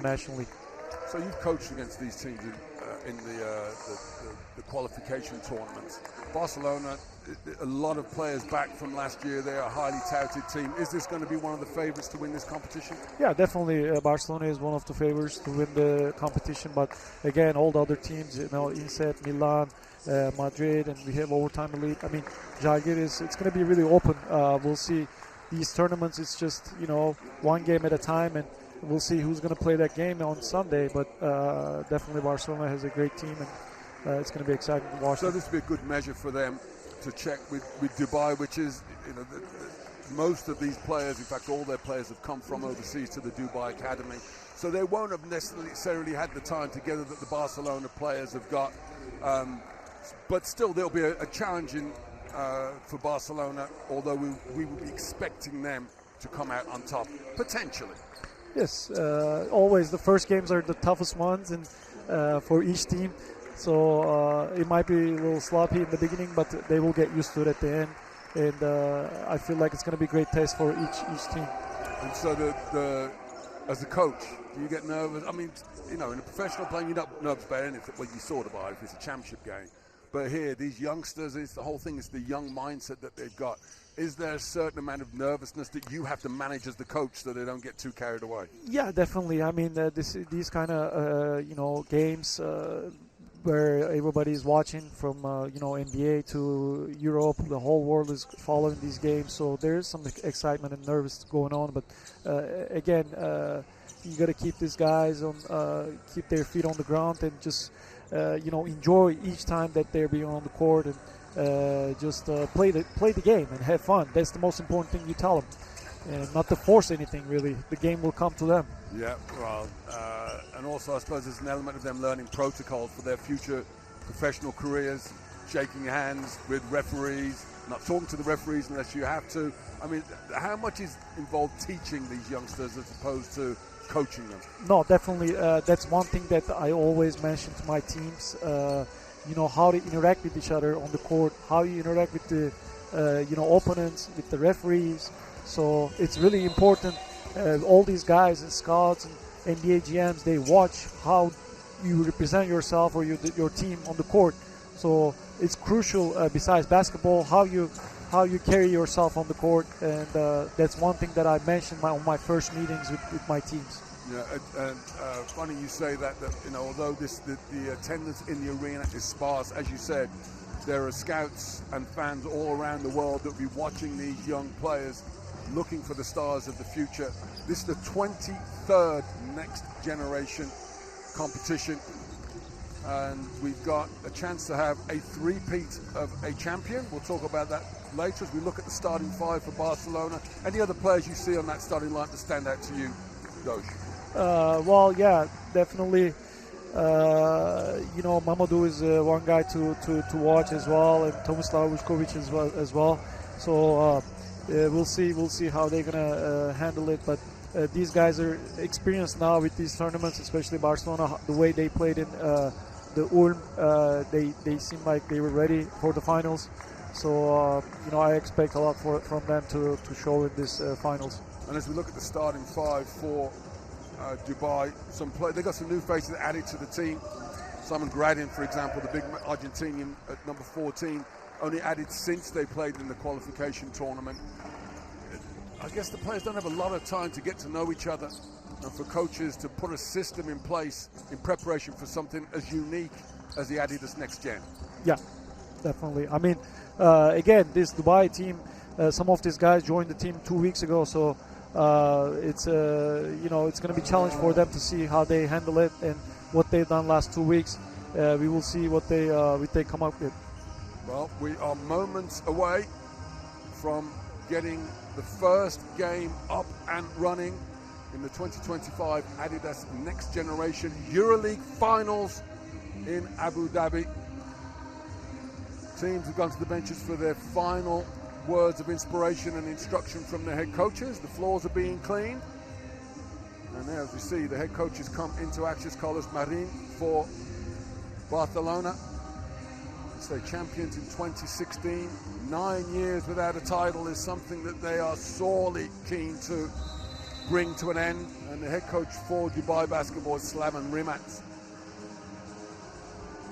National League. So you've coached against these teams in the qualification tournaments. Barcelona, a lot of players back from last year. They're a highly touted team. Is this going to be one of the favorites to win this competition? Yeah, definitely. Barcelona is one of the favorites to win the competition. But again, all the other teams, Inter, Milan, Madrid, and we have overtime elite. I mean, Žalgiris, it's going to be really open. We'll see. These tournaments, it's just, one game at a time, and we'll see who's going to play that game on Sunday. But definitely Barcelona has a great team, and it's going to be exciting to watch. So this will be a good measure for them to check with Dubai, which is, most of these players, in fact, all their players have come from overseas to the Dubai Academy. So they won't have necessarily had the time together that the Barcelona players have got. But still, there'll be a challenge for Barcelona, although we will be expecting them to come out on top, potentially. Yes, always the first games are the toughest ones, and for each team. So it might be a little sloppy in the beginning, but they will get used to it at the end. And I feel like it's going to be a great test for each team. And so as a coach, do you get nervous? I mean, in a professional playing, you're not nervous about anything. Well, you sort of are if it's a championship game. But here, these youngsters, the whole thing is the young mindset that they've got. Is there a certain amount of nervousness that you have to manage as the coach so they don't get too carried away? Yeah, definitely. I mean, these kind of games where everybody is watching from NBA to Europe, the whole world is following these games. So there is some excitement and nervous going on. But again, you got to keep these guys keep their feet on the ground and just enjoy each time that they're being on the court and just play the game and have fun. That's the most important thing you tell them, and not to force anything really. The game will come to them. Yeah, well, and also I suppose there's an element of them learning protocols for their future professional careers, shaking hands with referees, not talking to the referees unless you have to. I mean, how much is involved teaching these youngsters as opposed to coaching them? No, definitely. That's one thing that I always mention to my teams. How to interact with each other on the court, how you interact with the opponents, with the referees. So it's really important. All these guys and scouts and NBA GMs, they watch how you represent yourself or your team on the court. So it's crucial. Besides basketball, how you carry yourself on the court, and that's one thing that I mentioned on my first meetings with my teams. Yeah, and funny you say that although the attendance in the arena is sparse, as you said, there are scouts and fans all around the world that will be watching these young players, looking for the stars of the future. This is the 23rd Next Generation competition, and we've got a chance to have a three-peat of a champion. We'll talk about that later as we look at the starting five for Barcelona. Any other players you see on that starting line to stand out to you, Dosh? Well, yeah, definitely. Mamadou is one guy to watch as well, and Tomislav Vučković as well. So we'll see how they're gonna handle it. But these guys are experienced now with these tournaments, especially Barcelona. The way they played in the Ulm, they seem like they were ready for the finals. So I expect a lot from them to show in this finals. And as we look at the starting five for Dubai, they got some new faces added to the team. Simon Gradin, for example, the big Argentinian at number 14, only added since they played in the qualification tournament. I guess the players don't have a lot of time to get to know each other, and for coaches to put a system in place in preparation for something as unique as the Adidas NextGen. Yeah, definitely. I mean, again, this Dubai team, some of these guys joined the team 2 weeks ago, so it's going to be a challenge for them to see how they handle it and what they've done last 2 weeks. We will see what they come up with. Well, we are moments away from getting the first game up and running in the 2025 Adidas Next Generation EuroLeague Finals in Abu Dhabi. Teams have gone to the benches for their final words of inspiration and instruction from the head coaches. The floors are being cleaned. And there, as we see, the head coaches come into action. Carlos Marin for Barcelona. They champions in 2016. 9 years without a title is something that they are sorely keen to bring to an end, and the head coach for Dubai Basketball is Slaven Rimac.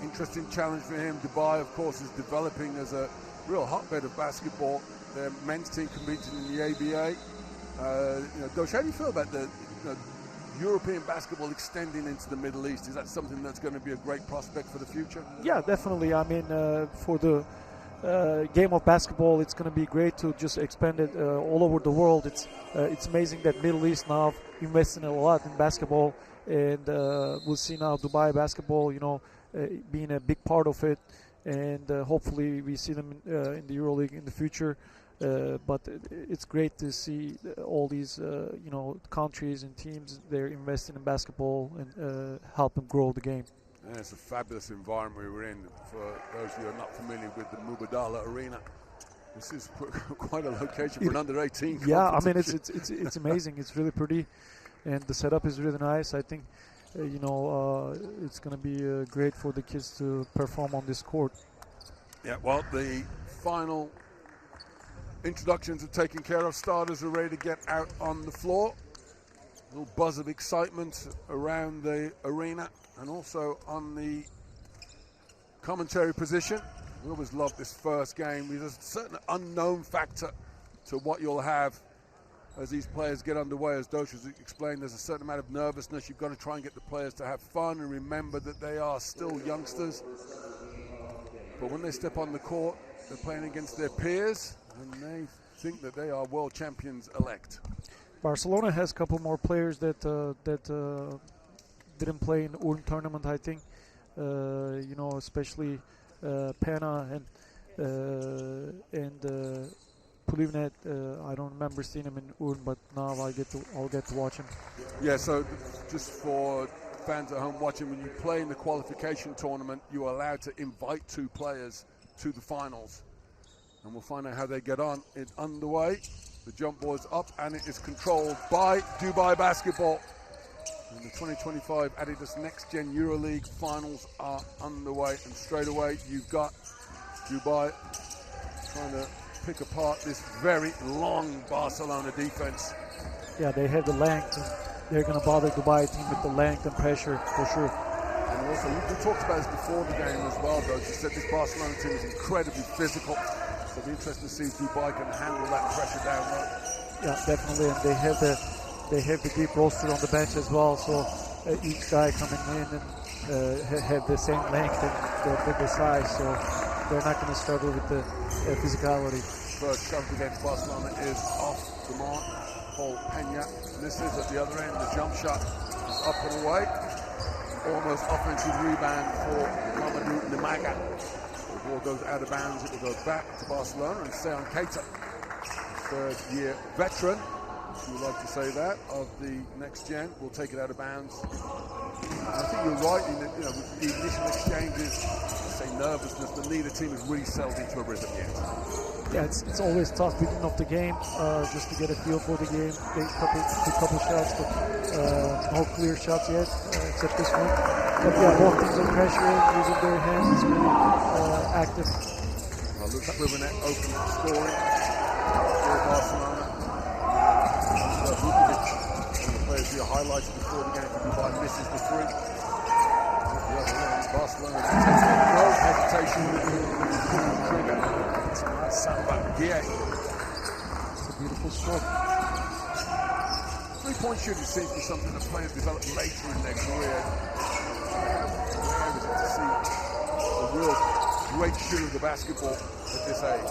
Interesting challenge for him. Dubai, of course, is developing as a real hotbed of basketball. Their men's team competing in the ABA. Dosh, how do you feel about the European basketball extending into the Middle East? Is that something that's going to be a great prospect for the future? Yeah, definitely. I mean, for the game of basketball, it's going to be great to just expand it all over the world. It's amazing that Middle East now investing a lot in basketball, and we'll see now Dubai basketball, being a big part of it, and hopefully we see them in the EuroLeague in the future. But it's great to see all these countries and teams, they're investing in basketball and helping grow the game. And it's a fabulous environment we were in. For those of you who are not familiar with the Mubadala Arena, this is quite a location for an under-18 Yeah, I mean it's amazing. It's really pretty, and the setup is really nice. I think it's going to be great for the kids to perform on this court. Yeah, well, the final introductions are taken care of. Starters are ready to get out on the floor. A little buzz of excitement around the arena and also on the commentary position. We always love this first game. There's a certain unknown factor to what you'll have as these players get underway. As Dosh has explained, there's a certain amount of nervousness. You've got to try and get the players to have fun and remember that they are still youngsters. But when they step on the court, they're playing against their peers, and they think that they are world champions elect. Barcelona has a couple more players that didn't play in the Ulm tournament, I think. Especially Pena and Pulivnet. I don't remember seeing him in Ulm, but now I'll get to watch him. Yeah, so just for fans at home watching, when you play in the qualification tournament, you are allowed to invite 2 players to the finals. And we'll find out how they get on. It's underway. The jump ball is up, and it is controlled by Dubai Basketball. And the 2025 Adidas NextGen EuroLeague finals are underway. And straight away, you've got Dubai trying to pick apart this very long Barcelona defense. Yeah, they have the length, and they're going to bother Dubai team with the length and pressure for sure. And also, we talked about this before the game as well, though. You said this Barcelona team is incredibly physical. So it'll be interesting to see if Dubai can handle that pressure down low. Yeah, definitely, and they have the deep roster on the bench as well. So each guy coming in and have the same length and the size. So they're not going to struggle with the physicality. First shot against Barcelona is off the mark. Paul Pena. This is at the other end. The jump shot is up and away. Almost offensive rebound for Mamadou Nemaga. The ball goes out of bounds. It will go back to Barcelona and stay on Keita, third-year veteran, if you would like to say that, of the next gen. Will take it out of bounds. I think you're right in that, with the initial exchanges, I say nervousness, but neither team has really settled into a rhythm yet. Yeah, it's always tough beginning of the game, just to get a feel for the game. They couple shots, but no clear shots yet, except this one. But yeah, both teams are pressuring, using their hands. It's really active. Luke Privinet open scoring for Barcelona. Vukovic, one of the players we highlighted before the game for Dubai, misses the 3. The other end, Barcelona takes no hesitation with the trigger. Samba Gueye. It's a beautiful stroke. Three-point shooting seems to be something that players develop later in their career. Rare is it to see a real great shooter of the basketball at this age?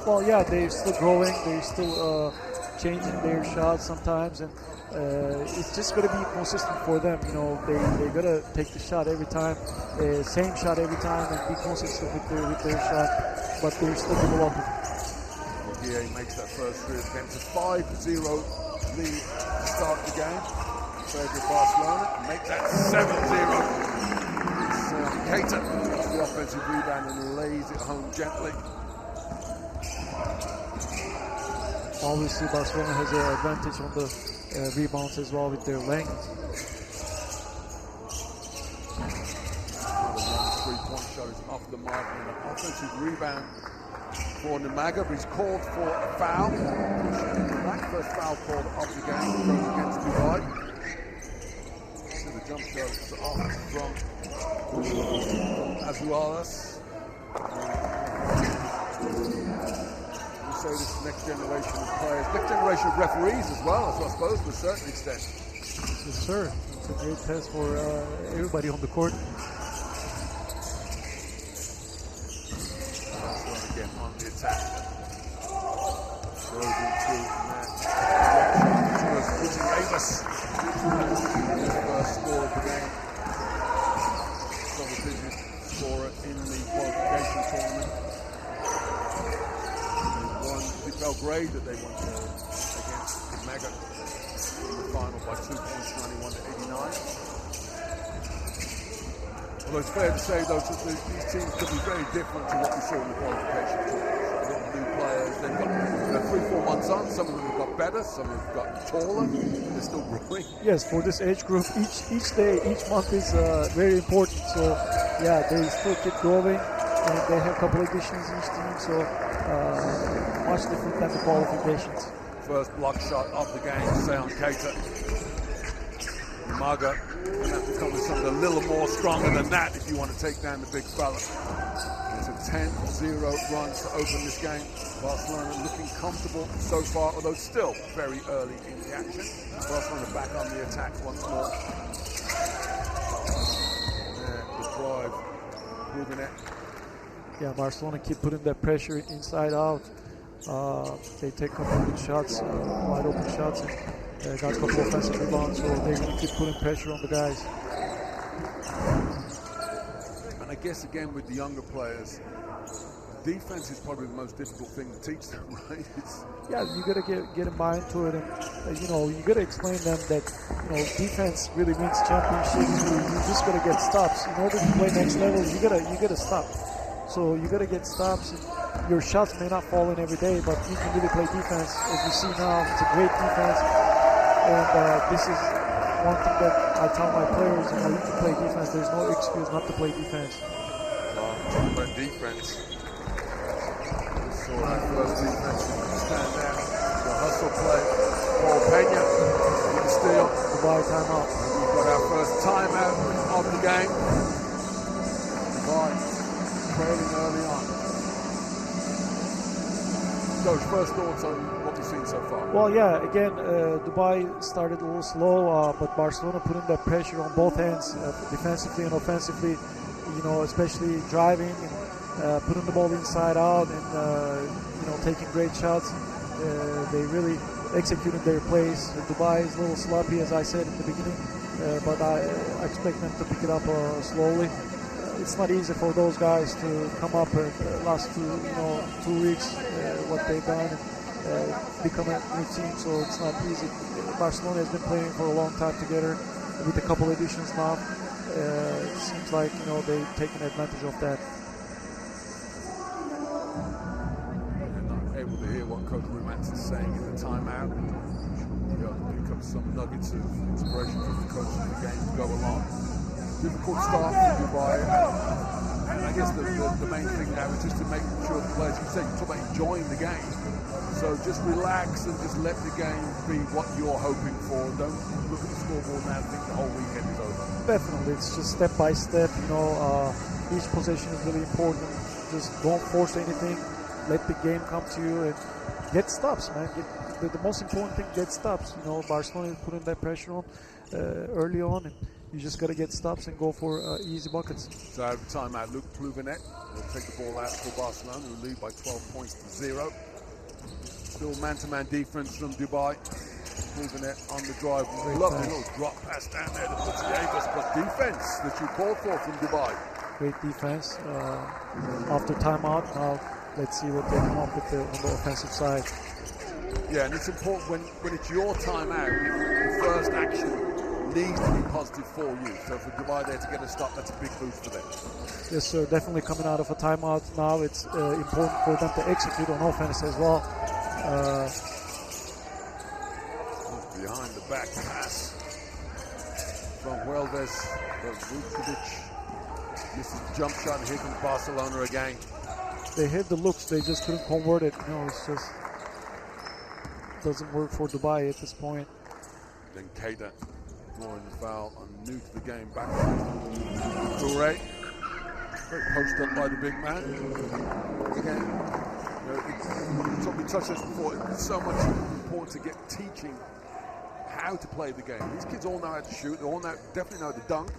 Well, yeah, they're still growing. They're still changing their shots sometimes, and it's just going to be consistent for them. They got to take the shot every time, same shot every time, and be consistent with their shot. But they're still developing. Gueye makes that first three against a 5-0 lead to start the game. Favourite Barcelona make that 7-0. Keita gets the offensive rebound and lays it home gently. Obviously, Barcelona has an advantage on the rebounds as well with their length. The three-point shot is off the mark and an offensive rebound for Namaga, but he's called for a foul. That first foul called of the game goes against Dubai. So the jump shot is off from Azualas. We say this next generation of players, next generation of referees as well, I suppose, to a certain extent. Yes, sir. It's a great test for everybody on the court. Again on the attack. Goes into that. Using Amos. His first score of the game. Double-digit scorer in the qualification tournament. They won the Belgrade that they won against Mega in the final by 2 points, 91 to 89. Although it's fair to say, though, these teams could be very different to what we saw in the qualification tournament. A lot of new players. They've got 3-4 months on. Some of them have got better. Some have got taller. They're still growing. Yes, for this age group, each day, each month is very important. So, yeah, they still keep growing, and they have a couple additions each team. So, much different than the qualifications. First block shot of the game, Seon Keita. Maga will have to come with something a little more stronger than that if you want to take down the big fella. It's a 10-0 run to open this game. Barcelona looking comfortable so far, although still very early in the action. Barcelona back on the attack once more. And the drive, moving it. Yeah, Barcelona keep putting that pressure inside out. They take a couple of good shots, wide open shots, and got a couple of offensive rebounds, so they're going to keep putting pressure on the guys. And I guess again with the younger players, defense is probably the most difficult thing to teach them, right? Yeah, you got to get a mind to it, and you got to explain them that defense really wins championships. You just got to get stops in order to play next level. You got to stop. So you got to get stops. And your shots may not fall in every day, but you can really play defense. As you see now, it's a great defense, and this is one thing that I tell my players: you can play defense. There's no excuse not to play defense. Talking about defense. So that first defense stand there. The hustle play. Paul Pena with the steal. Dubai timeout. We've got our first timeout of the game. Dubai trailing early on. Coach, first thoughts on what we've seen so far? Well, yeah, again, Dubai started a little slow, but Barcelona putting that pressure on both ends, defensively and offensively, especially driving and putting the ball inside out and, taking great shots. They really executed their plays. Dubai is a little sloppy, as I said in the beginning, but I expect them to pick it up slowly. It's not easy for those guys to come up last 2 weeks, what they've done, and become a new team, so it's not easy. Barcelona has been playing for a long time together with a couple additions now. It seems like they've taken advantage of that. You're not able to hear what Coach Rumats is saying in the timeout. You'll pick up some nuggets of inspiration from the coach as the games go along. Difficult start for Dubai, and I guess the main thing now is just to make sure the players, you talk about enjoying the game, so just relax and just let the game be what you're hoping for. Don't look at the scoreboard now and think the whole weekend is over. Definitely, it's just step by step, each possession is really important. Just don't force anything, let the game come to you and get stops, man. The most important thing, get stops. Barcelona is putting that pressure on early on, and you just got to get stops and go for easy buckets. So out of timeout, Luke Pluvinet will take the ball out for Barcelona, who lead by 12 points to 0. Still man-to-man defense from Dubai. Pluvinet on the drive. Lovely little drop pass down there to Davis, but defense that you called for from Dubai. Great defense after timeout. Now let's see what they come up with on the offensive side. Yeah, and it's important when it's your timeout, the first action needs to be positive for you. So for Dubai there to get a stop, that's a big boost for them. Yes, sir. Definitely coming out of a timeout now. It's important for them to execute on offense as well. Behind the back pass from Huelves, Vukovic misses the jump shot, and here comes Barcelona again. they had the looks, they just couldn't convert it. It's just doesn't work for Dubai at this point. Then Keita drawing the foul and new to the game back. Toure. Post up by the big man. Again, we touched this before. It's so much important to get teaching how to play the game. These kids all know how to shoot. They all definitely know how to dunk.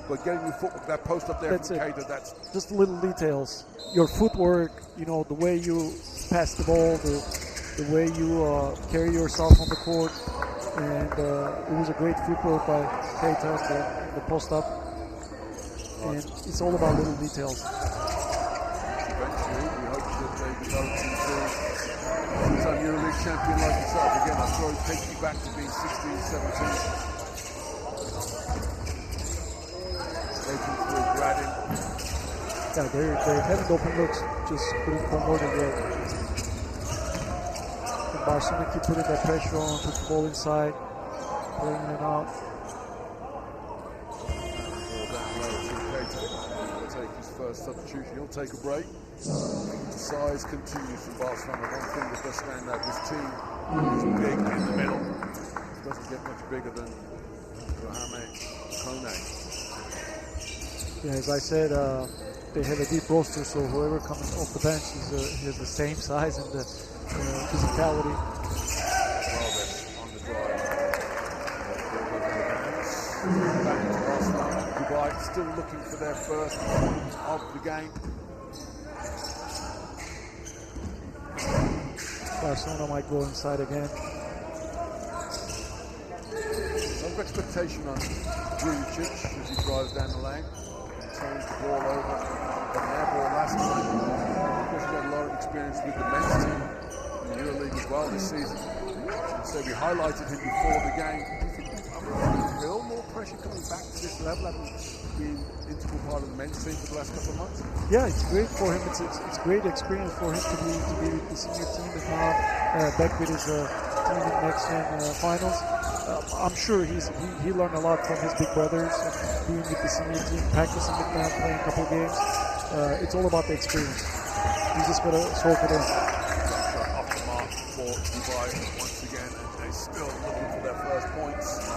But getting your foot, that post up there that's from it. Keita, that's just little details. Your footwork, the way you pass the ball, the way you carry yourself on the court. And it was a great footwork by Keita, the post up. And it's all about little details. Eventually, we hope that they develop into two-time EuroLeague champion like yourself. Again, I throw take you back to being 16, 17. Waiting for Gradin. Yeah, they're having open looks, just couldn't convert it yet. And Barcelona keep putting that pressure on, put the ball inside, playing it out. First substitution, he'll take a break. The size continues from Barcelona. One thing that does stand out, this team is big in the middle. It doesn't get much bigger than Mohamed Kone. Yeah, as I said, they have a deep roster, so whoever comes off the bench has the same size and the physicality. Well, on the drive. Back to Barcelona. Dubai still looking for their first point of the game. Barcelona might go inside again. Some expectation on Juricic as he drives down the lane. He turns the ball over. Got an air ball last time. Of course, he's got a lot of experience with the men's team in the EuroLeague as well this season. So we highlighted him before the game. A little more pressure coming back to this level, having been an integral part of the men's team for the last couple of months. Yeah, it's great for him. It's great experience for him to be with the senior team and now back with his team in NextGen finals. I'm sure he learned a lot from his big brothers and being with the senior team, practicing with them, playing a couple of games. It's all about the experience. He's just got to soak it in. Off the mark for Dubai once again, and they're still looking for their first points.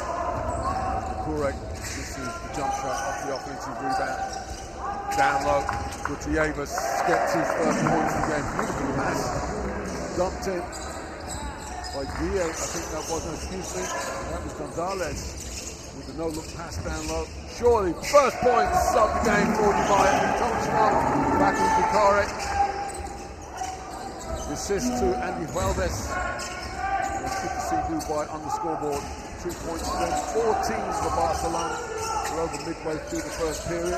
Correct. This is the jump shot off the offensive rebound. Down low. Gutierrez gets his first points of the game. Beautiful pass. Dumped in by Guille. I think that wasn't a few things. That was Gonzalez with the no-look pass down low. Surely, first points of the game for Dubai. Thomas back in Bukhari. Assist to Andy Valdez. It's good to see Dubai on the scoreboard. 2 points to them, 14 for Barcelona. We're over midway through the first period.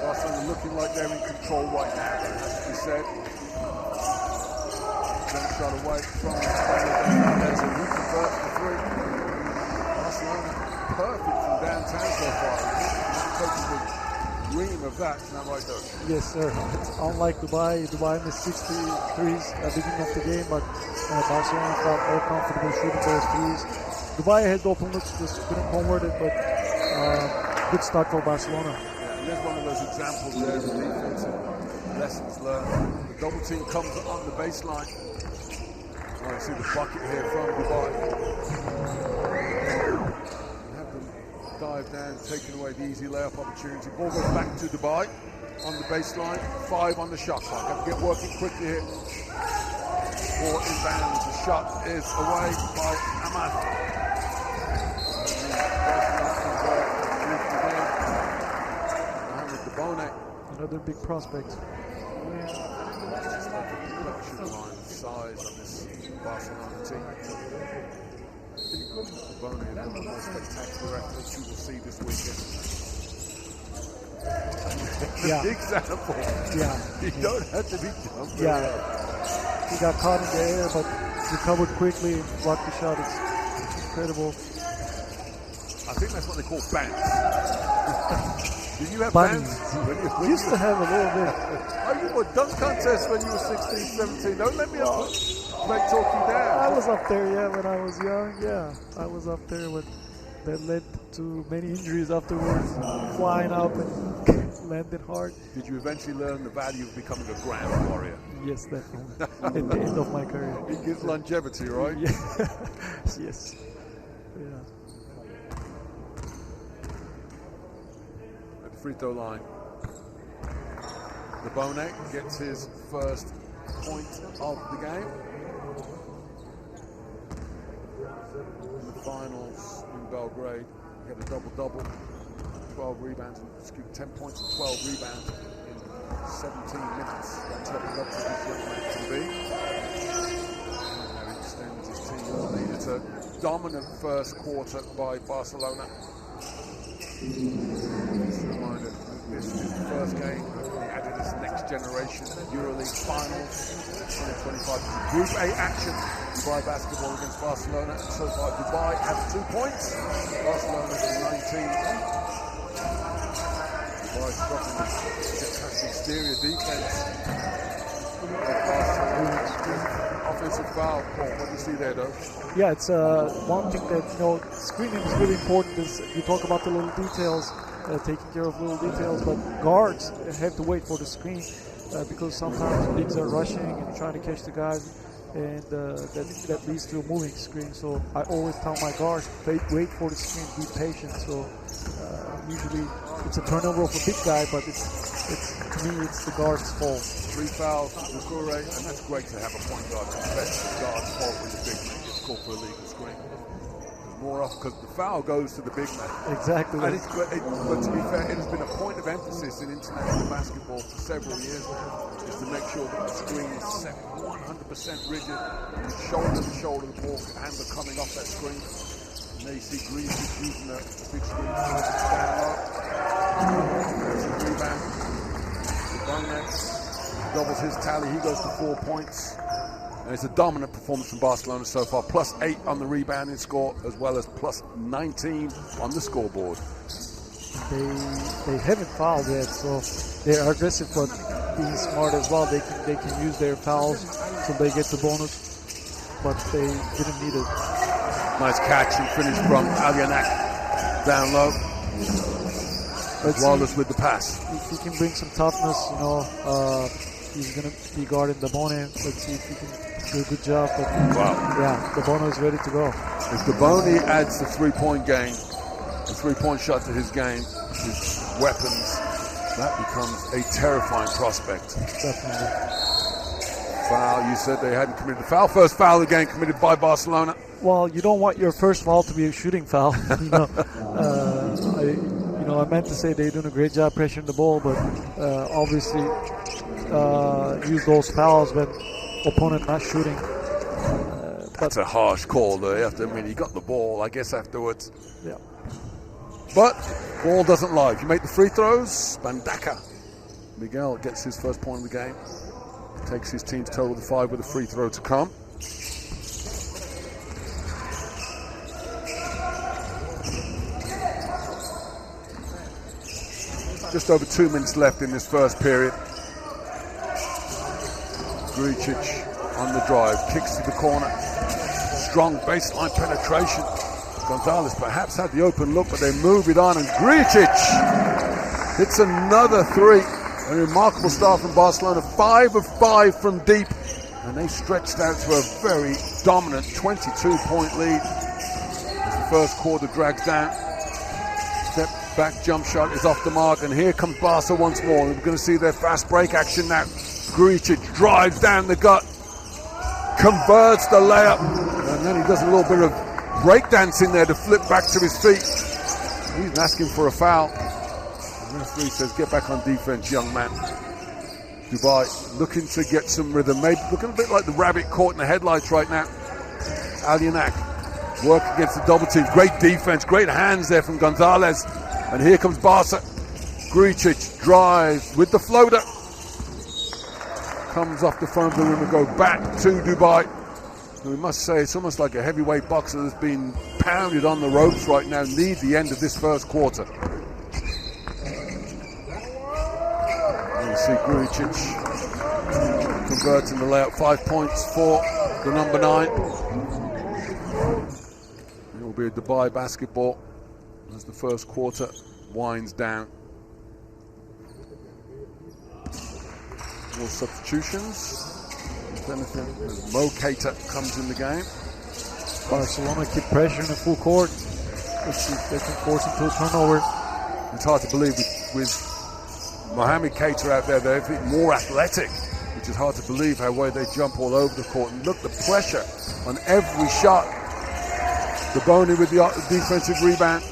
Barcelona looking like they're in control right now, that has to be said. Jump shot away from there's a good convert for three. Barcelona perfect from downtown so far. Coaches would dream of that, isn't that right though? Yes, sir. Unlike Dubai missed 63s at the beginning of the game, but Barcelona felt more comfortable shooting those threes. Dubai had open looks, just couldn't convert it, but good start for Barcelona. Yeah, and there's one of those examples there, the defensive lessons learned. The double team comes on the baseline. I see the bucket here from Dubai. Have them dive down, taking away the easy layup opportunity. Ball goes back to Dubai on the baseline. 5 on the shot clock. Have to get working quickly here. 4 inbounds. The shot is away by Ahmad. Another big prospect. Just like a production line of size on this Barcelona team. Bone and one of the more spectacular athletes you will see this weekend. Yeah. Example. Yeah. You don't have to be jumping. Yeah. He got caught in the air, but recovered quickly, blocked the shot. It's incredible. I think that's what they call bands. Did you have Bunnies. bands? We used to have a little bit. Oh, you were dunk contest when you were 16, 17. Don't let me make talk you down. I was up there, yeah, when I was young. Yeah, I was up there, but that led to many injuries afterwards. Flying up and landed hard. Did you eventually learn the value of becoming a ground warrior? Yes, definitely. At the end of my career. It gives longevity, right? Yeah. Yes. Yeah. At the free throw line, Lebone gets his first point of the game. In the finals in Belgrade, he had a double-double, 12 rebounds, and 10 points and 12 rebounds in 17 minutes. That's what he loves his young man to be. Now he extends his team's lead. It's a dominant first quarter by Barcelona. Just a reminder, this is the first game of the Adidas NextGen EuroLeague finals 2025. Group A action. Dubai basketball against Barcelona. And so far, Dubai have 2 points. Barcelona with 19. Dubai struggling with fantastic exterior defense. Offensive foul. Paul, what do you see there, though? Yeah, it's one thing that, screening is really important. Is you talk about the little details, taking care of little details, but guards have to wait for the screen because sometimes bigs are rushing and trying to catch the guys, and that leads to a moving screen. So I always tell my guards, wait for the screen, be patient. So usually it's a turnover of a big guy, but to me it's the guard's fault. 3 fouls for Kure, and that's great to have a point guard confess the guard's fault when the big man gets called for a legal screen. More often, because the foul goes to the big man. Exactly. And but to be fair, it has been a point of emphasis in international basketball for several years now, is to make sure that the screen is set 100% rigid, and shoulder to shoulder the ball handler coming off that screen. And there you see Greaves using the big screen to stand up. There's a rebound. Lebone doubles his tally, he goes to 4 points. And it's a dominant performance from Barcelona so far, +8 on the rebounding score, as well as +19 on the scoreboard. They haven't fouled yet, so they're aggressive, but being smart as well. They can use their fouls so they get the bonus, but they didn't need it. Nice catch and finish from Alianak down low. Wallace with the pass. If he can bring some toughness, he's going to be guarding Dabone. Let's see if he can do a good job. But yeah, Dabone is ready to go. If Dabone adds the three-point game, the three-point shot to his game, his weapons, that becomes a terrifying prospect. Definitely. Foul, you said they hadn't committed the foul. First foul of the game committed by Barcelona. Well, you don't want your first foul to be a shooting foul. I meant to say they're doing a great job pressuring the ball, but obviously use those fouls when opponent not shooting. That's a harsh call, though. You have to admit, he got the ball, I guess, afterwards. Yeah. But ball doesn't lie. If you make the free throws, Bandaka. Miguel gets his first point of the game. Takes his team's total to 5 with a free throw to come. Just over 2 minutes left in this first period. Gricic on the drive, kicks to the corner. Strong baseline penetration. Gonzalez perhaps had the open look, but they move it on, and Gricic hits another three. A remarkable start from Barcelona, 5 of 5 from deep, and they stretched out to a very dominant 22-point lead as the first quarter drags down. Step back jump shot is off the mark, and here comes Barca once more. We're going to see their fast break action now. Gricic drives down the gut, converts the layup, and then he does a little bit of breakdancing there to flip back to his feet. He's asking for a foul. The referee says, get back on defense, young man. Dubai looking to get some rhythm, maybe looking a bit like the rabbit caught in the headlights right now. Alianak work against the double team. Great defense, great hands there from Gonzalez. And here comes Barca. Gricic drives with the floater. Comes off the front of the rim and go back to Dubai. And we must say it's almost like a heavyweight boxer that's been pounded on the ropes right now. Needs the end of this first quarter. And you see Gricic converting the layup. 5 points for the number 9. It will be a Dubai basketball as the first quarter winds down. More substitutions. If anything, Mo Keita comes in the game. Barcelona keep pressuring the full court. Let's see if they can force him to a turnover. It's hard to believe with Mohamed Keita out there, they're a bit more athletic, which is hard to believe how way they jump all over the court. And look, the pressure on every shot. Daboni with the defensive rebound.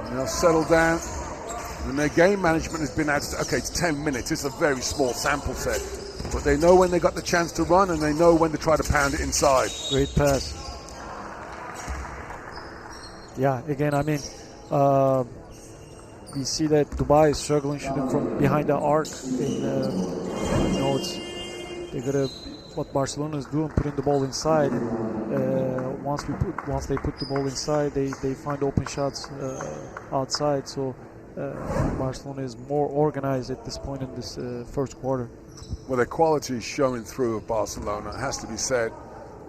And they'll settle down. And their game management has been okay, it's 10 minutes. It's a very small sample set. But they know when they got the chance to run, and they know when to try to pound it inside. Great pass. Yeah, again, I mean, we see that Dubai is struggling shooting from behind the arc. And, they're gonna what Barcelona is doing, putting the ball inside. Once they put the ball inside, they find open shots outside. So Barcelona is more organized at this point in this first quarter. Well, their quality is showing through of Barcelona. It has to be said.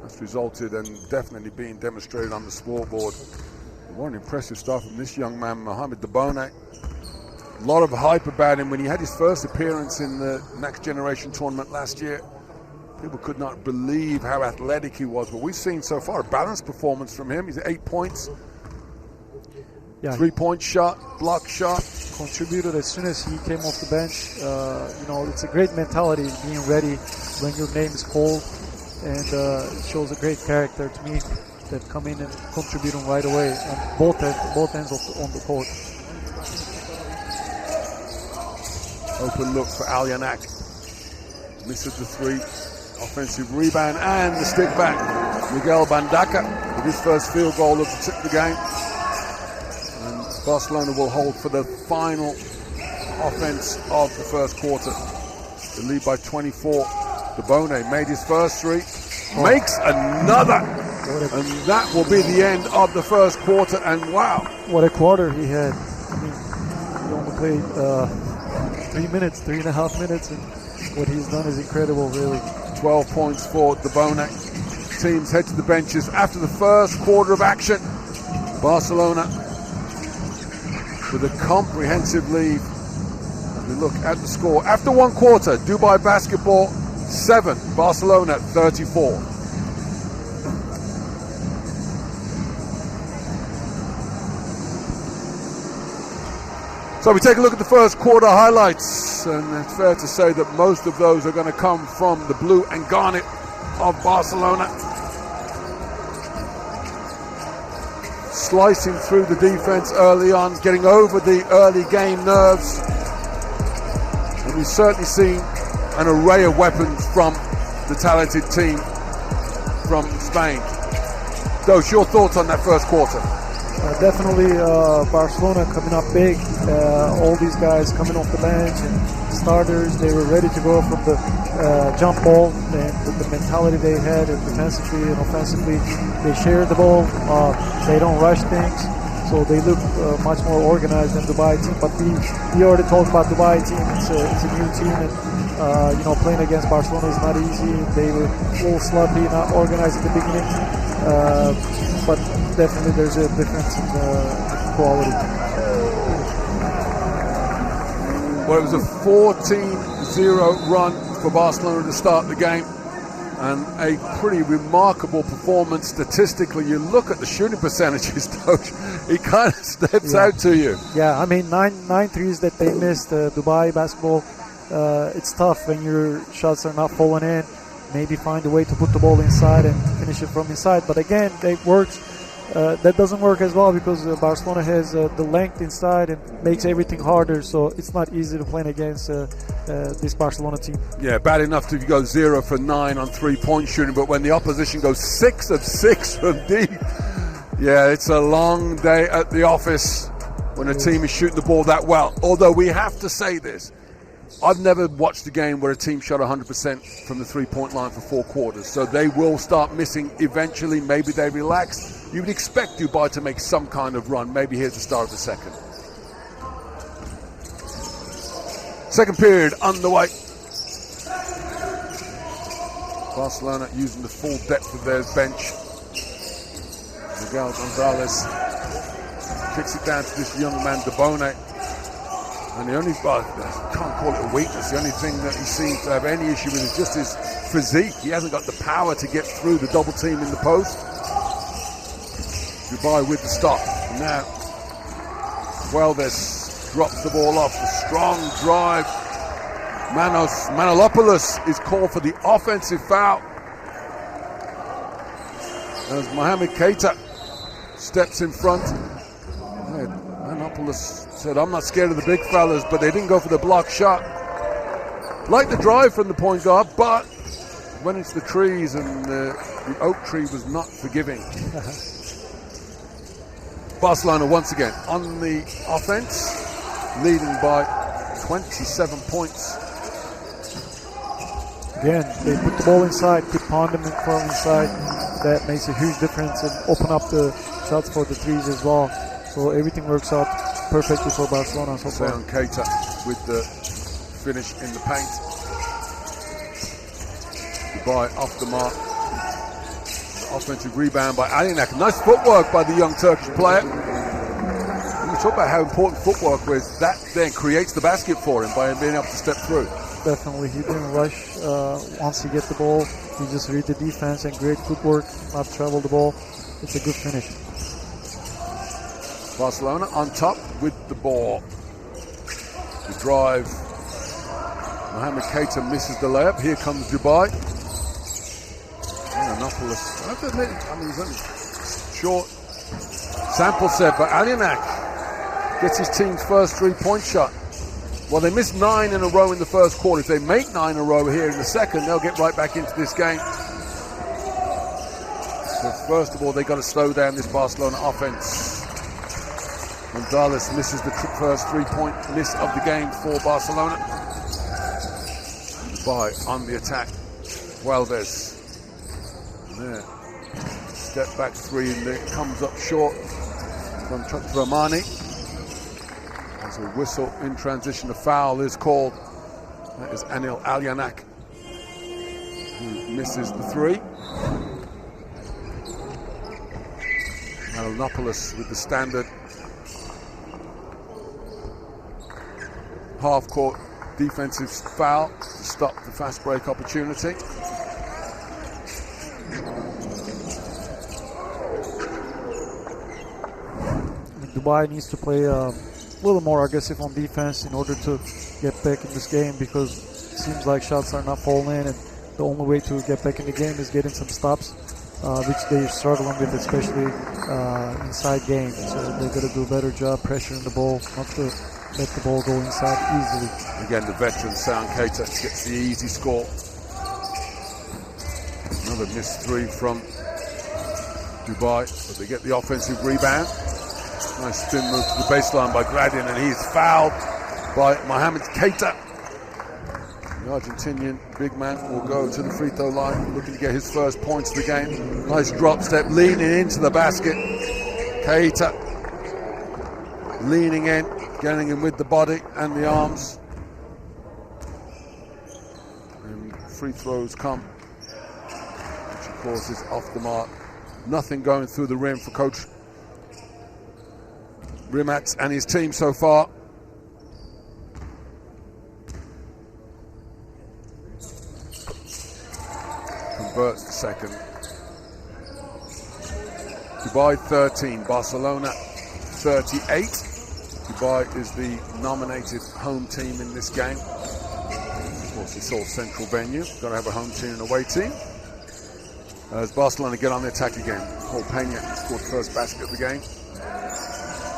That's resulted and definitely being demonstrated on the scoreboard. What an impressive start from this young man, Mohamed Daboni. A lot of hype about him when he had his first appearance in the Next Generation tournament last year. People could not believe how athletic he was. But we've seen so far a balanced performance from him. He's at 8 points. Yeah. 3-point shot, block shot. Contributed as soon as he came off the bench. It's a great mentality, being ready when your name is called. And it shows a great character to me that come in and contributing right away on both ends on the court. Open look for Alyanak. Misses the three. Offensive rebound and the stick back. Miguel Bandaka with his first field goal of the game. And Barcelona will hold for the final offense of the first quarter. The lead by 24. Daboni made his first three. Makes another. And that will be the end of the first quarter. And wow. What a quarter he had. I mean, he only played 3.5 minutes. And what he's done is incredible, really. 12 points for Daboni. Teams head to the benches after the first quarter of action. Barcelona with a comprehensive lead. As we look at the score. After one quarter, Dubai Basketball 7, Barcelona 34. So we take a look at the first quarter highlights, and it's fair to say that most of those are going to come from the blue and garnet of Barcelona. Slicing through the defense early on, getting over the early game nerves. And we've certainly seen an array of weapons from the talented team from Spain. Dos, your thoughts on that first quarter? Definitely Barcelona coming up big. All these guys coming off the bench and starters, they were ready to go from the jump ball, and the mentality they had, and defensively and offensively, they share the ball. They don't rush things, so they look much more organized than Dubai team. But we already talked about Dubai team. It's a new team, and playing against Barcelona is not easy. They were a little sloppy, not organized at the beginning. But definitely there's a difference in quality. Well, it was a 14-0 run for Barcelona to start the game, and a pretty remarkable performance statistically. You look at the shooting percentages, Coach, it kind of steps out to you. Yeah, I mean, nine threes that they missed. Dubai Basketball, it's tough when your shots are not falling in. Maybe find a way to put the ball inside and finish it from inside. But again, it works. That doesn't work as well because Barcelona has the length inside and makes everything harder. So it's not easy to play against this Barcelona team. Yeah, bad enough to go 0 for 9 on 3-point shooting, but when the opposition goes 6 of 6 from deep, yeah, it's a long day at the office when a team is shooting the ball that well. Although we have to say this. I've never watched a game where a team shot 100% from the 3-point line for 4 quarters. So they will start missing eventually. Maybe they relax. You would expect Dubai to make some kind of run. Maybe here's the start of the second. Second period underway. Barcelona using the full depth of their bench. Miguel Gonzalez kicks it down to this young man, Daboni. And the only, I can't call it a weakness, the only thing that he seems to have any issue with is just his physique. He hasn't got the power to get through the double team in the post. Dubai with the stop. And now, Welves drops the ball off. The strong drive. Manolopoulos is called for the offensive foul. As Mohamed Keita steps in front. Manolopoulos said, I'm not scared of the big fellas, but they didn't go for the block shot. Like the drive from the point guard, but went into the trees, and the oak tree was not forgiving. Barcelona once again on the offense, leading by 27 points. Again, they put the ball inside, keep pounding them from inside. That makes a huge difference and open up the shots for the threes as well. So everything works out perfectly for Barcelona so far. Keita with the finish in the paint. Dubai off the mark. The offensive rebound by Alianak. Nice footwork by the young Turkish player. We talk about how important footwork was. That then creates the basket for him by being able to step through. Definitely, he didn't rush once he gets the ball. He just read the defense and great footwork, not travel the ball. It's a good finish. Barcelona on top with the ball. The drive. Mohamed Keita misses the layup. Here comes Dubai. Manolopoulos. I have to admit, he's only short sample set, but Alianak gets his team's first three-point shot. Well, they missed 9 in a row in the first quarter. If they make 9 in a row here in the second, they'll get right back into this game. So first of all, they've got to slow down this Barcelona offense. Gonzalez misses the first three-point miss of the game for Barcelona. Dubai on the attack. Welves. There. Step back three, and it comes up short from Ramani. As a whistle in transition, a foul is called. That is Anil Alianak, who misses the three. Manolopoulos with the standard half-court defensive foul to stop the fast break opportunity. Dubai needs to play a little more aggressive on defense in order to get back in this game, because it seems like shots are not falling in, and the only way to get back in the game is getting some stops, which they're struggling with, especially inside game. So they've got to do a better job pressuring the ball, not to let the ball go inside easily. Again, the veteran Sound Keita gets the easy score. Another missed three from Dubai, but they get the offensive rebound. Nice spin move to the baseline by Gradin, and he's fouled by Mohamed Keita. The Argentinian big man will go to the free throw line, looking to get his first points of the game. Nice drop step, leaning into the basket. Keita leaning in, getting in with the body and the arms. And free throws come, which of course is off the mark. Nothing going through the rim for Coach Rimat and his team so far. Converts the second. Dubai 13, Barcelona 38. Dubai is the nominated home team in this game. Of course, it's all central venue. Got to have a home team and away team. As Barcelona get on the attack again. Paul Pena scored the first basket of the game.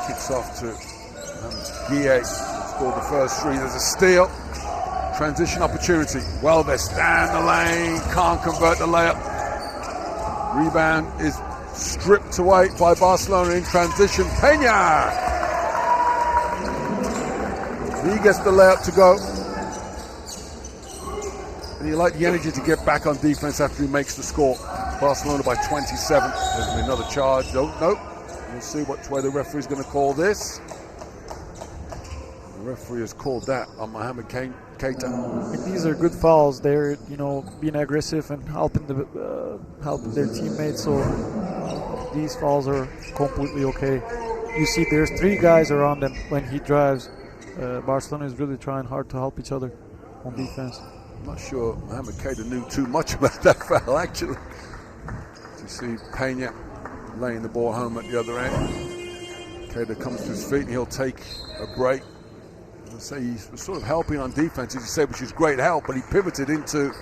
Kicks off to Guille, scored the first three. There's a steal. Transition opportunity. Welves down the lane, can't convert the layup. Rebound is stripped away by Barcelona in transition. Pena! He gets the layup to go. And you like the energy to get back on defense after he makes the score. Barcelona by 27. There's another charge. Nope. We'll see which way the referee's going to call this. The referee has called that on Mohamed Keita. These are good fouls. They're, being aggressive and helping helping their teammates. So these fouls are completely okay. You see, there's three guys around him when he drives. Barcelona is really trying hard to help each other on defense. I'm not sure Mohamed Keita knew too much about that foul, actually. You see Pena laying the ball home at the other end. Keita comes to his feet and he'll take a break. I'll say he's sort of helping on defense, as you say, which is great help, but he pivoted into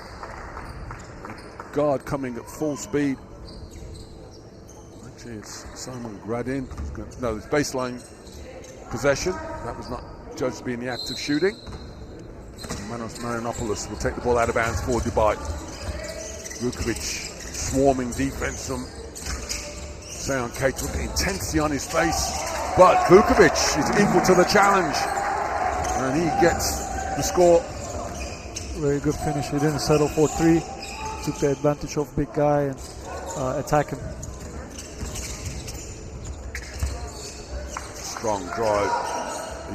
guard coming at full speed. Actually, it's Simon Gradin. No, it's baseline possession. That was not judged to be in the act of shooting. Manos Marinopoulos will take the ball out of bounds for Dubai. Vukovic swarming defense from Seyon Keita with the intensity on his face. But Vukovic is equal to the challenge. And he gets the score. Very good finish. He didn't settle for three. Took the advantage of big guy and attack him. Strong drive.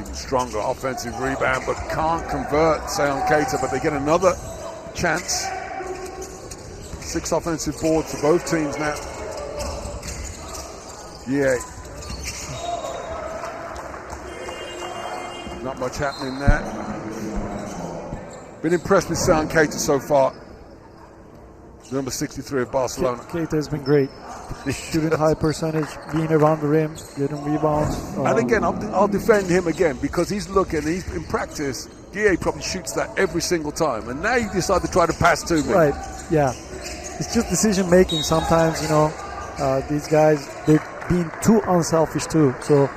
Even stronger offensive rebound, but can't convert Seyon Keita, but they get another chance. 6 offensive boards for both teams now. Yeah. Not much happening there. Been impressed with Seyon Keita so far. Number 63 of Barcelona. Keita has been great. Shooting high percentage, being around the rim, getting rebounds. And again, I'll defend him again because he's in practice, Gueye probably shoots that every single time. And now you decide to try to pass to me. Right, yeah. It's just decision making. Sometimes, these guys, they're being too unselfish too. So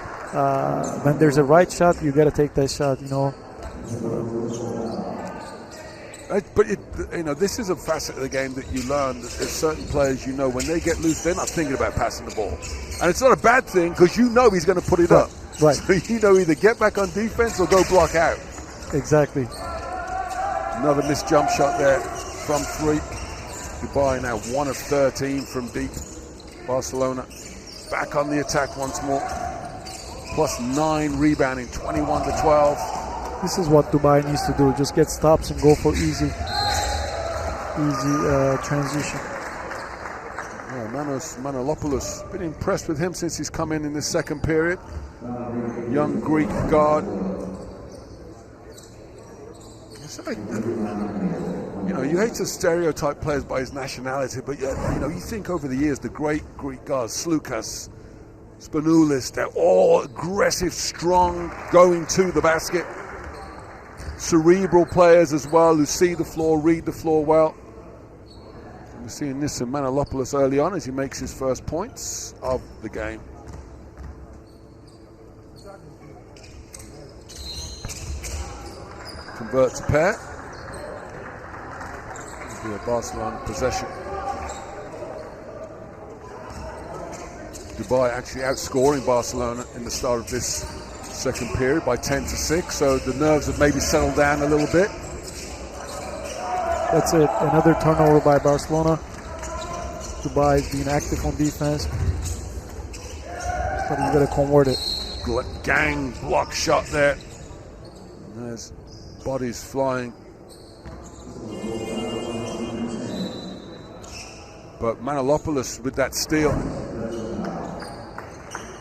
when there's a right shot, you got to take that shot, But this is a facet of the game that you learn. That there's certain players, when they get loose, they're not thinking about passing the ball, and it's not a bad thing because he's going to put it up. Right. So either get back on defense or go block out. Exactly. Another missed jump shot there from 3. Dubai now 1 of 13 from deep. Barcelona back on the attack once more. Plus 9 rebounding, 21-12. This is what Dubai needs to do. Just get stops and go for easy transition. Yeah, Manos Manolopoulos, been impressed with him since he's come in the second period. Young Greek guard. You hate to stereotype players by his nationality, but you think over the years the great Greek guards, Sloukas, Spanoulis, they're all aggressive, strong, going to the basket. Cerebral players as well who see the floor, read the floor well. We're seeing this in Manolopoulos early on as he makes his first points of the game. Converts a pair. It'll be a Barcelona possession. Dubai actually outscoring Barcelona in the start of this second period by 10-6, so the nerves have maybe settled down a little bit. That's it. Another turnover by Barcelona. Dubai is being active on defense, but you got to convert it. Gang block shot there. And there's bodies flying. But Manolopoulos with that steal. You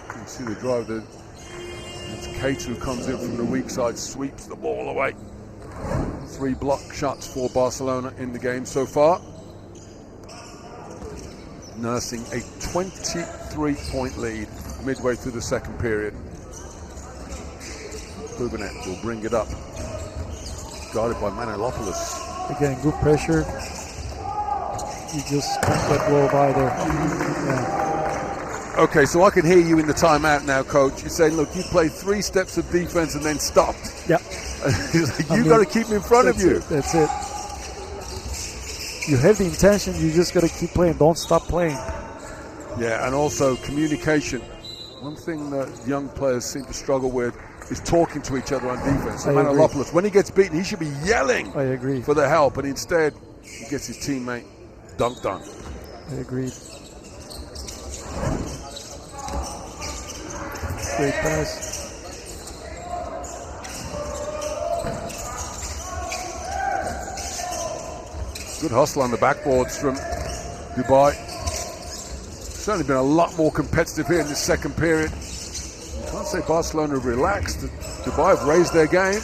can see the drive there. It's Keita who comes in from the weak side, sweeps the ball away. 3 block shots for Barcelona in the game so far. Nursing a 23-point lead midway through the second period. Bubanet will bring it up. Guarded by Manolopoulos. Again, good pressure. You just can't let go by there. Yeah. Okay, so I can hear you in the timeout now, Coach. You're saying, look, you played 3 steps of defense and then stopped. Yeah. He's like, you've got to keep me in front of you. That's it. You have the intention, you just got to keep playing. Don't stop playing. Yeah, and also communication. One thing that young players seem to struggle with is talking to each other on defense. So Manolopoulos, when he gets beaten, he should be yelling for the help, and instead he gets his teammate dunked on. I agree. Great pass. Good hustle on the backboards from Dubai. Certainly been a lot more competitive here in this second period. Can't say Barcelona have relaxed. Dubai have raised their game.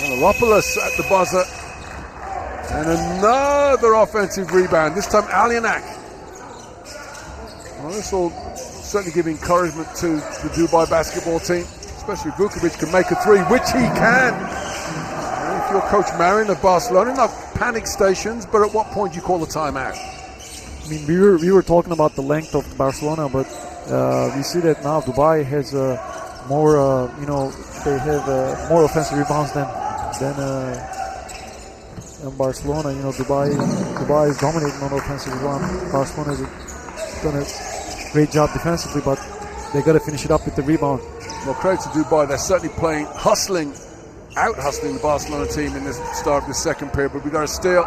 Manolopoulos at the buzzer. And another offensive rebound. This time Alionak. Well, this will certainly give encouragement to the Dubai basketball team, especially Vukovic can make a three, which he can. And if you're Coach Marin of Barcelona, not panic stations, but at what point do you call a timeout? I mean, we were talking about the length of Barcelona, but we see that now Dubai has more, they have more offensive rebounds than Barcelona. Dubai is dominating on offensive rebound. Barcelona has done a great job defensively, but they got to finish it up with the rebound. Well, credit to Dubai. They're certainly playing, out-hustling the Barcelona team in this start of the second period, but we got a steal.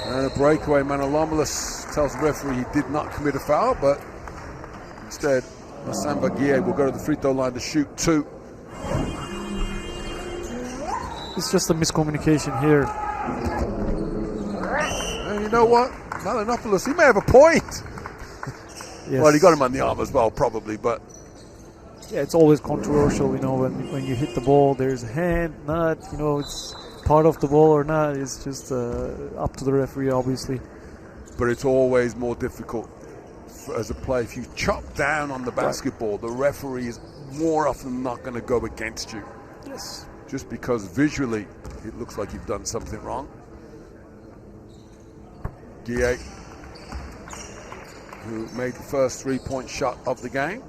And a breakaway. Manolopoulos tells the referee he did not commit a foul, but instead, Massamba Gueye will go to the free throw line to shoot 2. It's just a miscommunication here. And you know what? Manolopoulos, he may have a point. Yes. Well, he got him on the arm as well, probably, but... Yeah, it's always controversial, when you hit the ball, there's a hand, not, it's part of the ball or not. It's just up to the referee, obviously. But it's always more difficult as a player. If you chop down on the basketball, the referee is more often than not going to go against you. Yes. Just because visually it looks like you've done something wrong. Gueye, who made the first 3-point shot of the game,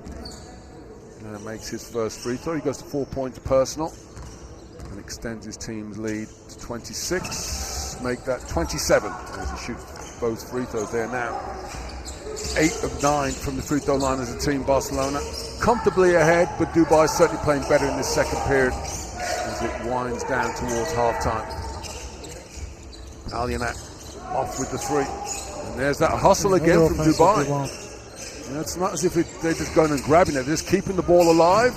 makes his first free throw. He goes to 4 points personal and extends his team's lead to 26. Make that 27 as he shoots both free throws there now. 8 of 9 from the free throw line as a team. Barcelona comfortably ahead, but Dubai certainly playing better in this second period as it winds down towards halftime. Alionak off with the 3. And there's that hustle again from Dubai. And it's not as if they're just going and grabbing it. They're just keeping the ball alive.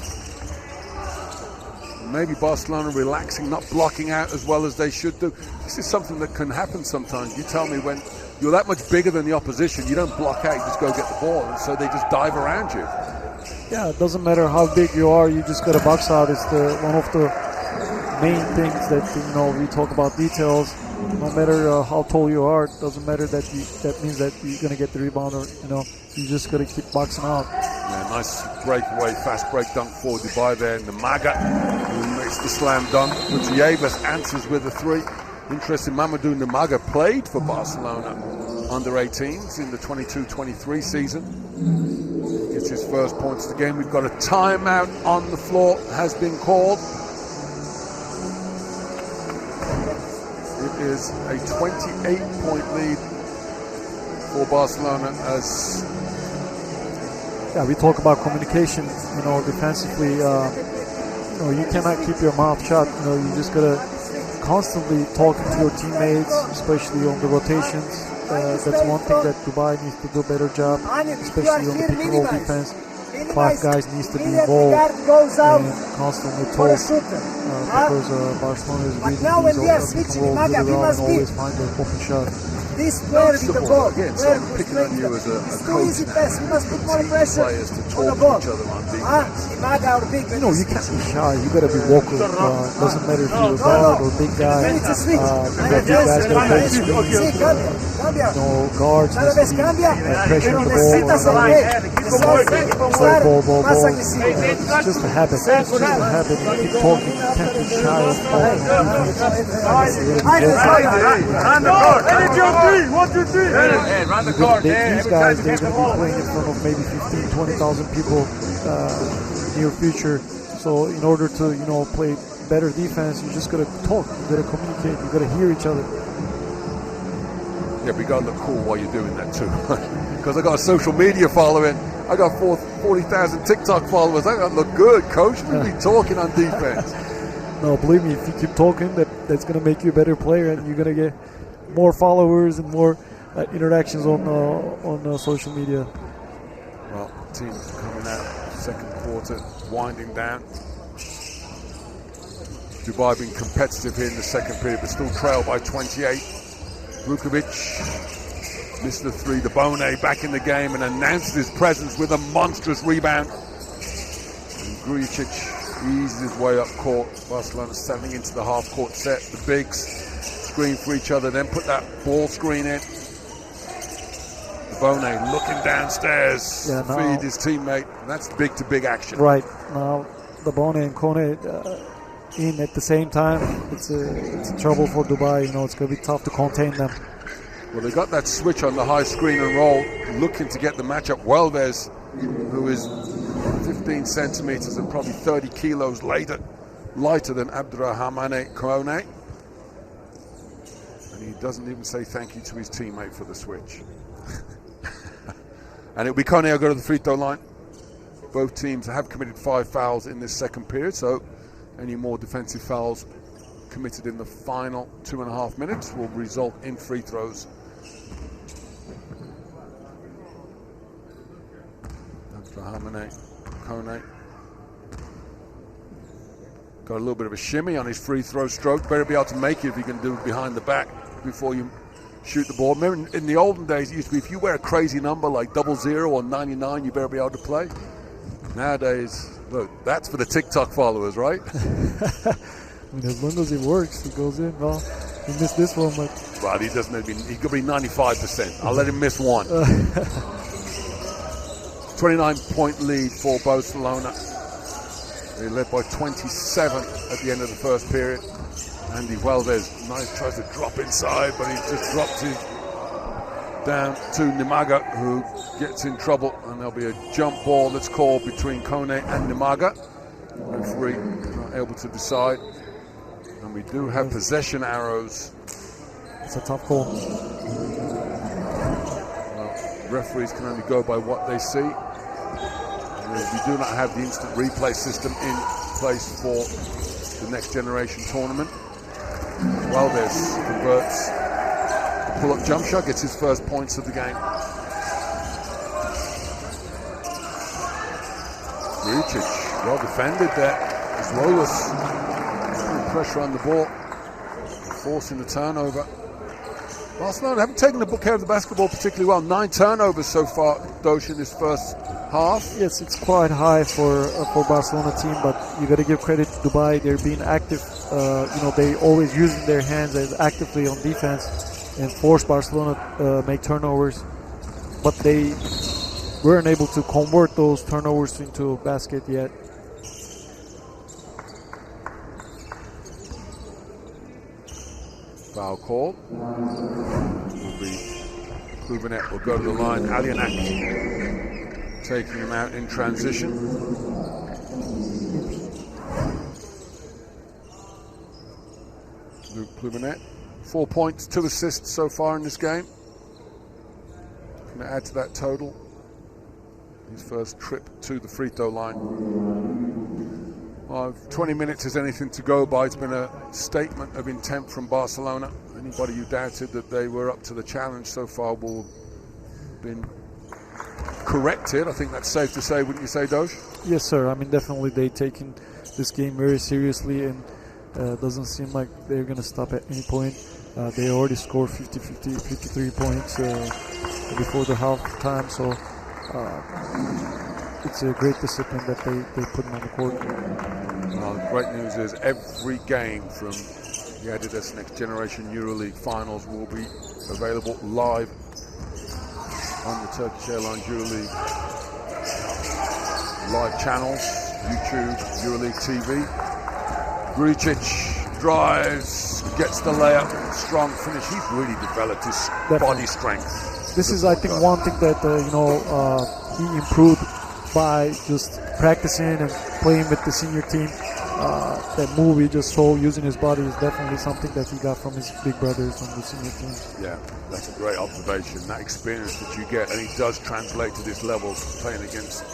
Maybe Barcelona relaxing, not blocking out as well as they should do. This is something that can happen sometimes. You tell me when you're that much bigger than the opposition, you don't block out, you just go get the ball. And so they just dive around you. Yeah, it doesn't matter how big you are, you just got to box out. It's one of the main things that, we talk about details. No matter how tall you are, it doesn't matter that means that you're going to get the rebound or, you just got to keep boxing out. Yeah, nice breakaway, fast break dunk for Dubai there. Namaga, who makes the slam dunk. Gutierrez answers with a 3. Interesting, Mamadou Namaga played for Barcelona under 18s in the 22-23 season. Gets his first points of the game. We've got a timeout on the floor, has been called. It is a 28-point lead for Barcelona as... Yeah, we talk about communication, defensively. You cannot keep your mouth shut. You just got to constantly talk to your teammates, especially on the rotations. That's one thing that Dubai needs to do a better job, especially on the pick and roll defense. 5 guys needs to be involved and constantly talk because Barcelona is really easy on the pick and roll, really well, and always find the open shot. This player with the ball, again, so I'm picking on you as a coach we must put more pressure players to on the talk ball. to each other on defense. You can't be shy. You got to be vocal. Doesn't matter if you're a guard or big guy. Big guys got to play screens. Guards need to be pressure on the ball. Ball. It's just a habit. It's just a habit. You keep talking. You can't be shy of talking. 1, 2, 3. Hey, run the guard. These guys, they're going to be playing in front of maybe 15, 20,000 people near future. So in order to, play better defense, you just got to talk. You got to communicate. You got to hear each other. Yeah, but you got to look cool while you're doing that too. Because I got a social media following. I got 40,000 TikTok followers. I got to look good, coach. We'll be talking on defense. No, believe me, if you keep talking, that's going to make you a better player, and you're going to get more followers and more interactions on social media. Well, team coming out, second quarter, winding down. Dubai being competitive here in the second period, but still trail by 28. Vukovic missed the three. The Bone back in the game and announced his presence with a monstrous rebound. And Grujic eases his way up court. Barcelona settling into the half-court set. The bigs screen for each other, then put that ball screen in. The Bone looking downstairs, feed his teammate. And that's big-to-big action. Right. Now, the Bone and Kone in at the same time. It's trouble for Dubai. It's going to be tough to contain them. Well, they got that switch on the high screen and roll, looking to get the matchup. Welves, who is 15 centimeters and probably 30 kilos lighter than Abdurrahmane Kone. And he doesn't even say thank you to his teammate for the switch. And it'll be Kone who'll go to the free throw line. Both teams have committed 5 fouls in this second period, so any more defensive fouls committed in the final 2.5 minutes will result in free throws. Abdurrahmane Kone got a little bit of a shimmy on his free throw stroke. Better be able to make it if you can do it behind the back before you shoot the ball. Remember, in the olden days, it used to be if you wear a crazy number like 00 or 99, you better be able to play. Nowadays, look, that's for the TikTok followers, right? As long as it works, he goes in. Well, he missed this one, but he doesn't. He could be 95%. I'll let him miss one. 29-point lead for Barcelona. They led by 27 at the end of the first period. Andy Welves tries to drop inside, but he just dropped it down to Nimaga, who gets in trouble, and there'll be a jump ball that's called between Kone and Nimaga. Referee not able to decide, and we do have possession arrows. It's a tough call. Well, referees can only go by what they see. We do not have the instant replay system in place for the Next Generation tournament. Welves converts a pull-up jump shot, gets his first points of the game. Grujic, well defended there. As Rolas putting pressure on the ball, forcing the turnover. Barcelona haven't taken care of the basketball particularly well. 9 turnovers so far, Dosh, in this first half. Yes, it's quite high for Barcelona team, but you got to give credit to Dubai. They're being active. They always using their hands as actively on defense and force Barcelona make turnovers, but they weren't able to convert those turnovers into a basket yet. Foul call. Will be Klubanet will go to the line. Alianak taking him out in transition. Luke Klubanet, 4 points, 2 assists so far in this game. Going to add to that total. His first trip to the free throw line. 20 minutes is anything to go by. It's been a statement of intent from Barcelona. Anybody who doubted that they were up to the challenge so far will have been corrected. I think that's safe to say, wouldn't you say, Doge? Yes, sir. I mean, definitely they've taken this game very seriously, and doesn't seem like they're going to stop at any point. They already scored 53 points before the halftime, so it's a great discipline that they put on the court. The great news is every game from the Adidas Next Generation EuroLeague finals will be available live on the Turkish Airlines EuroLeague live channels, YouTube, EuroLeague TV. Grujic drives, gets the layup, strong finish. He's really developed his body strength. This is, I think, one thing that he improved by just practicing and playing with the senior team. That move he just saw using his body is definitely something that he got from his big brothers on the senior team. Yeah, that's a great observation. That experience that you get, and he does translate to this level, playing against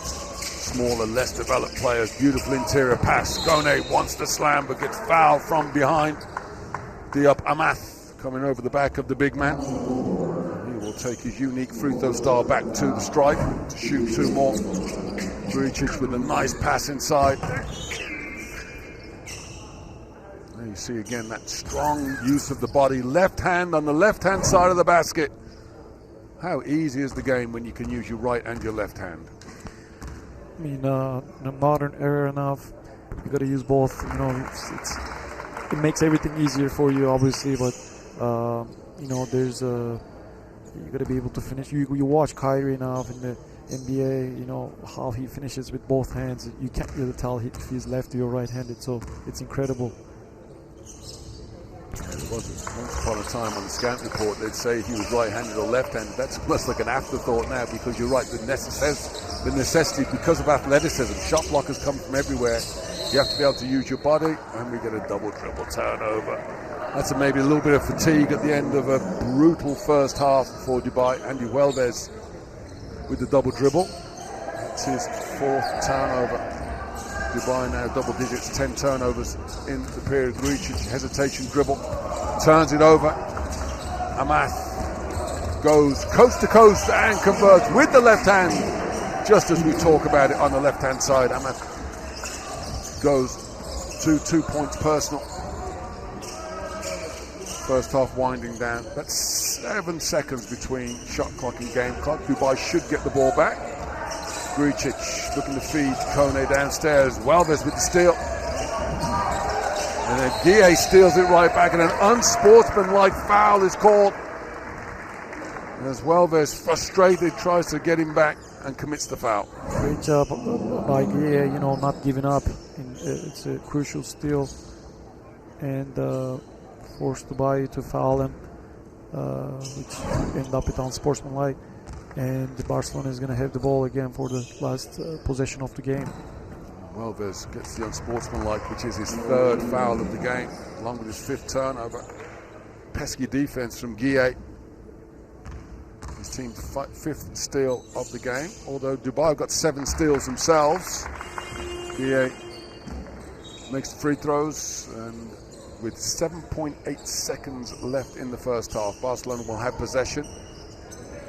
smaller, less developed players. Beautiful interior pass. Kone wants to slam, but gets fouled from behind. Diop Amath coming over the back of the big man. He will take his unique free throw style back to the stripe to shoot 2 more. Grujic with a nice pass inside. There you see again that strong use of the body. Left hand on the left-hand side of the basket. How easy is the game when you can use your right and your left hand? I mean, in a modern era enough, you got to use both. You know, it makes everything easier for you, obviously, but you know, you got to be able to finish. You watch Kyrie enough in the NBA, you know how he finishes with both hands. You can't really tell if he's lefty or right-handed, so it's incredible. It was once upon a time on the scout report they'd say he was right-handed or left-handed. That's almost like an afterthought now, because you're right, the necessity because of athleticism. Shot blockers come from everywhere. You have to be able to use your body, and we get a double dribble turnover. That's maybe a little bit of fatigue at the end of a brutal first half for Dubai. Andy Welves with the double dribble. It's his 4th turnover. Dubai now double digits, 10 turnovers in the period. Reaching hesitation dribble, turns it over. Amath goes coast to coast and converts with the left hand, just as we talk about it on the left hand side. Amath goes to 2 points personal. First half winding down. That's 7 seconds between shot clock and game clock. Dubai should get the ball back. Gricic looking to feed Kone downstairs. Welves with the steal. And then Guille steals it right back, and an unsportsmanlike foul is called. And as Welves, frustrated, tries to get him back and commits the foul. Great job by Guille, you know, not giving up. It's a crucial steal. And forced Dubai to foul him, which ended up with unsportsmanlike. And Barcelona is going to have the ball again for the last possession of the game. Welves gets the unsportsmanlike, which is his 3rd foul of the game, along with his 5th turnover. Pesky defense from Guille. His team's 5th steal of the game, although Dubai have got 7 steals themselves. Guille makes the free throws, and with 7.8 seconds left in the first half, Barcelona will have possession.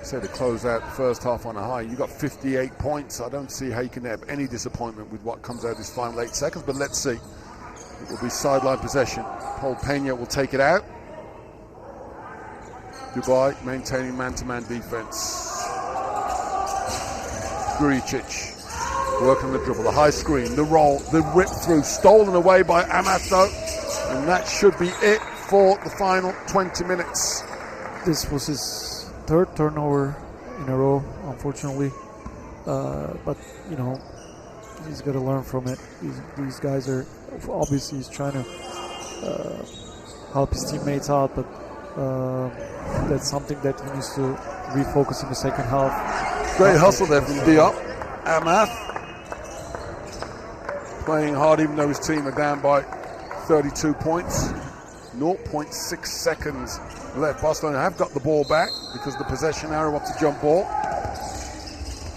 So to close out the first half on a high, you got 58 points. I don't see how you can have any disappointment with what comes out this final 8 seconds, but let's see. It will be sideline possession. Paul Pena will take it out. Dubai maintaining man-to-man defense. Gricic working the dribble, the high screen, the roll, the rip through, stolen away by Amath though. And that should be it for the final 20 minutes. This was his 3rd turnover in a row, unfortunately. But, you know, he's got to learn from it. These guys are, obviously, he's trying to help his teammates out, but that's something that he needs to refocus in the second half. Great hustle there from Diop. Amath playing hard, even though his team are down by 32 points. 0.6 seconds left. Barcelona have got the ball back because the possession arrow up to jump ball.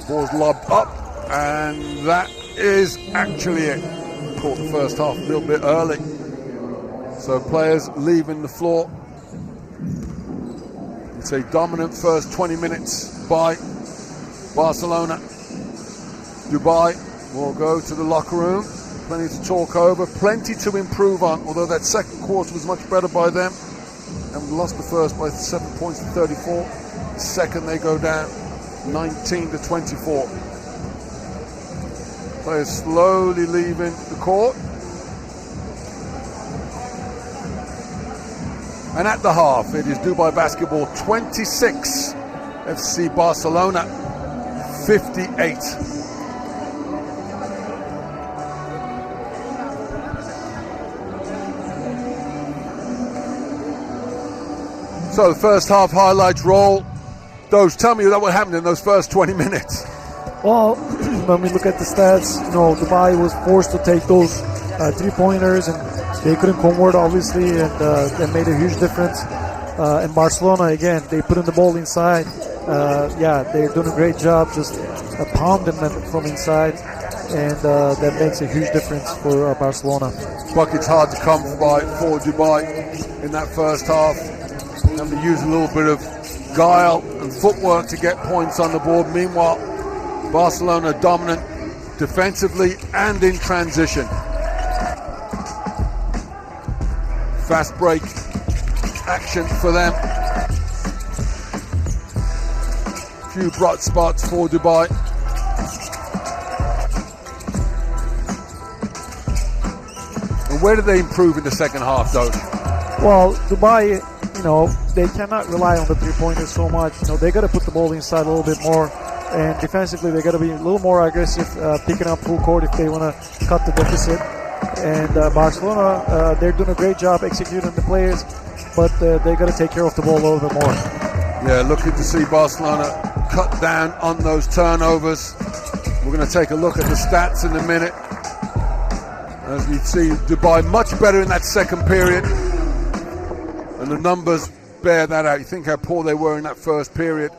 Ball's lobbed up, and that is actually it. Caught the first half a little bit early. So players leaving the floor. It's a dominant first 20 minutes by Barcelona. Dubai will go to the locker room. Plenty to talk over, plenty to improve on, although that second quarter was much better by them. And we lost the first by 7 points to 34. The second they go down 19 to 24. Players slowly leaving the court. And at the half, it is Dubai Basketball 26, FC Barcelona 58. So the first half highlights roll. Tell me what happened in those first 20 minutes. Well, when we look at the stats, you know, Dubai was forced to take those 3-pointers, and they couldn't convert, obviously, and that made a huge difference. And Barcelona, again, they put in the ball inside. They're doing a great job just pounding them from inside, and that makes a huge difference for Barcelona. Buckets hard to come by for Dubai in that first half. And they use a little bit of guile and footwork to get points on the board. Meanwhile, Barcelona dominant defensively and in transition. Fast break action for them. few bright spots for Dubai. And where did they improve in the second half, though? Well, Dubai, they cannot rely on the three-pointers so much. They got to put the ball inside a little bit more. And defensively, they got to be a little more aggressive, picking up full court if they want to cut the deficit. And Barcelona, they're doing a great job executing the players, but they got to take care of the ball a little bit more. Yeah, looking to see Barcelona cut down on those turnovers. We're going to take a look at the stats in a minute. As we see Dubai much better in that second period. And the numbers bear that out. You think how poor they were in that first period.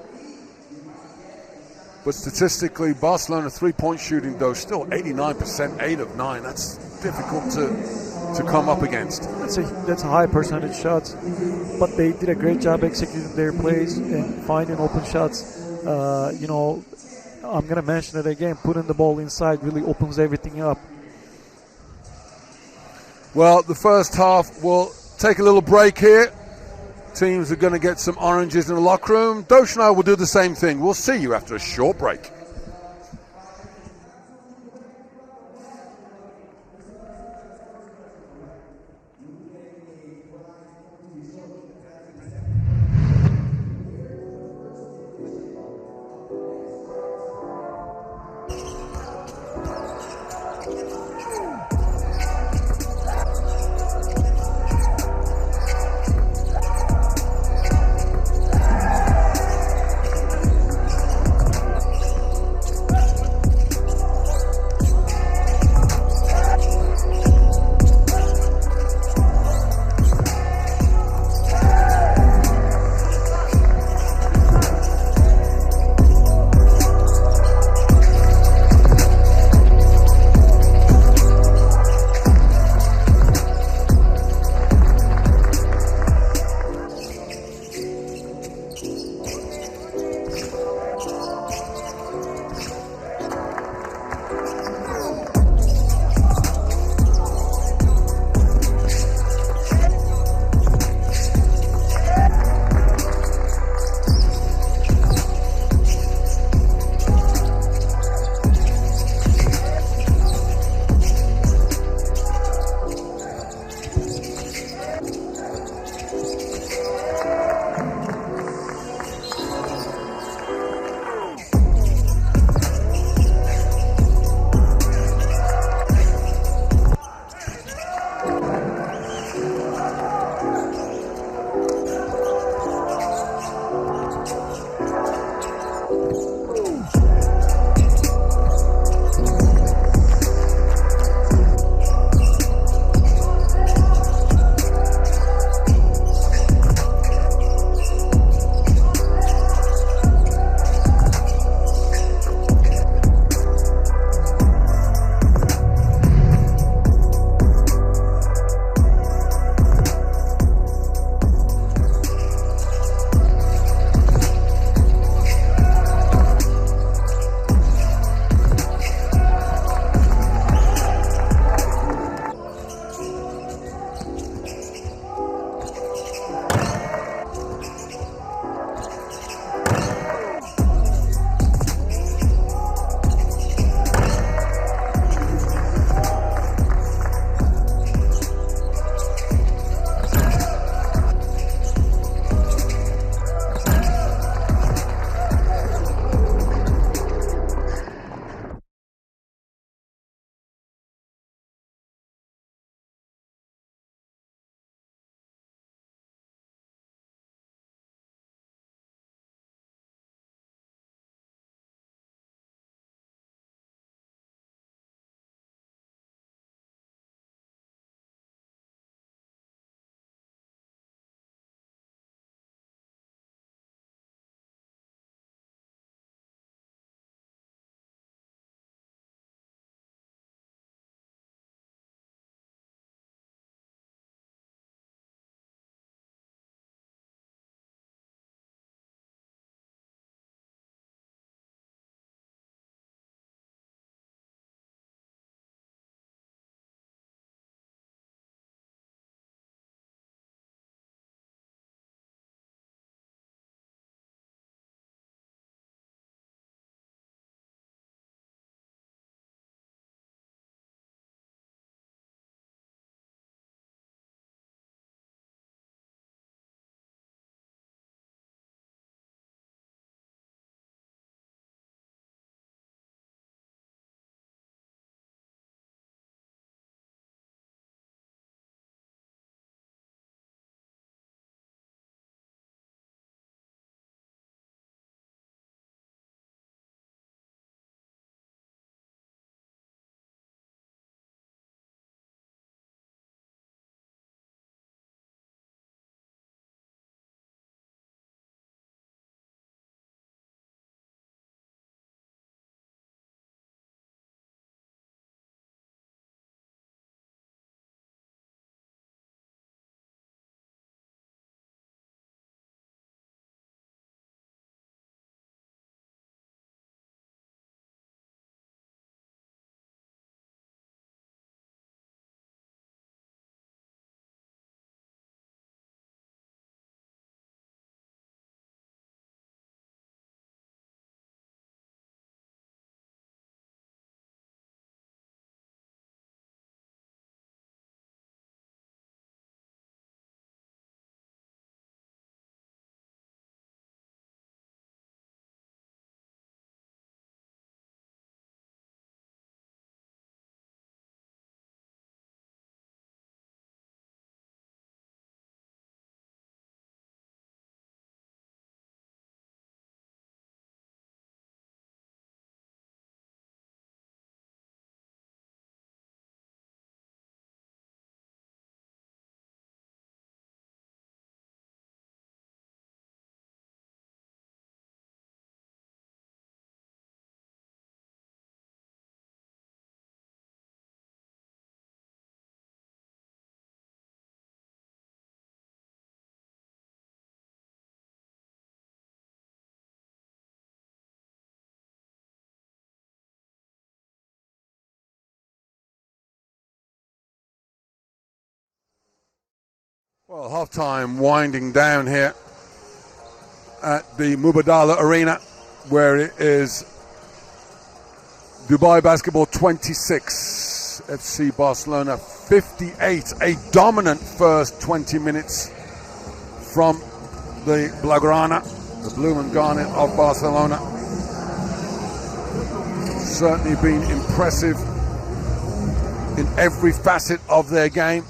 But statistically, Barcelona three-point shooting, though, still 89%, 8 of 9. That's difficult to come up against. That's a high percentage shots, but they did a great job executing their plays and finding open shots. I'm going to mention it again. Putting the ball inside really opens everything up. Well, the first half, we'll take a little break here. Teams are going to get some oranges in the locker room. Dosh and I will do the same thing. We'll see you after a short break. Well, half-time winding down here at the Mubadala Arena, where it is Dubai Basketball 26, FC Barcelona 58. A dominant first 20 minutes from the Blaugrana, the blue and garnet of Barcelona. Certainly been impressive in every facet of their game.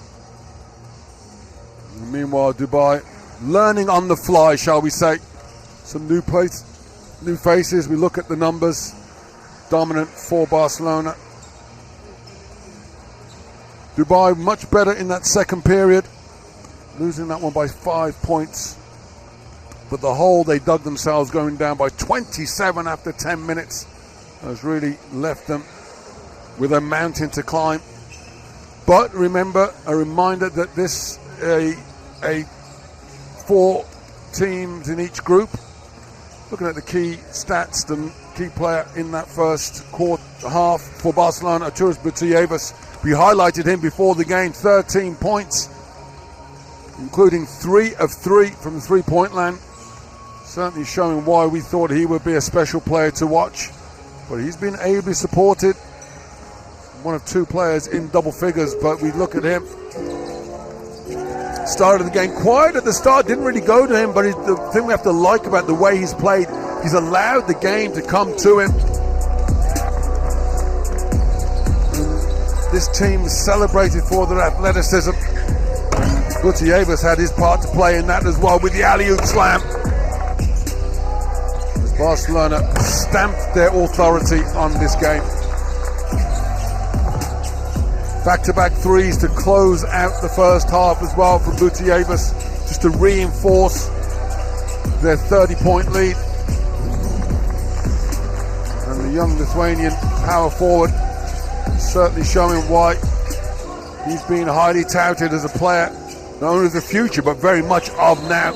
Meanwhile, Dubai learning on the fly, shall we say. Some new faces. We look at the numbers. Dominant for Barcelona. Dubai much better in that second period, losing that one by 5 points. But the whole, they dug themselves going down by 27 after 10 minutes. Has really left them with a mountain to climb. But remember, a reminder that this a 4 teams in each group. Looking at the key stats, the key player in that first half for Barcelona, Arturas Butievas. We highlighted him before the game, 13 points, including 3 of 3 from the three-point line. Certainly showing why we thought he would be a special player to watch. But he's been ably supported. One of 2 players in double figures, but we look at him. Started the game quiet at the start, didn't really go to him, but the thing we have to like about the way he's played, he's allowed the game to come to him. This team celebrated for their athleticism. Gutierrez had his part to play in that as well with the alley-oop slam. As Barcelona stamped their authority on this game. Back-to-back threes to close out the first half as well from Gutierrez, just to reinforce their 30-point lead. And the young Lithuanian power forward certainly showing why he's been highly touted as a player, not only of the future, but very much of now.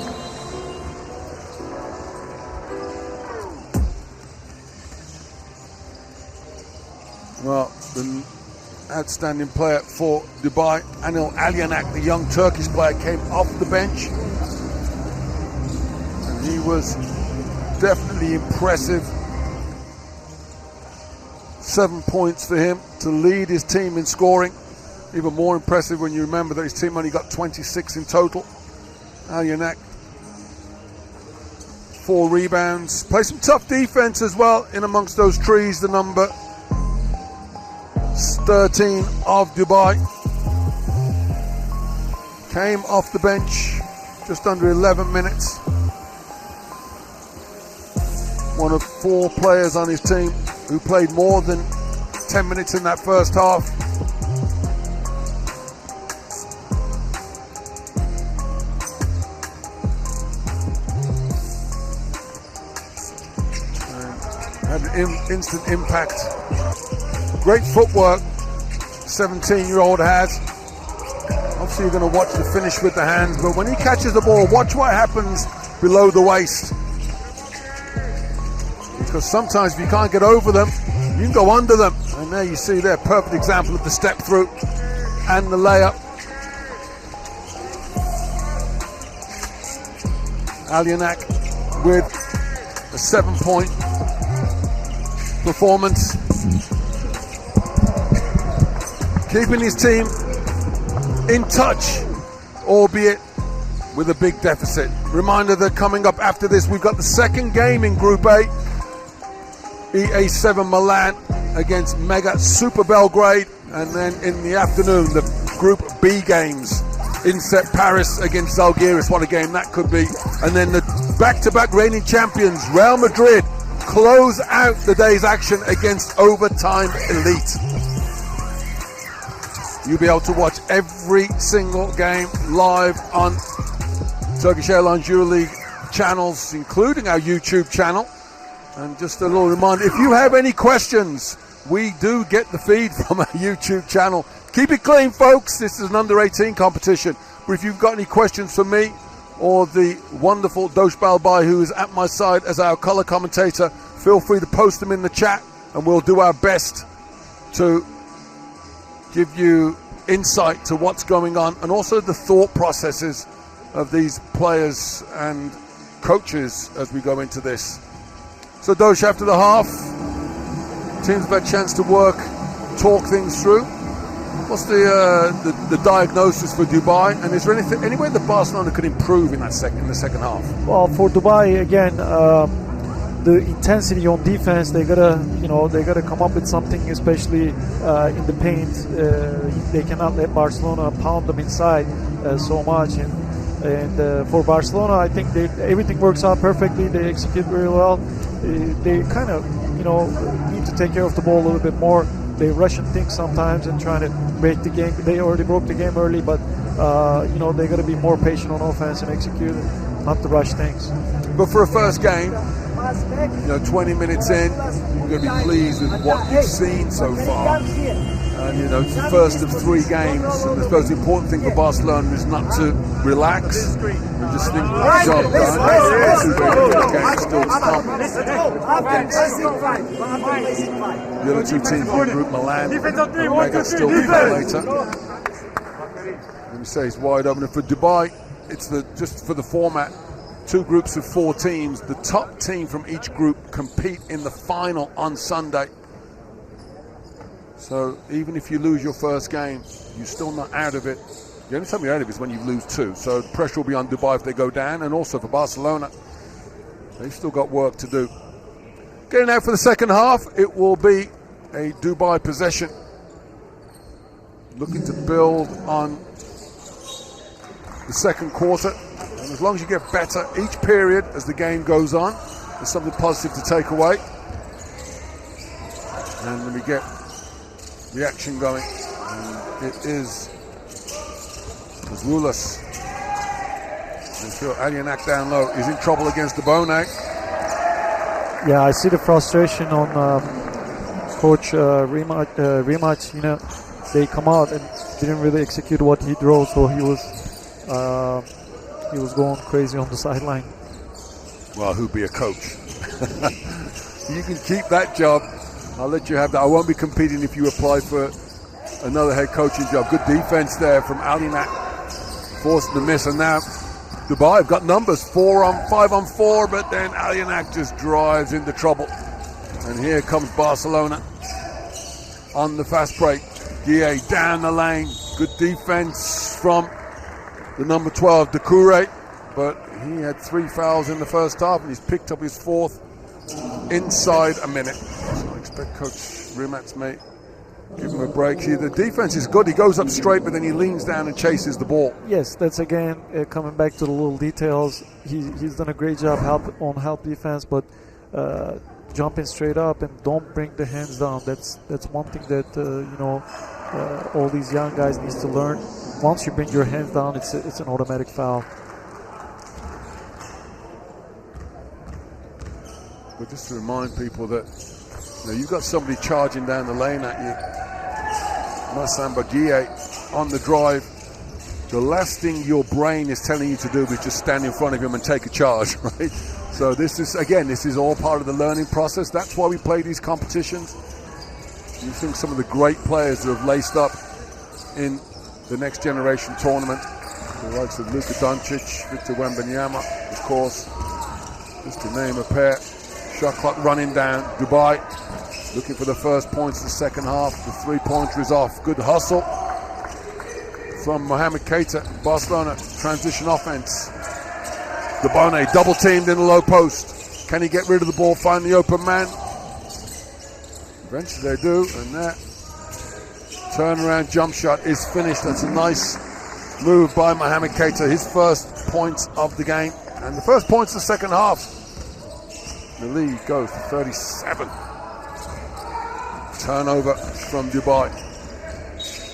Well, the outstanding player for Dubai, Anil Alyanak, the young Turkish player, came off the bench. And he was definitely impressive. 7 points for him to lead his team in scoring. Even more impressive when you remember that his team only got 26 in total. Alyanak, 4 rebounds. Play some tough defense as well in amongst those trees, the number 13 of Dubai. Came off the bench just under 11 minutes. One of 4 players on his team who played more than 10 minutes in that first half. And had an instant impact. Great footwork, 17-year-old has. Obviously you're going to watch the finish with the hands, but when he catches the ball, watch what happens below the waist. Because sometimes if you can't get over them, you can go under them. And there you see there, perfect example of the step through and the layup. Alyanak with a 7-point performance. Keeping his team in touch, albeit with a big deficit. Reminder that coming up after this, we've got the second game in Group A. EA7 Milan against Mega Super Belgrade. And then in the afternoon, the Group B games. Inset Paris against Zalgiris. What a game that could be. And then the back-to-back reigning champions, Real Madrid, close out the day's action against Overtime Elite. You'll be able to watch every single game live on Turkish Airlines EuroLeague channels, including our YouTube channel. And just a little reminder, if you have any questions, we do get the feed from our YouTube channel. Keep it clean, folks. This is an under-18 competition. But if you've got any questions for me or the wonderful Dosh Balbai, who is at my side as our color commentator, feel free to post them in the chat, and we'll do our best to give you insight to what's going on, and also the thought processes of these players and coaches as we go into this. So Dosh, after the half, teams have had a chance to work, talk things through. What's the diagnosis for Dubai, and is there any way that Barcelona could improve in the second half? Well, for Dubai again, the intensity on defense, they gotta come up with something, especially in the paint. They cannot let Barcelona pound them inside so much, and for Barcelona, I think everything works out perfectly. They execute very well. They kind of need to take care of the ball a little bit more. They Russian things sometimes and trying to break the game. They already broke the game early, but they got to be more patient on offense and execute it, not to rush things. But for a first game, 20 minutes in, you're going to be pleased with what you've seen so far. And it's the first of 3 games. And I suppose the important thing for Barcelona is not to relax and just think, job done. Still the other 2 teams in the group, Milan and Mega, still later. Let me say it's wide open. And for Dubai, it's just for the format, 2 groups of 4 teams. The top team from each group compete in the final on Sunday. So even if you lose your first game, you're still not out of it. The only time you're out of it is when you lose 2. So the pressure will be on Dubai if they go down, and also for Barcelona, they've still got work to do. Getting out for the second half, it will be a Dubai possession. Looking to build on the second quarter. And as long as you get better each period as the game goes on, there's something positive to take away. And then we get the action going. And it is Zwulas. And feel Alionak down low. He's in trouble against Debone. Yeah, I see the frustration on Coach Rimac. They come out and didn't really execute what he drove, so he was going crazy on the sideline. Well, who'd be a coach? You can keep that job. I'll let you have that. I won't be competing if you apply for another head coaching job. Good defense there from Alionak, forcing the miss, and now Dubai have got numbers, 5 on 4, but then Alionak just drives into trouble. And here comes Barcelona on the fast break. Guille down the lane. Good defense from the number 12, Doucouré, but he had 3 fouls in the first half, and he's picked up his 4th inside a minute. So I expect Coach Rimac may give him a break. See, the defense is good. He goes up straight, but then he leans down and chases the ball. Yes, that's again coming back to the little details. He's done a great job on help defense, but jumping straight up and don't bring the hands down. That's one thing that all these young guys need to learn. Once you bring your hands down, it's an automatic foul. But just to remind people that you've got somebody charging down the lane at you. Massamba Guille on the drive. The last thing your brain is telling you to do is just stand in front of him and take a charge, right? So this is all part of the learning process. That's why we play these competitions. You think some of the great players that have laced up in the next generation tournament, the likes of Luka Doncic, Victor Wembanyama, of course, just to name a pair. Shot clock running down. Dubai looking for the first points in the second half. The 3-pointer is off. Good hustle from Mohamed Keita. Barcelona transition offense. Debone double teamed in the low post. Can he get rid of the ball, find the open man? Eventually they do, and that turnaround jump shot is finished. That's a nice move by Mohamed Keita. His first points of the game, and the first points of the second half. The lead goes to 37. Turnover from Dubai.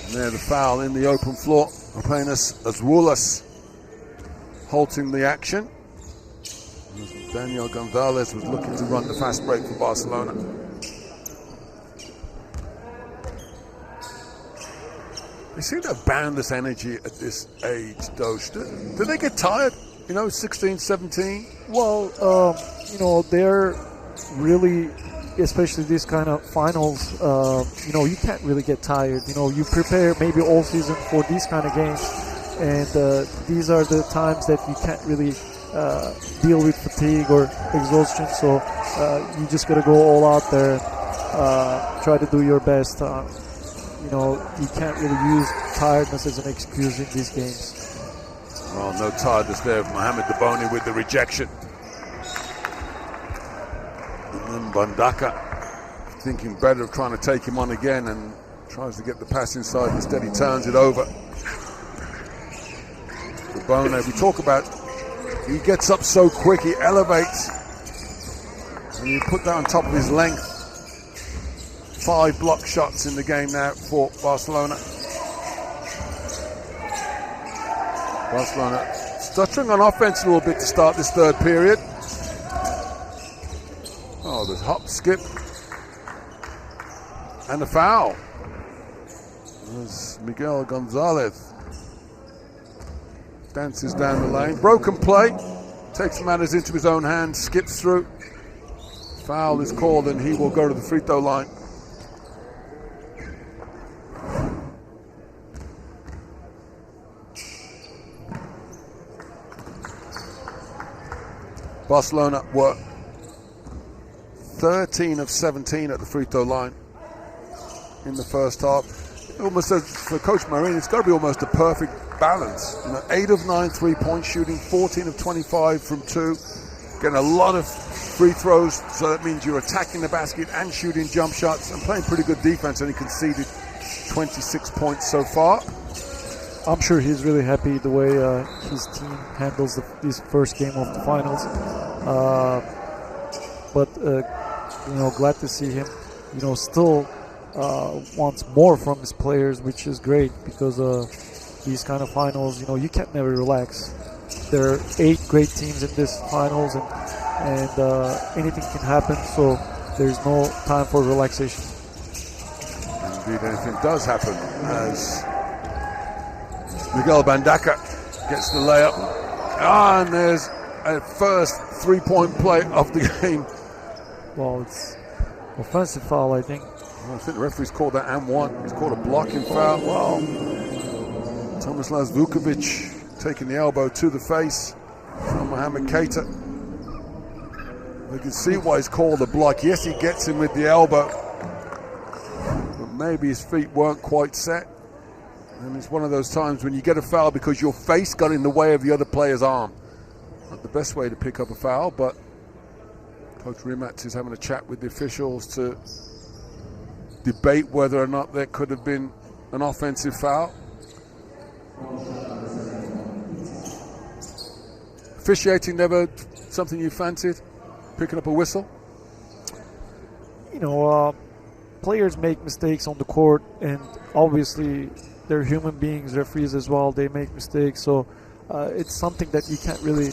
And there the foul in the open floor. Apenas Zwulas halting the action. Daniel Gonzalez was looking to run the fast break for Barcelona. They seem to have boundless energy at this age, Dosh. Do they get tired? 16, 17? Well, they're really especially these kind of finals, you know, you can't really get tired. You know, you prepare maybe all season for these kind of games, and these are the times that you can't really deal with fatigue or exhaustion. So you just gotta go all out there and try to do your best. You know, you can't really use tiredness as an excuse in these games. Well, no tiredness there. Mohamed Daboni with the rejection. And then Bandaka thinking better of trying to take him on again and tries to get the pass inside. Instead, he turns it over. Daboni, we talk about, he gets up so quick, he elevates. And you put that on top of his length. 5 block shots in the game now for Barcelona. Barcelona stuttering on offense a little bit to start this third period. Oh, there's hop, skip, and a foul. There's Miguel Gonzalez. Dances down the lane. Broken play. Takes matters into his own hands. Skips through. Foul is called and he will go to the free throw line. Barcelona were 13 of 17 at the free throw line in the first half. Almost as for Coach Marin, it's got to be almost a perfect balance. You know, 8 of 9 3-point shooting, 14 of 25 from 2, getting a lot of free throws. So that means you're attacking the basket and shooting jump shots and playing pretty good defense. And he conceded 26 points so far. I'm sure he's really happy the way his team handles this first game of the finals. But you know, glad to see him, you know, still wants more from his players, which is great because these kind of finals, you know, you can't never relax. There are 8 great teams in this finals, and anything can happen. So there's no time for relaxation. Indeed, anything does happen as Miguel Bandaka gets the layup. And there's a first 3-point play of the game. Well, it's offensive foul, I think. Well, I think the referee's called that and one. He's called a blocking foul. Wow. Tomislav Vukovic taking the elbow to the face from Mohamed Keita. We can see why he's called a block. Yes, he gets him with the elbow, but maybe his feet weren't quite set. And it's one of those times when you get a foul because your face got in the way of the other player's arm. Not the best way to pick up a foul, but Coach Rimac is having a chat with the officials to debate whether or not there could have been an offensive foul. Officiating never something you fancied? Picking up a whistle? You know, players make mistakes on the court, and obviously they're human beings, referees as well, they make mistakes, so it's something that you can't really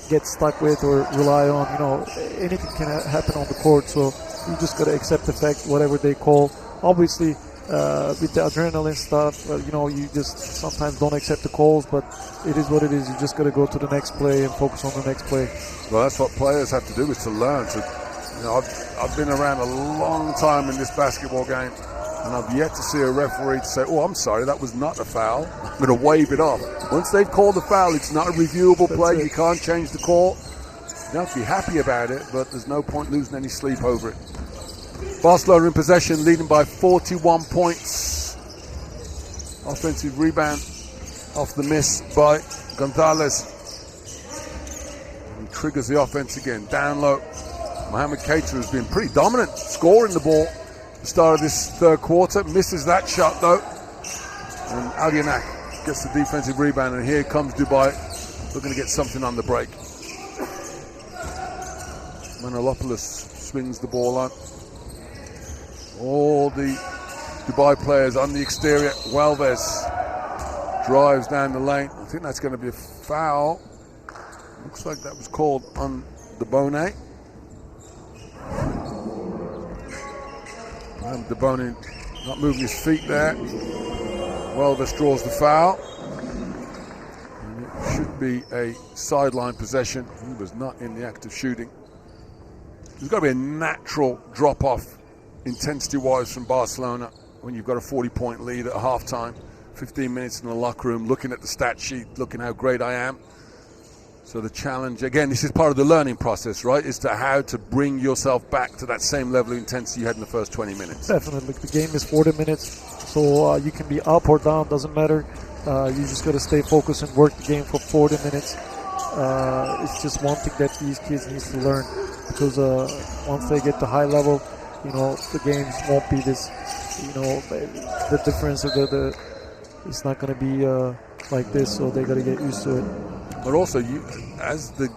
get stuck with or rely on. You know, anything can happen on the court, so you just got to accept the fact, whatever they call. Obviously, with the adrenaline stuff, you know, you just sometimes don't accept the calls, but it is what it is. You just got to go to the next play and focus on the next play. Well, that's what players have to do, is to learn. You know, I've been around a long time in this basketball game, and I've yet to see a referee to say, oh, I'm sorry, that was not a foul. I'm going to wave it off. Once they've called the foul, it's not a reviewable play. You can't change the call. You have to be happy about it, but there's no point losing any sleep over it. Barcelona in possession, leading by 41 points. Offensive rebound off the miss by Gonzalez. He triggers the offense again. Down low. Mohamed Keita has been pretty dominant, scoring the ball at the start of this third quarter. Misses that shot though. And Alianak gets the defensive rebound, and here comes Dubai looking to get something on the break. Manolopoulos swings the ball on. All the Dubai players on the exterior. Welves drives down the lane. I think that's going to be a foul. Looks like that was called on Daboni. And Daboni not moving his feet there. Welves draws the foul. And it should be a sideline possession. He was not in the act of shooting. there's got to be a natural drop-off intensity-wise from Barcelona when you've got a 40-point lead at halftime, 15 minutes in the locker room, looking at the stat sheet, looking how great I am. So the challenge, again, this is part of the learning process, right, is to how to bring yourself back to that same level of intensity you had in the first 20 minutes. Definitely. The game is 40 minutes, so you can be up or down, doesn't matter. You just got to stay focused and work the game for 40 minutes. It's just one thing that these kids need to learn, because once they get to high level, the games won't be this, the difference of it's not going to be like this, so they got to get used to it. But also, as the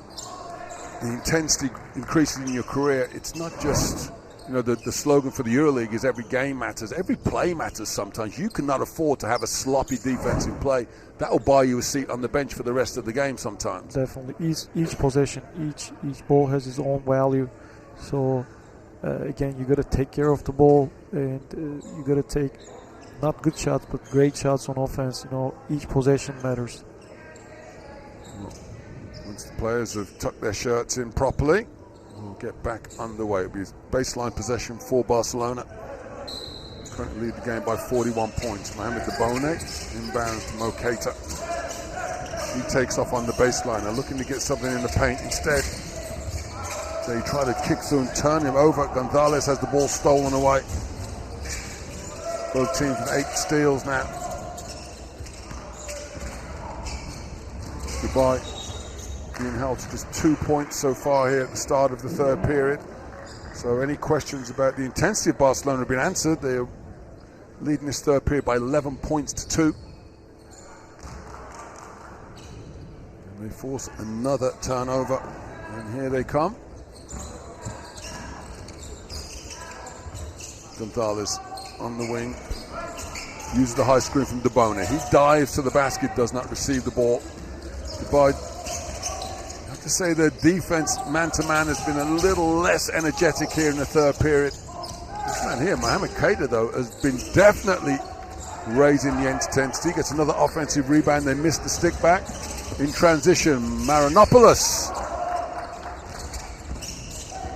intensity increases in your career, it's not just, the slogan for the EuroLeague is every game matters. Every play matters sometimes. You cannot afford to have a sloppy defensive play. That will buy you a seat on the bench for the rest of the game sometimes. Definitely. Each possession, each ball has its own value. So, again, you got to take care of the ball, and you got to take not good shots, but great shots on offense. Each possession matters. Once the players have tucked their shirts in properly, we'll get back underway. It'll be baseline possession for Barcelona. Currently lead the game by 41 points. Mohamed Debone inbounds to Mo Keita. He takes off on the baseline. They're looking to get something in the paint instead. They try to kick through and turn him over. Gonzalez has the ball stolen away. Both teams with 8 steals now. Dubai being held to just 2 points so far here at the start of the third period. So any questions about the intensity of Barcelona have been answered. They are leading this third period by 11 points to 2. And they force another turnover. And here they come. Gonzalez on the wing. Uses the high screen from Debone. He dives to the basket, does not receive the ball. Dubai, I have to say their defense man-to-man has been a little less energetic here in the third period. This man here, Mohamed Keita, though, has been definitely raising the intensity. Gets another offensive rebound. They missed the stick back. In transition, Maranopoulos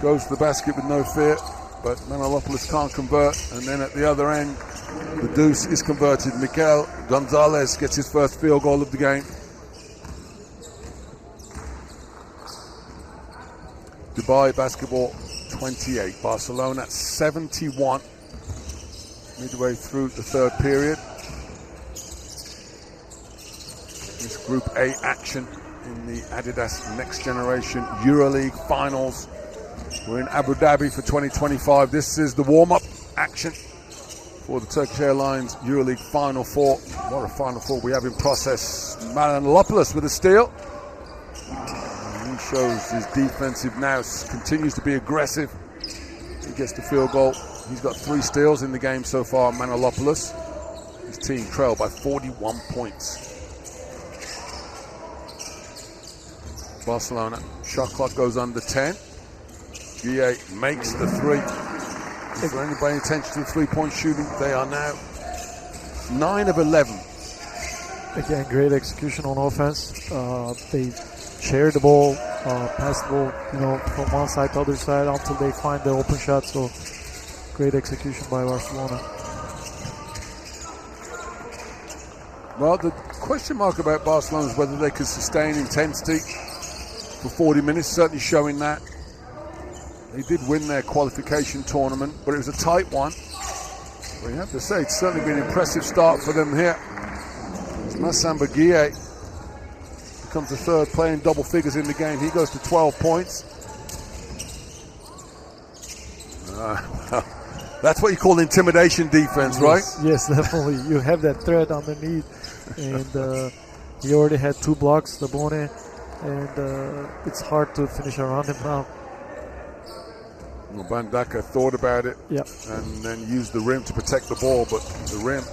goes to the basket with no fear, but Maranopoulos can't convert. And then at the other end, the deuce is converted. Miguel Gonzalez gets his first field goal of the game. Dubai basketball 28, Barcelona 71 midway through the third period. This Group A action in the Adidas NextGen EuroLeague finals. We're in Abu Dhabi for 2025. This is the warm-up action for the Turkish Airlines EuroLeague Final Four. What a Final Four we have in process. Maranopoulos with a steal. He shows his defensive nous, continues to be aggressive. He gets the field goal. He's got 3 steals in the game so far, Maranopoulos. His team trailed by 41 points. Barcelona, shot clock goes under 10. Guille makes the 3. Is there anybody attention to the three-point shooting? They are now 9 of 11. Again, great execution on offense. They share the ball, pass the ball, from one side to the other side until they find the open shot. So, great execution by Barcelona. Well, the question mark about Barcelona is whether they could sustain intensity for 40 minutes, certainly showing that. They did win their qualification tournament, but it was a tight one. But you have to say, it's certainly been an impressive start for them here. Massamba Guille becomes the third player in double figures in the game. He goes to 12 points. That's what you call intimidation defense, right? Yes, definitely. You have that threat underneath. And he already had 2 blocks, Debone, and it's hard to finish around him now. Well, Bandaka thought about it, yep, and then used the rim to protect the ball, but the rim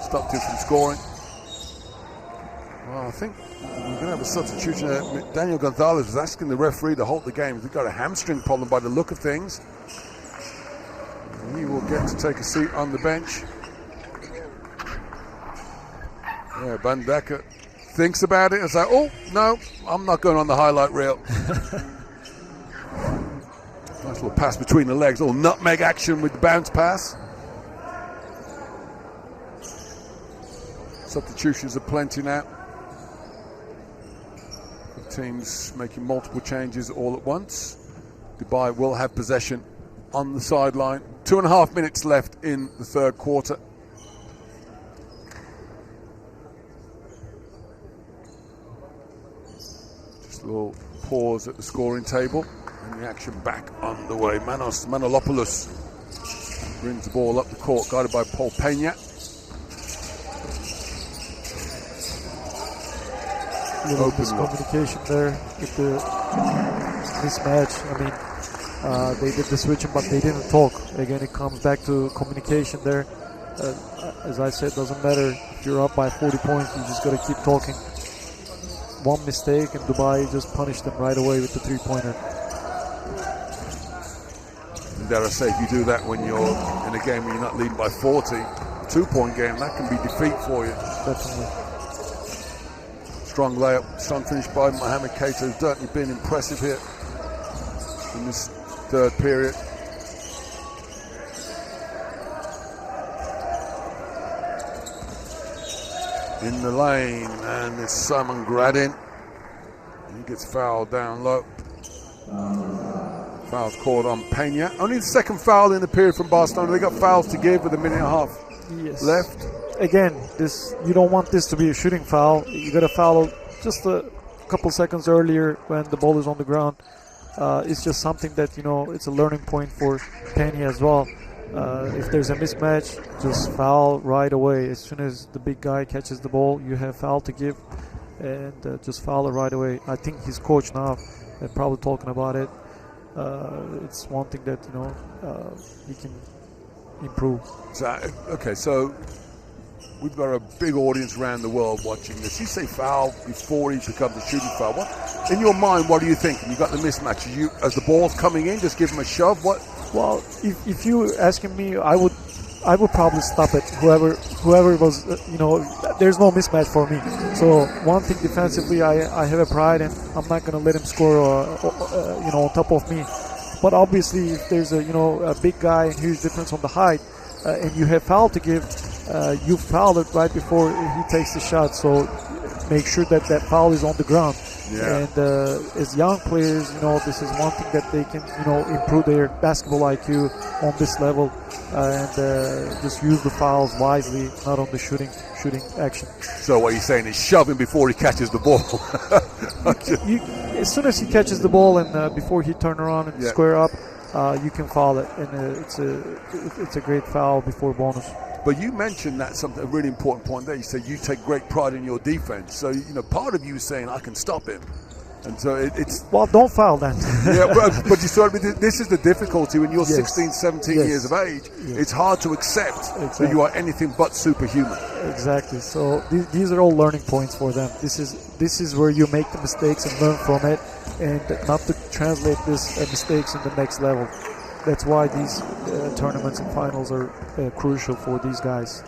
stopped him from scoring. Well, I think we're going to have a substitution. Daniel Gonzalez was asking the referee to halt the game. He's got a hamstring problem by the look of things. And he will get to take a seat on the bench. Yeah, Bandaka thinks about it and says, oh, no, I'm not going on the highlight reel. Nice little pass between the legs, little nutmeg action with the bounce pass. Substitutions are plenty now. Teams making multiple changes all at once. Dubai will have possession on the sideline. 2.5 minutes left in the third quarter. Just a little pause at the scoring table and the action back underway. Manolopoulos brings the ball up the court, guided by Paul Peña. Little miscommunication there with the mismatch. I mean, they did the switching, but they didn't talk. Again, it comes back to communication there. As I said, doesn't matter if you're up by 40 points, you just got to keep talking. One mistake and Dubai just punished them right away with the three-pointer. And dare I say, if you do that when you're in a game where you're not leading by 40, a two-point game, that can be defeat for you. Definitely. Strong layup, strong finish by Mohamed Keita, who's certainly been impressive here in this third period. In the lane, and it's Simon Gradin. He gets fouled down low. Foul's called on Peña. Only the second foul in the period from Barcelona. They got fouls to give with a minute and a half left. Again, you don't want this to be a shooting foul. You got to foul just a couple seconds earlier when the ball is on the ground. It's just something that, it's a learning point for Peña as well. If there's a mismatch, just foul right away. As soon as the big guy catches the ball, you have foul to give, and just foul it right away. I think his coach now probably talking about it. It's one thing that he can improve. So we've got a big audience around the world watching this. You say foul before he becomes a shooting foul. What, in your mind, what are you thinking? You got the mismatch. As the ball's coming in, just give him a shove. What? Well, if you asking me, I would probably stop it. Whoever was, there's no mismatch for me. So one thing defensively, I have a pride, and I'm not going to let him score, on top of me. But obviously, if there's a big guy and huge difference on the height, and you have foul to give, you foul it right before he takes the shot. So make sure that foul is on the ground. Yeah. And as young players, this is one thing that they can, improve their basketball IQ on this level, and just use the fouls wisely, not on the shooting action. So what you're saying is shove him before he catches the ball. As soon as he catches the ball and before he turn around and square up, you can foul it, and it's a great foul before bonus. But you mentioned a really important point there. You said you take great pride in your defense. So, part of you is saying, I can stop him. And so it's... Well, don't foul then. Yeah, but you saw this is the difficulty when you're 16, 17 years of age. Yes. It's hard to accept that you are anything but superhuman. Exactly. So these are all learning points for them. This is where you make the mistakes and learn from it, and not to translate these mistakes in the next level. That's why these tournaments and finals are crucial for these guys.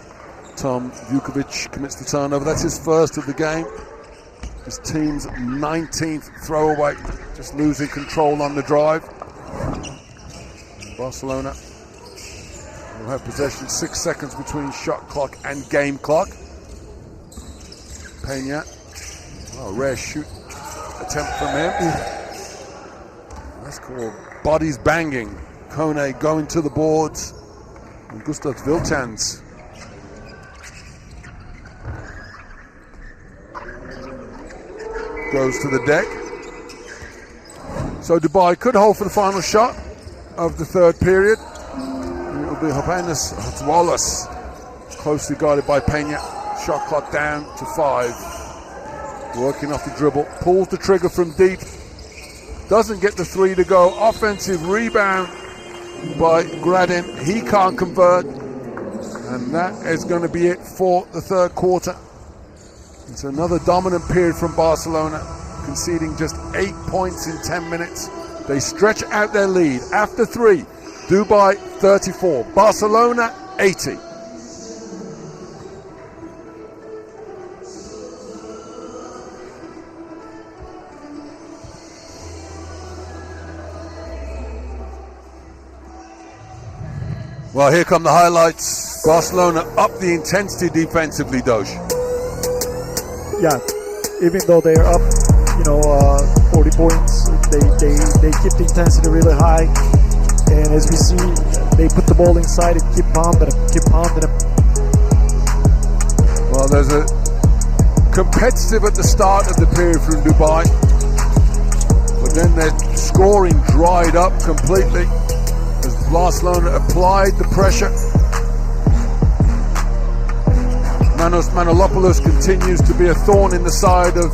Tom Vukovic commits the turnover. That's his first of the game. His team's 19th throwaway, just losing control on the drive. Barcelona will have possession, 6 seconds between shot clock and game clock. Peña, rare shoot attempt from him. That's called bodies banging. Kone going to the boards, and Gustav Wiltans goes to the deck. So Dubai could hold for the final shot of the third period. It will be Johannes Wallace, closely guarded by Peña. Shot clock down to 5. Working off the dribble, pulls the trigger from deep. Doesn't get the 3 to go. Offensive rebound by Gradin. He can't convert, and that is going to be it for the third quarter. It's another dominant period from Barcelona, conceding just 8 points in 10 minutes. They stretch out their lead after 3. Dubai 34, Barcelona 80. Well, here come the highlights. Barcelona up the intensity defensively, Doge. Yeah, even though they're up, 40 points, they keep the intensity really high. And as we see, they put the ball inside and keep pounding them. Well, there's a competitive at the start of the period from Dubai, but then their scoring dried up completely as Barcelona applied the pressure. Manos Manolopoulos continues to be a thorn in the side of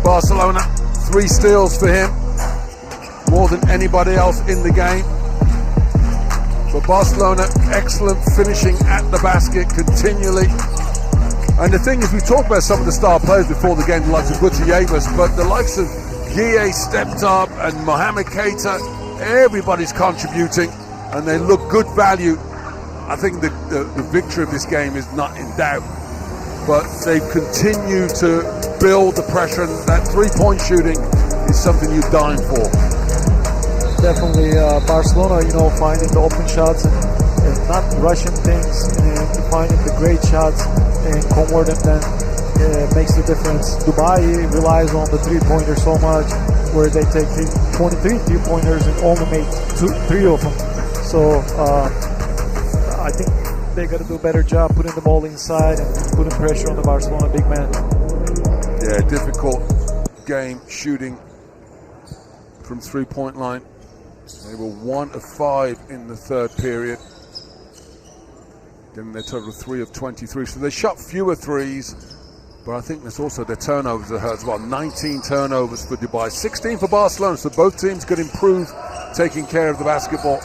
Barcelona. 3 steals for him, more than anybody else in the game. But Barcelona, excellent finishing at the basket continually. And the thing is, we talked about some of the star players before the game, the likes of Gutierrez, but the likes of Guille stepped up and Mohamed Keita, everybody's contributing and they look good value. I think the victory of this game is not in doubt, but they continue to build the pressure, and that 3-point shooting is something you're dying for. Definitely Barcelona, finding the open shots and not rushing things, and finding the great shots and converting them makes the difference. Dubai relies on the 3-pointer so much, where they take 23 3-pointers and only make 3 of them. So I think they got to do a better job putting the ball inside and putting pressure on the Barcelona big man. Yeah, difficult game shooting from 3-point line. They were 1 of 5 in the third period, getting their total of 3 of 23. So they shot fewer threes, but I think there's also their turnovers that hurt as well. 19 turnovers for Dubai, 16 for Barcelona. So both teams could improve taking care of the basketball.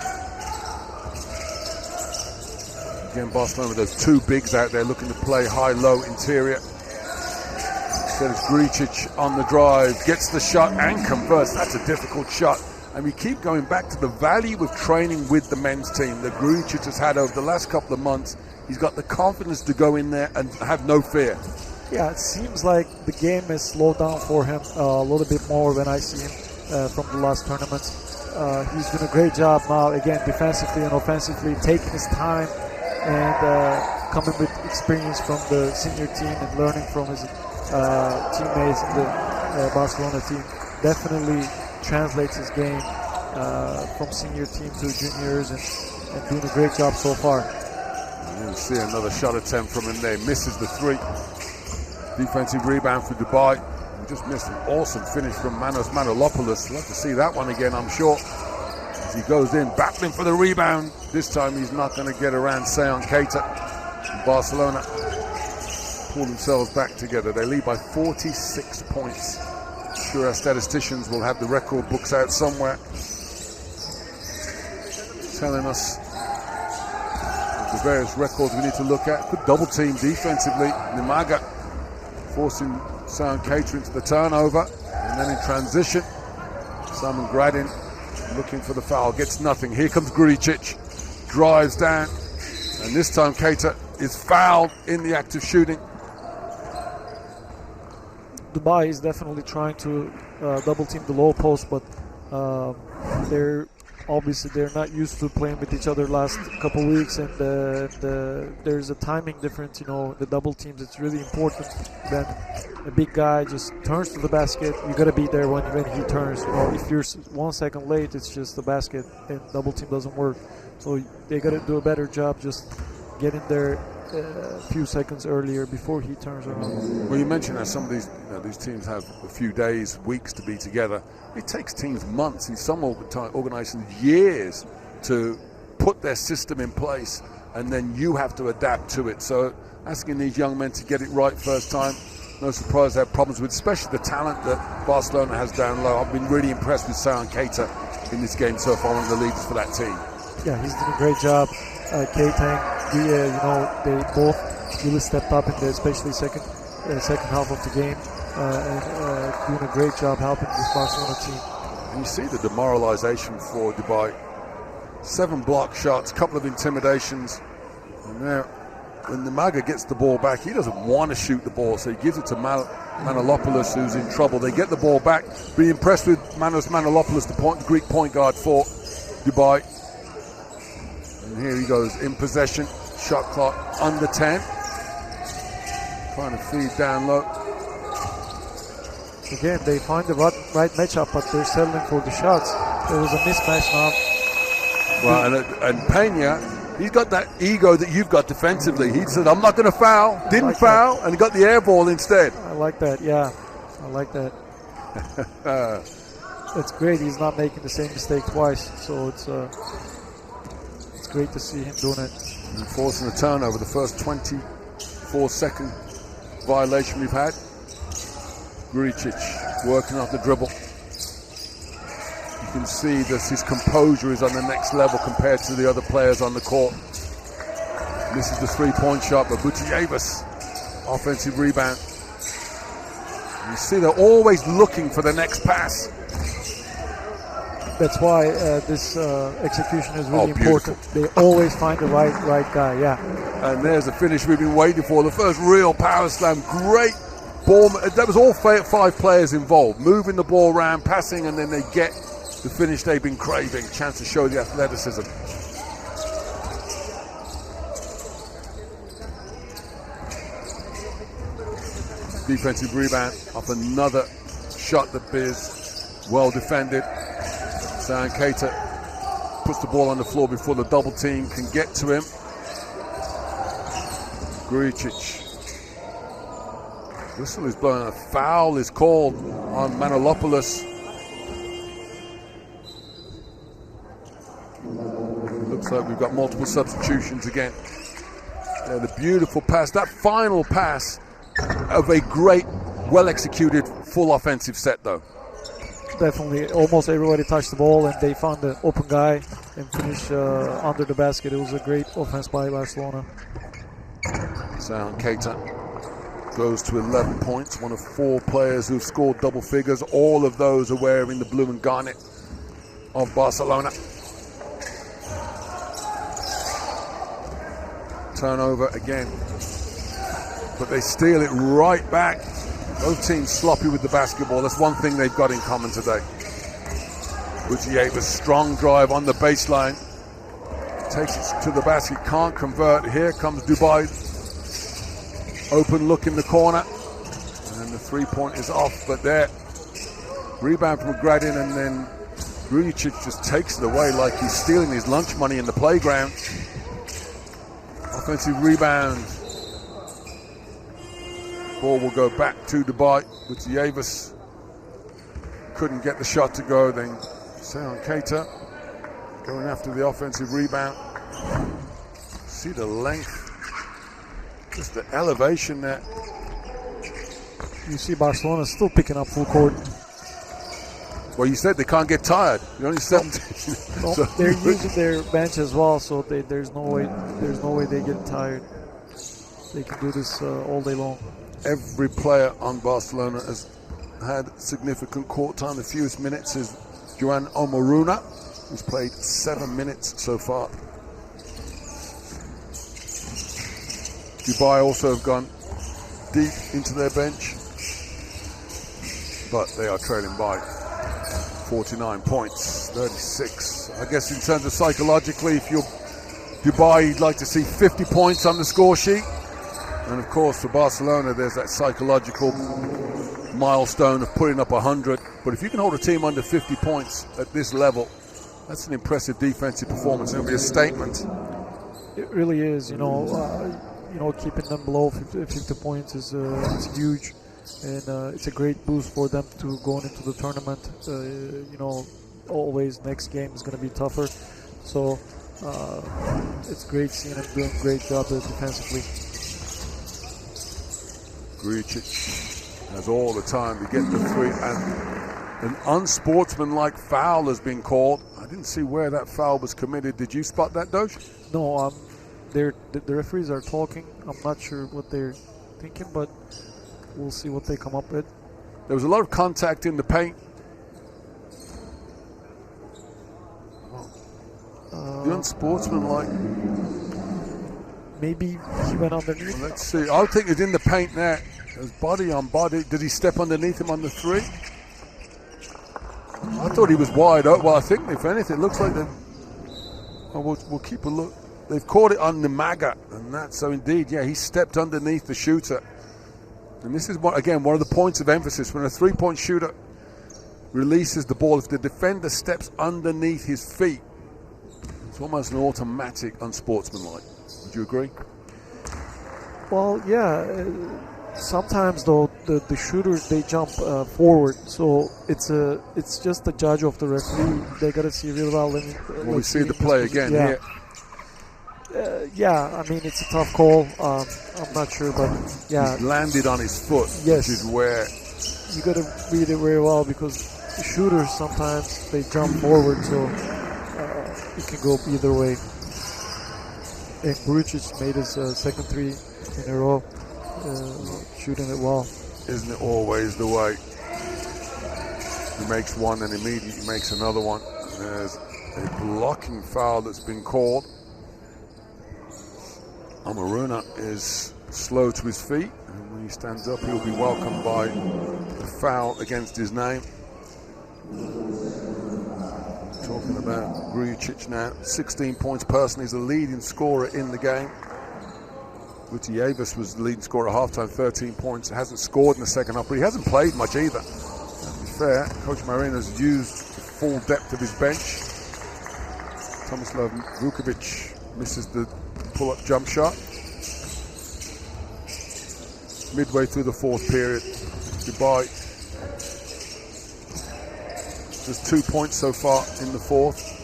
Again, Barcelona with those 2 bigs out there looking to play high-low interior. Instead of Gricic on the drive, gets the shot and converts. That's a difficult shot. And we keep going back to the value of training with the men's team that Gricic has had over the last couple of months. He's got the confidence to go in there and have no fear. Yeah, it seems like the game has slowed down for him a little bit more when I see him from the last tournaments. He's doing a great job now, again, defensively and offensively, taking his time and coming with experience from the senior team and learning from his teammates in the Barcelona team. Definitely translates his game from senior team to juniors and doing a great job so far. You'll see another shot attempt from him there. Misses the 3. Defensive rebound for Dubai. We just missed an awesome finish from Manos Manolopoulos. We'll have to see that one again, I'm sure. As he goes in, battling for the rebound. This time he's not going to get around Sion Keita. Barcelona pull themselves back together. They lead by 46 points. I'm sure our statisticians will have the record books out somewhere telling us the various records we need to look at. Good double team defensively. Nimaga forcing Sion Keita into the turnover, and then in transition Simon Gradin looking for the foul, gets nothing. Here comes Gricic, drives down, and this time Keita is fouled in the act of shooting. Dubai is definitely trying to double team the low post, but they're not used to playing with each other last couple weeks, and there's a timing difference. The double teams, it's really important. Then a big guy just turns to the basket, you got to be there when he turns. If you're 1 second late, it's just the basket, and double team doesn't work. So they got to do a better job just getting there a few seconds earlier before he turns around. Well, you mentioned that some of these teams have a few days, weeks to be together. It takes teams months, in some organizations years, to put their system in place, and then you have to adapt to it. So asking these young men to get it right first time, no surprise they have problems with, especially the talent that Barcelona has down low. I've been really impressed with Sion Keita in this game so far, one of the leaders for that team. Yeah, he's doing a great job. Keita, they both really stepped up in the especially second half of the game, and doing a great job helping this Barcelona team. And you see the demoralization for Dubai. 7 block shots, couple of intimidations, and now when Nimaga gets the ball back, he doesn't want to shoot the ball, so he gives it to Manolopoulos, who's in trouble. They get the ball back. Be impressed with Manos Manolopoulos, the Greek point guard for Dubai. And here he goes in possession. Shot clock under 10. Trying to feed down low. Again, they find the right matchup, but they're settling for the shots. There was a mismatch now. Well, and Pena, he's got that ego that you've got defensively. He said, I'm not going to foul. Didn't foul, and he got the air ball instead. I like that, yeah. I like that. It's great. He's not making the same mistake twice, so it's great to see him doing it. And forcing a turnover, the first 24-second violation we've had. Gricic working off the dribble. You can see that his composure is on the next level compared to the other players on the court. This is the three-point shot, but Butyavis, offensive rebound. You see they're always looking for the next pass. That's why this execution is really important. They always find the right guy, yeah. And there's the finish we've been waiting for. The first real power slam. Great ball. That was all 5 players involved. Moving the ball around, passing, and then they get the finish they've been craving. Chance to show the athleticism. Defensive rebound off another shot that is well defended. San Keita puts the ball on the floor before the double team can get to him. Gricic. Whistle is blown. A foul is called on Manolopoulos. Looks like we've got multiple substitutions again. The beautiful pass, that final pass of a great, well-executed, full offensive set, though. Definitely, almost everybody touched the ball, and they found the open guy and finished under the basket. It was a great offense by Barcelona. San Keita goes to 11 points, one of 4 players who've scored double figures. All of those are wearing the blue and garnet of Barcelona. Turnover again, but they steal it right back. Both teams sloppy with the basketball. That's one thing they've got in common today. Butyavis, strong drive on the baseline. Takes it to the basket, can't convert. Here comes Dubai. Open look in the corner. And the three-point is off, but there. Rebound from Gradin, and then Gricic just takes it away like he's stealing his lunch money in the playground. Offensive rebound. Ball will go back to Dubai. Butyavis couldn't get the shot to go. Then San Keita going after the offensive rebound. See the length, just the elevation there. You see Barcelona still picking up full court. Well, you said they can't get tired. You're only 17. No, So they're using their bench as well, so there's no way they get tired. They can do this all day long. Every player on Barcelona has had significant court time. The fewest minutes is Joan Omoruna, who's played 7 minutes so far. Dubai also have gone deep into their bench, but they are trailing by 49 points, 36. I guess in terms of psychologically, if you're Dubai, you'd like to see 50 points on the score sheet. And of course, for Barcelona, there's that psychological milestone of putting up 100. But if you can hold a team under 50 points at this level, that's an impressive defensive performance. It'll be a statement. It really is. Keeping them below 50 points is huge, and it's a great boost for them to going into the tournament. Always next game is going to be tougher, so it's great seeing them doing a great job defensively. Gricic has all the time to get the three, and an unsportsmanlike foul has been called. I didn't see where that foul was committed. Did you spot that, Doge? No, the referees are talking. I'm not sure what they're thinking, but we'll see what they come up with. There was a lot of contact in the paint. The unsportsmanlike. Maybe he went underneath. Well, let's see. I think it's in the paint there. There's body on body. Did he step underneath him on the three? I thought he was wide open. Well, I think if anything, it looks like we'll keep a look. they've caught it on Namaga, and that's so indeed, yeah, he stepped underneath the shooter. And this is, again, one of the points of emphasis. When a three-point shooter releases the ball, if the defender steps underneath his feet, it's almost an automatic unsportsmanlike. Would you agree? Well, yeah. Sometimes though the shooters, they jump forward, so it's just the judge of the referee. They gotta see real well. Well, we see the play again here. Yeah, I mean, it's a tough call. I'm not sure, but yeah. He's landed on his foot, yes, which is where you gotta read it very well, because the shooters sometimes they jump forward, so it can go either way. And Grujic made his second three in a row. Shooting it well. Isn't it always the way? He makes one and immediately makes another one. There's a blocking foul that's been called. Amaruna is slow to his feet, and when he stands up, he'll be welcomed by a foul against his name. Talking about Grujic now, 16 points personally, he's the leading scorer in the game. Gutierrez was the leading scorer at halftime, 13 points. Hasn't scored in the second half, but he hasn't played much either. To be fair, Coach Marino has used the full depth of his bench. Tomislav Vukovic misses the pull-up jump shot. Midway through the fourth period, Dubai just 2 points so far in the fourth.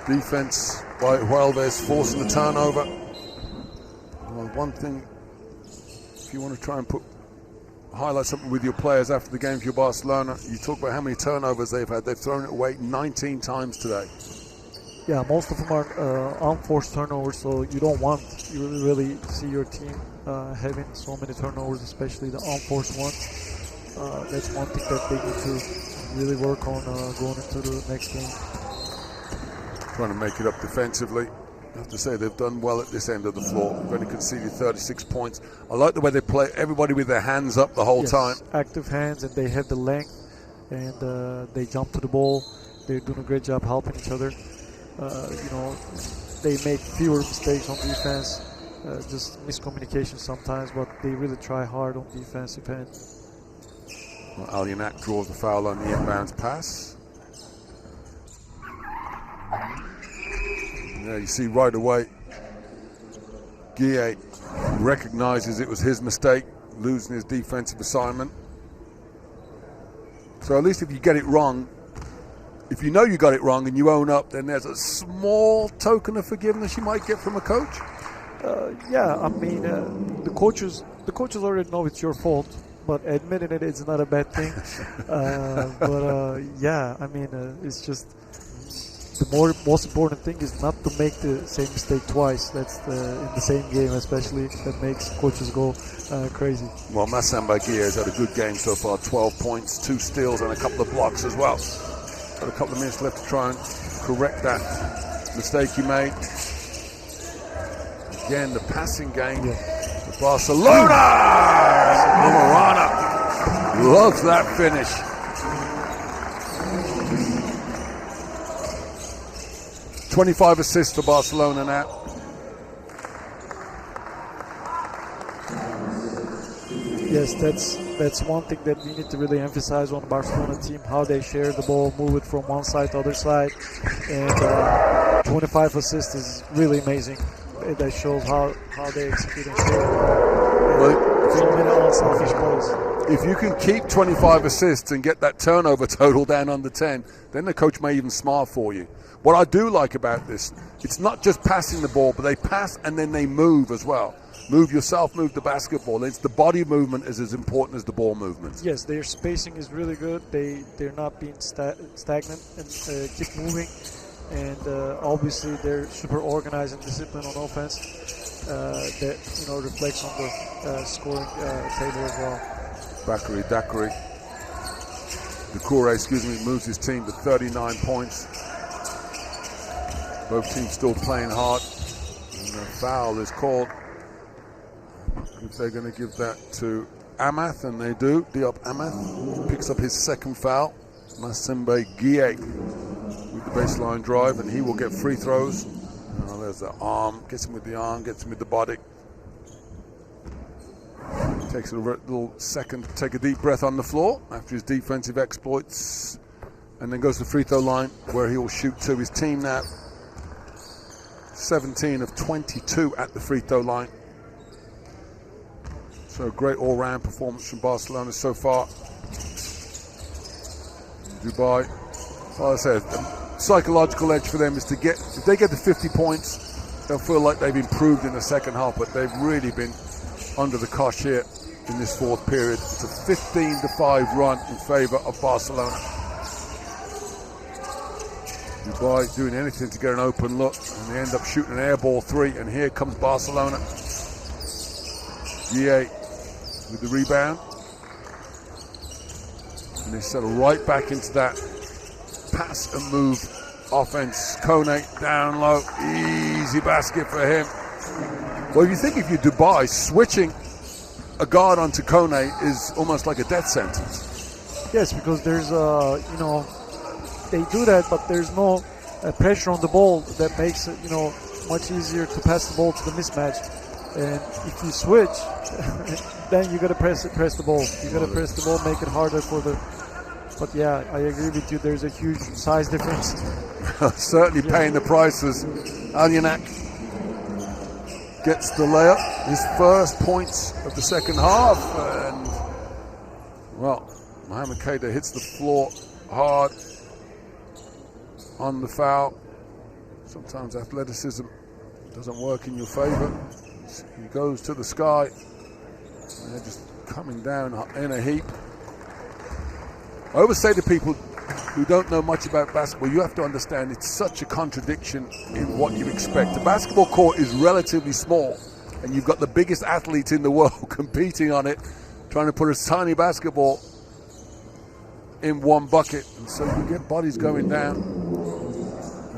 Defense by Huelves forcing the turnover. Well, one thing, if you want to try and highlight something with your players after the game for your Barcelona, you talk about how many turnovers they've had. They've thrown it away 19 times today. Yeah, most of them are unforced turnovers, so you don't want, you really see your team having so many turnovers, especially the unforced ones. That's one thing that they need to really work on going into the next game. Trying to make it up defensively. I have to say they've done well at this end of the floor. They've only conceded 36 points. I like the way they play, everybody with their hands up the whole time. Active hands, and they have the length, and they jump to the ball. They're doing a great job helping each other. They make fewer mistakes on defense, just miscommunication sometimes, but they really try hard on defensive end. Well, Alyanak draws the foul on the inbounds pass. Yeah, you see right away, Guille recognizes it was his mistake, losing his defensive assignment. So at least if you get it wrong, if you know you got it wrong and you own up, then there's a small token of forgiveness you might get from a coach. Yeah, I mean, the coaches already know it's your fault, but admitting it is not a bad thing. Yeah, I mean, it's just the most important thing is not to make the same mistake twice. That's in the same game, especially, that makes coaches go crazy. Well, Massamba Guille has had a good game so far, 12 points, 2 steals, and a couple of blocks as well. Got a couple of minutes left to try and correct that mistake he made. Again, the passing game for Barcelona. Amarana loves that finish. $25 assists for Barcelona now. Yes, that's one thing that we need to really emphasize on the Barcelona team, how they share the ball, move it from one side to the other side, and 25 assists is really amazing. That shows how they execute and share so many unselfish plays. If you can keep 25 assists and get that turnover total down under 10, then the coach may even smile for you. What I do like about this, it's not just passing the ball, but they pass and then they move as well. Move yourself, move the basketball. It's the body movement is as important as the ball movement. Yes, their spacing is really good. They're not being stagnant and keep moving. And obviously they're super organized and disciplined on offense. That reflects on the scoring table as well. Dakari, moves his team to 39 points. Both teams still playing hard. And the foul is called. If they're going to give that to Amath, and they do. Diop Amath picks up his second foul. Massembe Guille with the baseline drive, and he will get free throws. There's the arm, gets him with the arm, gets him with the body. Takes a little second to take a deep breath on the floor after his defensive exploits, and then goes to the free throw line where he will shoot to his team now. 17 of 22 at the free throw line. So a great all-round performance from Barcelona so far. Dubai, like I said, the psychological edge for them is to get, if they get to 50 points, they'll feel like they've improved in the second half, but they've really been under the cosh here in this fourth period. It's a 15-5 run in favor of Barcelona. Dubai doing anything to get an open look, and they end up shooting an air ball three, and here comes Barcelona. GA with the rebound, and they settle right back into that pass and move offense. Kone down low, easy basket for him. Well, if you think if you're Dubai, switching a guard onto Kone is almost like a death sentence. Yes, because there's they do that, but there's no pressure on the ball that makes it much easier to pass the ball to the mismatch. And if you switch, then you got to press the ball. You got to press the ball, make it harder for the. But yeah, I agree with you. There's a huge size difference. Certainly paying the price as Alyanak gets the layup, his first points of the second half, and well, Mohamed Keita hits the floor hard on the foul. Sometimes athleticism doesn't work in your favor. He goes to the sky, and they're just coming down in a heap. I always say to people who don't know much about basketball, you have to understand it's such a contradiction in what you expect. The basketball court is relatively small, and you've got the biggest athletes in the world competing on it, trying to put a tiny basketball in one bucket, and so you get bodies going down.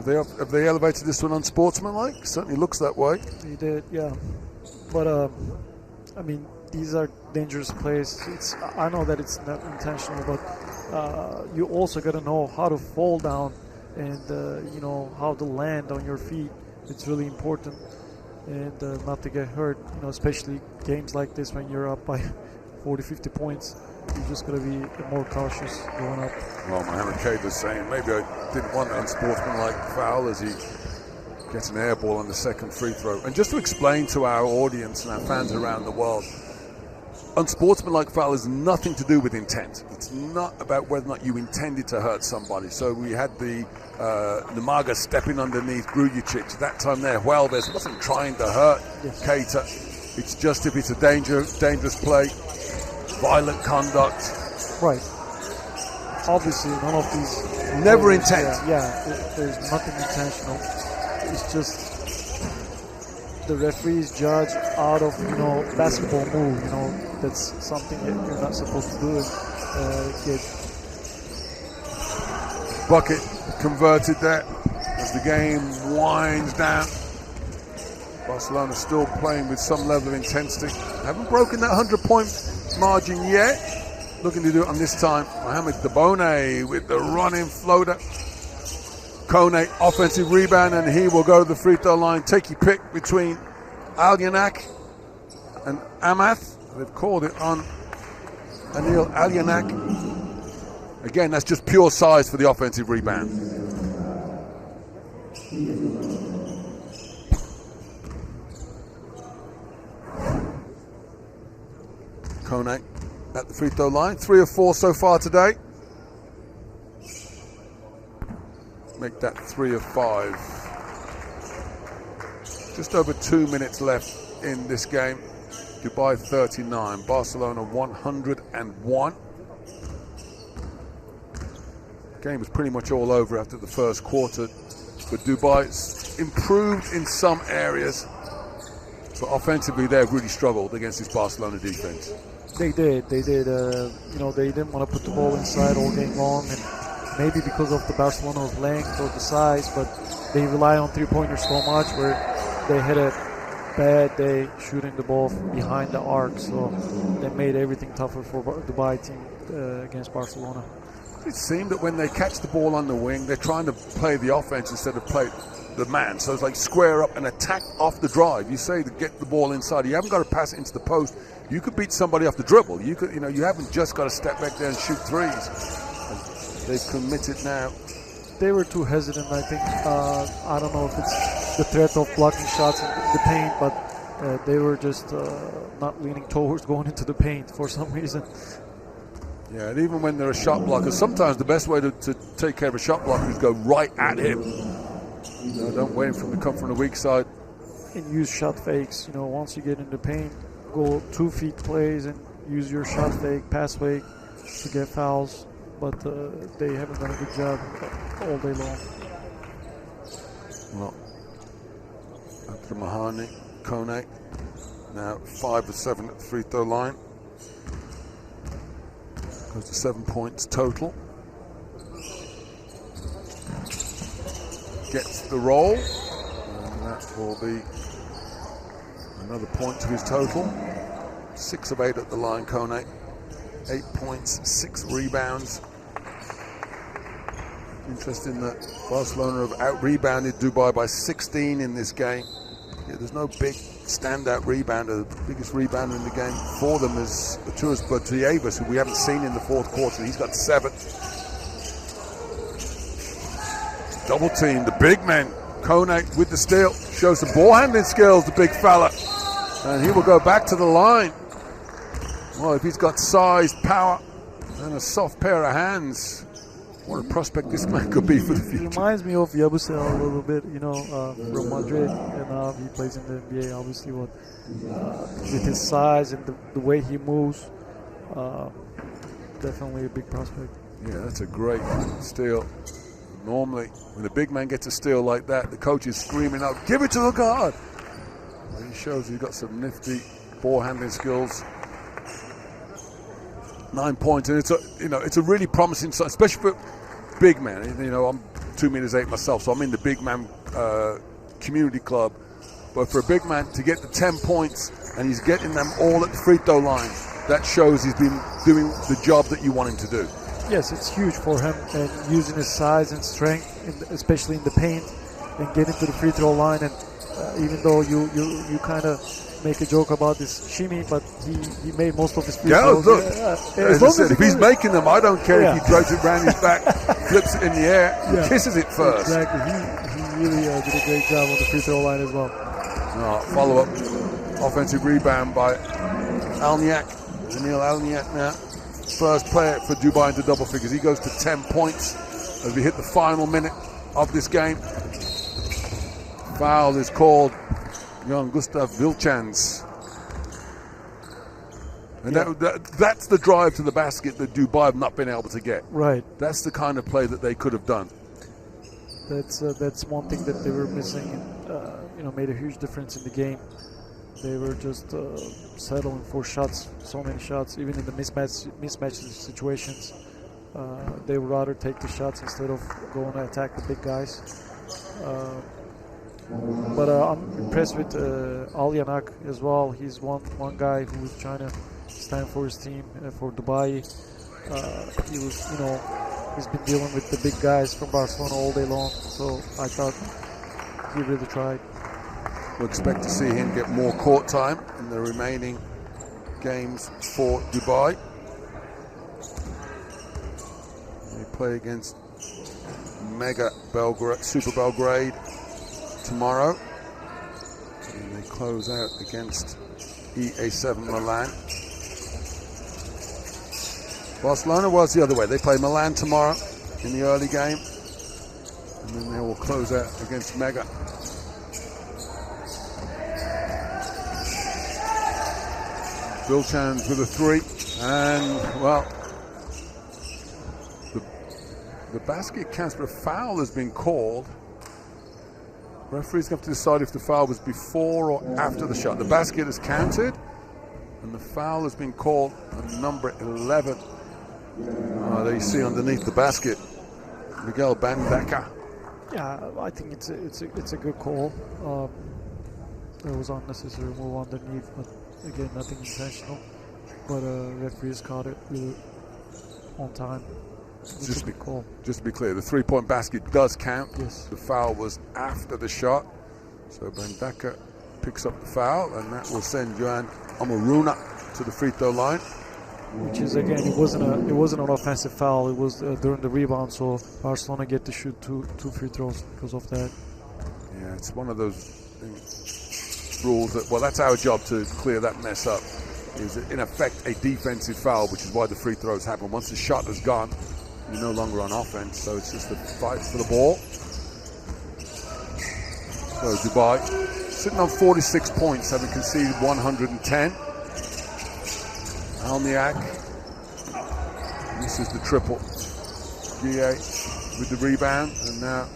Have they elevated this one unsportsmanlike? Certainly looks that way. They did, yeah. But I mean, these are dangerous plays. I know that it's not intentional, but you also got to know how to fall down and how to land on your feet. It's really important, and not to get hurt. Especially games like this when you're up by 40, 50 points. You just got to be more cautious going up. Well, Mohamed Keita is saying maybe I didn't want an unsportsmanlike foul as he gets an air ball on the second free throw. And just to explain to our audience and our fans around the world, unsportsmanlike foul has nothing to do with intent. It's not about whether or not you intended to hurt somebody. So we had the Namaga stepping underneath Grujicic. That time there, Huelves wasn't trying to hurt Keita. It's just if it's a dangerous play, violent conduct. Right. Obviously, none of these. Never intent. There's nothing intentional. It's just the referees judge out of basketball move. That's something that you're not supposed to do. Bucket converted there as the game winds down. Barcelona still playing with some level of intensity. Haven't broken that 100-point margin yet. Looking to do it on this time. Mohamed Dabone with the running floater. Kone offensive rebound, and he will go to the free throw line. Take your pick between Alyanak and Amath. They've called it on Anil Alyanak. Again, that's just pure size for the offensive rebound. Kone at the free throw line. 3 of 4 so far today. Make that 3 of 5. Just over 2 minutes left in this game. Dubai 39, Barcelona 101. Game was pretty much all over after the first quarter, but Dubai's improved in some areas, but offensively they've really struggled against this Barcelona defense. They did. They didn't want to put the ball inside all game long, and maybe because of the Barcelona's length or the size, but they rely on three-pointers so much where they had a bad day shooting the ball behind the arc, so they made everything tougher for the Dubai team against Barcelona. It seemed that when they catch the ball on the wing, they're trying to play the offense instead of play the man. So it's like square up and attack off the drive. You say to get the ball inside. You haven't got to pass it into the post. You could beat somebody off the dribble. You could, you haven't just got to step back there and shoot threes. And they've committed now. They were too hesitant, I think. I don't know if it's the threat of blocking shots in the paint, but they were just not leaning towards going into the paint for some reason. Yeah, and even when they're a shot blocker, sometimes the best way to take care of a shot blocker is go right at him. Don't wait for him to come from the weak side. And use shot fakes. Once you get in the paint, go 2 feet plays and use your shot fake, pass fake to get fouls. But they haven't done a good job all day long. Well, after Mahani, Kone, now 5 of 7 at the free throw line. Goes to 7 points total. Gets the roll, and that will be another point to his total. 6 of 8 at the line, Kone. 8 points, 6 rebounds. Interesting that Barcelona have out-rebounded Dubai by 16 in this game. Yeah, there's no big standout rebounder. The biggest rebounder in the game for them is Arturas Butievas, who we haven't seen in the fourth quarter. He's got 7. Double team, the big man. Kone with the steal. Shows some ball handling skills, the big fella. And he will go back to the line. Well, if he's got size, power, and a soft pair of hands, what a prospect this man could be for the future. He reminds me of Yabusel a little bit, from Madrid, and now he plays in the NBA, obviously, with his size and the way he moves, definitely a big prospect. Yeah, that's a great steal. Normally, when a big man gets a steal like that, the coach is screaming out, "Give it to the guard!" And he shows he's got some nifty ball handling skills. 9 points, and it's a really promising sign, especially for big man. I'm 2 meters 8 myself, so I'm in the big man community club. But for a big man to get the 10 points and he's getting them all at the free throw line, that shows he's been doing the job that you want him to do. Yes, it's huge for him, and using his size and strength, especially in the paint, and getting to the free throw line. And even though you kind of make a joke about this shimmy, but he made most of his free throws. Look, as I said, if he's making them, I don't care if he drags it around his back, flips it in the air, kisses it first. Exactly. He really did a great job on the free throw line as well. Follow-up offensive rebound by Alniak. Anil Alniak now. First player for Dubai into double figures. He goes to 10 points as we hit the final minute of this game. Foul is called on Gustav Vilchans. And that's the drive to the basket that Dubai have not been able to get. Right. That's the kind of play that they could have done. That's one thing that they were missing, and made a huge difference in the game. They were just settling for shots, so many shots, even in the mismatch situations. They would rather take the shots instead of going to attack the big guys. But I'm impressed with Alyanak as well. He's one guy who's trying to stand for his team, for Dubai. He's been dealing with the big guys from Barcelona all day long. So I thought he really tried. We'll expect to see him get more court time in the remaining games for Dubai. They play against Mega Belgrade, Super Belgrade tomorrow, and they close out against EA7 Milan. Barcelona was the other way. They play Milan tomorrow in the early game, and then they will close out against Mega. Vilchans with a 3, and well, the basket counts, but a foul has been called. Referees have to decide if the foul was before or after the shot. The basket is counted, and the foul has been called on number 11. There you see underneath the basket, Miguel Bandaka. Yeah, I think it's a good call. There was unnecessary move underneath, but again, nothing intentional. But referees caught it really on time. Just to be clear, the three-point basket does count. Yes. The foul was after the shot. So Bendaka picks up the foul, and that will send Johan Amaruna to the free throw line. Which is, again, it wasn't an offensive foul. It was during the rebound, so Barcelona get to shoot two free throws because of that. Yeah, it's one of those rules that, well, that's our job to clear that mess up. Is in effect a defensive foul, which is why the free throws happen. Once the shot is gone, you're no longer on offense, so it's just a fight for the ball. So Dubai sitting on 46 points, having conceded 110. Alniak misses the triple. Guille with the rebound, and now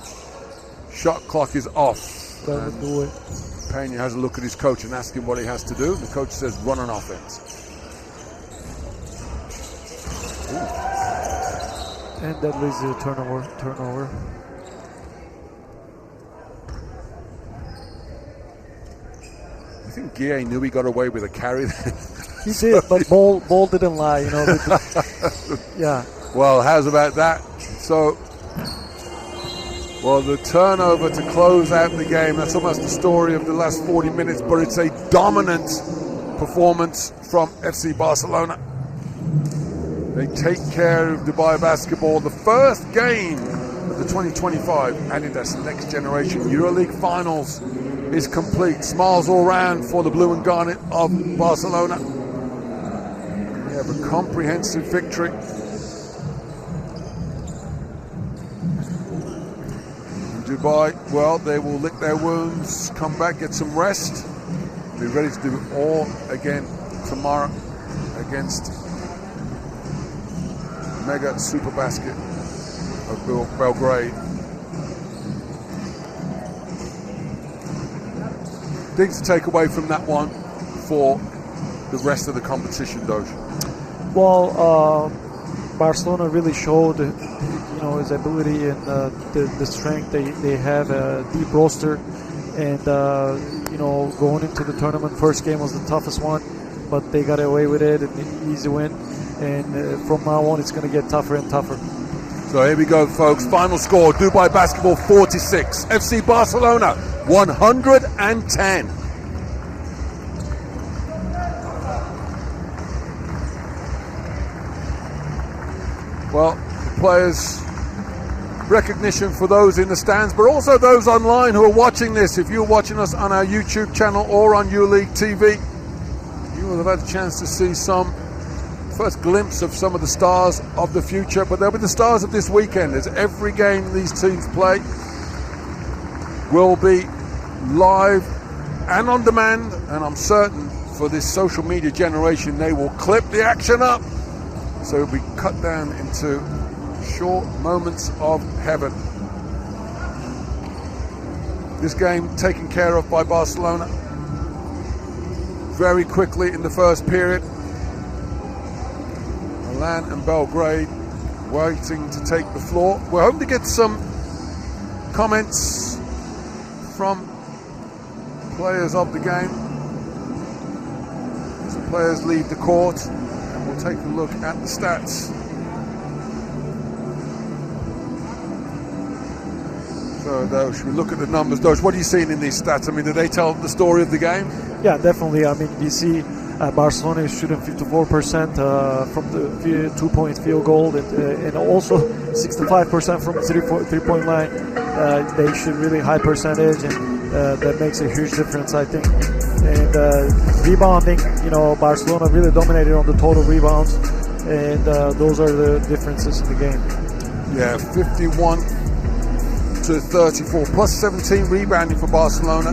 shot clock is off. That would do it. Pena has a look at his coach and asks him what he has to do. The coach says, run on offense. Ooh. And that leads to a turnover. I think Guille knew he got away with a carry there. He did, but ball didn't lie, you know. Yeah. Well, how's about that? So, well, the turnover to close out the game, that's almost the story of the last 40 minutes, but it's a dominant performance from FC Barcelona. They take care of Dubai Basketball. The first game of the 2025 Adidas NextGen EuroLeague Finals is complete. Smiles all round for the blue and garnet of Barcelona. They have a comprehensive victory. Dubai, well, they will lick their wounds, come back, get some rest, be ready to do it all again tomorrow against Mega Super Basket of Belgrade. Things to take away from that one for the rest of the competition, Doge. Well, Barcelona really showed, his ability and the strength. They have a deep roster, and going into the tournament, first game was the toughest one, but they got away with it, an easy win. And from now on, it's going to get tougher and tougher. So here we go, folks. Final score: Dubai Basketball 46, FC Barcelona 110. Well, players, recognition for those in the stands, but also those online who are watching this. If you're watching us on our YouTube channel or on EuroLeague TV, you will have had a chance to see some first glimpse of some of the stars of the future, but they'll be the stars of this weekend, as every game these teams play will be live and on demand, and I'm certain for this social media generation they will clip the action up so it'll be cut down into short moments of heaven. This game taken care of by Barcelona very quickly in the first period. Milan and Belgrade waiting to take the floor. We're hoping to get some comments from players of the game as the players leave the court, and we'll take a look at the stats. So, Doge, we look at the numbers. Doge, what are you seeing in these stats? I mean, do they tell the story of the game? Yeah, definitely. I mean, you see Barcelona is shooting 54% from the two-point field goal, and also 65% from the three-point line. They shoot really high percentage, and that makes a huge difference, I think. And rebounding, Barcelona really dominated on the total rebounds, and those are the differences in the game. Yeah, 51 to 34, plus 17 rebounding for Barcelona.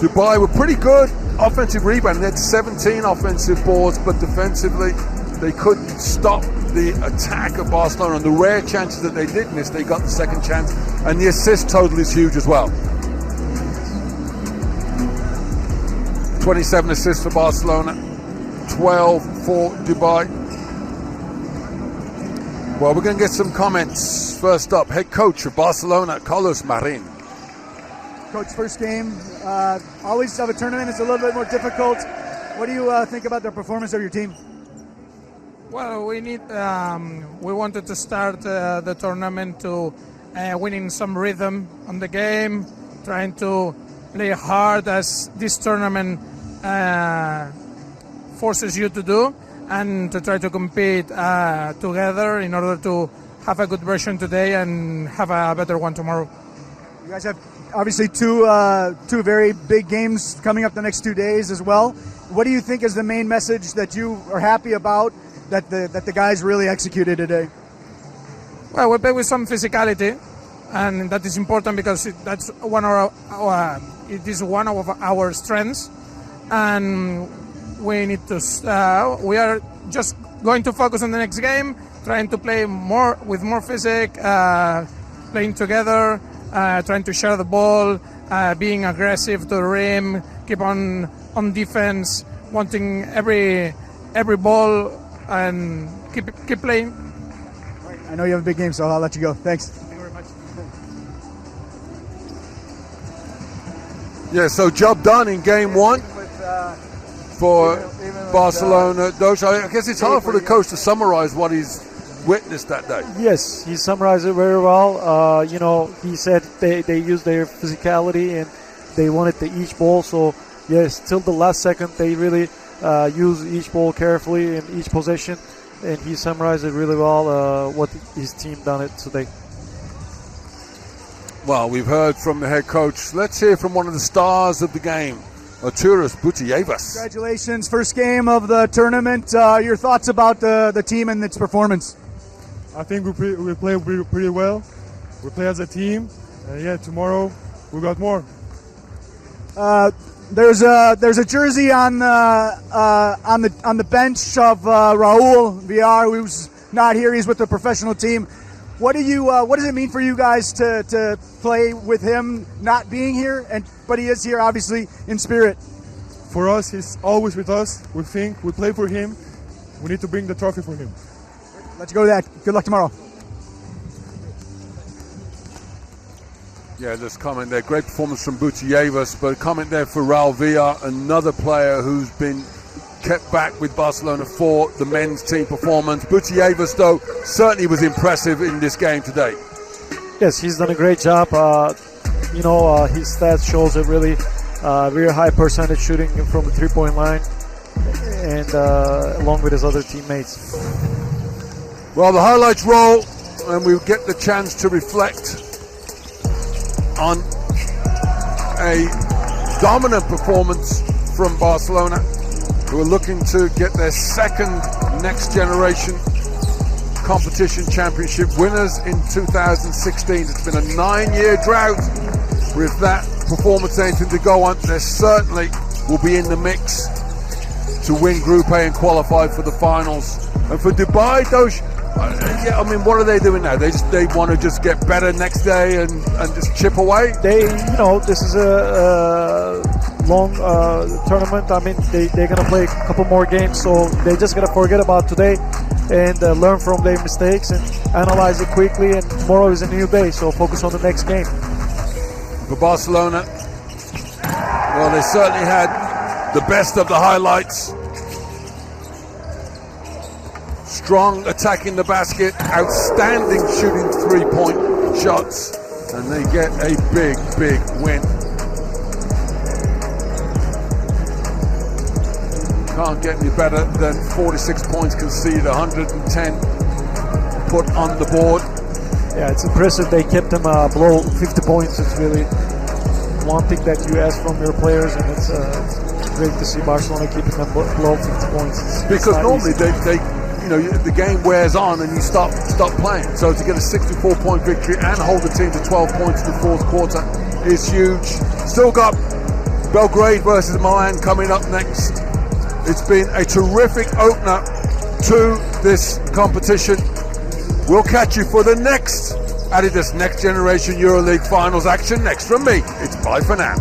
Dubai were pretty good offensive rebounding. They had 17 offensive boards, but defensively they couldn't stop the attack of Barcelona. And the rare chances that they did miss, they got the second chance. And the assist total is huge as well. 27 assists for Barcelona, 12 for Dubai. Well, we're going to get some comments. First up, head coach of Barcelona, Carlos Marin. Coach, first game, always have a tournament. It's a little bit more difficult. What do you think about the performance of your team? Well, we wanted to start the tournament to winning some rhythm on the game, trying to play hard as this tournament forces you to do, and to try to compete together in order to have a good version today and have a better one tomorrow. You guys have obviously two very big games coming up the next 2 days as well. What do you think is the main message that you are happy about that the guys really executed today? Well, we play with some physicality, and that is important because that's one of our strengths, and we need to. We are just going to focus on the next game, trying to play more with more physique, playing together, trying to share the ball, being aggressive to the rim, keep on defense, wanting every ball, and keep playing. I know you have a big game, so I'll let you go. Thanks. Thank you very much. Yeah, so job done in game one for Barcelona. I guess it's hard for the coach to summarize what he's witnessed that day. Yes, he summarized it very well. He said they used their physicality and they wanted each ball. So yes, till the last second they really used each ball carefully in each possession, and he summarized it really well. What his team done it today. Well, we've heard from the head coach. Let's hear from one of the stars of the game, Arturas Butievas. Congratulations, first game of the tournament. Your thoughts about the team and its performance? I think we play pretty well. We play as a team. Tomorrow we got more. There's a jersey on the bench of Raul Villar, who's not here. He's with the professional team. What does it mean for you guys to play with him not being here, but he is here obviously in spirit? For us, he's always with us. We play for him. We need to bring the trophy for him. Let's go with that. Good luck tomorrow. Yeah, this comment there. Great performance from Butievas, but a comment there for Raul Villar, another player who's been kept back with Barcelona for the men's team performance. Butievas, though, certainly was impressive in this game today. Yes, he's done a great job. His stats shows a really very high percentage shooting from the three-point line, and along with his other teammates. Well, the highlights roll, and we get the chance to reflect on a dominant performance from Barcelona, who are looking to get their second next generation competition championship winners in 2016. It's been a 9-year drought. With that performance anything to go on, they certainly will be in the mix to win Group A and qualify for the finals. And for Dubai, Dosh, what are they doing now? They want to just get better next day and just chip away? This is a long tournament. They're going to play a couple more games, so they're just going to forget about today and learn from their mistakes and analyze it quickly, and tomorrow is a new day, so focus on the next game. For Barcelona, well, they certainly had the best of the highlights. Strong attacking the basket, outstanding shooting three-point shots, and they get a big, big win. Can't get any better than 46 points conceded, 110 put on the board. Yeah, it's impressive. They kept them below 50 points. It's really one thing that you ask from your players, and it's great to see Barcelona keeping them below 50 points. Because normally the game wears on and you stop playing. So to get a 64-point victory and hold the team to 12 points in the fourth quarter is huge. Still got Belgrade versus Milan coming up next. It's been a terrific opener to this competition. We'll catch you for the next Adidas Next Generation EuroLeague Finals action next from me. It's bye for now.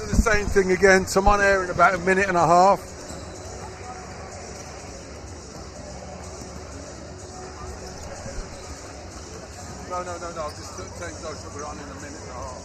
doing the same thing again. So I'm on air in about a minute and a half. No. Just saying no, so we're on in a minute and a half.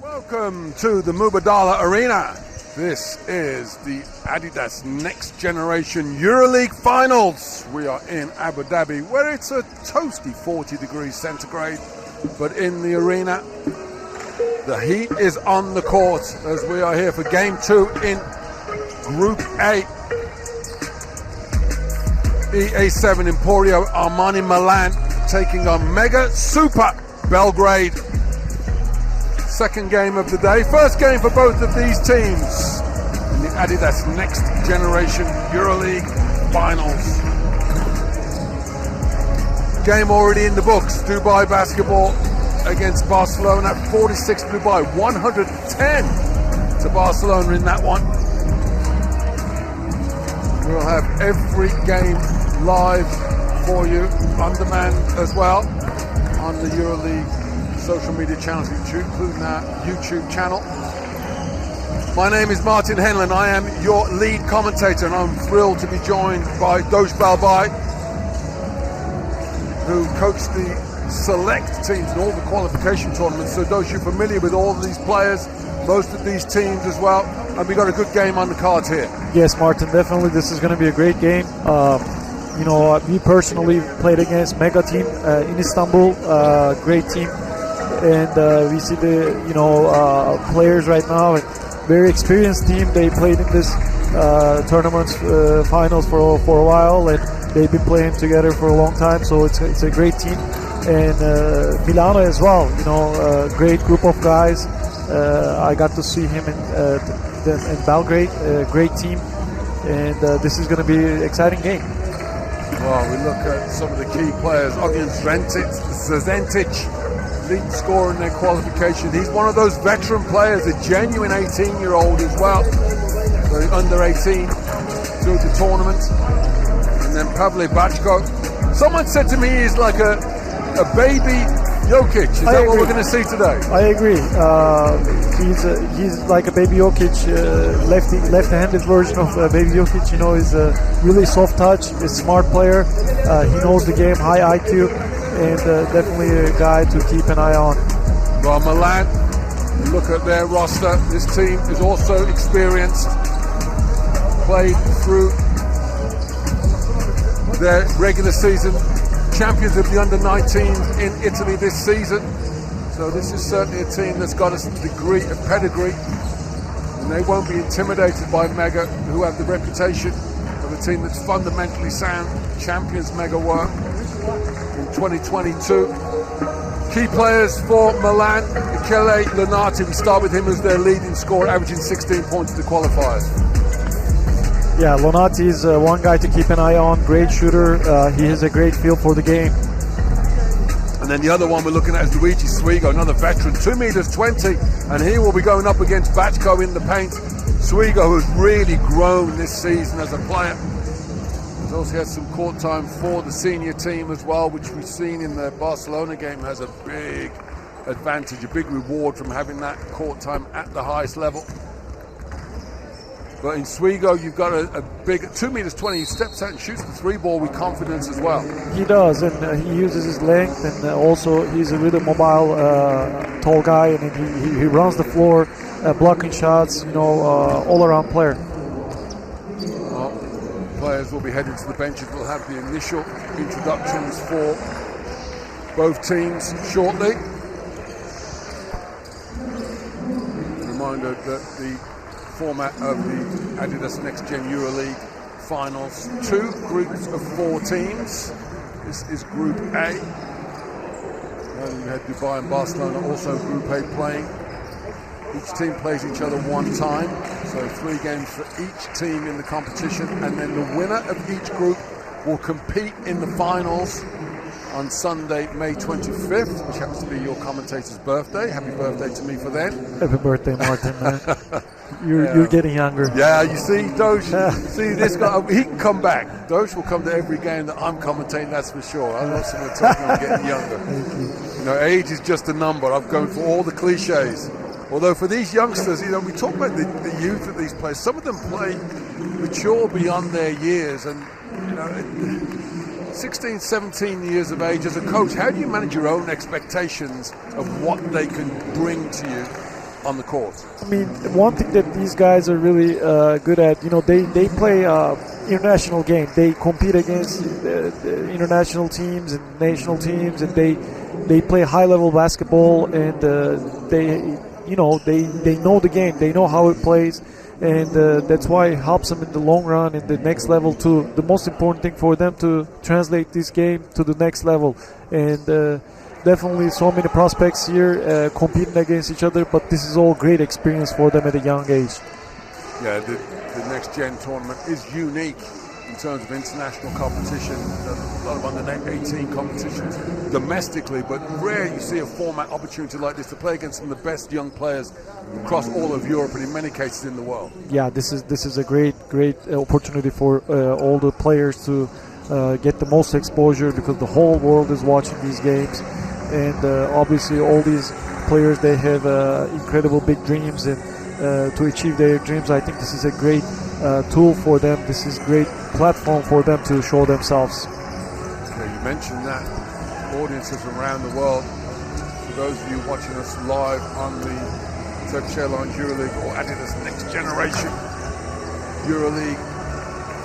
Welcome to the Mubadala Arena. This is the Adidas Next Generation EuroLeague Finals. We are in Abu Dhabi, where it's a toasty 40 degrees centigrade, but in the arena, the heat is on the court as we are here for Game 2 in Group A. EA7 Emporio Armani Milan taking on Mega Super Belgrade. Second game of the day. First game for both of these teams in the Adidas Next Generation EuroLeague Finals. Game already in the books. Dubai Basketball against Barcelona. 46 Dubai, 110 to Barcelona in that one. We'll have every game live for you on demand as well on the EuroLeague social media channels, including our YouTube channel. My name is Martin Henlon. I am your lead commentator, and I'm thrilled to be joined by Dosh Balbai, who coached the select teams in all the qualification tournaments. So Dosh, you're familiar with all of these players, most of these teams as well, and we got a good game on the cards here. Yes, Martin, definitely this is going to be a great game. We personally played against Mega Team in Istanbul, great team. And we see the players right now, very experienced team. They played in this tournament finals for a while, and they've been playing together for a long time. So it's a great team. And Milano as well, great group of guys. I got to see him in Belgrade, great team, and this is going to be an exciting game. Well, we look at some of the key players. Ognjen Zventic, lead scorer in their qualification. He's one of those veteran players, a genuine 18-year-old as well. So under 18 through the tournament. And then Pavle Bachko. Someone said to me he's like a baby Jokic. Is that what we're going to see today? I agree. He's like a baby Jokic, left-handed version of baby Jokic. He's a really soft touch, a smart player. He knows the game, high IQ. And definitely a guy to keep an eye on. Well, Milan, look at their roster. This team is also experienced, played through their regular season champions of the under-19 in Italy this season. So this is certainly a team that's got a degree of pedigree. And they won't be intimidated by Mega, who have the reputation of a team that's fundamentally sound. Champions Mega were in 2022. Key players for Milan, Michele Lonati. We start with him as their leading scorer, averaging 16 points to the qualifiers. Yeah, Lonati is one guy to keep an eye on. Great shooter. He has a great feel for the game. And then the other one we're looking at is Luigi Swigo, another veteran, 2 meters 20, and he will be going up against Vachko in the paint. Swigo has really grown this season as a player. He's also had some court time for the senior team as well, which we've seen in the Barcelona game has a big advantage, a big reward from having that court time at the highest level. But in Swigo, you've got a big 2 meters 20. He steps out and shoots the three ball with confidence as well. He does, and he uses his length, and also he's a really mobile, tall guy, and he runs the floor, blocking shots. All-around player. Well, players will be heading to the benches. We'll have the initial introductions for both teams shortly. Reminder that the format of the Adidas NextGen EuroLeague finals, 2 groups of 4 teams. This is Group A. And we had Dubai and Barcelona also Group A playing. Each team plays each other 1 time, so 3 games for each team in the competition, and then the winner of each group will compete in the finals on Sunday, May 25th, which happens to be your commentator's birthday. Happy birthday to me for then. Happy birthday, Martin, man. You're getting younger. Yeah, you see, Doge, see this guy, he can come back. Doge will come to every game that I'm commentating, that's for sure. I know someone tells me I'm getting younger. Age is just a number. I'm going for all the cliches. Although for these youngsters, we talk about the youth of these players. Some of them play mature beyond their years, and 16, 17 years of age as a coach, how do you manage your own expectations of what they can bring to you on the court? I mean, one thing that these guys are really good at, they play international game. They compete against international teams and national teams, and they play high-level basketball, and they know the game. They know how it plays. And that's why it helps them in the long run, in the next level too. The most important thing for them to translate this game to the next level. And definitely so many prospects here competing against each other, but this is all great experience for them at a young age. Yeah, the Next Gen tournament is unique in terms of international competition. A lot of under-18 competitions domestically, but rare you see a format opportunity like this to play against some of the best young players across all of Europe and in many cases in the world. Yeah, this is a great opportunity for all the players to get the most exposure, because the whole world is watching these games, and obviously all these players, they have incredible big dreams, and to achieve their dreams, I think this is a great tool for them. This is a great platform for them to show themselves. Yeah, you mentioned that audiences around the world. For those of you watching us live on the Turkish Airlines EuroLeague or Adidas Next Generation EuroLeague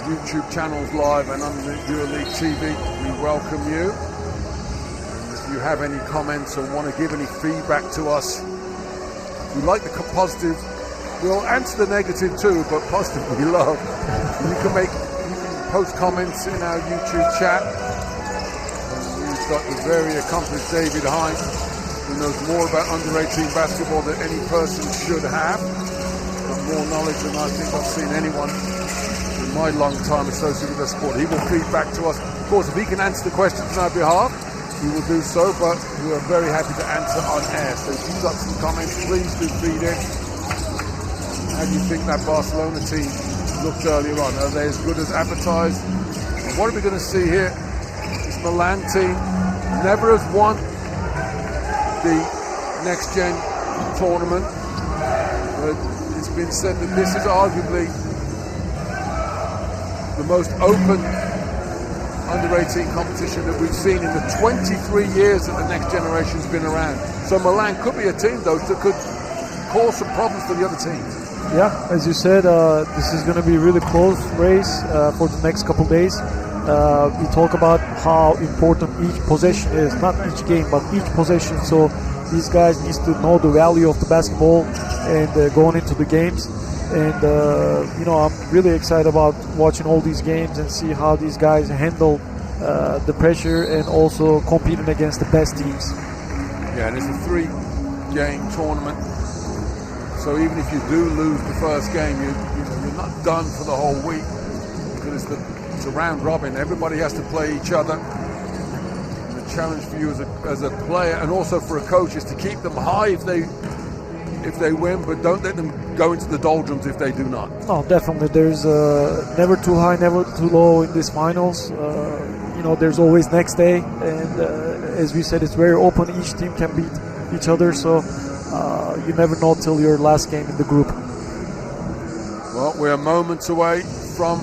YouTube channels live and on the EuroLeague TV, we welcome you. And if you have any comments or want to give any feedback to us, we like the positive. We'll answer the negative too, but positive we love. You can post comments in our YouTube chat. And we've got the very accomplished David Hine, who knows more about under-18 basketball than any person should have. Got more knowledge than I think I've seen anyone in my long time associated with the sport. He will feed back to us. Of course, if he can answer the questions on our behalf, we will do so, but we are very happy to answer on air. So if you've got some comments, please do feed in. How do you think that Barcelona team looked earlier on? Are they as good as advertised? And what are we going to see here? This Milan team never has won the Next Gen tournament, but it's been said that this is arguably the most open under-18 competition that we've seen in the 23 years that the Next Generation's been around. So Milan could be a team, though, that could cause some problems for the other teams. Yeah, as you said, this is going to be a really close race for the next couple days. we talk about how important each possession is, not each game, but each possession. So these guys need to know the value of the basketball and going into the games. And I'm really excited about watching all these games and see how these guys handle the pressure and also competing against the best teams. Yeah, and it's a 3-game tournament. So even if you do lose the first game, you're not done for the whole week, because it's a round robin. Everybody has to play each other. And the challenge for you as a player and also for a coach is to keep them high if they win, but don't let them go into the doldrums if they do not. Oh, definitely. There's never too high, never too low in these finals. There's always next day, and as we said, it's very open. Each team can beat each other, so you never know till your last game in the group. Well, we're moments away from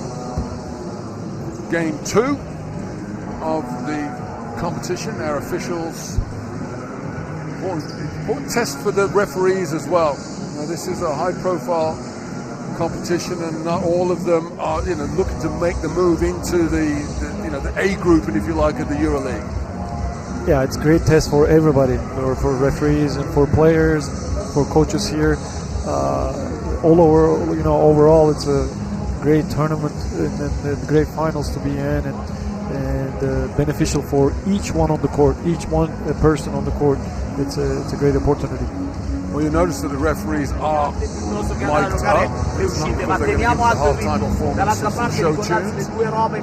game 2 of the competition. Our officials, important test for the referees as well. This is a high-profile competition, and not all of them are, looking to make the move into the A group, and if you like, of the EuroLeague. Yeah, it's a great test for everybody, for referees and for players, for coaches here. All over, overall, it's a great tournament and great finals to be in, and beneficial for each one on the court, each one person on the court. It's a great opportunity. Well, you notice that the referees are mic'd up. It's not because they're going to give the halftime performance and show tunes.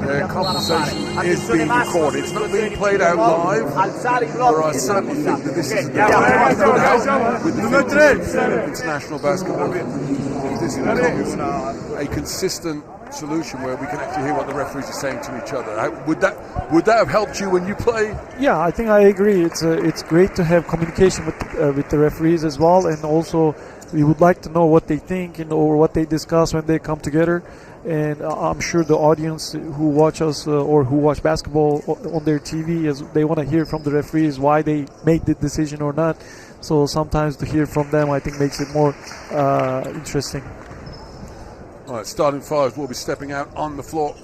Their conversation is being recorded. It's not being played out live. But I certainly think that this is a good help with the future of international basketball. If this becomes a consistent solution where we can actually hear what the referees are saying to each other. Would that have helped you when you play? Yeah, I think I agree. It's great to have communication with the referees as well, and also we would like to know what they think or what they discuss when they come together. And I'm sure the audience who watch us or who watch basketball on their TV, they want to hear from the referees why they made the decision or not. So sometimes to hear from them, I think, makes it more interesting. All right, starting fives will be stepping out on the floor,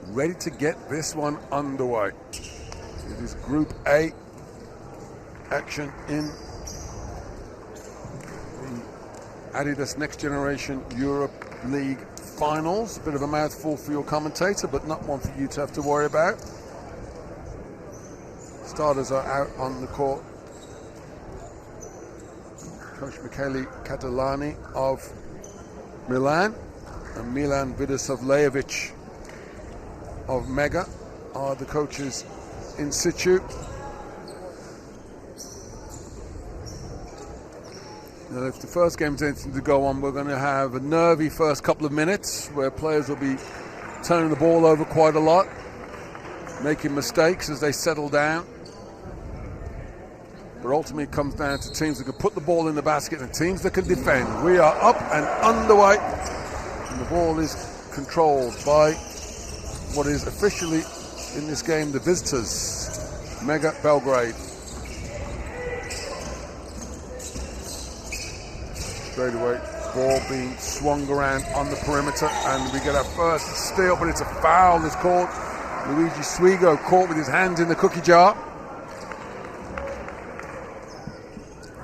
ready to get this one underway. It is Group A action in the Adidas NextGen EuroLeague finals. A bit of a mouthful for your commentator, but not one for you to have to worry about. Starters are out on the court. Coach Michele Catalani of Milan and Milan Vidosavljevic of Mega are the coaches in situ. Now, if the first game's anything to go on, we're going to have a nervy first couple of minutes where players will be turning the ball over quite a lot, making mistakes as they settle down. But ultimately it comes down to teams that can put the ball in the basket and teams that can defend. We are up and underway, and the ball is controlled by what is officially in this game the visitors, Mega Belgrade. Straight away, ball being swung around on the perimeter, and we get our first steal, but it's a foul that's called. Luigi Swigo caught with his hands in the cookie jar.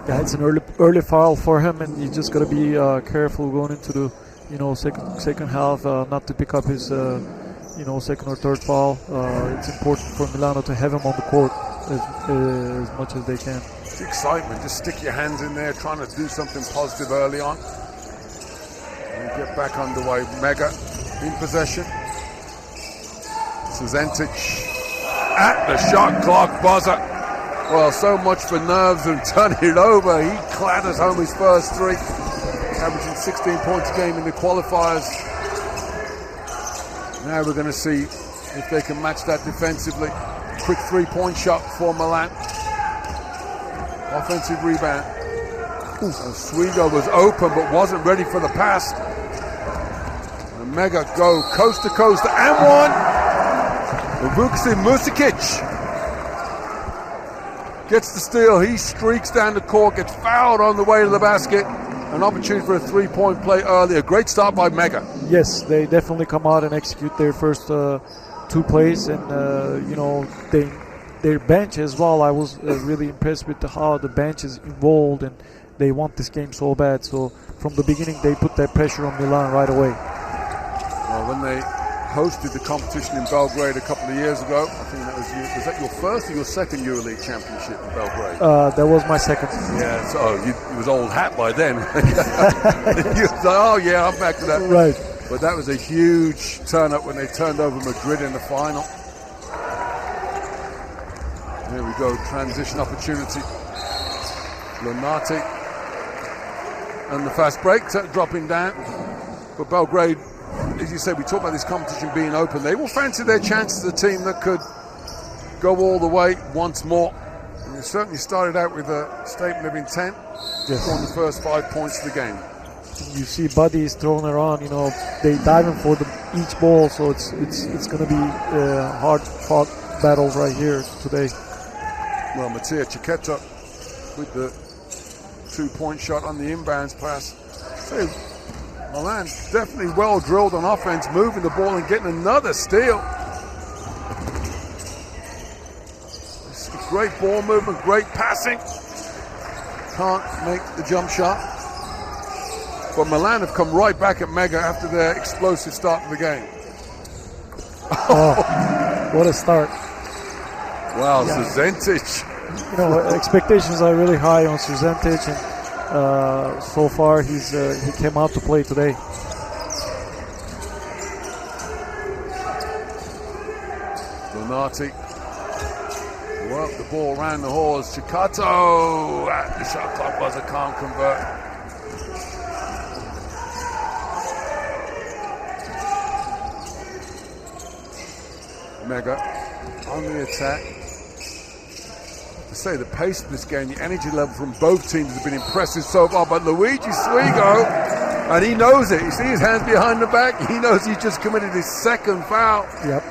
Yeah, it's an early foul for him, and you just got to be careful going into the second half, not to pick up his second or third foul. It's important for Milano to have him on the court as much as they can. It's excitement. Just stick your hands in there, trying to do something positive early on. And get back underway. Mega in possession. Suzentic at the shot clock buzzer. Well, so much for nerves and turning it over. He clatters home his first three, averaging 16 points a game in the qualifiers. Now we're going to see if they can match that defensively. Quick three-point shot for Milan. Offensive rebound. So Swigo was open but wasn't ready for the pass. And Mega go coast to coast and one. Vuksin Musikic gets the steal. He streaks down the court, gets fouled on the way to the basket. An opportunity for a three-point play early. A great start by Mega. Yes, they definitely come out and execute their first two plays, and their bench as well. I was really impressed with how the bench is involved, and they want this game so bad. So from the beginning, they put that pressure on Milan right away. Well, when they hosted the competition in Belgrade a couple of years ago, I think that was that your first or your second EuroLeague championship in Belgrade? That was my second. Yeah, so it was old hat by then. You was like, oh yeah, I'm back to that. Right. But that was a huge turn up when they turned over Madrid in the final. Here we go, transition opportunity. Lunati. And the fast break, dropping down. But Belgrade, as you said, we talk about this competition being open. They will fancy their chances, a team that could go all the way once more. And they certainly started out with a statement of intent. Yes. On the first 5 points of the game. You see bodies thrown around, they diving for each ball, so it's going to be a hard-fought battle right here today. Well, Mattia Chiquetta with the 2-point shot on the inbounds pass. So Milan definitely well drilled on offense, moving the ball and getting another steal. Great ball movement, great passing. Can't make the jump shot. But Milan have come right back at Mega after their explosive start to the game. Oh, what a start. Wow, yeah. Suzentic. Expectations are really high on Suzentic, and so far he came out to play today. Donati. Well, the ball around the horse. Chicato. The shot clock buzzer can't convert. Mega on the attack. To say the pace of this game, the energy level from both teams has been impressive so far, but Luigi Swigo, and he knows it. You see his hands behind the back. He knows he's just committed his second foul. Yep.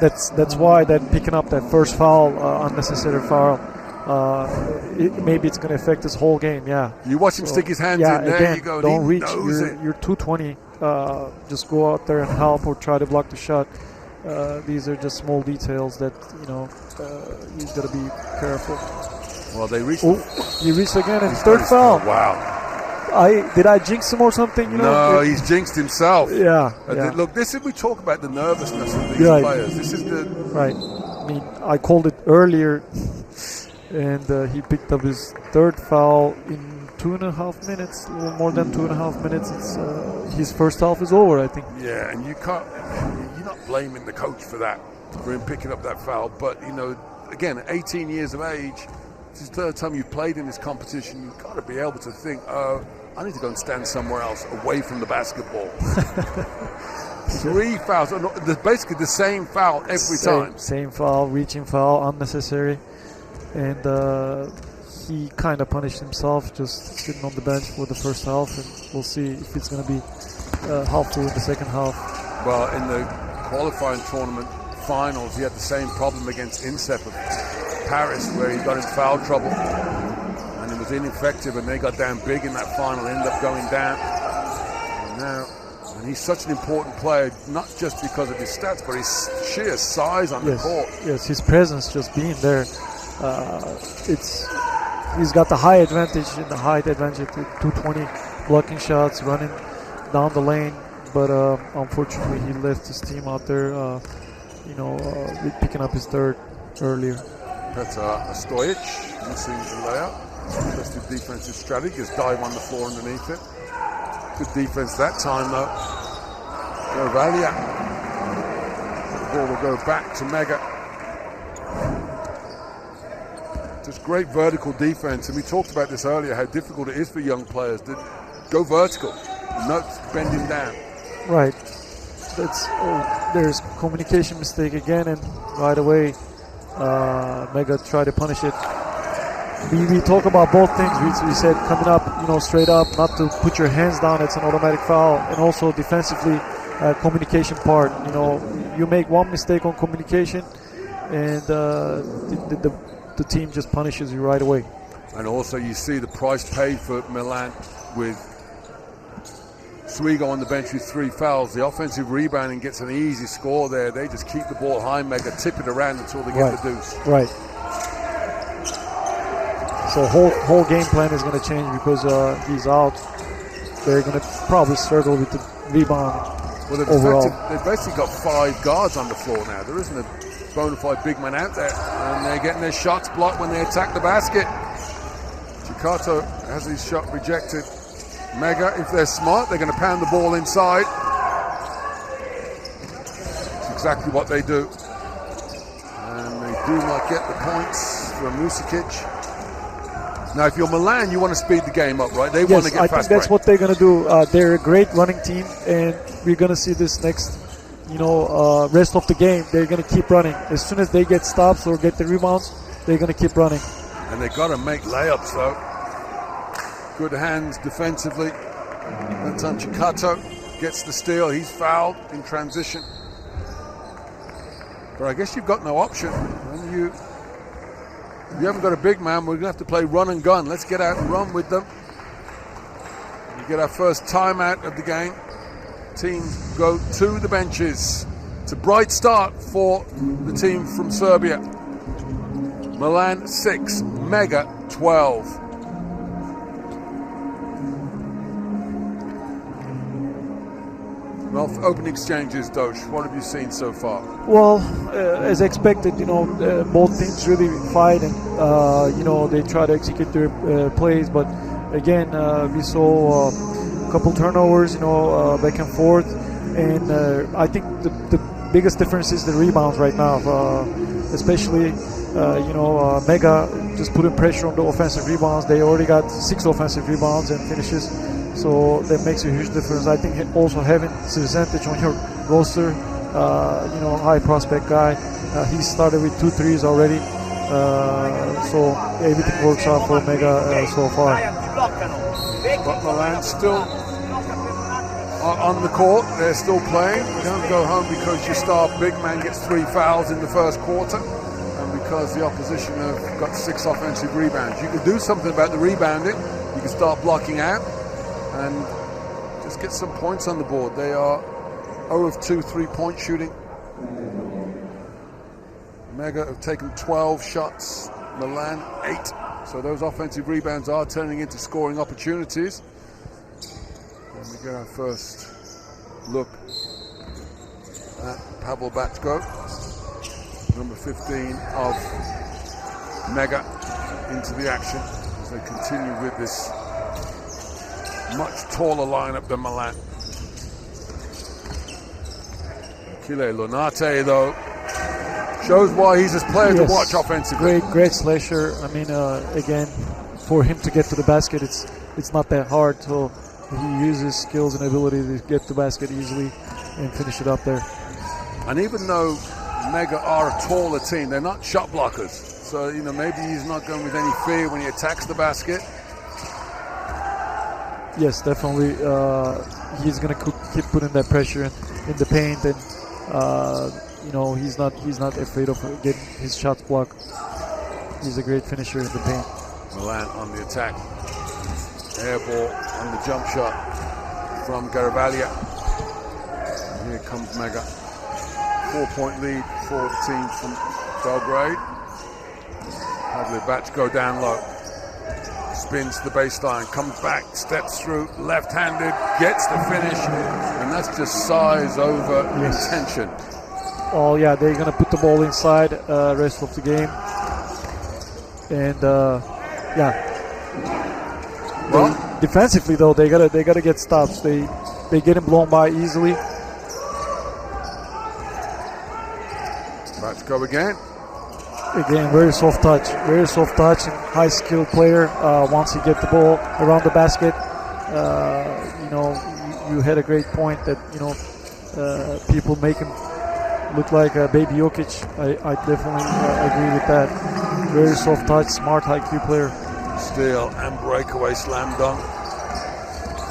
That's why that picking up that first foul, unnecessary foul, maybe it's going to affect this whole game. Yeah. You watch him stick his hands in there. Again, you go. Don't reach. You're You're 220. Just go out there and help or try to block the shot. These are just small details that you've got to be careful. Well, they reached. He reached again and third foul. Wow. Did I jinx him or something? No, he's jinxed himself. Yeah. Look, we talk about the nervousness of these players. This is the right. I mean, I called it earlier, and he picked up his third foul in 2.5 minutes, a little more than 2.5 minutes. It's his first half is over, I think. Yeah, and you're not blaming the coach for that, for him picking up that foul. But again, at 18 years of age, this is the third time you've played in this competition. You've got to be able to think, I need to go and stand somewhere else, away from the basketball. 3 fouls, basically the same foul every time. Same foul, reaching foul, unnecessary, and he kind of punished himself, just sitting on the bench for the first half, and we'll see if it's going to be helpful in the second half. Well, in the qualifying tournament finals, he had the same problem against INSEP of Paris, where he got in foul trouble and he was ineffective, and they got down big in that final, ended up going down. And he's such an important player, not just because of his stats, but his sheer size on the court. Yes, his presence, just being there. He's got the height advantage, with 220 blocking shots, running down the lane. But unfortunately, he left his team out there, picking up his third earlier. Petar Stojic missing the layup. Interesting defensive strategy. Just dive on the floor underneath it. Good defense that time, though. Govalia. The ball will go back to Mega. Just great vertical defense. And we talked about this earlier, how difficult it is for young players to go vertical, not bending down. Right. There's communication mistake again, and right away Mega tried to punish it. We talk about both things. We said coming up, straight up, not to put your hands down. It's an automatic foul, and also defensively, communication part. You make one mistake on communication, and the team just punishes you right away. And also, you see the price paid for Milan with Oswego on the bench with 3 fouls. The offensive rebounding gets an easy score there. They just keep the ball high, Mega, tip it around until they get the deuce. Right. So whole game plan is going to change because he's out. They're going to probably struggle with the rebound. Well, they've basically got 5 guards on the floor now. There isn't a bona fide big man out there, and they're getting their shots blocked when they attack the basket. Chikato has his shot rejected. Mega, if they're smart, they're going to pound the ball inside. It's exactly what they do. And they do not get the points from Musicic. Now, if you're Milan, you want to speed the game up, right? They want to get fast break. I think that's what they're going to do. They're a great running team, and we're going to see this next, rest of the game. They're going to keep running. As soon as they get stops or get the rebounds, they're going to keep running. And they got to make layups, though. Good hands defensively. Anton Chikato gets the steal. He's fouled in transition. But I guess you've got no option. When you haven't got a big man, we're going to have to play run and gun. Let's get out and run with them. We get our first timeout of the game. Teams go to the benches. It's a bright start for the team from Serbia. Milan 6, Mega 12. Well, opening exchanges, Dosh, what have you seen so far? Well, as expected, both teams really fight and, they try to execute their plays. But again, we saw a couple turnovers, back and forth. And I think the biggest difference is the rebounds right now, especially, Mega just putting pressure on the offensive rebounds. They already got 6 offensive rebounds and finishes. So that makes a huge difference. I think also having Srzentic on your roster, high prospect guy, he started with 2 threes already. So everything works out for Mega so far. But Milan still on the court. They're still playing. You don't go home because your star big man gets 3 fouls in the first quarter and because the opposition have got 6 offensive rebounds. You can do something about the rebounding. You can start blocking out and just get some points on the board. They are 0 of 2 3-point shooting. Mega have taken 12 shots, Milan 8. So those offensive rebounds are turning into scoring opportunities. And we get our first look at Pavel Batko, number 15 of Mega, into the action as they continue with this much taller lineup than Milan. Kile Lonate, though, shows why he's a player to watch offensively. Great slasher. I mean, again, for him to get to the basket, it's not that hard. So he uses skills and ability to get to the basket easily and finish it up there. And even though Mega are a taller team, they're not shot blockers. So, maybe he's not going with any fear when he attacks the basket. Yes, definitely. He's going to keep putting that pressure in the paint, and he's not afraid of getting his shots blocked. He's a great finisher in the paint. Milan on the attack. Air ball on the jump shot from Garavaglia. Here comes Mega. 4-point lead for the team from Belgrade. Pavel Batko down low. Spins to the baseline, comes back, steps through, left-handed, gets the finish, and that's just size over intention. Oh yeah, they're gonna put the ball inside rest of the game, and well, defensively though they gotta get stops. They getting blown by easily. Let's go again. Again, very soft touch, and high skilled player. Once you get the ball around the basket, you had a great point that people make him look like a baby Jokic. I definitely agree with that. Very soft touch, smart, high IQ player. Steal and breakaway slam dunk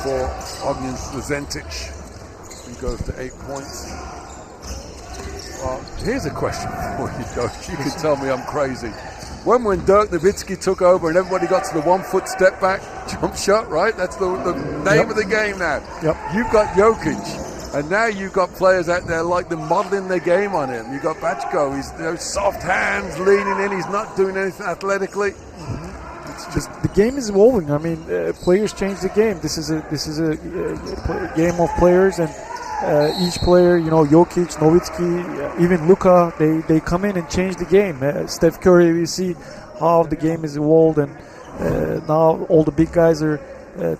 for Ognjen Srzentic. He goes to 8 points. Well, here's a question for you, Coach. You can tell me I'm crazy. when Dirk Nowitzki took over and everybody got to the 1 foot step back jump shot, right? That's the name of the game now. You've got Jokic, and now you've got players out there like they're modeling their game on him. You've got Bachko, he's soft hands, leaning in, he's not doing anything athletically. It's just the game is evolving. I mean, players change the game. This is a game of players, and each player, Jokic, Nowitzki, even Luka, they come in and change the game. Steph Curry, we see how the game is evolved, and now all the big guys are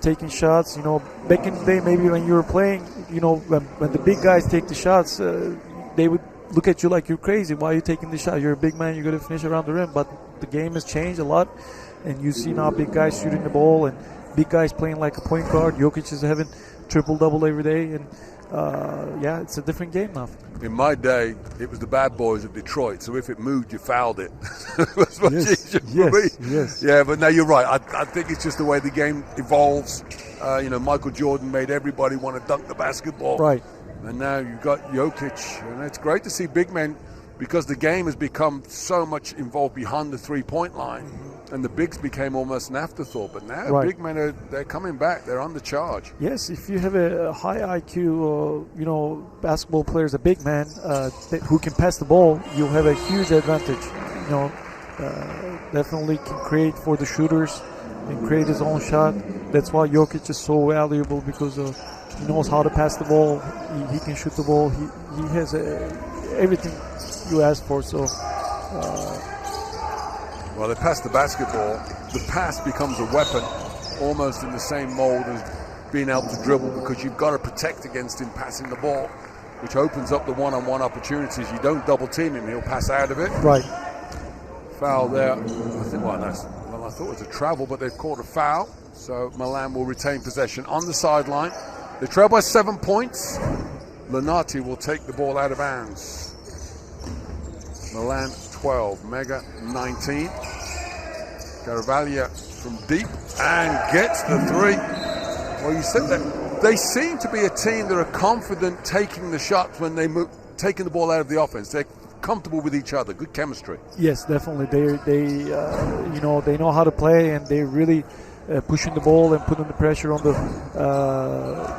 taking shots. Back in the day, maybe when you were playing, when the big guys take the shots, they would look at you like you're crazy. Why are you taking the shot? You're a big man. You're going to finish around the rim. But the game has changed a lot, and you see now big guys shooting the ball and big guys playing like a point guard. Jokic is having triple-double every day, and it's a different game now. In my day, it was the bad boys of Detroit, so if it moved, you fouled it. It was much easier for me. Yes. Yeah, but no, you're right. I think it's just the way the game evolves. Michael Jordan made everybody want to dunk the basketball. Right. And now you've got Jokic, and it's great to see big men, because the game has become so much involved behind the three-point line, and the bigs became almost an afterthought. But now big men they're coming back. They're on the charge. Yes, if you have a high IQ, basketball player, a big man who can pass the ball, you'll have a huge advantage. Definitely can create for the shooters and create his own shot. That's why Jokic is so valuable, because he knows how to pass the ball. He can shoot the ball. He has everything you ask for. So. Well, they pass the basketball. The pass becomes a weapon, almost in the same mold as being able to dribble, because you've got to protect against him passing the ball, which opens up the one-on-one opportunities. You don't double team him; he'll pass out of it. Right. Foul there. I thought it was a travel, but they've called a foul. So Milan will retain possession on the sideline. They trail by 7 points. Lenati will take the ball out of bounds. Milan 12, Mega 19. Garavaglia from deep and gets the three. Well, you said that they seem to be a team that are confident taking the shots when they move, taking the ball out of the offense. They're comfortable with each other. Good chemistry. Yes, definitely. They know how to play, and they really pushing the ball and putting the pressure on the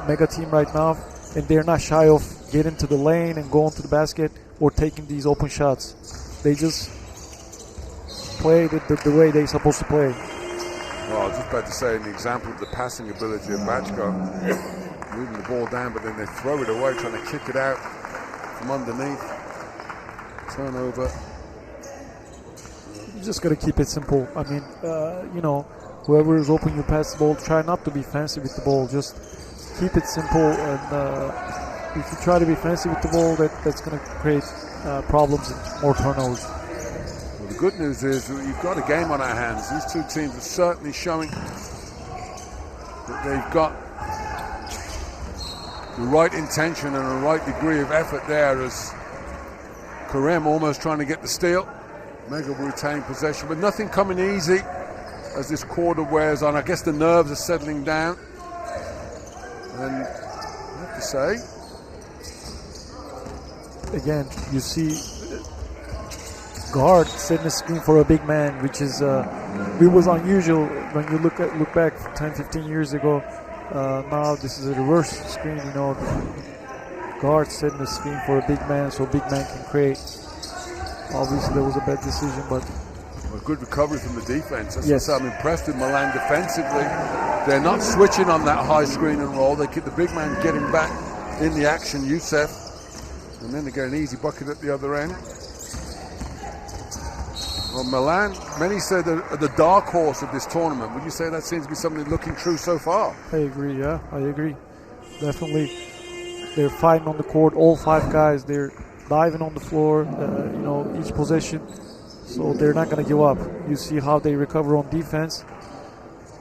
Mega team right now. And they're not shy of getting to the lane and going to the basket or taking these open shots. They just play the way they're supposed to play. Well, I was just about to say, an example of the passing ability of Bachko, moving the ball down, but then they throw it away, trying to kick it out from underneath. Turnover. You just got to keep it simple. I mean, whoever is open, you pass the ball. Try not to be fancy with the ball. Just keep it simple, and if you try to be fancy with the ball, that's going to create problems and more turnovers. Well, the good news is you've got a game on our hands. These two teams are certainly showing that they've got the right intention and the right degree of effort there, as Kareem almost trying to get the steal. Mega will retain possession, but nothing coming easy as this quarter wears on. I guess the nerves are settling down. And I have to say, again, you see guard setting a screen for a big man, which is it was unusual when you look back 10, 15 years ago. Now this is a reverse screen, guard setting a screen for a big man, so big man can create. Obviously, that was a bad decision, but a good recovery from the defense. Yes. I'm impressed with Milan defensively. They're not switching on that high screen and roll. They keep the big man getting back in the action, Youssef, and then they get an easy bucket at the other end. Well, Milan, many say they're the dark horse of this tournament. Would you say that seems to be something looking true so far? I agree, yeah, I agree. Definitely, they're fighting on the court, all five guys. They're diving on the floor, each possession. So they're not going to give up. You see how they recover on defense,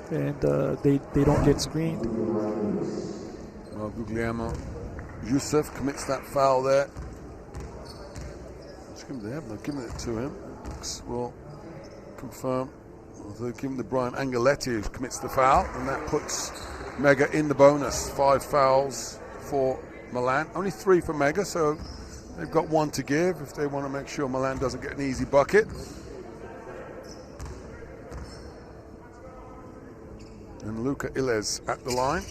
and they don't get screened. Well, Guglielmo Youssef commits that foul there. Just give him it to him. Will confirm. They'll give him to Brian Angeletti, who commits the foul, and that puts Mega in the bonus. 5 fouls for Milan. Only 3 for Mega, so they've got 1 to give if they want to make sure Milan doesn't get an easy bucket. And Luka Ilez at the line.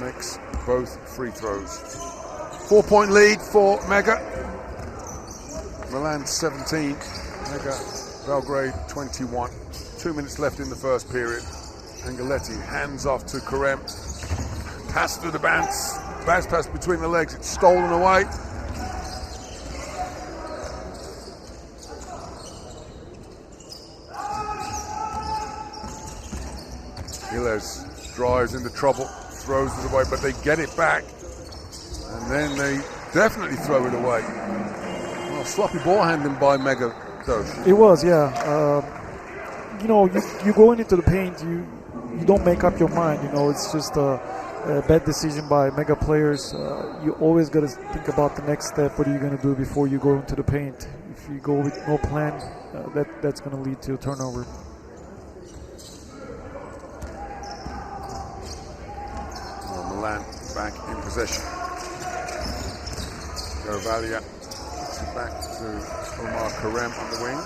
Makes both free throws. 4-point lead for Mega. Milan 17, Mega Belgrade 21. 2 minutes left in the first period. Angeletti hands off to Karem. Pass through the bounce. Bounce pass between the legs. It's stolen away. Ilez drives into trouble, throws it away, but they get it back. And then they definitely throw it away. Well, sloppy ball handling by Mega, though. It was, yeah. You going into the paint, you don't make up your mind. It's just a bad decision by Mega players. You always got to think about the next step. What are you going to do before you go into the paint? If you go with no plan, that's going to lead to a turnover. Milan back in possession. Garavalia gets it back to Omar Karem on the wing.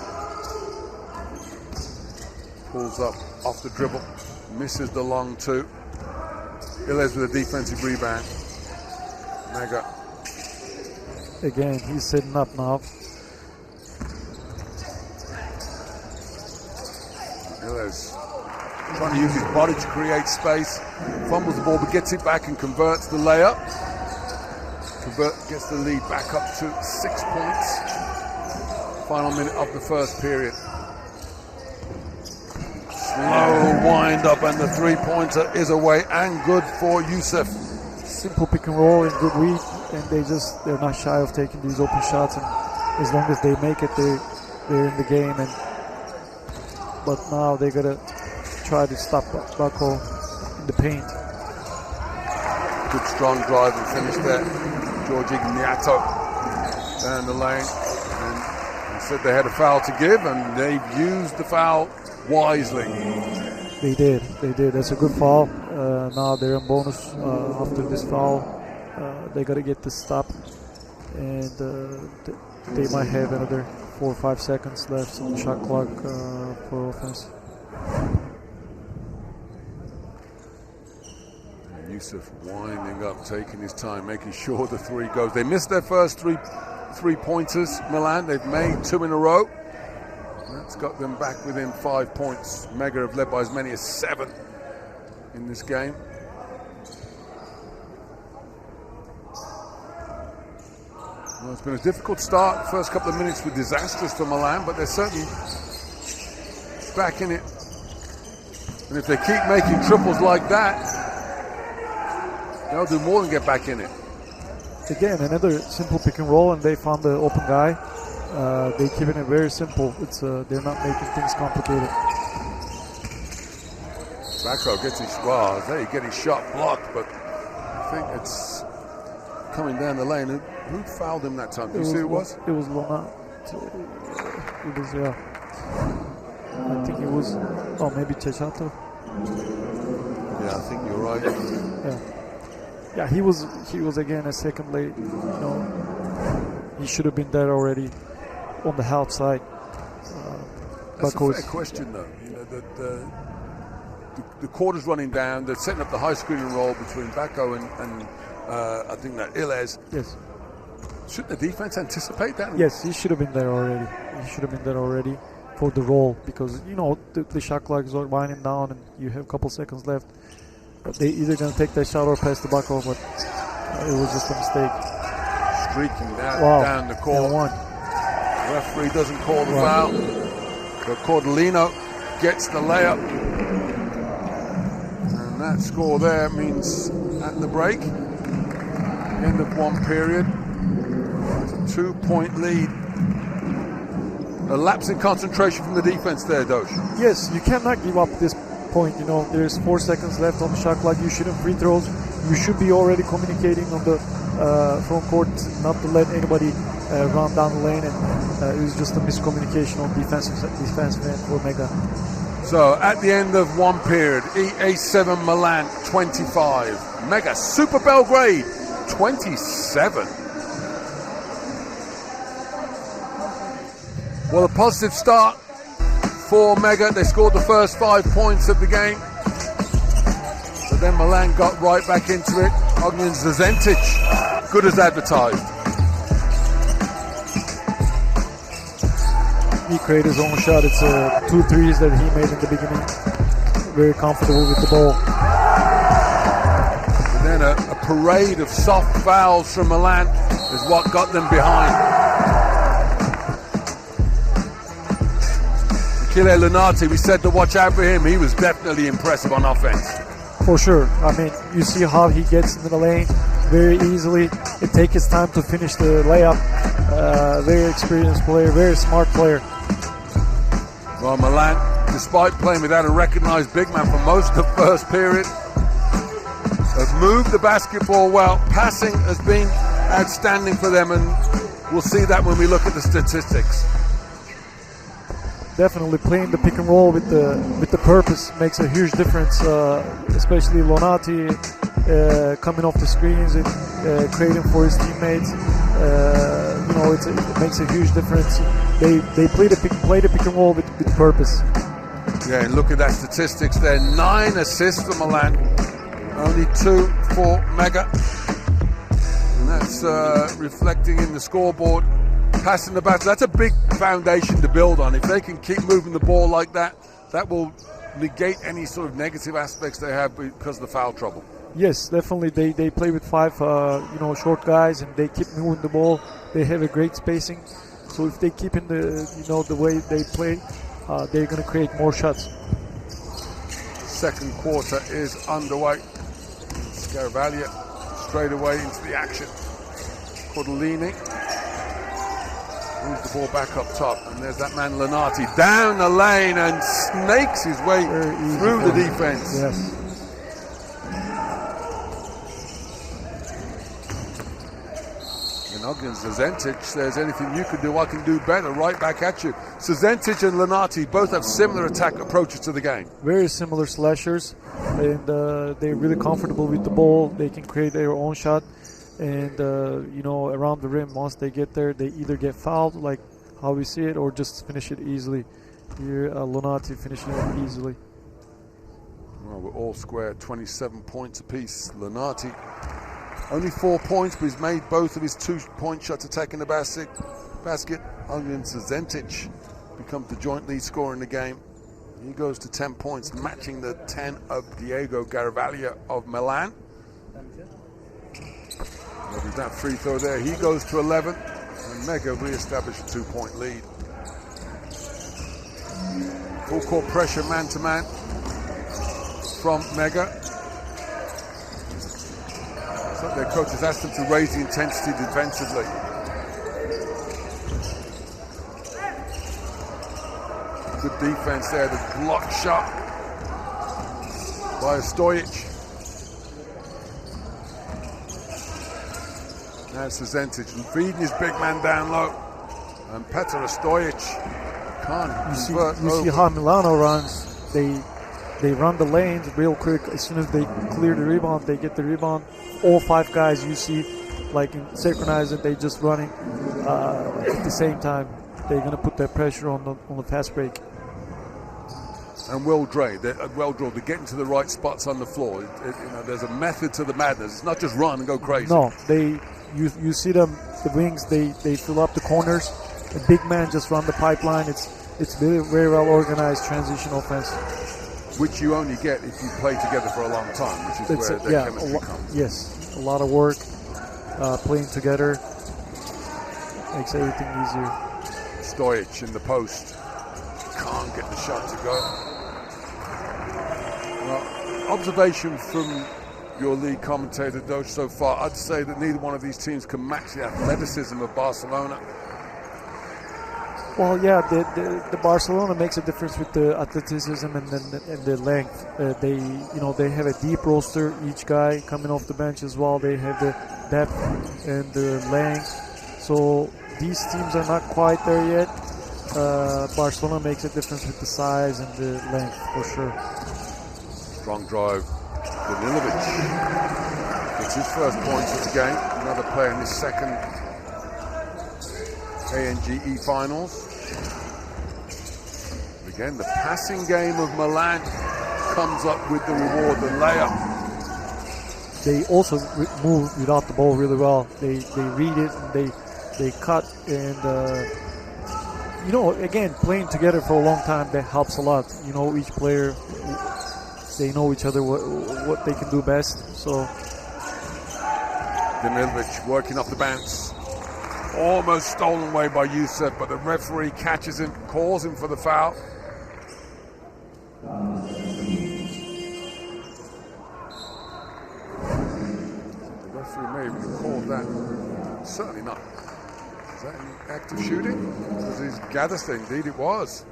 Pulls up off the dribble, misses the long two. Ilez with a defensive rebound. Mega. Again, he's sitting up now. Ilez trying to use his body to create space. Fumbles the ball, but gets it back and converts the layup. Gets the lead back up to 6 points. Final minute of the first period. Slow wind up, and the three-pointer is away and good for Yusuf. Simple pick and roll and good read, and they're not shy of taking these open shots, and as long as they make it, they're in the game. But now they gotta try to stop Bako in the paint. Good strong drive and finish there. George Ignato down the lane, and they said they had a foul to give, and they've used the foul wisely. They did. That's a good foul. Now they're in bonus after this foul. They got to get this stop, and they might have another 4 or 5 seconds left on the shot clock for offense. Yusuf winding up, taking his time, making sure the three goes. They missed their first three pointers, Milan. They've made 2 in a row. That's got them back within 5 points. Mega have led by as many as 7 in this game. Well, it's been a difficult start. The first couple of minutes were disastrous for Milan, but they're certainly back in it. And if they keep making triples like that, they'll do more than get back in it. Again, another simple pick and roll, and they found the open guy. They keeping it very simple. They're not making things complicated. Bako gets his shot blocked, but I think it's coming down the lane. Who fouled him that time? Do you see who it was? It was Lona. It was, yeah. I think it was. Oh, maybe Chechato. Yeah, I think you're right. Yeah. Yeah, he was again a second late. He should have been there already on the outside. That's a fair question, though. The quarter's running down. They're setting up the high screen and roll between Bako and I think that Ilez. Yes. Shouldn't the defense anticipate that? Yes, he should have been there already. For the roll, because the shot clock is winding down and you have a couple seconds left. But they either gonna take that shot or pass the Bako, but it was just a mistake. Streaking down the court. Referee doesn't call the foul, but Cordellino gets the layup, and that score there means at the break, end of one period, it's a 2-point lead. A lapse in concentration from the defense there, Dosh. Yes, you cannot give up this point. There's 4 seconds left on the shot clock. You shouldn't free throws. You should be already communicating on the front court not to let anybody run down the lane, and it was just a miscommunication on defensive end for Mega. So at the end of one period, EA7 Milan 25, Mega Super Belgrade 27. Well, a positive start for Mega. They scored the first 5 points of the game. then Milan got right back into it. Ognjen Zazentic, good as advertised. He created his own shot. It's 2 threes that he made in the beginning. Very comfortable with the ball. And then a parade of soft fouls from Milan is what got them behind. Achille Lunati, we said to watch out for him. He was definitely impressive on offense. For sure. I mean, you see how he gets into the lane very easily. It takes his time to finish the layup. Very experienced player, very smart player. Well, Milan, despite playing without a recognized big man for most of the first period, have moved the basketball well. Passing has been outstanding for them, and we'll see that when we look at the statistics. Definitely playing the pick and roll with the purpose makes a huge difference, especially Lonati coming off the screens and creating for his teammates. It makes a huge difference. They play the pick and roll with purpose. Yeah, and look at that statistics there. 9 assists for Milan, only 2 for Mega. And that's reflecting in the scoreboard. Passing the back, that's a big foundation to build on. If they can keep moving the ball like that, that will negate any sort of negative aspects they have because of the foul trouble. Yes, definitely. They play with 5 short guys, and they keep moving the ball. They have a great spacing. So if they keep in the way they play, they're going to create more shots. Second quarter is underway. Scaravaglia straight away into the action. Cordellini moves the ball back up top, and there's that man Lunati down the lane and snakes his way through the defense. Yes. And Ognjen Zazentic says, anything you can do, I can do better. Right back at you. Zazentic and Lunati both have similar attack approaches to the game. Very similar slashers, and they're really comfortable with the ball. They can create their own shot. And, around the rim, once they get there, they either get fouled, like how we see it, or just finish it easily. Here, Lunati finishing it easily. Well, we're all square, 27 points apiece. Lunati, only 4 points, but he's made both of his 2-point shots attacking the basket. Ognjen Zazentic becomes the joint lead scorer in the game. He goes to 10 points, matching the 10 of Diego Garavaglia of Milan. With that free throw there, he goes to 11, and Mega re-established a 2-point lead. Full court pressure, man-to-man from Mega. So their coaches asked them to raise the intensity defensively. Good defense there, the block shot by Stojic. Now Zazentic feeding his big man down low, and Petar Stojic can't convert. You see how Milano runs. They run the lanes real quick. As soon as they clear the rebound, they get the rebound. All 5 guys you see, like in synchronized, they just running at the same time. They're gonna put that pressure on the fast break. And well drilled. They're getting to the right spots on the floor. There's a method to the madness. It's not just run and go crazy. No, you see them, the wings. They fill up the corners. The big man just run the pipeline. It's very, very well organized transition offense, which you only get if you play together for a long time, which is where their chemistry comes. Yes, a lot of work, playing together makes everything easier. Stojic in the post, can't get the shot to go. Well, observation from your league commentator, Doge, so far, I'd say that neither one of these teams can match the athleticism of Barcelona. Well, yeah, the Barcelona makes a difference with the athleticism and the length. They have a deep roster. Each guy coming off the bench as well. They have the depth and the length. So these teams are not quite there yet. Barcelona makes a difference with the size and the length for sure. Strong drive. Danilovic gets his first points of the game. Another player in this second ANGE finals. Again, the passing game of Milan comes up with the reward, the layup. they also move without the ball really well. They read it, and they cut, and again, playing together for a long time, that helps a lot. Each player, they know each other, what they can do best. So Demilovic working off the bounce. Almost stolen away by Yusuf, but the referee catches him, calls him for the foul. The referee may have called that. Certainly not. Is that an act of shooting? Because he's Gaddester, indeed it was.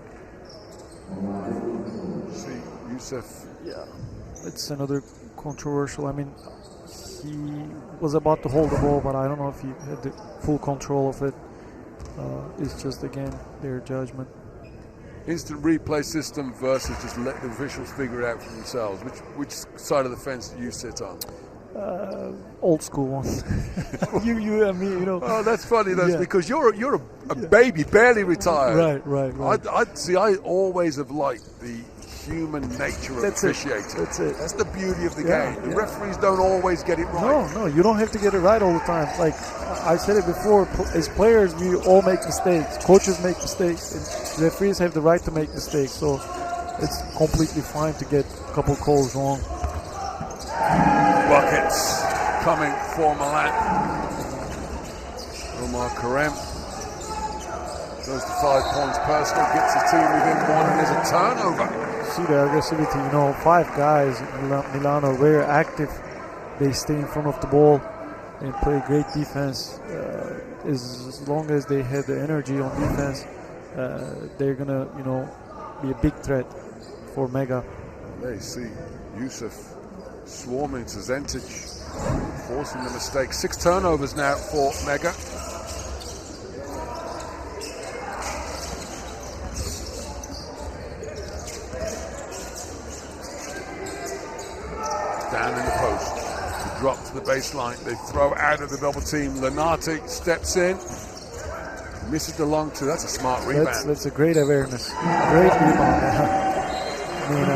See, Yusuf. yeah, it's another controversial. I mean, he was about to hold the ball, but I don't know if he had the full control of it. It's just, again, their judgment. Instant replay system versus just let the officials figure it out for themselves. Which side of the fence do you sit on? Old school one. you and me, Oh, that's funny. That's Yeah. because you're a baby, barely retired. Right. I always have liked the human nature of officiating. That's it. That's the beauty of the Yeah, game. The yeah. referees don't always get it right. No, you don't have to get it right all the time. Like I said it before, as players, we all make mistakes. Coaches make mistakes, and referees have the right to make mistakes. So it's completely fine to get a couple calls wrong. Buckets coming for Milan. Omar Karem goes to 5 points personal, gets the team within one, and there's a turnover. See the aggressivity, 5 guys in Milan are very active. They stay in front of the ball and play great defense. As long as they have the energy on defense, they're gonna, be a big threat for Mega. They see Yusuf swarming to Zentic, forcing the mistake. 6 turnovers now for Mega. Down in the post, the drop to the baseline. They throw out of the double team. Lenati steps in, misses the long two. That's a smart rebound. That's a great awareness. Great rebound. I mean,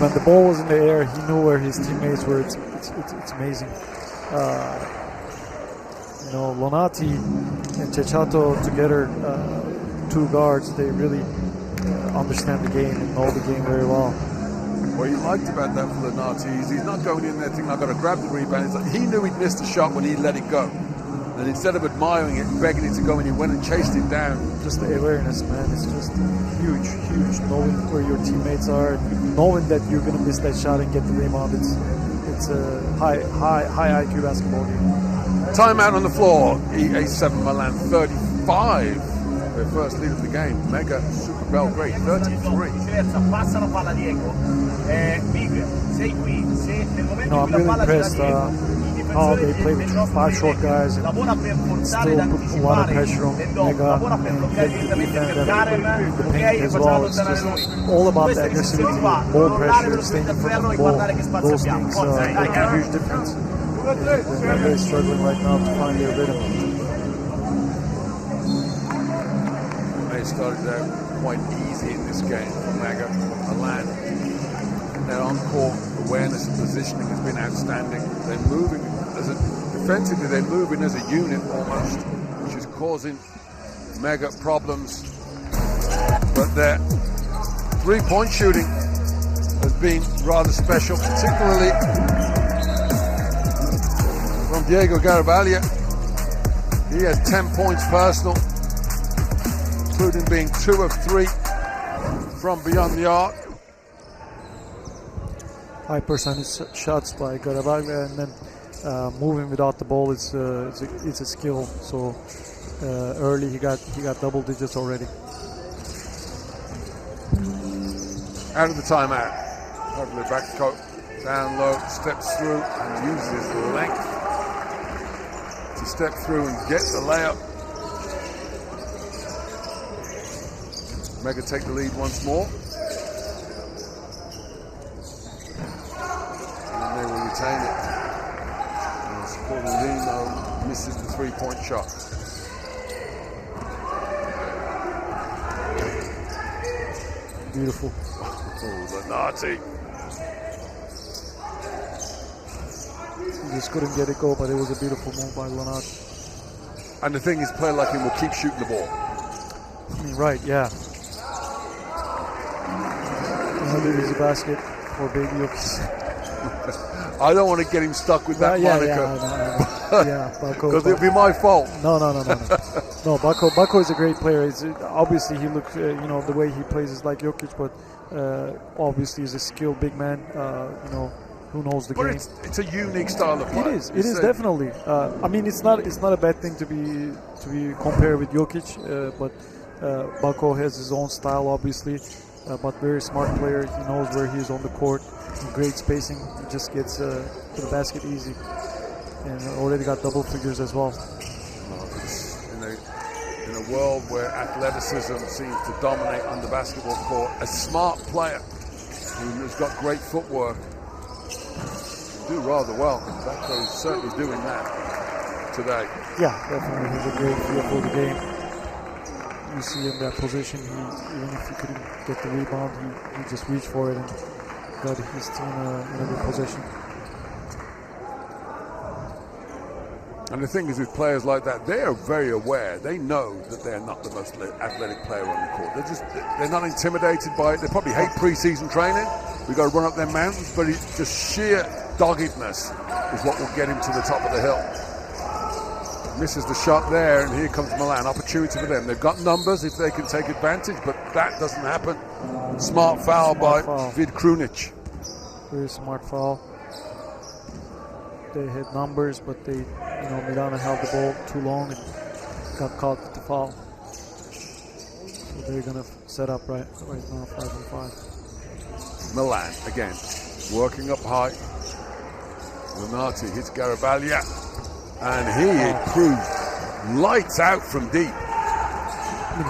when the ball was in the air, he knew where his teammates were. It's amazing. Lonati and Cecato together, 2 guards, they really understand the game and know the game very well. What you liked about that for Lenati is he's not going in there thinking, I've got to grab the rebound. It's like he knew he'd missed the shot when he let it go. And instead of admiring it, begging it to go in, he went and chased it down. Just the awareness, man. It's just huge. Knowing where your teammates are, knowing that you're going to miss that shot and get the rebound. It's a high IQ basketball game. Timeout on the floor. EA7 Milan 35. Their first lead of the game. Mega Super Belgrade 33. I'm really impressed how they play with 5 short guys and still put a lot of pressure on Mega and get the defense and the paint as well. It's just all about the aggressivity, ball pressure, staying in front of the ball. Those things make a huge difference. Mega is struggling right now to find their rhythm. They started out quite easy in this game for Mega. Milan, their on-court awareness and positioning has been outstanding. They're moving defensively, they're moving as a unit almost, which is causing Mega problems. But their 3-point shooting has been rather special, particularly from Diego Garavaglia. He has 10 points personal, including being 2 of 3 from beyond the arc. High percentage shots by Garavaglia, and then moving without the ball it's a skill. So early he got double digits already. Out of the timeout. Hopefully back coat down low, steps through and uses his length to step through and get the layup. Mega take the lead once more. And they will retain it. And Sportolino misses the 3-point shot. Beautiful. Oh, Lenati. He just couldn't get it go, but it was a beautiful move by Leonard. And the thing is, a player like him will keep shooting the ball. I mean, right, yeah. Another easy basket for Baby Jokic. I don't want to get him stuck with that moniker. Yeah, Bako. Because it'll be my fault. No. No, Bako is a great player. Obviously, he looks, the way he plays is like Jokic, but obviously he's a skilled big man, who knows the game. But it's a unique style of play. It is definitely. I mean, it's not a bad thing to be compared with Jokic, but Bako has his own style, obviously, but very smart player. He knows where he is on the court. Great spacing. He just gets to the basket easy, and already got double figures as well. In a world where athleticism seems to dominate on the basketball court, a smart player who's got great footwork do rather well. Bako is certainly doing that today. Yeah, definitely. He has a great feel for the game. You see him in that position. Even if he couldn't get the rebound, he just reached for it and got his team in a good position. And the thing is, with players like that, they are very aware. They know that they're not the most athletic player on the court. They're not intimidated by it. They probably hate pre-season training. We've got to run up their mountains, but it's just sheer doggedness is what will get him to the top of the hill. Misses the shot there, and here comes Milan. Opportunity for them. They've got numbers if they can take advantage, but that doesn't happen. Smart foul by Vid Krunic. Very smart foul. They had numbers, but they, Milana held the ball too long and got caught with the foul. So they're gonna set up right now, 5-on-5. Milan again, working up high. Lenati hits Garabaglia, and he improved lights out from deep.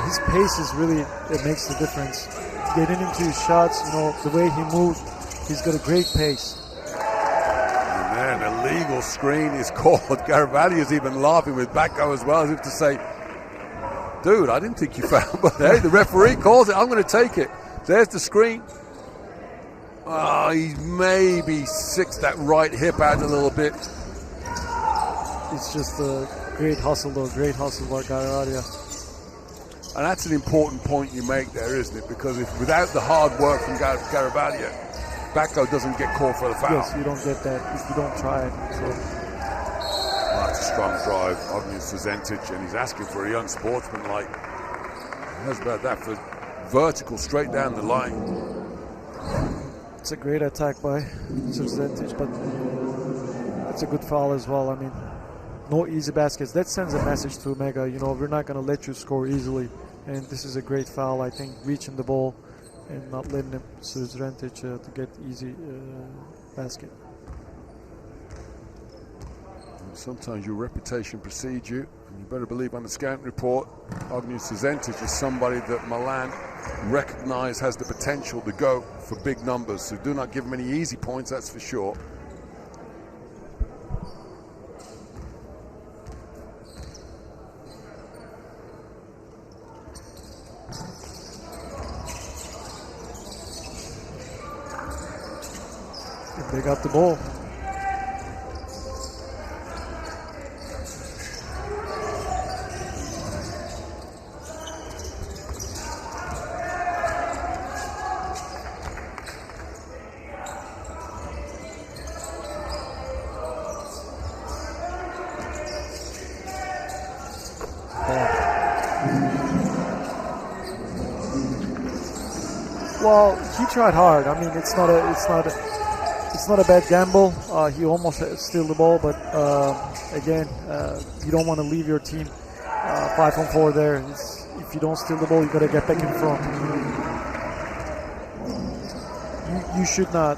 His pace is really, it makes the difference. Getting into his shots, the way he moves, he's got a great pace. And then a legal screen is called. Garabaglia's even laughing with Bako as well, as if to say, dude, I didn't think you fouled, but hey, the referee calls it, I'm going to take it. There's the screen. Oh, he maybe sicks that right hip out a little bit. It's just a great hustle, though. Great hustle by Garabaglia. And that's an important point you make there, isn't it? Because without the hard work from Garabaglia, Bako doesn't get called for the foul. Yes, you don't get that if you don't try it. So. Well, that's a strong drive, Ognius Zuzentic, and he's asking for a young sportsman like. How's about that for vertical straight down the line? It's a great attack by Zuzentic, but it's a good foul as well. I mean, no easy baskets. That sends a message to Mega. We're not going to let you score easily, and this is a great foul. I think reaching the ball and not letting him Zuzentic to get easy basket. Sometimes your reputation precedes you, and you better believe on the scouting report, Ognius Zuzentic is somebody that Milan recognise has the potential to go for big numbers. So do not give him any easy points, that's for sure. They got the ball. Well, he tried hard. I mean, it's not a bad gamble. He almost steal the ball, but again, you don't want to leave your team 5-on-4 there. If you don't steal the ball, you got to get back in front. You should not.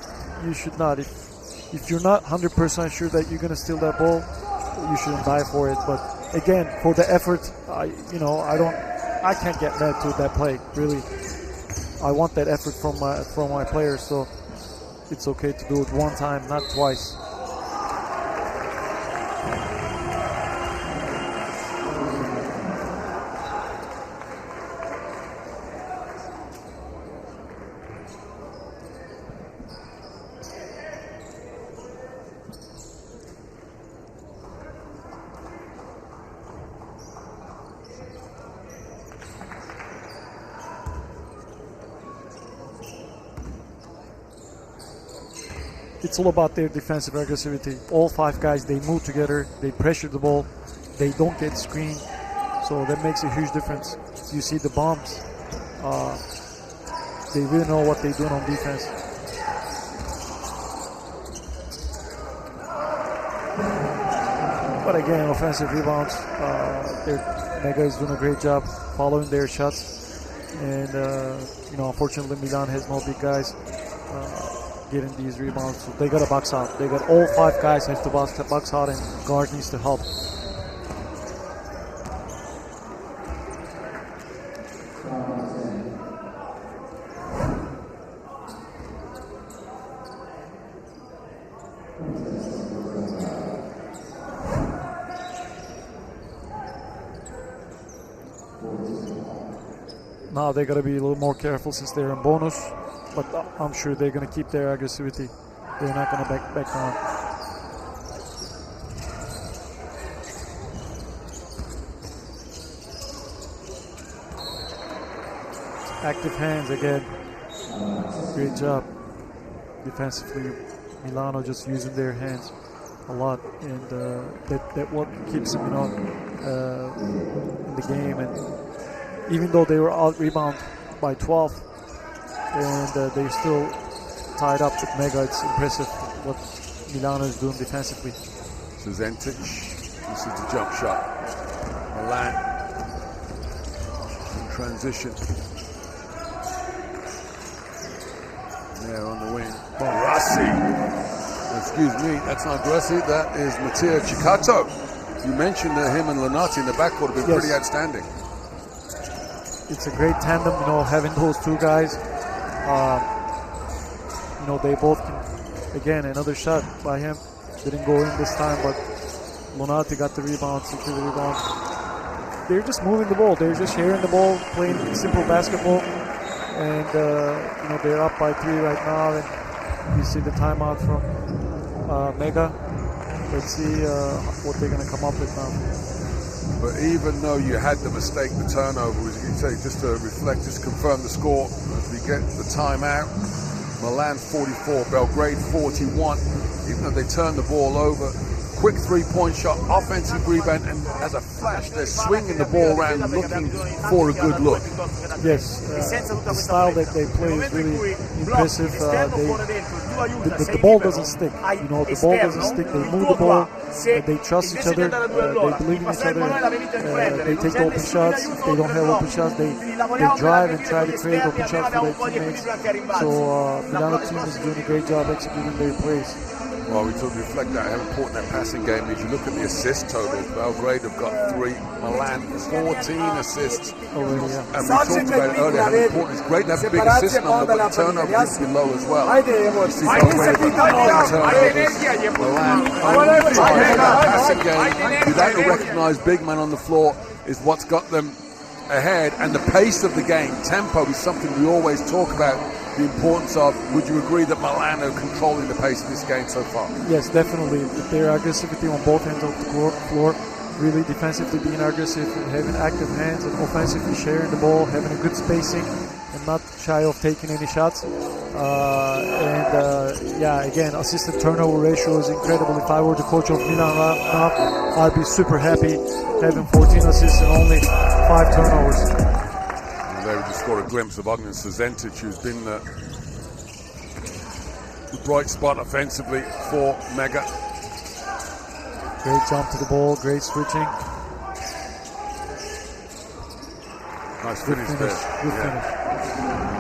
If you're not 100% sure that you're going to steal that ball, you shouldn't die for it. But again, for the effort, I can't get mad to that play. Really, I want that effort from my players. So. It's okay to do it one time, not twice. it's all about their defensive aggressivity. All 5 guys, they move together, they pressure the ball, they don't get screened, so that makes a huge difference. You see the bombs, they really know what they're doing on defense. But again, offensive rebounds, Mega is doing a great job following their shots, and unfortunately Milan has no big guys getting these rebounds, so they got to box out. They got all 5 guys have to box out, and guard needs to help. Now they got to be a little more careful since they're in bonus, but I'm sure they're going to keep their aggressivity. They're not going to back down. Active hands again. Great job defensively. Milano just using their hands a lot, and that what keeps them, in the game. And even though they were out rebound by 12, and they're still tied up with Mega, it's impressive what Milano is doing defensively. Suzentic, this is the jump shot. Milan in transition. There on the wing. Grassi. Excuse me, that's not Grassi, that is Mattia Ciccato. You mentioned him and Lenati in the backcourt have been pretty outstanding. It's a great tandem, having those 2 guys. They both can, again, another shot by him. Didn't go in this time, but Lonati got the rebound, secured the rebound. They're just moving the ball. They're just sharing the ball, playing simple basketball. And, they're up by 3 right now. And you see the timeout from Mega. Let's see what they're going to come up with now. But even though you had the mistake, the turnover, as you say, just to reflect, just confirm the score as we get the timeout. Milan 44, Belgrade 41. Even though they turned the ball over, quick 3-point shot, offensive rebound, and as a flash, they're swinging the ball around, looking for a good look. Yes, the style that they play is really impressive. The ball doesn't stick. The ball doesn't stick. They move the ball. They trust each other. They believe in each other. They take open shots. If they don't have open shots, they drive and try to create open shots for their teammates. So Milano team is doing a great job executing their plays. Well, we talk reflect that how important that passing game is. You look at the assist totals. Belgrade have got 3, Milan 14 assists. Already, yeah. And we talked about it earlier how important it's great to have a big assist number, but the turnover needs to be low as well. You see Belgrade with 8 turnovers. Milan passing game without a recognised big man on the floor is what's got them ahead. And the pace of the game, tempo, is something we always talk about. The importance of, would you agree that Milan are controlling the pace of this game so far? Yes, definitely. Their aggressivity on both ends of the floor, really defensively being aggressive and having active hands, and offensively sharing the ball, having a good spacing, and not shy of taking any shots. Again, assist to turnover ratio is incredible. If I were the coach of Milan now, I'd be super happy having 14 assists and only 5 turnovers. There we just got a glimpse of Ognan Suzentic, who's been the bright spot offensively for Mega. Great jump to the ball, great switching. Nice finish there. Good finish.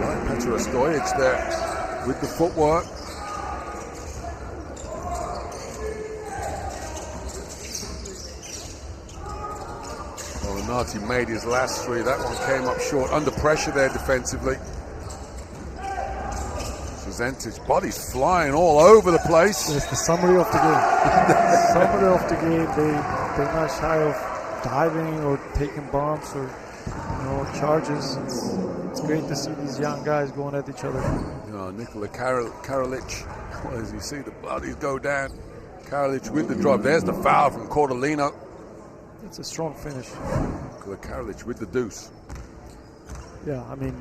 Right, Petar Stojic there with the footwork. Nati made his last 3. That one came up short. Under pressure there defensively. Suzentic's body's flying all over the place. It's the summary of the game. Summary of the game. They're not shy of diving or taking bombs or charges. It's great to see these young guys going at each other. Nikola Karalic. As you see the bodies go down. Karalic with the drop. There's the foul from Cordolino. It's a strong finish. Nikola Karalic with the deuce. Yeah, I mean,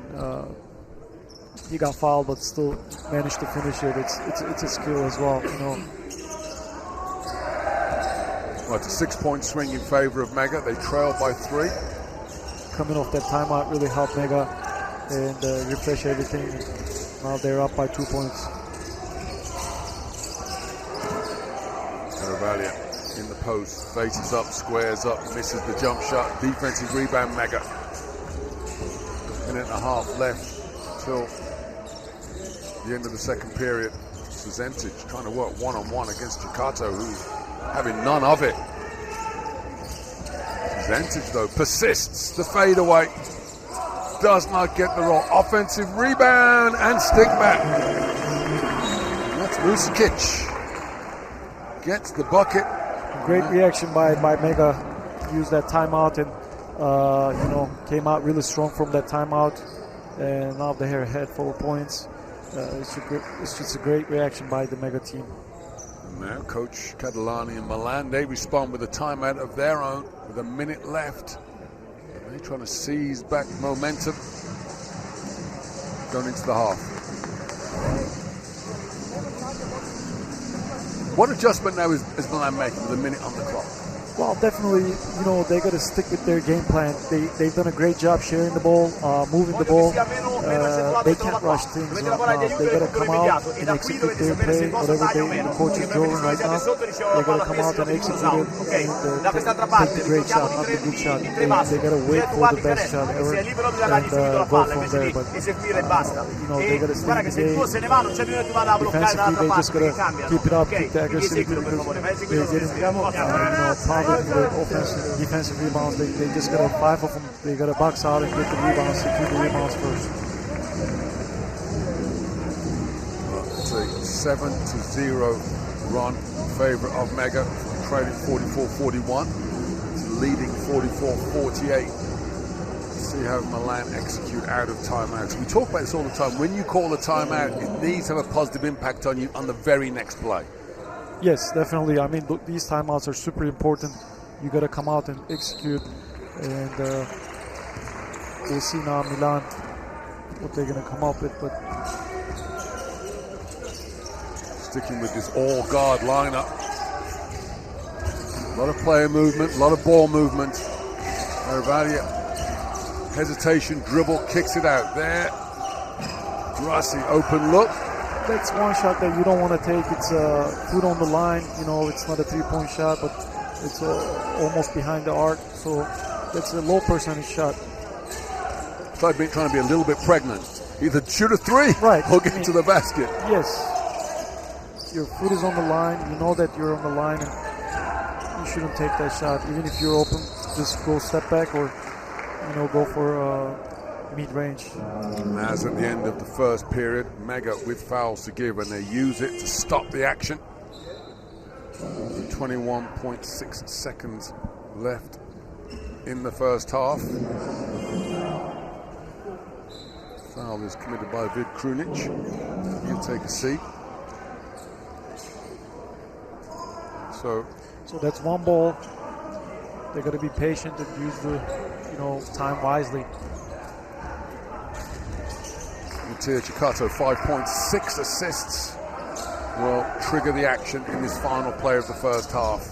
he got fouled, but still managed to finish it. It's a skill as well, you know. Well, it's a 6-point swing in favor of Mega. They trail by 3. Coming off that timeout really helped Mega and refresh everything. Now they're up by 2 points. Caravaggio in the post, faces up, squares up, misses the jump shot. Defensive rebound, Mega. Minute and a half left till the end of the second period. Suzentic trying to work one-on-one against Chikato, who's having none of it. Suzentic, though, persists. The fadeaway does not get the roll. Offensive rebound and stick back. And that's Vucevic. Gets the bucket. Great reaction by Mega. Used that timeout and you know, came out really strong from that timeout. And now they're ahead 4 points. It's just a great reaction by the Mega team. And now Coach Catalani and Milan, they respond with a timeout of their own with a minute left. They're trying to seize back momentum going into the half. What adjustment now is Milan making with a minute on the clock? Well, definitely, you know, they got to stick with their game plan. They've done a great job sharing the ball, moving the ball. They can't rush things. They got to come out and execute their play, whatever the coach is doing right now. They got to come out and execute it and take the great shot, not the good shot. They got to wait for the best shot ever and go from there. But you know, they got to stick with the game. Defensively, they just got to keep it up, keep the aggressivity because they're getting problem with defensive rebounds. They just got to 5 of them. They got to box out and get the rebounds, secure the rebounds first. It's a 7-0 run in favor of Mega, trailing 44-41 to leading 44-48. See how Milan execute out of timeouts. We talk about this all the time. When you call a timeout, it needs to have a positive impact on you on the very next play. Yes, definitely. I mean, these timeouts are super important. You got to come out and execute. And we'll see now Milan what they're going to come up with. But sticking with this all-guard lineup. A lot of player movement, a lot of ball movement. Caravaggio, hesitation, dribble, kicks it out. There. Rossi, open look. That's one shot that you don't want to take. It's foot on the line. You know, it's not a 3-point shot, but it's almost behind the arc. So that's a low percentage shot. So I've been trying to be a little bit pregnant. Either shoot a 3 or get to the basket. Yes. Your foot is on the line. You know that you're on the line, and you shouldn't take that shot. Even if you're open, just go step back or, you know, go for mid-range. And as at the end of the first period, Mega with fouls to give, and they use it to stop the action. 21.6 seconds left in the first half. Foul is committed by Vid Krunic. He'll take a seat. So that's one ball. They're going to be patient and use the, you know, time wisely. Mattia Chikato, 5.6 assists, will trigger the action in this final play of the first half.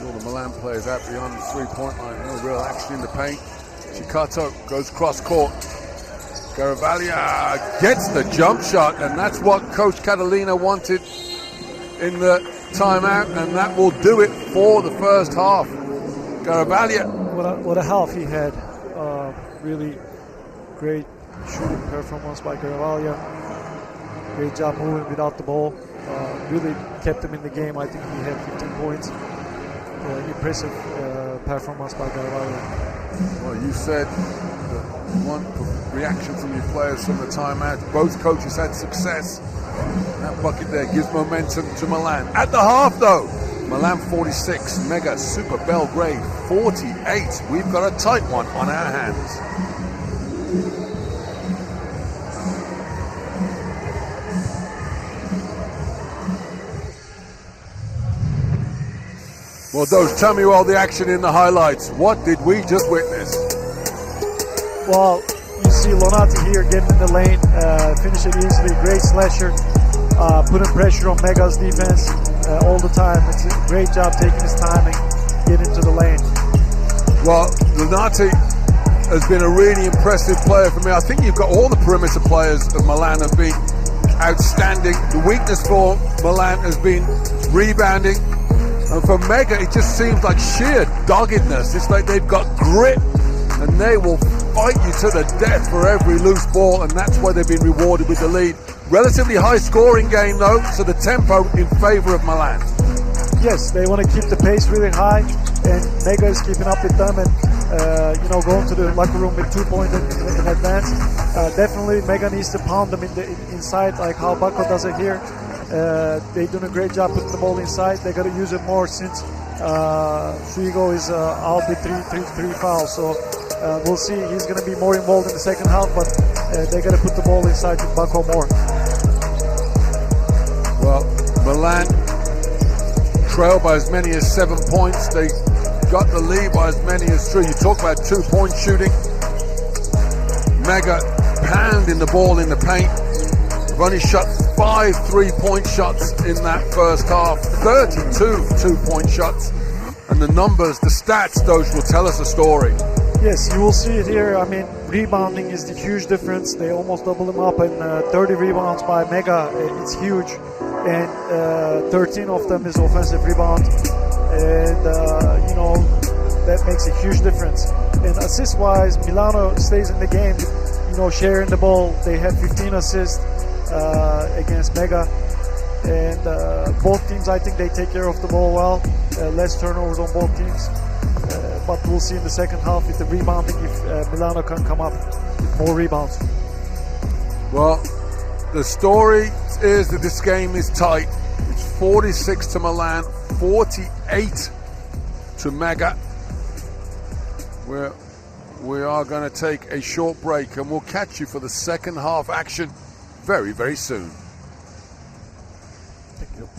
All the Milan players out beyond the 3-point line, no real action in the paint. Chikato goes cross court. Caravaggio gets the jump shot, and that's what Coach Catalina wanted in the timeout, and that will do it for the first half. Caravaggio. What a half he had. Really great shooting performance by Caravaggio. Great job moving without the ball. Really kept him in the game. I think he had 15 points. Impressive performance by Caravaggio. Well, you said that one reaction from your players from the timeout. Both coaches had success. That bucket there gives momentum to Milan. At the half, though, Milan 46, Mega Super Belgrade 48. We've got a tight one on our hands. Well, Doge, tell me all the action in the highlights. What did we just witness? Well, you see Lonati here getting in the lane, finish it easily, great slasher, putting pressure on Mega's defense all the time. It's a great job taking his time and getting into the lane. Well, Lonati has been a really impressive player for me. I think you've got all the perimeter players of Milan have been outstanding. The weakness for Milan has been rebounding. And for Mega, it just seems like sheer doggedness. It's like they've got grit and they will fight you to the death for every loose ball, and that's why they've been rewarded with the lead. Relatively high scoring game though, so the tempo in favor of Milan. Yes, they want to keep the pace really high, and Mega is keeping up with them and going to the locker room with 2 points in advance. Definitely Mega needs to pound them inside like how Bako does it here. They're doing a great job putting the ball inside. They got to use it more since Shuigo is out with three fouls. So we'll see. He's going to be more involved in the second half, but they got to put the ball inside with Bako more. Well, Milan trail by as many as 7 points. They got the lead by as many as 3. You talk about 2-point shooting. Mega pounding the ball in the paint. They've only shot 5 3-point shots in that first half, 32 2-point shots. And the numbers, the stats, those will tell us a story. Yes, you will see it here. I mean, rebounding is the huge difference. They almost double them up, and 30 rebounds by Mega, it's huge. And 13 of them is offensive rebound. And, that makes a huge difference. And assist-wise, Milano stays in the game, sharing the ball. They have 15 assists against Mega. And both teams, I think they take care of the ball well. Less turnovers on both teams. But we'll see in the second half with the rebounding if Milano can come up with more rebounds. Well, the story is that this game is tight. It's 46 to Milan, 48 to Mega. We are going to take a short break, and we'll catch you for the second half action very, very soon. Thank you.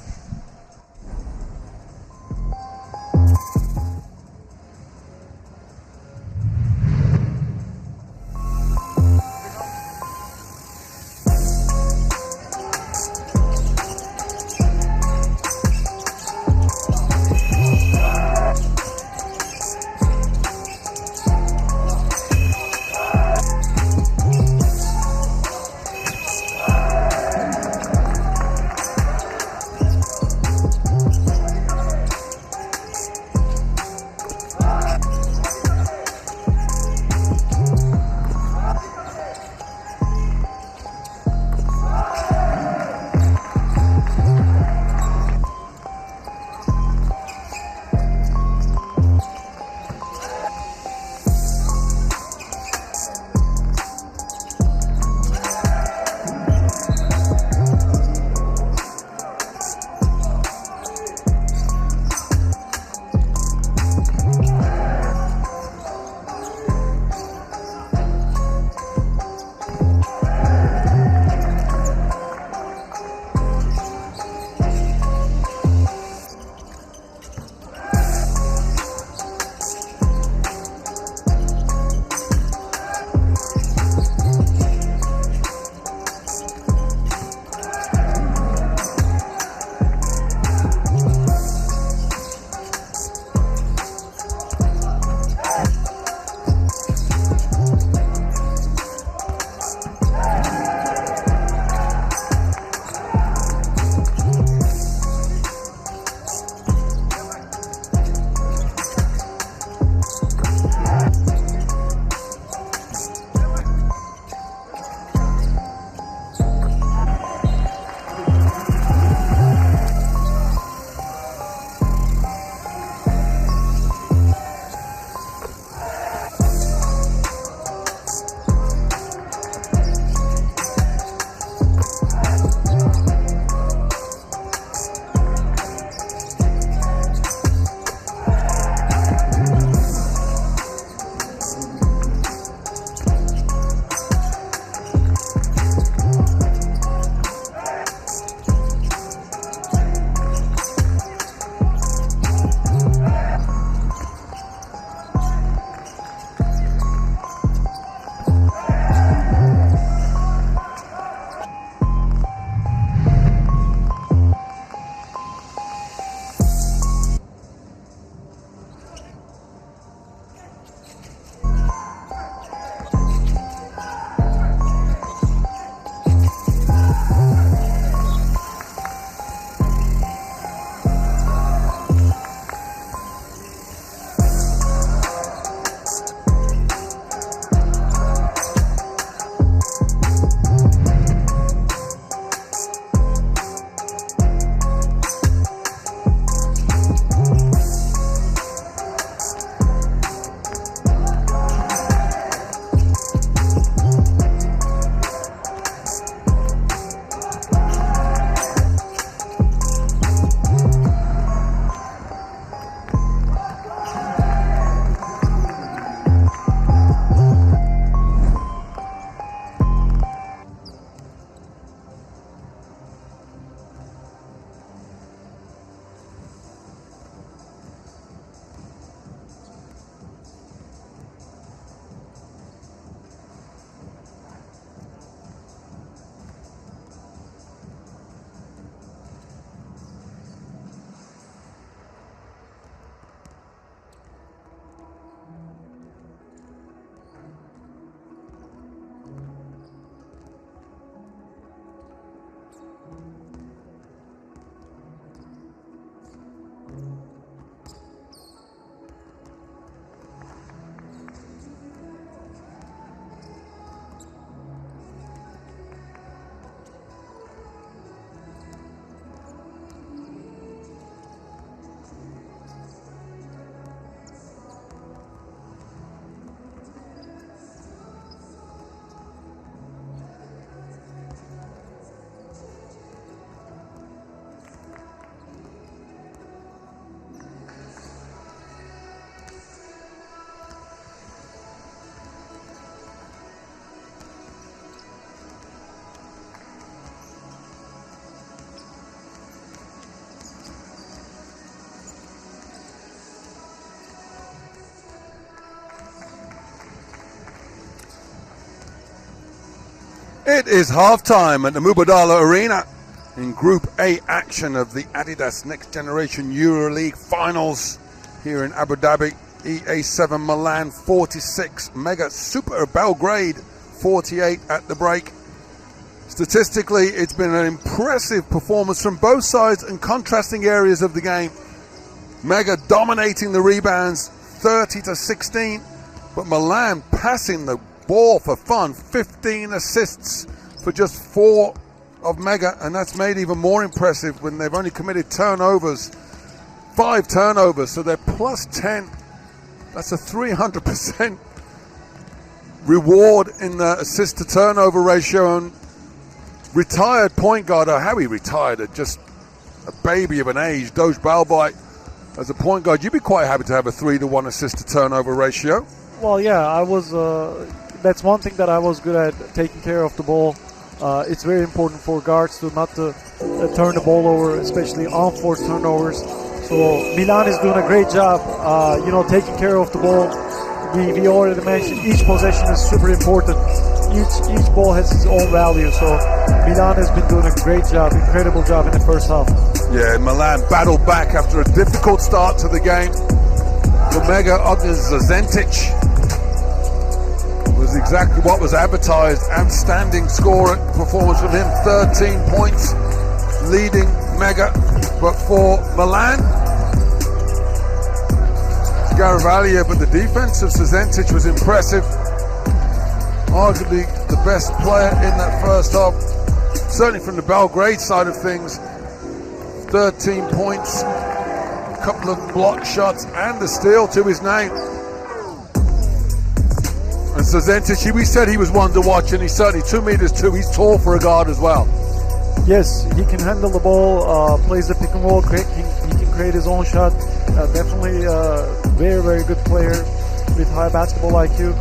It is halftime at the Mubadala Arena in Group A action of the Adidas Next Generation EuroLeague finals here in Abu Dhabi. EA7 Milan 46, Mega Super Belgrade 48 at the break. Statistically, it's been an impressive performance from both sides and contrasting areas of the game. Mega dominating the rebounds 30-16, but Milan passing the ball for fun, 15 assists for just 4 of Mega, and that's made even more impressive when they've only committed turnovers, 5 turnovers, so they're plus 10. That's a 300% reward in the assist to turnover ratio. And retired point guard, or how he retired at just a baby of an age, Doge Balbite, as a point guard, you'd be quite happy to have a 3-to-1 assist to turnover ratio. Well, yeah, I was. That's one thing that I was good at, taking care of the ball. It's very important for guards to not to turn the ball over, especially unforced turnovers. So Milan is doing a great job, taking care of the ball. We already mentioned each possession is super important. Each ball has its own value. So Milan has been doing a great job, incredible job in the first half. Yeah, Milan battled back after a difficult start to the game. Mega Ognjen Zazentic was exactly what was advertised. Outstanding score performance from him, 13 points, leading Mega. But for Milan, Garavaglia, but the defense of Zazentic was impressive. Arguably the best player in that first half, certainly from the Belgrade side of things. 13 points, a couple of block shots, and a steal to his name. And Zazentic, we said he was one to watch, and he's certainly 2 meters 2. He's tall for a guard as well. Yes, he can handle the ball, plays the pick and roll, he can create his own shot. Definitely a very, very good player with high basketball IQ.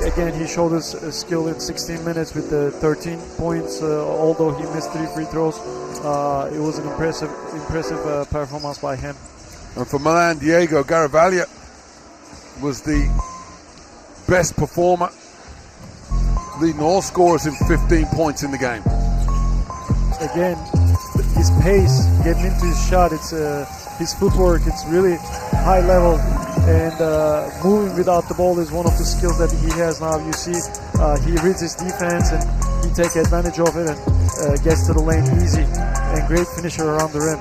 Again, he showed his skill in 16 minutes with the 13 points, although he missed 3 free throws. It was an impressive performance by him. And for Milan, Diego Garavaglia was the best performer, leading all scorers in 15 points in the game. Again, his pace, getting into his shot, it's his footwork, it's really high level, and moving without the ball is one of the skills that he has now. You see, he reads his defense and he takes advantage of it and gets to the lane easy, and great finisher around the rim.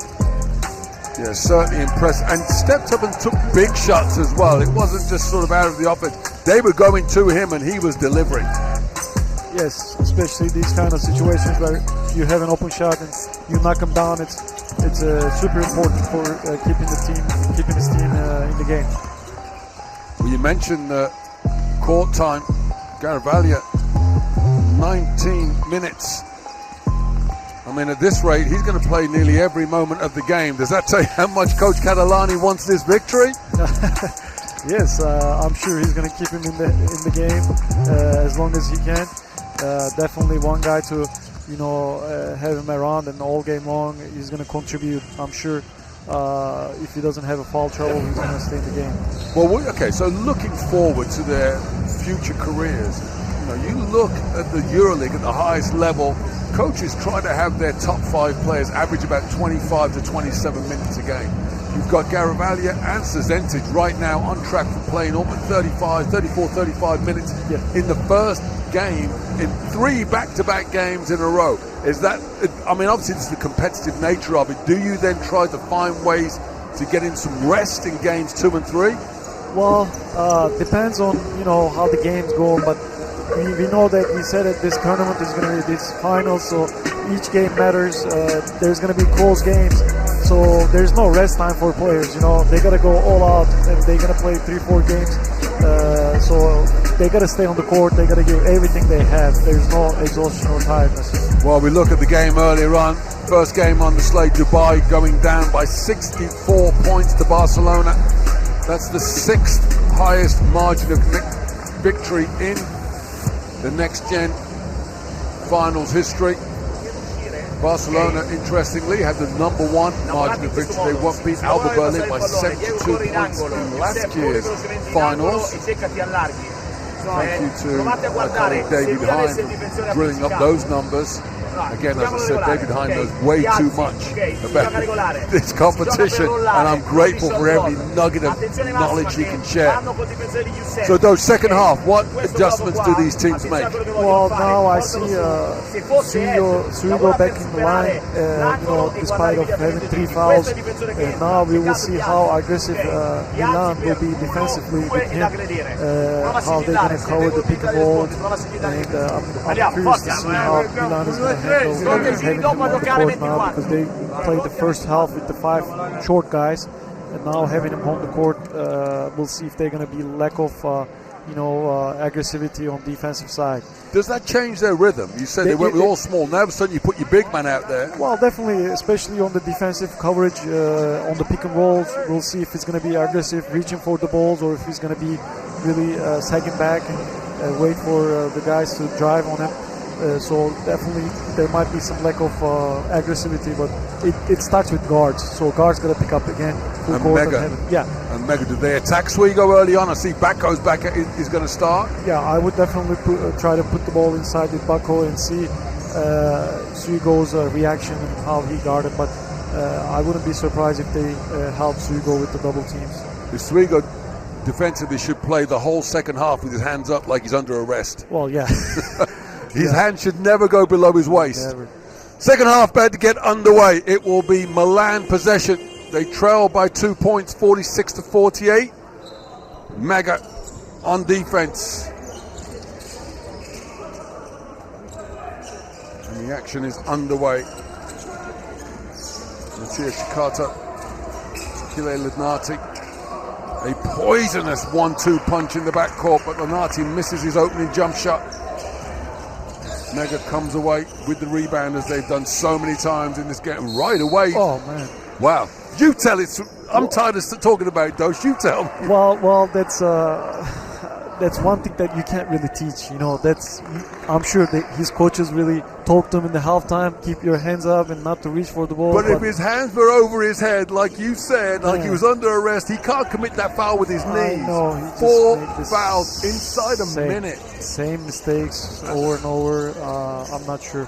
Yeah, certainly impressed, and stepped up and took big shots as well. It wasn't just sort of out of the offense. They were going to him and he was delivering. Yes, especially these kind of situations where you have an open shot and you knock him down. It's super important for keeping his team in the game. Well, you mentioned court time. Garavaglia, 19 minutes. I mean, at this rate, he's going to play nearly every moment of the game. Does that tell you how much Coach Catalani wants this victory? Yes, I'm sure he's going to keep him in the game as long as he can. Definitely one guy to, have him around, and all game long he's going to contribute. I'm sure if he doesn't have a foul trouble, he's going to stay in the game. Well, okay. So looking forward to their future careers, you look at the EuroLeague at the highest level. Coaches try to have their top 5 players average about 25 to 27 minutes a game. You've got Garavaglia and Zazentic right now on track for playing almost 34, 35 minutes in the first game in 3 back-to-back games in a row. Is that, obviously it's the competitive nature of it. Do you then try to find ways to get in some rest in games 2 and 3? Well, depends on, how the games go, but we know that we said that this tournament is going to be this final, so each game matters. There's going to be close games, so there's no rest time for players. They got to go all out, and they're going to play 3-4 games. So they got to stay on the court. They got to give everything they have. There's no exhaustion or tiredness. Well, we look at the game earlier on. First game on the slate, Dubai going down by 64 points to Barcelona. That's the 6th highest margin of victory in the next-gen finals history. Barcelona, interestingly, had the number 1 margin of victory. They beat Alba Berlin by 72 points in last year's finals. Thank you to my colleague David Hine for drilling up those numbers. Again, as I said, David Hine knows way too much about this competition, and I'm grateful for every nugget of knowledge he can share. So, those second half, what adjustments do these teams make? Well, now I see Suigo back in the line, despite of having 3 fouls. Now we will see how aggressive Milan will be defensively with him, how they're going to cover the pick and roll, and I'm curious to see how Milan is going to handle having him on the court now, because they played the first half with the 5 short guys, and now having him on the court, we'll see if they're going to be lack of aggressivity on defensive side. Does that change their rhythm? You said they went with all small. Now all of a sudden you put your big man out there. Well, definitely, especially on the defensive coverage, on the pick and rolls. We'll see if it's going to be aggressive, reaching for the balls, or if he's going to be really sagging back and wait for the guys to drive on him. So definitely there might be some lack of aggressivity, but it starts with guards. So guards got to pick up again. And Mega. And Mega, did they attack Suigo early on? I see Bako's back is going to start. Yeah, I would definitely try to put the ball inside with Bako and see Suigo's reaction and how he guarded. But I wouldn't be surprised if they help Suigo with the double teams. If Suigo defensively should play the whole second half with his hands up like he's under arrest. Well, yeah. His hand should never go below his waist. Never. Second half about to get underway. It will be Milan possession. They trail by 2 points, 46-48. Mega on defense. And the action is underway. Mattia Shikata, Kile Lidnati. A poisonous 1-2 punch in the backcourt, but Lidnati misses his opening jump shot. Mega comes away with the rebound, as they've done so many times in this game. Right away. Oh, man. Wow. You tell it. I'm tired of talking about it, Dosh. You tell me. Well, that's one thing that you can't really teach. I'm sure that his coaches really taught them in the halftime, keep your hands up and not to reach for the ball. But if his hands were over his head, like you said, like he was under arrest, he can't commit that foul with his knees. No, 4 fouls inside a minute. Same mistakes over and over. I'm not sure.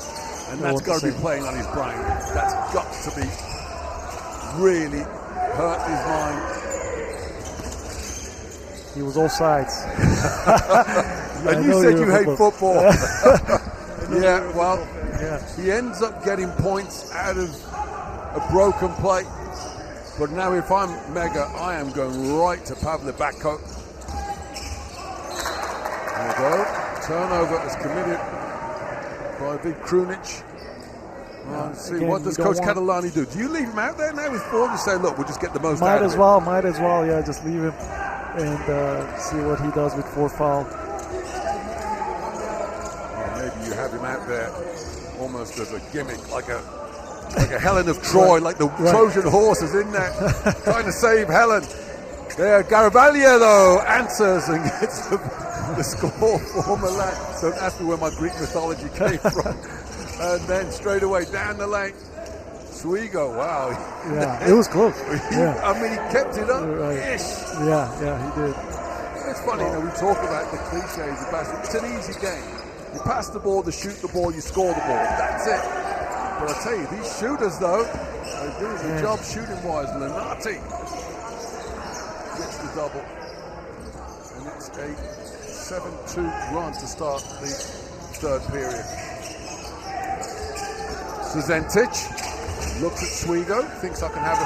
And that's got to be playing on his brain. That's got to be really hurt his mind. He was all sides. And you said you hate football. Yeah, well, he ends up getting points out of a broken play. But now if I'm Mega, I am going right to Pavle Bako. There we go. Turnover is committed by Big Krunic. Let's see, what does Coach Catalani do? Do you leave him out there now with 4? You say, look, we'll just get the most out of it. Might as well, yeah, just leave him and see what he does with 4 foul. Maybe you have him out there almost as a gimmick, like a Helen of Troy, like the Trojan horse is in there trying to save Helen. There, Garavalia though answers and gets the score for Milan. Don't ask me where my Greek mythology came from. And then straight away down the lane, Suigo. Wow. Yeah, it was close. I mean, he kept it up. Ish. Yeah, he did. It's funny, we talk about the cliches of basketball. It's an easy game. You pass the ball, you shoot the ball, you score the ball. That's it. But I tell you, these shooters, though, they're doing the job shooting-wise. Lidnati gets the double. And it's a 7-2 run to start the third period. Suzentic looks at Suigo, thinks I can have a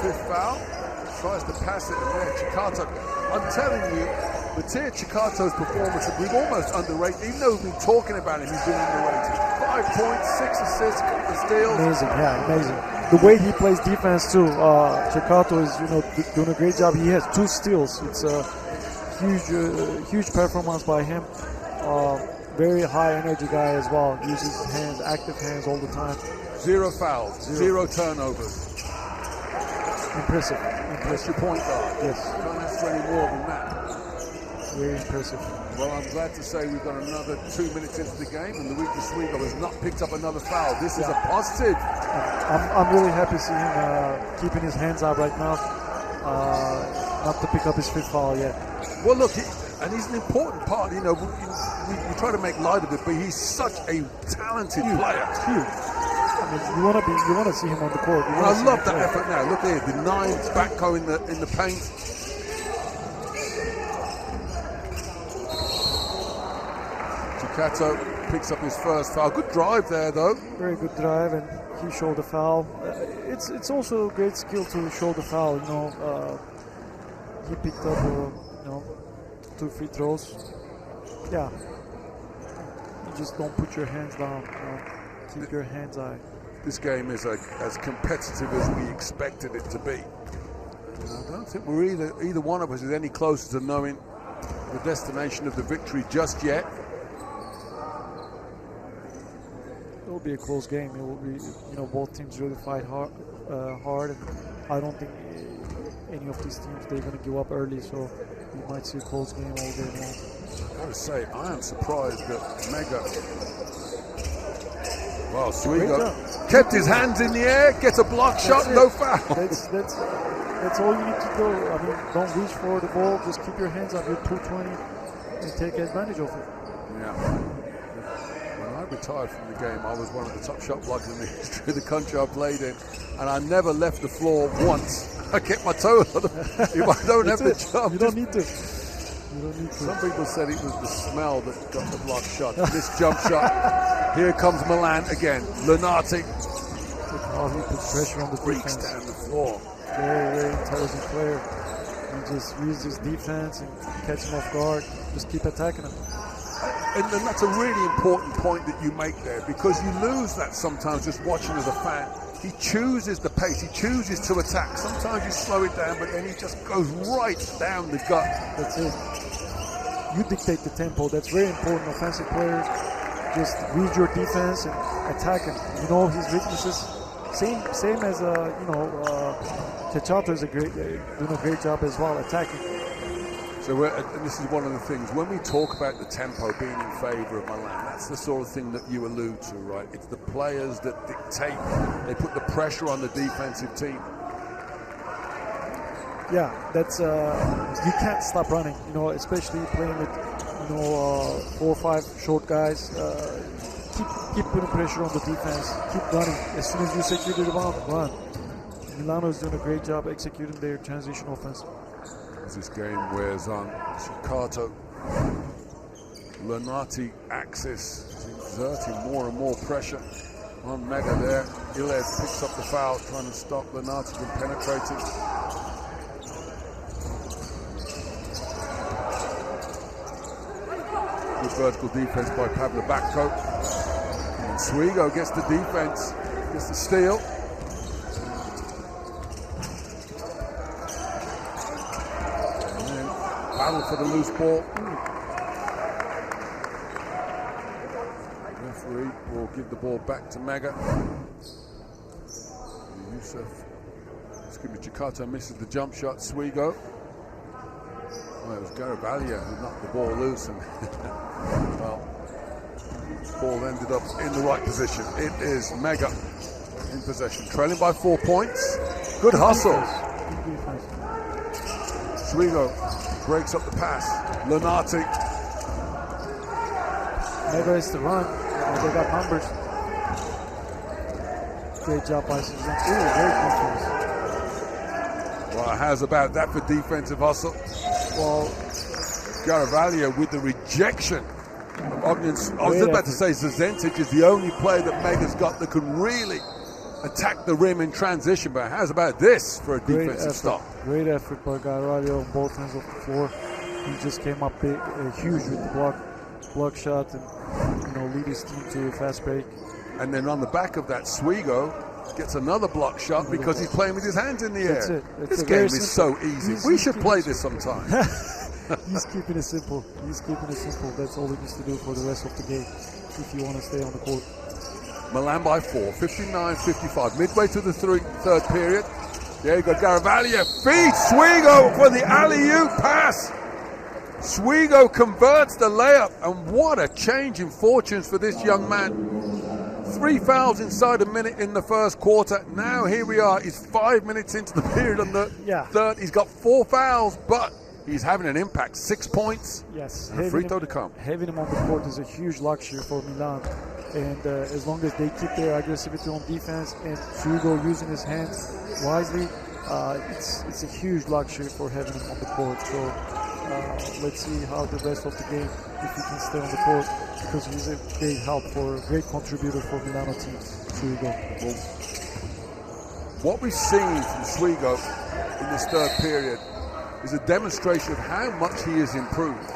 5th foul, tries to pass it, and there, Chikato. I'm telling you, Mattia Chikato's performance, we've almost underrated, even though we've been talking about him, he's been underrated. 5 points, 6 assists, couple of steals. Amazing. The way he plays defense too, Chikato is doing a great job. He has 2 steals. It's a huge performance by him. Very high energy guy as well. Uses his hands, active hands all the time. 0 fouls, 0 turnovers. Impressive. That's your point guard. Yes. Don't ask for any more than that. Very impressive. Well, I'm glad to say we've got another 2 minutes into the game, and Luigi Suigo has not picked up another foul. This is a positive. I'm really happy seeing him keeping his hands up right now. Not to pick up his 5th foul yet. Well, look, And he's an important part. You know, we try to make light of it, but he's such a talented player. Huge. I mean, you want to see him on the court. And I love that effort now. Look here, the 9's back in the paint. Chicato picks up his first foul. Good drive there, though. Very good drive, and he showed the foul. It's also a great skill to show the foul. You know, he picked up 2 free throws. Yeah, you just don't put your hands down. You know, keep your hands high. This game is as competitive as we expected it to be. I don't think we're either one of us is any closer to knowing the destination of the victory just yet. It will be a close game. It will be, both teams really fight hard, and I don't think any of these teams they're going to give up early. So we might see a close game all day long. I got to say, I am surprised that Mega. Well, Swigo kept his hands in the air, gets a block shot, no foul. That's all you need to do. I mean, don't reach for the ball. Just keep your hands up. You're 220 and take advantage of it. Yeah. When I retired from the game, I was one of the top shot blockers in the history of the country I played in, and I never left the floor once. I kept my toe on if I don't have the jump. You don't need to. Some people said it was the smell that got the block shot. This jump shot. Here comes Milan again. Lenarti. Oh, he puts pressure on the breaks defense. Down the floor. Very, very intelligent player. He just uses his defense and catch him off guard. Just keep attacking him. And then that's a really important point that you make there, because you lose that sometimes just watching as a fan. He chooses the pace, he chooses to attack. Sometimes you slow it down, but then he just goes right down the gut. That's it. You dictate the tempo. That's very important. Offensive players just read your defense and attack him. You know his weaknesses. Same as Chachato is doing a great job as well attacking. So and this is one of the things when we talk about the tempo being in favour of Milan. That's the sort of thing that you allude to, right? It's the players that dictate. They put the pressure on the defensive team. Yeah, that's you can't stop running. Especially playing with 4 or 5 short guys. Keep putting pressure on the defense. Keep running. As soon as you secure the rebound, run. Milano is doing a great job executing their transition offense. As this game wears on, Chicato, Lenarti axis is exerting more and more pressure on Mega there. Iles picks up the foul, trying to stop Lenarti from penetrating. Good vertical defense by Pablo Backcoat. And Swigo gets the defense, gets the steal. And then battle for the loose ball. Referee will give the ball back to Mega. Chicato misses the jump shot. Swigo. Well, it was Garavalia who knocked the ball loose, and well, the ball ended up in the right position. It is Mega in possession, trailing by 4 points. Good hustle. Swigo breaks up the pass. Lenarti. Mega is the run. They got numbers. Great job by Susan. Very confused. Well, how's about that for defensive hustle? Well, Garavalia with the rejection of Ognian. I was about to say Zazentic is the only player that Mega's got that can really attack the rim in transition, but how's about this for a defensive stop? Great effort by Garavalia on both ends of the floor. He just came up big, huge with the block shot, and lead his team to a fast break. And then on the back of that, Swigo gets another block shot because he's playing with his hands in the air. That's it. This game is so easy. We should play this sometime. He's keeping it simple. That's all he needs to do for the rest of the game if you want to stay on the court. Milan by 4, 59-55. Midway through the third period. There you go, Garavalia feeds Swigo for the alley-oop pass. Swigo converts the layup, and what a change in fortunes for this young man. 3 fouls inside a minute in the first quarter. Now here we are. He's 5 minutes into the period on the third. He's got 4 fouls, but he's having an impact. 6 points. Yes, And a free throw to come. Having him on the court is a huge luxury for Milan. And as long as they keep their aggressivity on defense and Hugo using his hands wisely, it's a huge luxury for having him on the court. So let's see how the rest of the game, if he can stay on the court, because he's a great help for a great contributor for Milano team, Hugo. Well, what we've seen from Swigo in this third period is a demonstration of how much he has improved,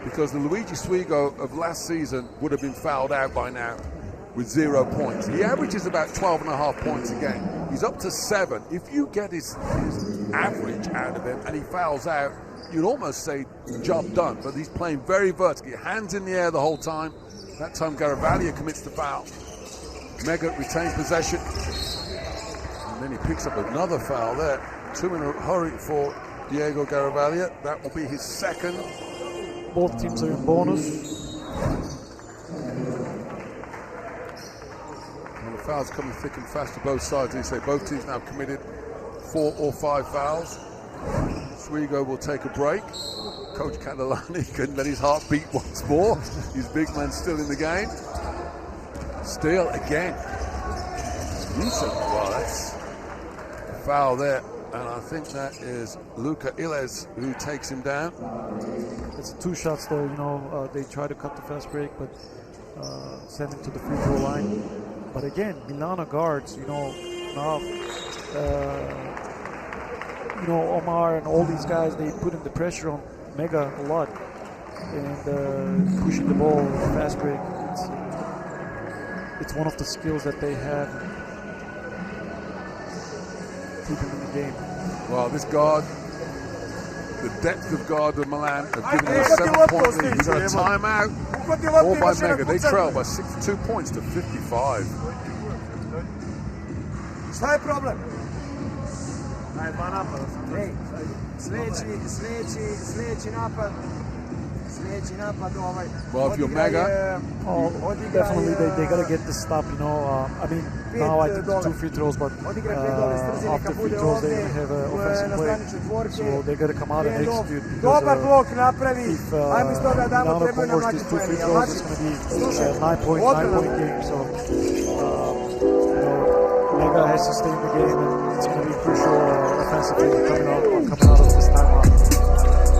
because the Luigi Swigo of last season would have been fouled out by now with 0 points. He averages about 12.5 points a game. He's up to 7. If you get his average out of him and he fouls out, you'd almost say job done, but he's playing very vertically, hands in the air the whole time. That time Garavaglia commits the foul. Mega retains possession, and then he picks up another foul there. 2 in a hurry for Diego Garavaglia. That will be his second. Both teams are in bonus. And the fouls coming thick and fast to both sides. They say both teams now committed 4 or 5 fouls. Swigo will take a break. Coach Catalani can let his heart beat once more. His big man still in the game. Steal again. Well, that's a foul there. And I think that is Luca Iles who takes him down. It's 2 shots there, they try to cut the fast break, but send him to the free throw line. But again, Milano guards, now, Omar and all these guys, they put in the pressure on Mega a lot. And pushing the ball with the fast break, it's one of the skills that they have. Keep him in the game. Well, this guard, the depth of guard of Milan have given him a 7-point lead. He's got a timeout. All by Mega. They trail by 2 points to 55. Šta je problem? Sljedeći napad Well, if you're Mega, definitely they got to get this stop, now I took the 2 free throws, but after free throws they have an offensive play, so they got to come out and execute, because if Milano converts these 2 free throws, it's going to be a 9-point game, so Mega has to stay in the game, and it's going to be crucial offensively coming out of this timeout.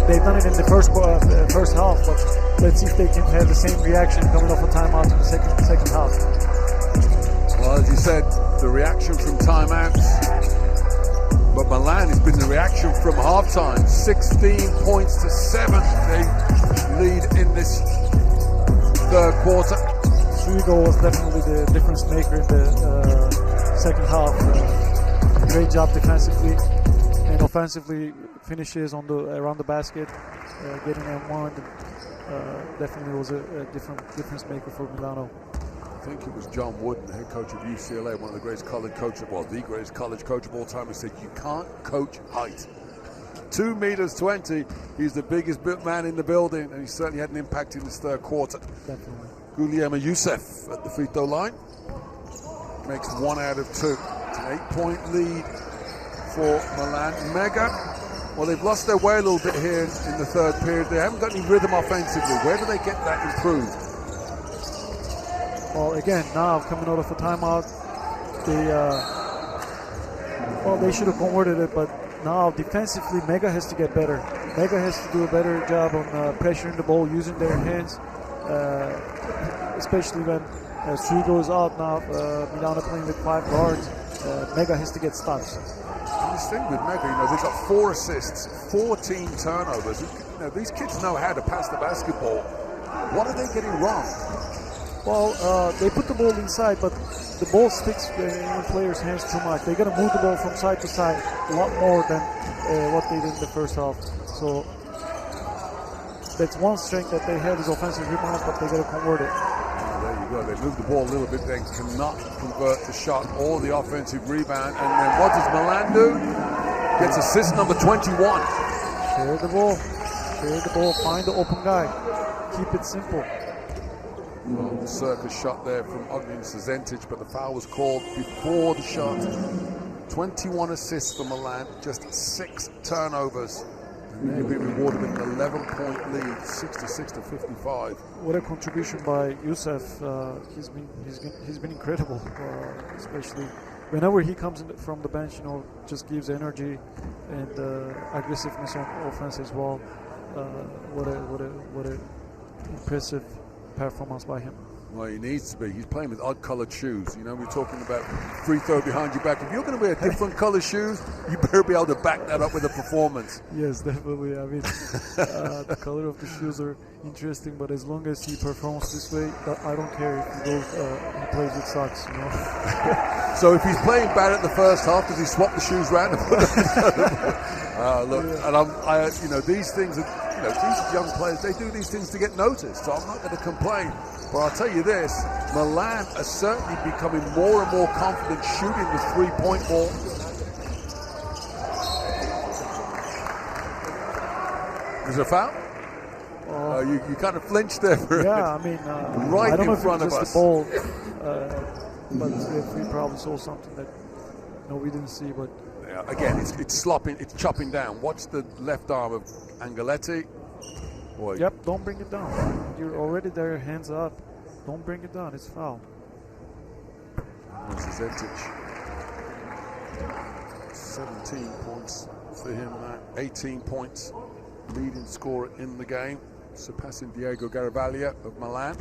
They've done it in the first half, but let's see if they can have the same reaction coming off a timeout in the second half. Well, as you said, the reaction from timeouts, but Milan has been the reaction from halftime. 16 points to 7, they lead in this third quarter. Swigo was definitely the difference maker in the second half. Great job defensively, and offensively finishes around the basket, getting M1. Definitely was a difference maker for Milano. I think it was John Wooden, the head coach of UCLA, one of the greatest college coaches, the greatest college coach of all time, who said you can't coach height. 2 meters 20, he's the biggest man in the building, and he certainly had an impact in this third quarter. Definitely. Guglielmo Youssef at the free throw line makes 1 out of 2. It's an 8-point lead for Milan. Mega, well, they've lost their way a little bit here in the third period. They haven't got any rhythm offensively. Where do they get that improved? Well, again, now coming out of a timeout, they should have converted it, but now defensively, Mega has to get better. Mega has to do a better job on pressuring the ball, using their hands, especially when Swigo is out now. Milano playing with 5 guards. Mega has to get stops. And this thing with Mega, they've got 4 assists, 14 turnovers. These kids know how to pass the basketball. What are they getting wrong? Well, they put the ball inside, but the ball sticks in players' hands too much. They got to move the ball from side to side a lot more than what they did in the first half. So that's one strength that they have is offensive rebounds, but they got to convert it. There you go. They move the ball a little bit, then cannot convert the shot or the offensive rebound. And then what does Milan do? Gets assist number 21. Share the ball. Find the open guy. Keep it simple. Well, the circus shot there from Ognin Cezentic, but the foul was called before the shot. 21 assists for Milan, just 6 turnovers. They've been rewarded with an 11-point lead, 66-55. What a contribution by Youssef. He's been incredible, especially whenever he comes in from the bench. Just gives energy and aggressiveness on offense as well. What a impressive performance by him. Well, he needs to be. He's playing with odd-colored shoes. We're talking about free throw behind your back. If you're going to wear different colored shoes, you better be able to back that up with a performance. Yes, definitely. I mean, the color of the shoes are interesting, but as long as he performs this way, I don't care if he goes and plays with socks. So if he's playing bad at the first half, does he swap the shoes around and put them? Look, yeah. And these things are. These young players, they do these things to get noticed, so I'm not going to complain. But I'll tell you this, Milan are certainly becoming more and more confident shooting the three-point ball. Is there a foul? You kind of flinched there for I mean, right I don't in know if front it was of just us. the ball, but if we probably saw something that we didn't see. But again, it's slopping, it's chopping down. Watch the left arm of Angeletti. Boy. Yep, don't bring it down. You're already there, hands up. Don't bring it down, it's foul. There's Zetic. 17 points for him, 18 points, leading scorer in the game, surpassing Diego Garavaglia of Milan.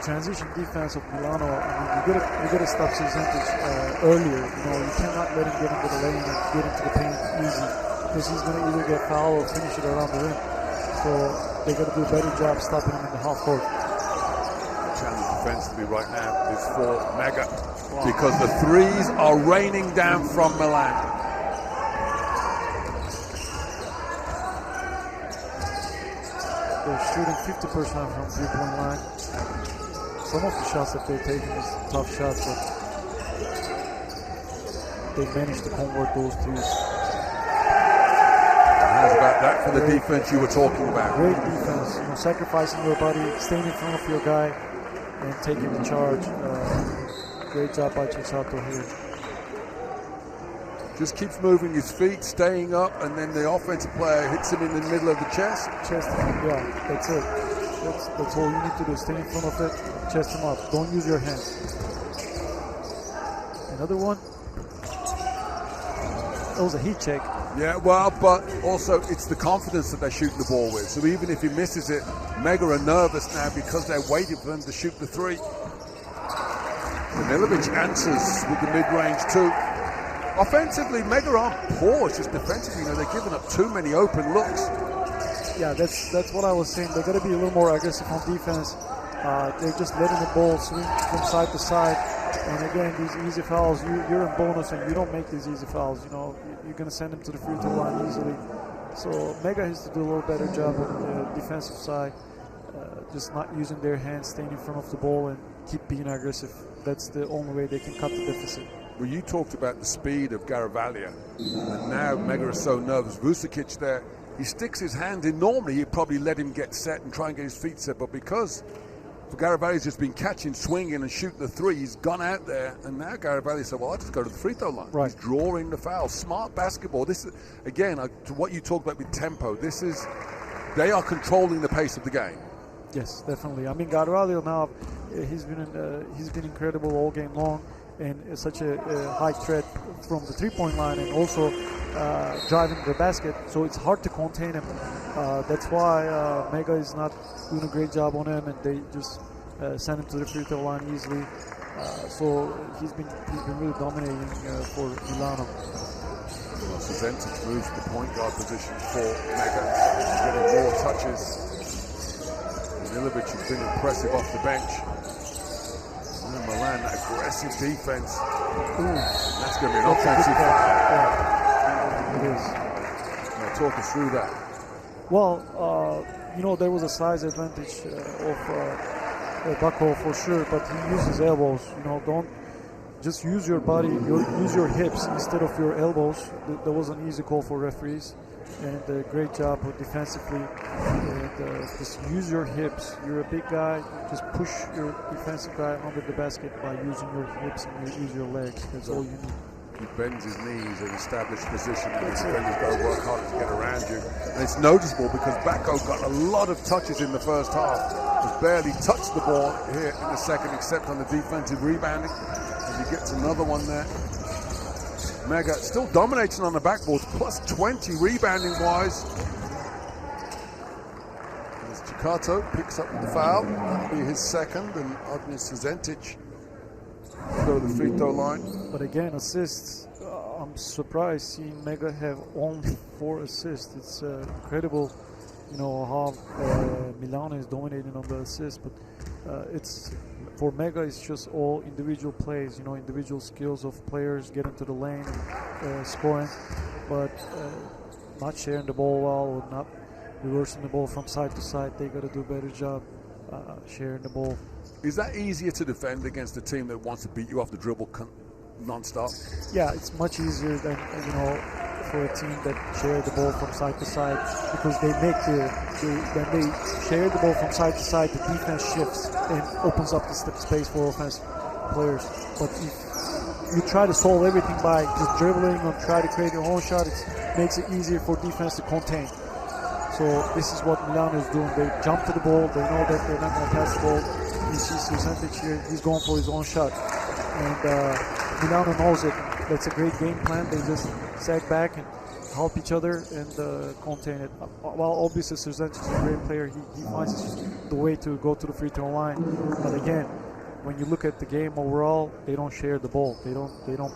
Transition defense of Milano, I mean, you gotta stop Zetic earlier. You cannot let him get into the lane and get into the paint easy, because he's gonna either get fouled or finish it around the rim. So they gotta do a better job stopping him in the half court. The challenge defensively right now is for Mega, because the threes are raining down from Milan. They're shooting 50% from three-point line. Some of the shots that they're taking is tough shots, but they managed to convert those threes. How's about that for the defense you were talking about? Great defense, sacrificing your body, staying in front of your guy, and taking the charge. Great job by Chisato here. Just keeps moving his feet, staying up, and then the offensive player hits him in the middle of the chest. Yeah, that's it. That's all you need to do. Stay in front of it, chest him up. Don't use your hands. Another one. That was a heat check. Yeah, well, but also it's the confidence that they're shooting the ball with. So even if he misses it, Mega are nervous now because they're waiting for him to shoot the three. Danilovic answers with the mid-range too. Offensively, Mega aren't poor. It's just defensively, they're giving up too many open looks. Yeah, that's what I was saying. They're going to be a little more aggressive on defense. They're just letting the ball swing from side to side. And again, these easy fouls, you're in bonus and you don't make these easy fouls. You're going to send them to the free throw line easily. So Mega has to do a little better job on the defensive side, just not using their hands, staying in front of the ball and keep being aggressive. That's the only way they can cut the deficit. Well, you talked about the speed of Garavaglia, and now Mega is so nervous. Vucevic there, he sticks his hand in. Normally, he'd probably let him get set and try and get his feet set, but because Garavaglia's just been catching, swinging, and shooting the three, he's gone out there, and now Garavaglia said, well, I'll just go to the free throw line. Right. He's drawing the foul. Smart basketball. This is, again, to what you talked about with tempo, they are controlling the pace of the game. Yes, definitely. I mean, Garavaglia now, he's been incredible all game long, and such a high threat from the three-point line, and also driving the basket, so it's hard to contain him. That's why Mega is not doing a great job on him, and they just send him to the free throw line easily. So he's been really dominating for Milano. Well, Zetic moves to the point guard position for Mega. He's getting more touches. Danilovic has been impressive off the bench. And Milan, that aggressive defense. That's going to be an offensive foul. It is. Now talk us through that. Well, there was a size advantage of Bako for sure, but he used his elbows. Don't just use your body, use your hips instead of your elbows. That was an easy call for referees, and great job defensively. And just use your hips. You're a big guy, just push your defensive guy under the basket by using your hips and you use your legs. That's all you need. He bends his knees in established position, and the defenders got to work harder to get around you. And it's noticeable because Bacco got a lot of touches in the first half. Has barely touched the ball here in the second, except on the defensive rebounding. And he gets another one there. Mega still dominating on the backboards, plus 20 rebounding-wise. As Cikato picks up the foul, that'll be his second, and Ognjen Suzentic go to the free throw line. But again, assists. I'm surprised seeing Mega have only 4 assists. It's incredible, how Milano is dominating on the assists. But it's for Mega, it's just all individual plays. Individual skills of players getting to the lane, and, scoring, but not sharing the ball well or not reversing the ball from side to side. They got to do a better job sharing the ball. Is that easier to defend against a team that wants to beat you off the dribble non-stop? Yeah, it's much easier than for a team that share the ball from side to side, because they make when they share the ball from side to side, the defense shifts and opens up the space for offensive players. But if you try to solve everything by just dribbling or try to create your own shot, it makes it easier for defense to contain. So this is what Milano is doing. They jump to the ball. They know that they're not going to pass the ball. You see Suzentic here, he's going for his own shot. And Milano knows it. That's a great game plan. They just sag back and help each other and contain it. While obviously Suzentic is a great player, he finds the way to go to the free throw line. But again, when you look at the game overall, they don't share the ball. They don't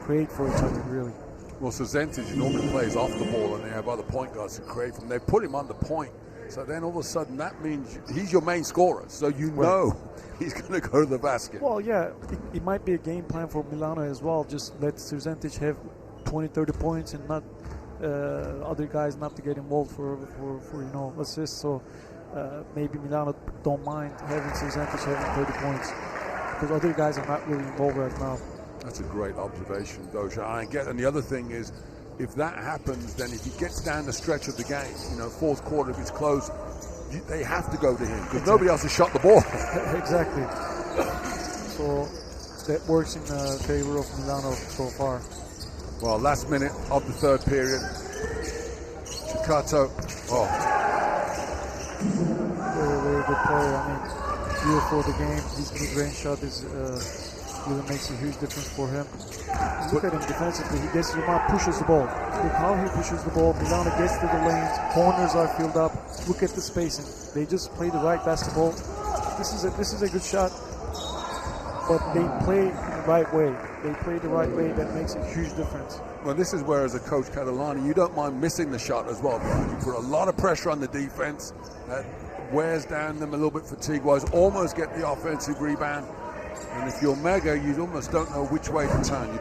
create for each other really. Well, Suzentic normally plays off the ball, and they have other point guards to create from. They put him on the point. So then all of a sudden that means he's your main scorer. So you know he's going to go to the basket. Well, yeah, it might be a game plan for Milano as well. Just let Suzentic have 20, 30 points and not other guys not to get involved for assists. So maybe Milano don't mind having Suzentic having 30 points because other guys are not really involved right now. That's a great observation, Dosha. And the other thing is, if that happens, then if he gets down the stretch of the game, fourth quarter, if it's close, they have to go to him because nobody else has shot the ball. Exactly. So that works in favor of Milano so far. Well, last minute of the third period. Cikato. Very, very good player. I mean, beautiful the game. His mid-range shot is really makes a huge difference for him. Look at him defensively. He gets to the mouth, pushes the ball. Look how he pushes the ball. Milano gets to the lanes. Corners are filled up. Look at the spacing. They just play the right basketball. This is a good shot, but they play the right way. They play the right way. That makes a huge difference. Well, this is where, as a coach, Catalani, you don't mind missing the shot as well because you put a lot of pressure on the defense. That wears down them a little bit fatigue-wise. Almost get the offensive rebound. And if you're Mega, you almost don't know which way to turn. You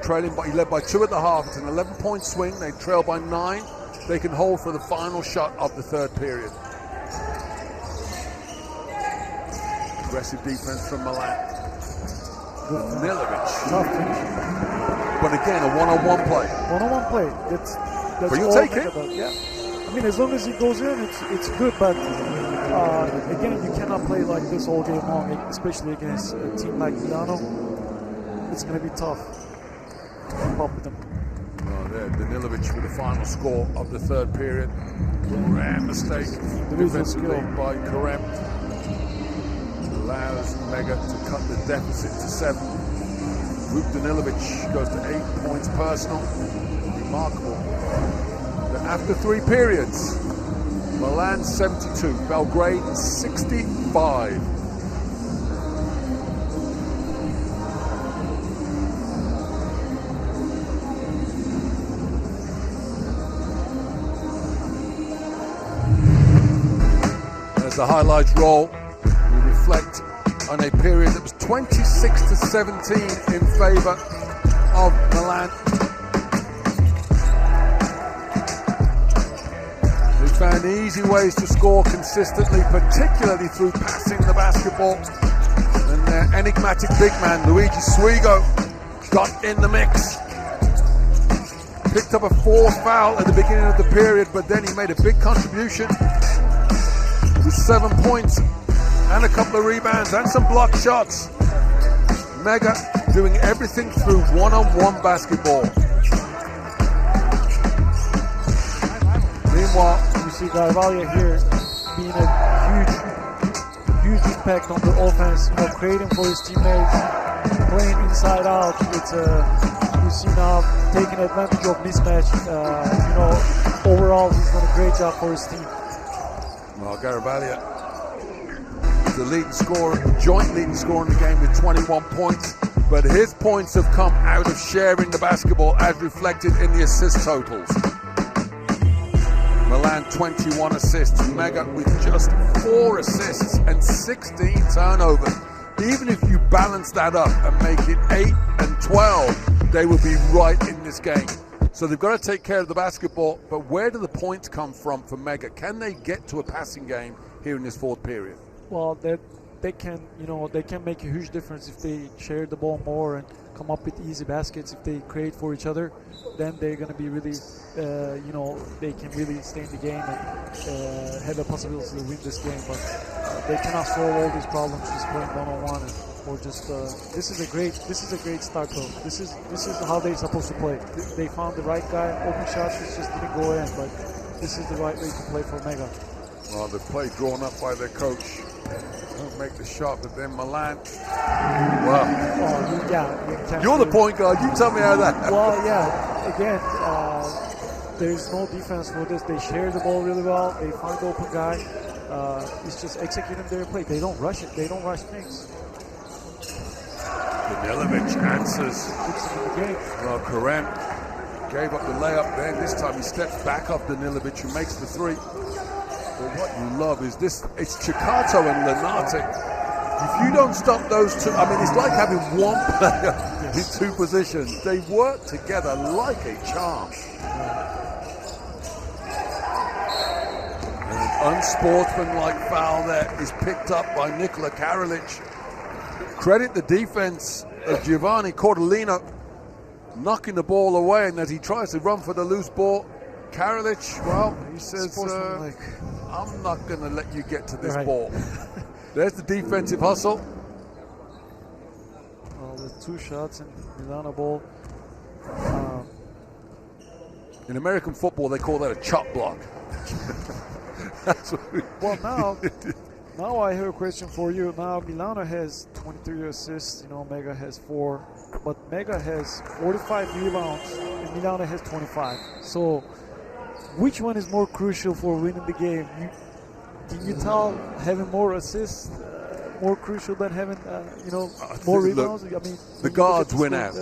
led by 2 at the half. It's an 11-point swing. They trail by 9. They can hold for the final shot of the third period. Aggressive defense from Milan. Milic. Tough finish. But again, a one-on-one play. One-on-one play. That's but you'll all take Mega it. does. Yeah. I mean, as long as he goes in, it's good. But again, you cannot play like this all game long, especially against a team like Milano. It's going to be tough to keep up with them. Well, there, Danilovic with the final score of the third period. Grand mistake defensively by Karem. Allows Mega to cut the deficit to 7. Vuk Danilovic goes to 8 points personal. Remarkable. Then after 3 periods, Milan 72, Belgrade 65. As the highlights roll, we reflect on a period that was 26-17 in favor of Milan. Found easy ways to score consistently, particularly through passing the basketball. And their enigmatic big man, Luigi Swigo, got in the mix. Picked up a 4th foul at the beginning of the period, but then he made a big contribution. with 7 points and a couple of rebounds and some block shots. Mega doing everything through one-on-one basketball. Meanwhile, you see Garvalia here being a huge impact on the offense, creating for his teammates, playing inside out. It's you see now taking advantage of mismatch. Overall, he's done a great job for his team. Well, Garvalia, the leading scorer, joint leading scorer in the game with 21 points, but his points have come out of sharing the basketball as reflected in the assist totals. Milan 21 assists, Mega with just 4 assists and 16 turnovers. Even if you balance that up and make it 8 and 12, they will be right in this game. So they've got to take care of the basketball, but where do the points come from for Mega? Can they get to a passing game here in this fourth period? Well, they can make a huge difference if they share the ball more and come up with easy baskets. If they create for each other, then they're going to be really, they can really stay in the game and have a possibility to win this game. But they cannot solve all these problems just playing one-on-one or just. This is a great start though. This is how they're supposed to play. They found the right guy. Open shots just didn't go in, but this is the right way to play for Mega. Well, the play drawn up by their coach. Don't make the shot, but then Milan. Wow. You're the point guard. You tell me how that happened. Well, yeah. Again, there's no defense for this. They share the ball really well. They find the open guy. It's just executing their play. They don't rush it. They don't rush things. Danilovic answers. Well, Karam gave up the layup. Then this time he steps back off Danilovic, who makes the three. But what you love is this, it's Chicato and Lenate. If you don't stop those two, it's like having one player in two positions. They work together like a charm. And an unsportsmanlike foul there is picked up by Nikola Karalic. Credit the defense of Giovanni Cordolino knocking the ball away, and as he tries to run for the loose ball, Karalic, he says, I'm not going to let you get to this ball. There's the defensive hustle. Well, the 2 shots in Milano ball. In American football, they call that a chop block. That's what now I have a question for you. Now Milano has 23 assists, Mega has 4, but Mega has 45 rebounds and Milano has 25. So which one is more crucial for winning the game? Can you tell having more assists more crucial than having more rebounds? The guards win out.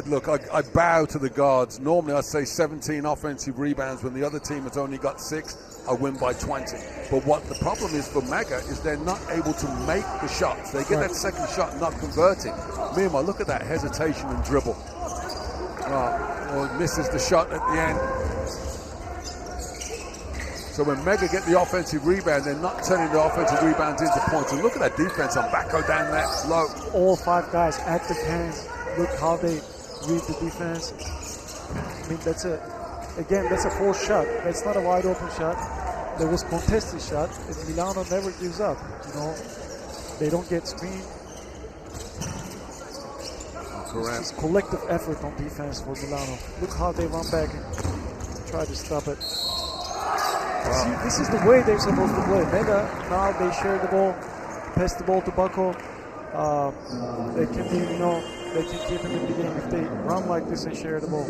Look, I bow to the guards. Normally I say 17 offensive rebounds when the other team has only got 6. I win by 20. But what the problem is for Mega is they're not able to make the shots. They get that second shot not converting. Meanwhile, look at that hesitation and dribble. Misses the shot at the end. So when Mega get the offensive rebound, they're not turning the offensive rebounds into points. And look at that defense on Bacco down there, low. All 5 guys, active hands. Look how they read the defense. That's a forced shot. That's not a wide open shot. There was contested shot, and Milano never gives up. They don't get screened. Correct. It's collective effort on defense for Milano. Look how they run back and try to stop it. Wow. See, this is the way they're supposed to play. Mega, now they share the ball, pass the ball to Bacco. They can keep him in the game if they run like this and share the ball.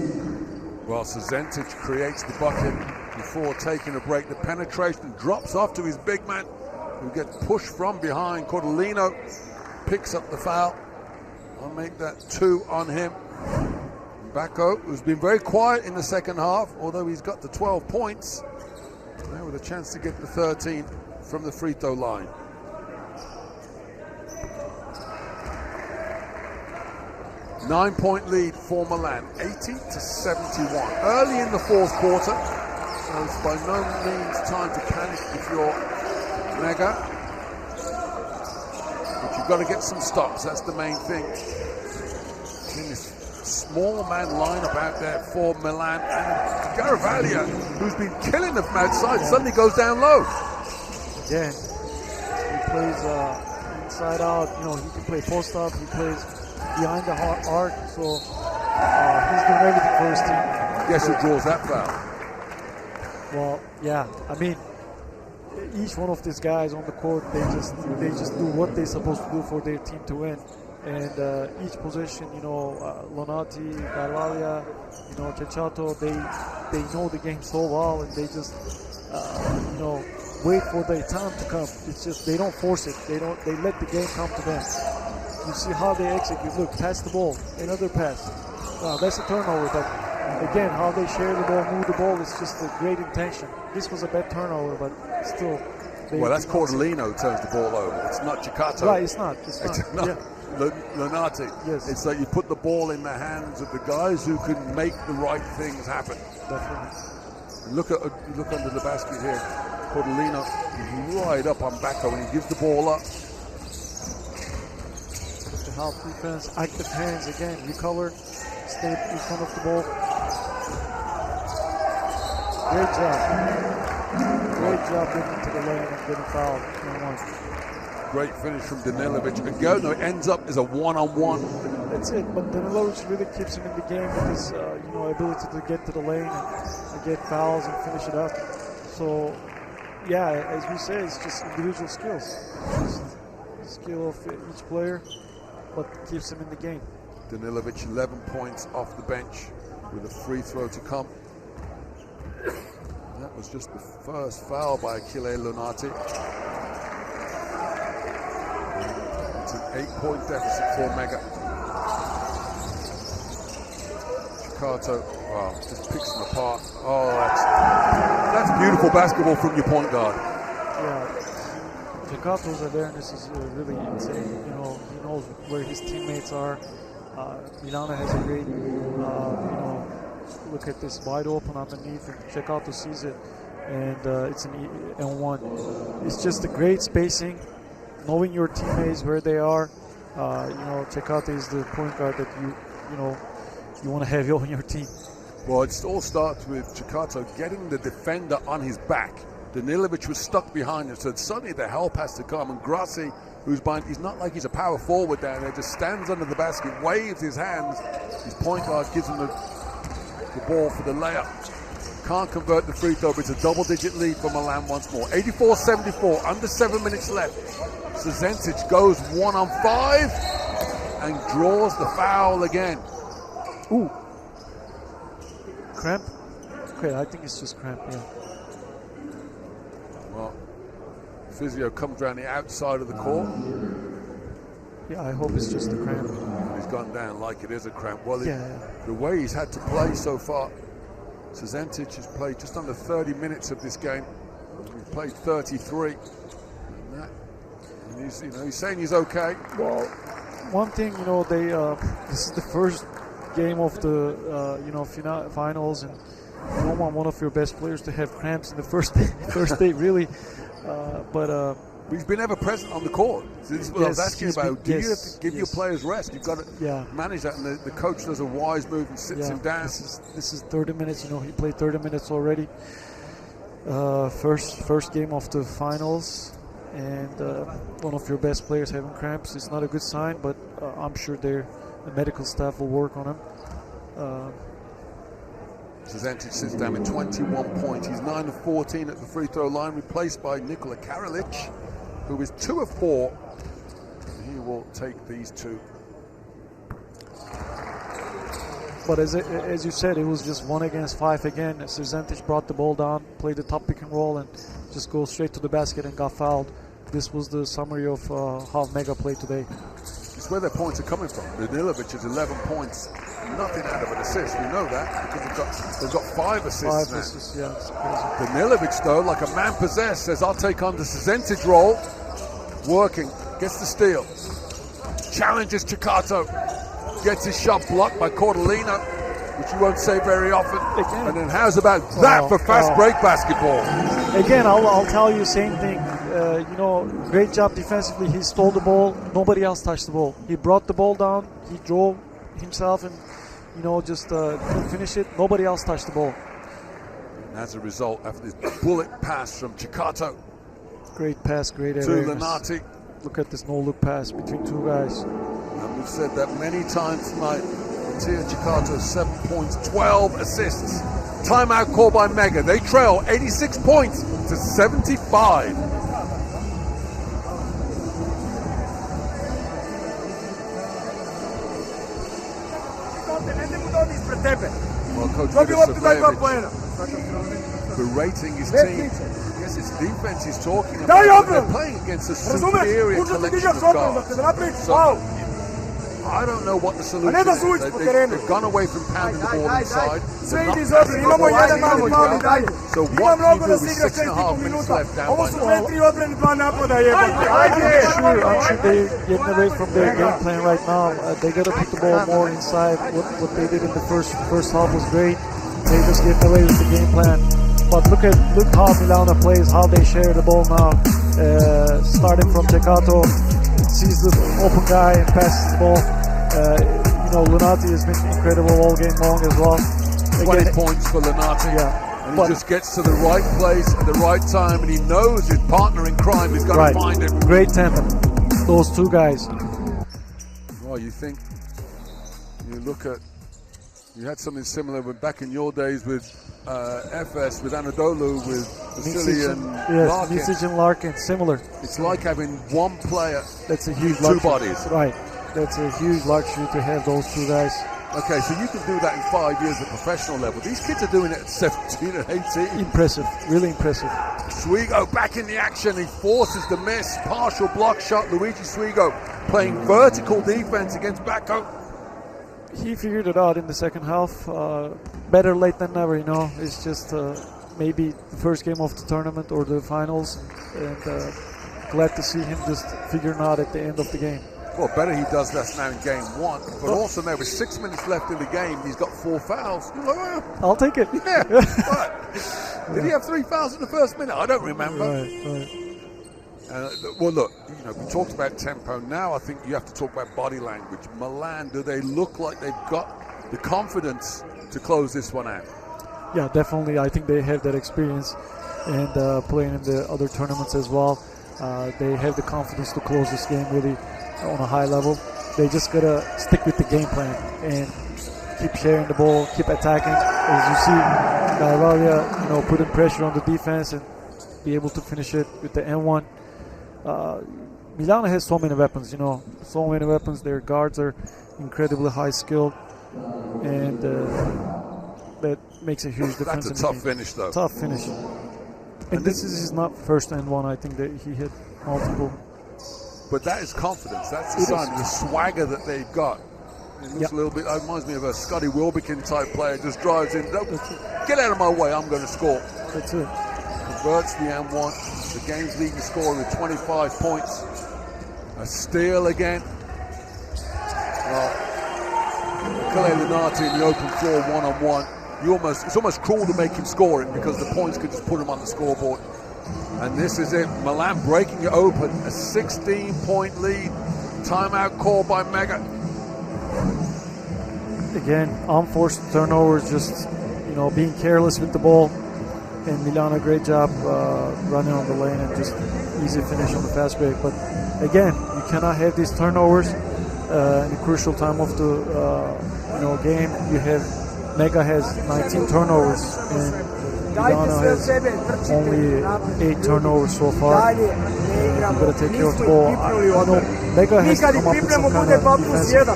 Well, Cezentic creates the bucket before taking a break. The penetration drops off to his big man, who gets pushed from behind. Cordolino picks up the foul. I'll make that 2 on him. Bacco, who's been very quiet in the second half, although he's got the 12 points. Now with a chance to get the 13 from the free throw line. Nine-point lead for Milan, 80-71. Early in the fourth quarter, so it's by no means time to panic if you're Mega. But you've got to get some stops, that's the main thing. In this small man lineup out there for Milan, and Garavalia, who's been killing them from outside, suddenly goes down low. Yeah, He plays inside out. You know, he can play post up. He plays behind the arc. So he's doing everything for his team. Guess who draws that foul? Well, yeah. I mean, each one of these guys on the court, they just do what they're supposed to do for their team to win. And each position, you know, Lonati, Galalia, you know, Cecato, they know the game so well, and they just, you know, wait for their time to come. It's just they don't force it. They let the game come to them. You see how they execute. Look, pass the ball, another pass. That's a turnover, but again, how they share the ball, move the ball, is just a great intention. This was a bad turnover, but still. Well, that's Cordolino turns the ball over. It's not Cecato. Right, it's not. Yeah. Lonati. Yes. It's like you put the ball in the hands of the guys who can make the right things happen. Definitely. Look under the basket here. Cordolino is right up on Bacco and he gives the ball up. To help defense, active hands again, recover, stay in front of the ball. Great job getting to the lane and getting fouled. 1-1. Great finish from Danilovic. Again, it ends up as a one-on-one. That's it, but Danilovic really keeps him in the game with his you know, ability to get to the lane and get fouls and finish it up. So, yeah, as we say, it's just individual skills. Just skill of each player, but keeps him in the game. Danilovic 11 points off the bench with a free throw to come. That was just the first foul by Achille Lonati. It's an 8-point deficit for Mega. Cecato, wow, just picks them apart. Oh, that's beautiful basketball from your point guard. Yeah, Cecato's awareness is really insane. You know, he knows where his teammates are. Milana has a great, you know, look at this wide open underneath, and Cecato sees it, and it's an N1. It's just a great spacing, knowing your teammates where they are. You know, Cecato is the point guard that you know you want to have on your team. Well, it all starts with Cecato getting the defender on his back. Danilovic was stuck behind him, so suddenly the help has to come, and Grassi, who's behind, he's not like he's a power forward down there, just stands under the basket, waves his hands. His point guard gives him the ball for the layup. Can't convert the free throw, but it's a double-digit lead for Milan once more. 84-74, under 7 minutes left. Cezentic goes 1-on-5 and draws the foul again. Ooh. Cramp? Okay, I think it's just cramp, yeah. Well, physio comes around the outside of the court. Yeah, I hope it's just a cramp. He's gone down like it is a cramp. Well, yeah. The way he's had to play so far, Cezentic has played just under 30 minutes of this game. He's played 33. And he's saying he's okay. Well, one thing, you know, this is the first game of the you know, finals, and you don't want one of your best players to have cramps in the first day, really. But he's been ever present on the court. So this is what I was asking about. Do you have to give your players rest? You've got to manage that, and the coach does a wise move and sits him down. This is 30 minutes. You know, he played 30 minutes already. First game of the finals, and one of your best players having cramps is not a good sign. But I'm sure the medical staff will work on him. Cezentic sits down with 21 points. He's 9 of 14 at the free throw line, replaced by Nikola Karalic, who is 2 of 4. He will take these two. But as you said, it was just 1 against 5 again. Cezentic brought the ball down, played the top pick and roll, and just go straight to the basket and got fouled. This was the summary of how Mega played today. It's where their points are coming from. Danilovic has 11 points. Nothing out of an assist, we know that, because they've got 5 assists now. 5 assists, yeah, it's crazy. Danilovic, though, like a man possessed, says, I'll take on the Cezentic role. Working, gets the steal. Challenges Cecato. Gets his shot blocked by Cordolino, which you won't say very often. Again. And then how's about that for fast break basketball? Again, I'll tell you same thing. You know, great job defensively. He stole the ball. Nobody else touched the ball. He brought the ball down. He drove himself and, you know, just couldn't finish it. Nobody else touched the ball. And as a result, after this bullet pass from Cecato, Great pass, great to awareness. Lunati. Look at this no-look pass between two guys. And we've said that many times tonight. Mattia Ceccato, 7 points, 12 assists. Timeout call by Mega. They trail 86 points to 75. Well, Coach Vidasevic berating his team. Yes, it's defense he's talking about. They're playing against a superior collection of guards. So, I don't know what the solution is. They've gone away from pounding the ball inside. So what do you do with 6.5 minutes left down by I'm sure they're getting away from their game plan right now. They got to put the ball more inside. What they did in the first half was great. They just getting away with the game plan. But look how Milano plays, how they share the ball now. Starting from Ceccato, sees the open guy and passes the ball. Lunati has been incredible all game long as well. 20 points for Lunati. Yeah. And he just gets to the right place at the right time, and he knows his partner in crime is going to find him. Great tandem, those two guys. Well, you had something similar back in your days with FS, with Anadolu, with Vasily and Larkin. Misic and Larkin, similar. It's like having one player, that's a huge two luxury. bodies. Right. That's a huge luxury to have those two guys. Okay, so you can do that in 5 years at professional level. These kids are doing it at 17 and 18. Impressive, really impressive. Swigo back in the action. He forces the miss. Partial block shot. Luigi Swigo playing vertical defense against Bacco. He figured it out in the second half. Better late than never, It's just maybe the first game of the tournament or the finals. And glad to see him just figuring out at the end of the game. Well, better he does that now in game one. But also now with 6 minutes left in the game, he's got 4 fouls. I'll take it. Yeah. But did he have 3 fouls in the first minute? I don't remember. Right. Well, look, we talked about tempo. Now I think you have to talk about body language. Milan, do they look like they've got the confidence to close this one out? Yeah, definitely. I think they have that experience and playing in the other tournaments as well. They have the confidence to close this game really on a high level. They just gotta stick with the game plan and keep sharing the ball, keep attacking. As you see, Gaivaglia, putting pressure on the defense and be able to finish it with the N1. Milano has so many weapons, so many weapons. Their guards are incredibly high skilled, and that makes a huge difference. That's a tough finish, though. Tough finish. And this is his not first N1. I think that he hit multiple. But that is confidence. That's the sign, the swagger that they've got. It looks a little bit, reminds me of a Scotty Wilbekin type player. Just drives in, get out of my way, I'm going to score. That's it. Converts the M1. The game's leading scorer with 25 points. A steal again. Kale Lunati in the open floor, one-on-one. It's almost cruel to make him score it because the points could just put him on the scoreboard. And this is it. Milan breaking it open. A 16-point lead. Timeout call by Mega. Again, unforced turnovers, just, being careless with the ball. And Milano, great job running on the lane and just easy finish on the fast break. But again, you cannot have these turnovers in a crucial time of the game. You have Mega has 19 turnovers and Milano has only 8 turnovers so far. You got to take care of the ball. Mega has to come up with some kind of defensive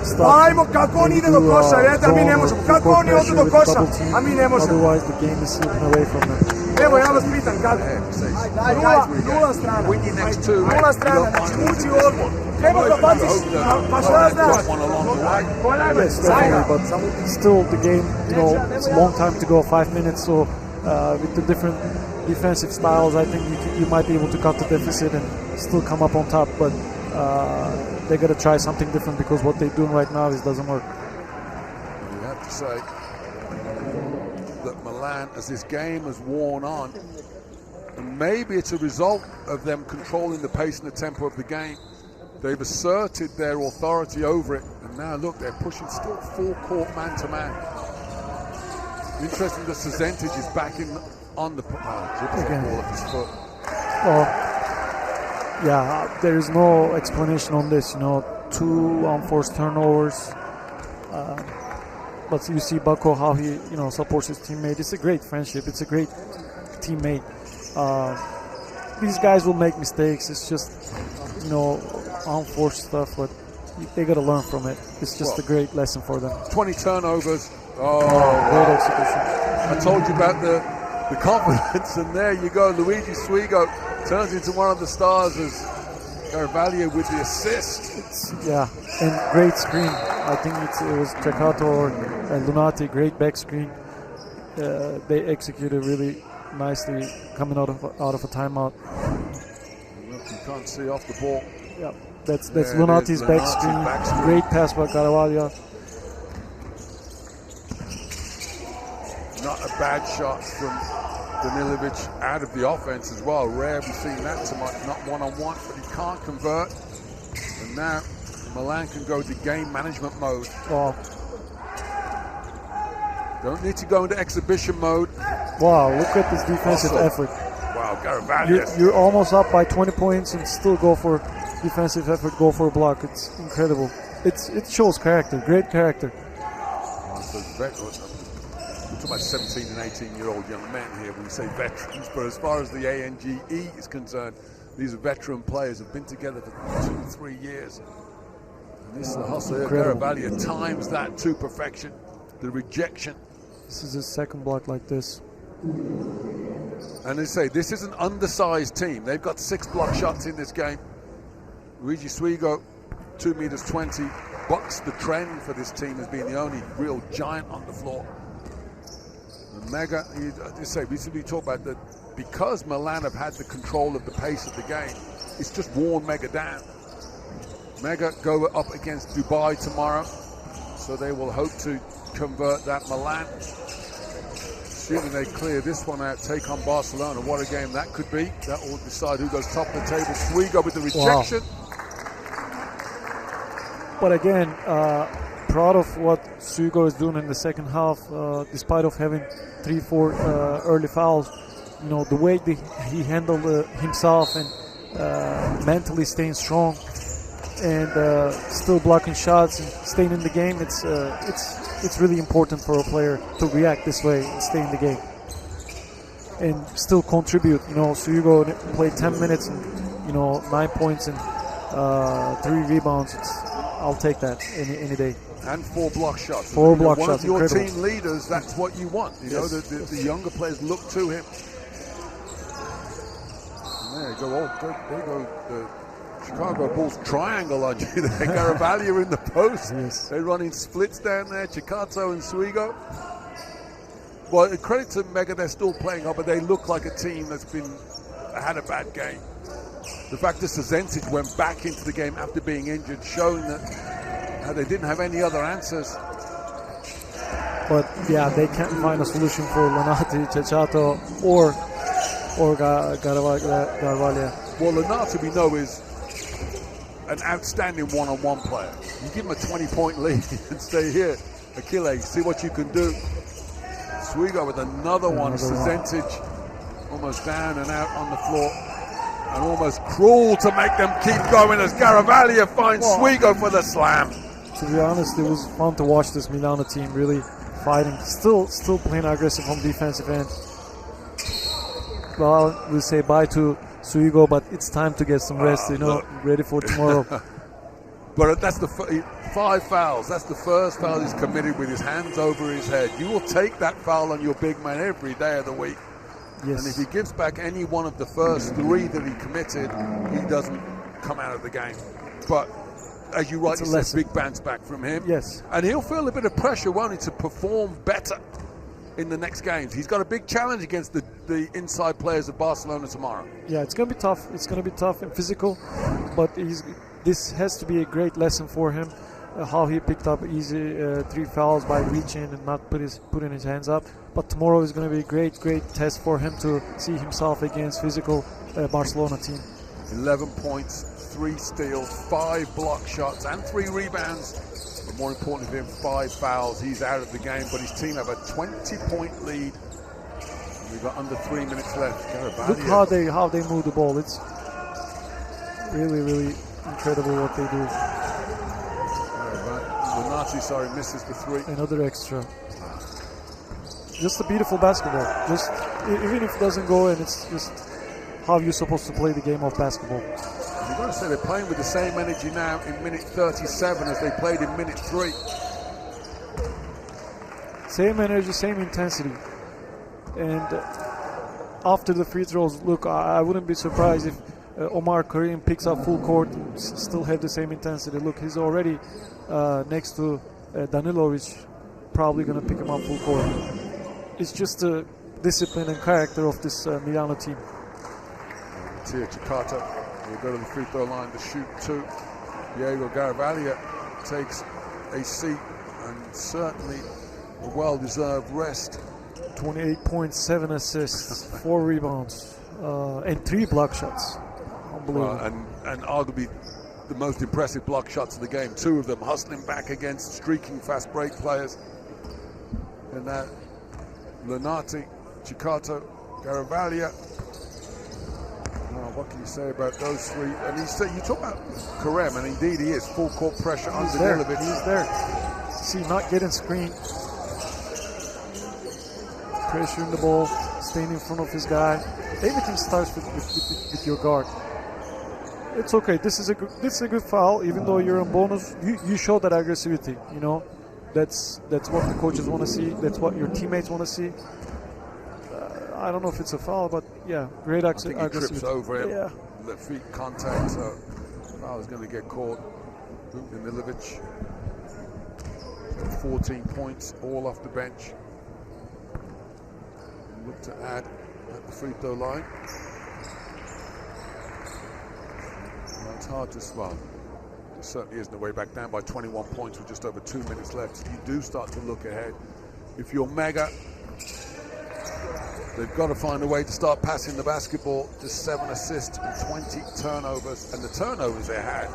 stuff. Otherwise, the game is slipping away from them. Evo, ja vas pitam kako? Win your next 2. Nula strana, znači ući ovdje. Treba da baciš, pa šta znaš? Yes, definitely, but still the game, it's a long time to go, 5 minutes, so with the different defensive styles, I think you might be able to cut the deficit and still come up on top, but they got to try something different because what they're doing right now doesn't work. You have to say that Milan, as this game has worn on, and maybe it's a result of them controlling the pace and the tempo of the game, they've asserted their authority over it, and now look, they're pushing still full court man-to-man. Interesting that Cesentic is back in on the ball at his foot. Well, yeah, there is no explanation on this. 2 unforced turnovers. But you see Bako, how he supports his teammate. It's a great friendship. It's a great teammate. These guys will make mistakes. It's just unforced stuff, but they got to learn from it. It's just a great lesson for them. 20 turnovers. Great execution. I told you about the confidence, and there you go. Luigi Swigo turns into one of the stars as Carvalho with the assist. And great screen. I think it was Ceccato or Lunati, great back screen. They executed really nicely coming out of a timeout. Look, you can't see off the ball. Yeah, that's Lunati's back screen. Great pass by Carvalho. Not a bad shot from Danilovic out of the offense as well. Rare we've seen that so much, not one-on-one, but he can't convert. And now Milan can go to game management mode. Wow. Don't need to go into exhibition mode. Wow, look at this defensive effort. Wow, Carvalho. You're almost up by 20 points and still go for defensive effort, go for a block. It's incredible. It shows character, great character. We're talking about 17 and 18-year-old young men here when we say veterans, but as far as the ANGE is concerned, these are veteran players who have been together for 2-3 years. And this is the hustle here. Carvalho times that to perfection. The rejection. This is his second block like this. And they say this is an undersized team. They've got 6 block shots in this game. Luigi Swigo, 2 meters 20, bucks the trend for this team as being the only real giant on the floor. And Mega, they say, we talk about that because Milan have had the control of the pace of the game, it's just worn Mega down. Mega go up against Dubai tomorrow, so they will hope to convert that. Milan, assuming they clear this one out, take on Barcelona. What a game that could be. That will decide who goes top of the table. Swigo with the rejection. Wow. But again, proud of what Swigo is doing in the second half, despite of having 3-4 early fouls. The way he handled himself and mentally staying strong and still blocking shots and staying in the game. It's really important for a player to react this way and stay in the game and still contribute. Swigo played 10 minutes and 9 points and 3 rebounds. I'll take that any day. And 4 block shots. 4 block one shots. Of your incredible. team leaders, that's what you want. Yes. The younger players look to him. And there you go. There you go. The Chicago Bulls triangle on you there. Carvalho in the post. Yes. They're running splits down there. Ceccato and Swigo. Well, credit to Mega, they're still playing up, but they look like a team that's had a bad game. The fact that Szentic went back into the game after being injured, showing that they didn't have any other answers. But yeah, they can't find a solution for Lunati, Ceccato, or Carvalho. Well, Lunati, we know, is an outstanding one-on-one player. You give him a 20-point lead and stay here. Achille, see what you can do. Swigo with another one. Szentic almost down and out on the floor. And almost cruel to make them keep going as Carvalho finds Swigo for the slam. To be honest, it was fun to watch this Milano team really fighting, still playing aggressive on defensive end. Well, we'll say bye to Swigo, but it's time to get some rest, ready for tomorrow. But that's the 5 fouls. That's the first foul he's committed with his hands over his head. You will take that foul on your big man every day of the week. Yes. And if he gives back any one of the first 3 that he committed, he doesn't come out of the game. But as you rightly said, big bounce back from him. Yes. And he'll feel a bit of pressure, won't he, to perform better in the next games. He's got a big challenge against the inside players of Barcelona tomorrow. Yeah, it's going to be tough. It's going to be tough and physical. But this has to be a great lesson for him. How he picked up easy 3 fouls by reaching and not putting his hands up. But tomorrow is going to be a great test for him to see himself against physical Barcelona team. 11 points, 3 steals, 5 block shots, and 3 rebounds. But more importantly for him, 5 fouls. He's out of the game, but his team have a 20-point lead. We've got under 3 minutes left. Look how they move the ball. It's really, really incredible what they do. Lunati, misses the 3. Another extra. Just a beautiful basketball. Just even if it doesn't go in, it's just how you're supposed to play the game of basketball. You've got to say they're playing with the same energy now in minute 37 as they played in minute 3. Same energy, same intensity. And after the free throws, look, I wouldn't be surprised if Omar Karim picks up full court and still have the same intensity. Look, he's already next to Danilovic, probably going to pick him up full court. It's just the discipline and character of this Milano team. Tia Chikata will go to the free throw line to shoot 2. Diego Garavaglia takes a seat and certainly a well-deserved rest. 28.7 assists, 4 rebounds, and 3 block shots. Unbelievable. And arguably the most impressive block shots of the game. 2 of them hustling back against streaking fast break players. And that Lunati, Chikato, Garavaglia. What can you say about those 3? And you talk about Karem, and indeed he is full court pressure on Danilovic. He's there. See, not getting screened. Pressuring the ball, staying in front of his guy. Everything starts with your guard. It's okay. This is a good foul. Even though you're on bonus, you show that aggressivity. You know, that's what the coaches want to see. That's what your teammates want to see. I don't know if it's a foul, but yeah, great aggressivity. I think he trips over him. Yeah. The feet contact, so foul is going to get called. Danilovic, 14 points, all off the bench. Look to add at the free throw line. Well, it's hard to swallow. There certainly isn't a way back, down by 21 points with just over 2 minutes left. You do start to look ahead. If you're Mega, they've got to find a way to start passing the basketball. Just 7 assists and 20 turnovers. And the turnovers they had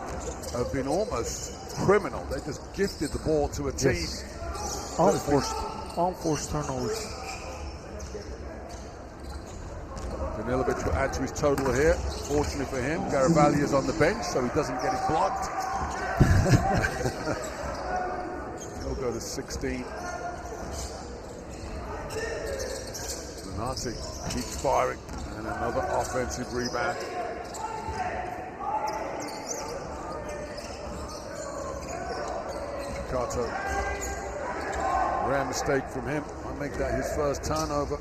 have been almost criminal. They just gifted the ball to a team. Yes. Unforced turnovers. Danilovic will add to his total here. Fortunately for him, Garavaglia is on the bench, so he doesn't get it blocked. He'll go to 16. Lunati keeps firing, and another offensive rebound. Chicato. Rare mistake from him. I'll make that his first turnover.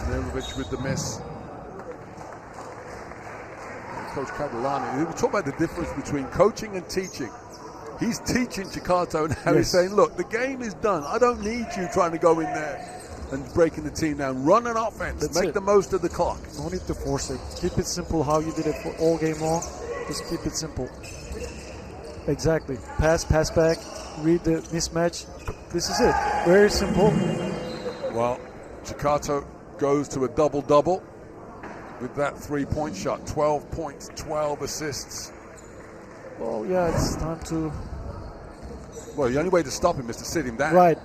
Danilovic with the miss. Coach Catalani, we talk about the difference between coaching and teaching. He's teaching Chicato now. He's saying, look, the game is done. I don't need you trying to go in there and breaking the team down. Run an offense. Make the most of the clock. No need to force it. Keep it simple how you did it for all game long. Just keep it simple. Exactly. Pass back. Read the mismatch. This is it. Very simple. Well, Chicato goes to a double-double with that 3-point shot. 12 points, 12 assists. Well, yeah, it's time to... Well, the only way to stop him is to sit him down. Right.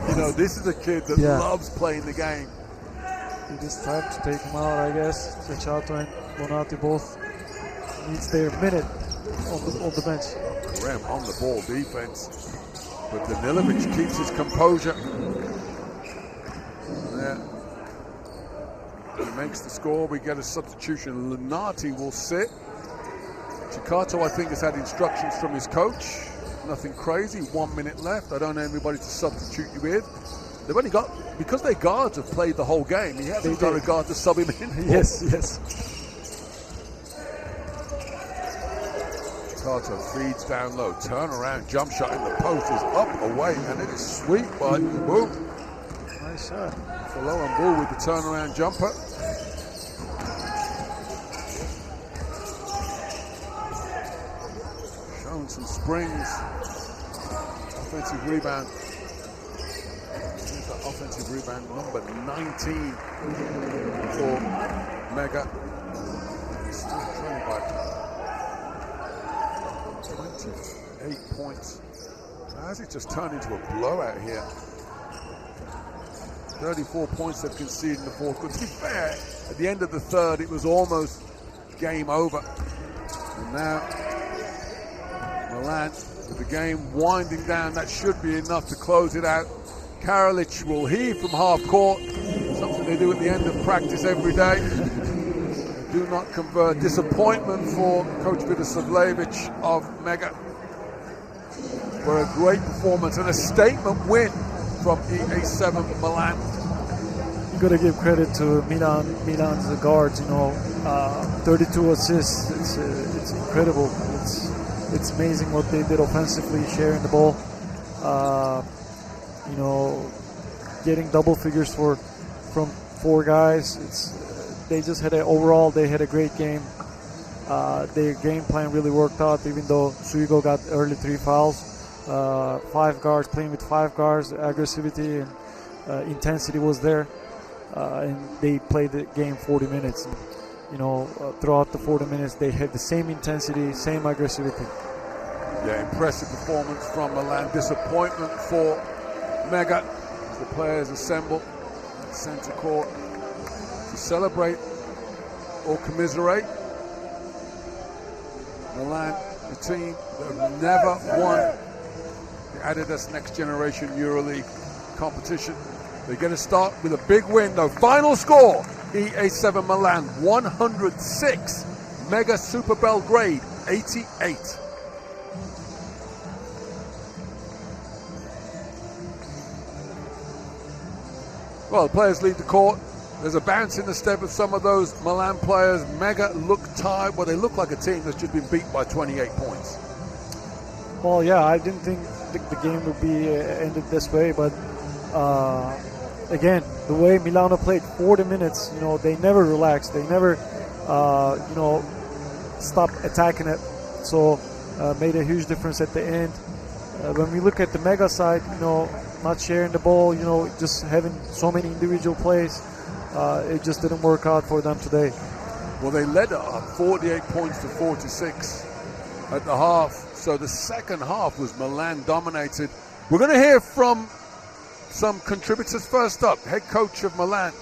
You know, this is a kid that loves playing the game. It is time to take him out, I guess. Chachato and Bonatti both needs their minute on the bench. Rem on the ball defense. But Danilovic keeps his composure. Yeah. He makes the score. We get a substitution. Lunati will sit. Chicato, I think, has had instructions from his coach. Nothing crazy. 1 minute left. I don't know anybody to substitute you with. They've only got, because their guards have played the whole game, he hasn't got a guard to sub him in. Yes. Chicato feeds down low. Turnaround jump shot in the post is up, away, and it is sweet by Mbu. Nice shot. Follow Mbu with the turnaround jumper. Showing some springs. Offensive rebound. Here's the offensive rebound, number 19 for Mega. He's still trailing by 28 points. Has it just turned into a blowout here? 34 points they've conceded in the fourth quarter. To be fair, at the end of the third, it was almost game over. And now, Milan, with the game winding down, that should be enough to close it out. Karalic will heave from half court, something they do at the end of practice every day. They do not convert. Disappointment for Coach Vidosavljevic of Mega. For a great performance and a statement win from EA7 Milan. You got to give credit to Milan's guards. 32 assists. It's incredible. It's amazing what they did offensively, sharing the ball. Getting double figures from 4 guys. They just had they had a great game. Their game plan really worked out, even though Suigo got early 3 fouls. 5 guards, playing with 5 guards, aggressivity and intensity was there, and they played the game 40 minutes. Throughout the 40 minutes, they had the same intensity, same aggressivity. Yeah, impressive performance from Milan. Disappointment for Mega. The players assemble at center court to celebrate or commiserate. Milan, the team that have never won the Adidas NextGen EuroLeague competition. They're going to start with a big win, though. Final score, EA7 Milan 106, Mega Super Belgrade 88. Well, the players leave the court. There's a bounce in the step of some of those Milan players. Mega look tired. Well, they look like a team that's just been beat by 28 points. Well, yeah, I didn't think the game would be ended this way, but again, the way Milano played 40 minutes, they never relaxed. They never, stopped attacking it. So made a huge difference at the end. When we look at the Mega side, not sharing the ball, just having so many individual plays, it just didn't work out for them today. Well, they led up 48 points to 46 at the half. So the second half was Milan dominated. We're going to hear from some contributors. First up, head coach of Milan.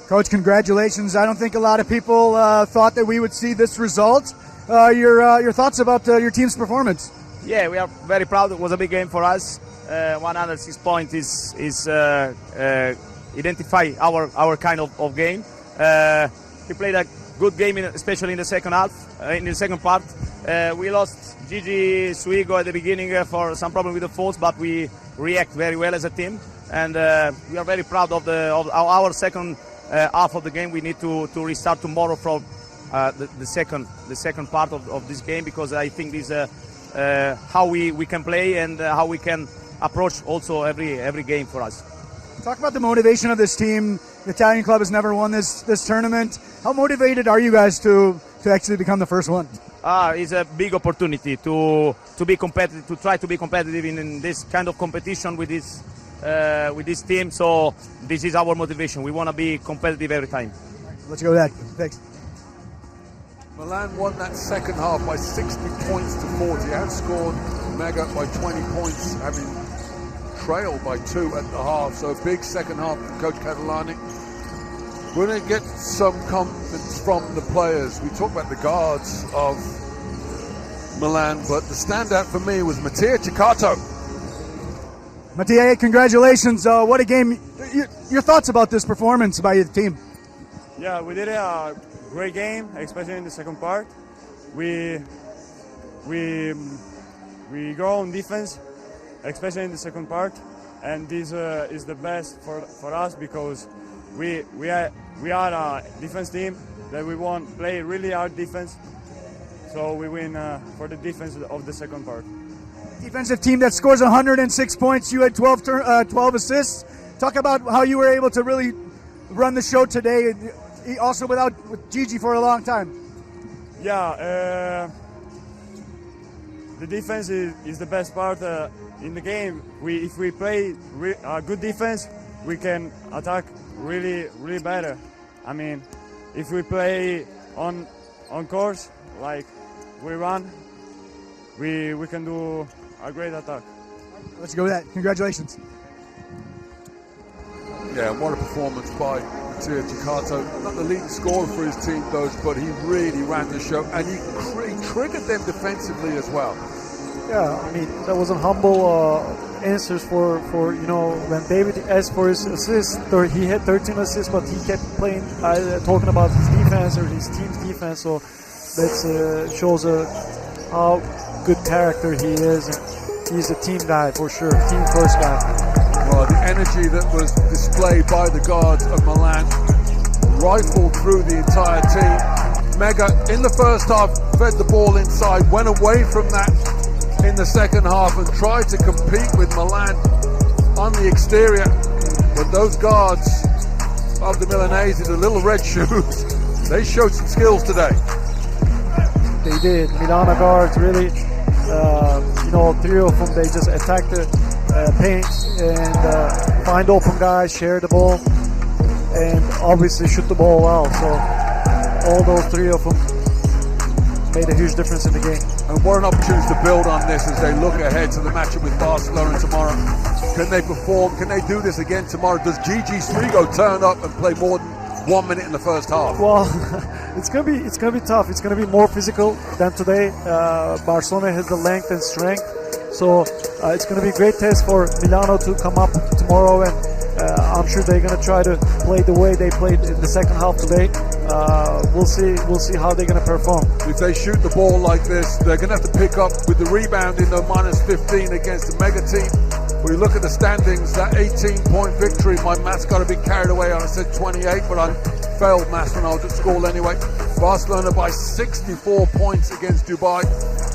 Coach, congratulations. I don't think a lot of people thought that we would see this result. Your thoughts about your team's performance? Yeah, we are very proud. It was a big game for us. 106 points is identify our kind of game. We played a good game, especially in the second half. In the second part, we lost Gigi Suigo at the beginning for some problem with the faults, but we react very well as a team, and we are very proud of our second half of the game. We need to restart tomorrow from the second part of this game, because I think this how we can play and how we can approach also every game for us. Talk about the motivation of this team. The Italian club has never won this tournament. How motivated are you guys to actually become the first one? It's a big opportunity to be competitive, to try to be competitive in this kind of competition with this team. So this is our motivation. We want to be competitive every time. Let's go with that. Thanks. Milan won that second half by 60 points to 40. Outscored Mega by 20 points, having trailed by 2 at the half. So a big second half from Coach Catalani. We're going to get some comments from the players. We talked about the guards of Milan, but the standout for me was Mattia Ciccato. Mattia, congratulations. What a game. Your thoughts about this performance by your team? Yeah, we did a great game, especially in the second part. We go on defense, especially in the second part, and this is the best for us, because we are a defense team that we want play really hard defense, so we win for the defense of the second part. Defensive team that scores 106 points. You had 12 assists. Talk about how you were able to really run the show today, also with Gigi for a long time. Yeah, the defense is the best part in the game. If we play good defense, we can attack really better. I mean, if we play on course like we run, we can do a great attack. Let's go with that. Congratulations. Yeah, what a performance by Mattia Ciccarto. Not the leading scorer for his team, but he really ran the show, and he triggered them defensively as well. Yeah, I mean, that was a humble answers for when David asked for his assist, he had 13 assists, but he kept playing, talking about his defense or his team's defense. So that shows how good character he is. And he's a team guy for sure, team first guy. Well, the energy that was displayed by the guards of Milan rifled through the entire team. Mega in the first half fed the ball inside, went away from that in the second half and tried to compete with Milan on the exterior, but those guards of the Milanese, the little red shoes, they showed some skills today. They did. Milano guards really, three of them, they just attacked the paint and find open guys, share the ball, and obviously shoot the ball well. So all those three of them made a huge difference in the game. And what an opportunity to build on this as they look ahead to the matchup with Barcelona tomorrow. Can they perform? Can they do this again tomorrow? Does Gigi Srigo turn up and play more than 1 minute in the first half? Well, it's gonna be tough. It's gonna be more physical than today. Barcelona has the length and strength, so it's gonna be a great test for Milano to come up tomorrow, and I'm sure they're gonna try to play the way they played in the second half today. We'll see how they're gonna perform. If they shoot the ball like this, they're gonna have to pick up with the rebounding, though, minus 15 against the mega team. When you look at the standings, that 18-point victory, my maths got a bit carried away. I said 28, but I failed maths when I was at school anyway. Barcelona by 64 points against Dubai.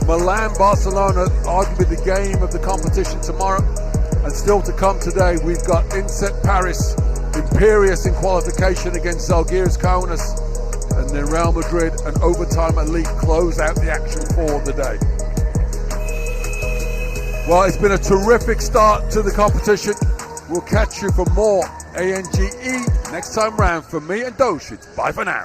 Milan, Barcelona, arguably the game of the competition tomorrow. And still to come today, we've got Inset Paris, imperious in qualification against Zalgiris Kaunas, and then Real Madrid and overtime elite close out the action for the day. Well, it's been a terrific start to the competition. We'll catch you for more ANGE next time round. For me and Dosh, it's bye for now.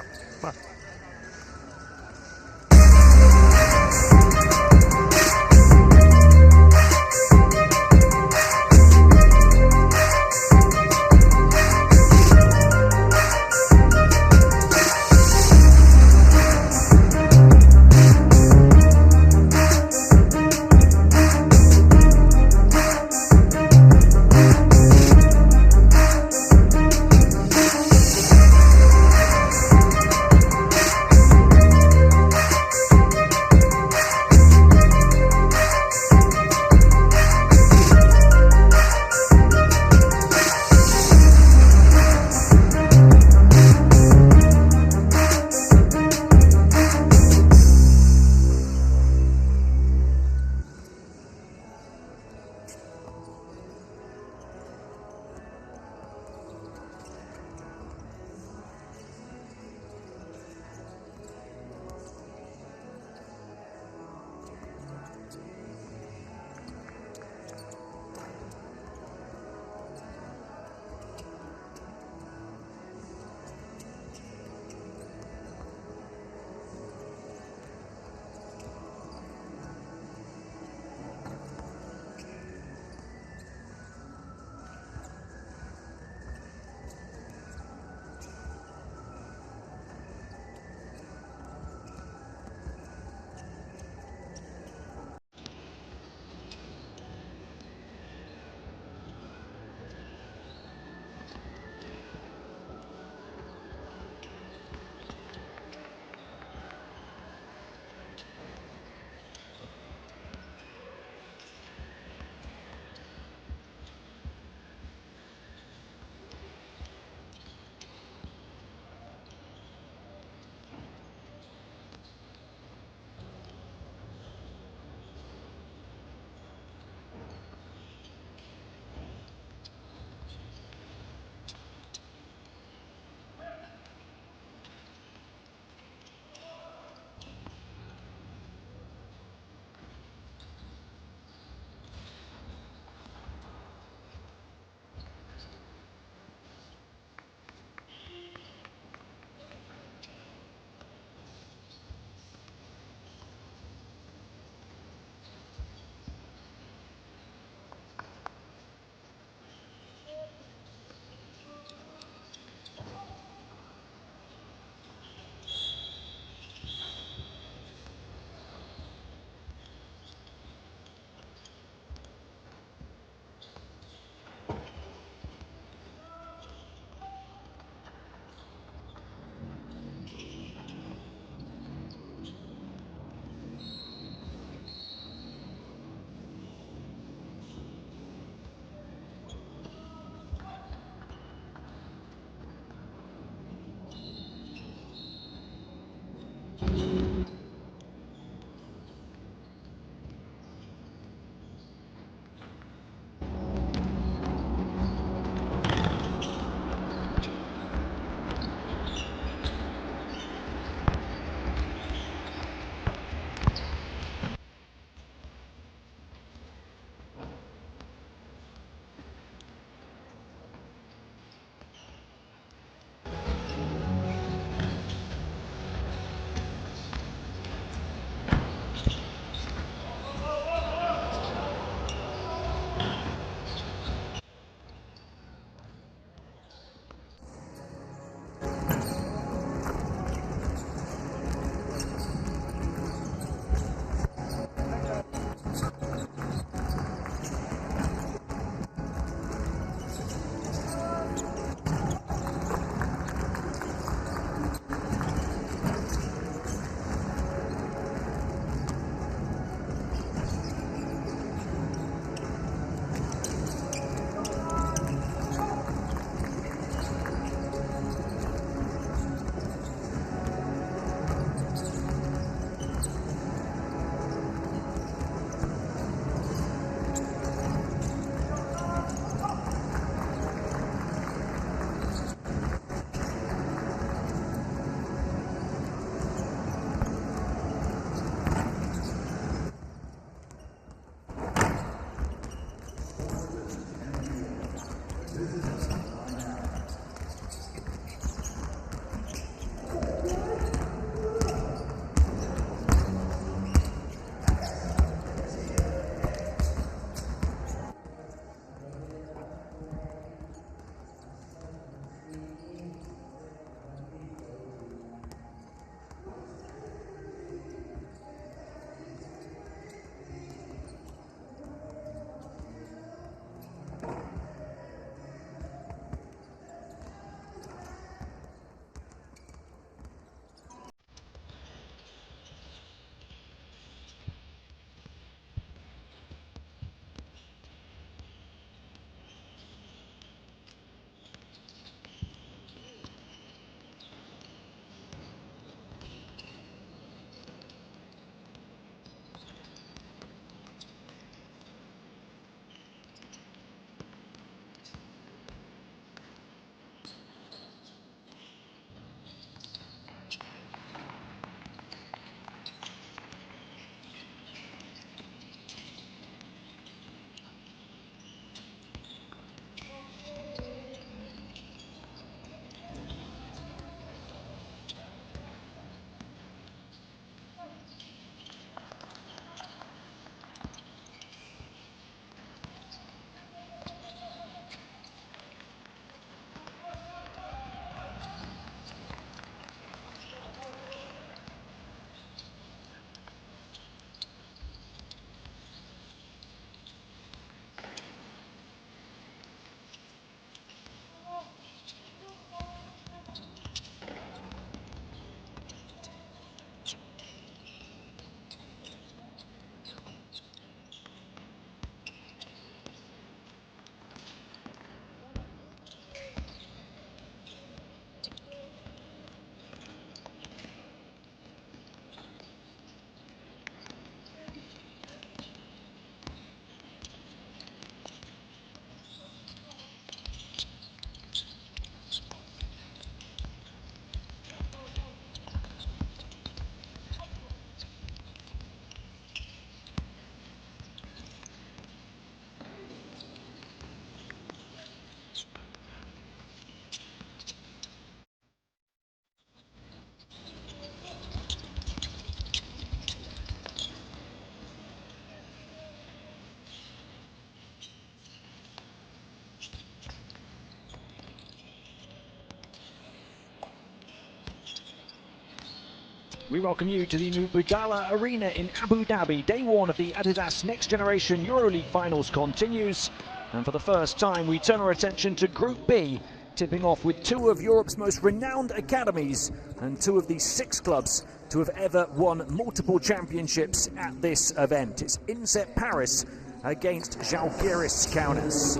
We welcome you to the new Budala Arena in Abu Dhabi. Day one of the Adidas NextGen EuroLeague finals continues. And for the first time, we turn our attention to Group B, tipping off with two of Europe's most renowned academies and two of the 6 clubs to have ever won multiple championships at this event. It's Inset Paris against Žalgiris Kaunas.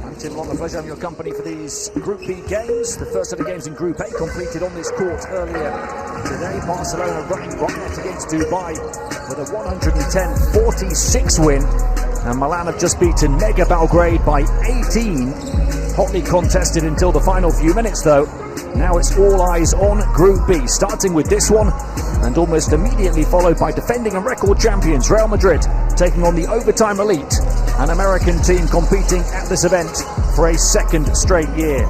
I'm Tim Long, a pleasure having your company for these Group B games. The first set of games in Group A completed on this court earlier today. Barcelona running right against Dubai with a 110-46 win. And Milan have just beaten Mega Belgrade by 18. Hotly contested until the final few minutes though. Now it's all eyes on Group B, starting with this one and almost immediately followed by defending and record champions Real Madrid taking on the overtime elite, an American team competing at this event for a second straight year.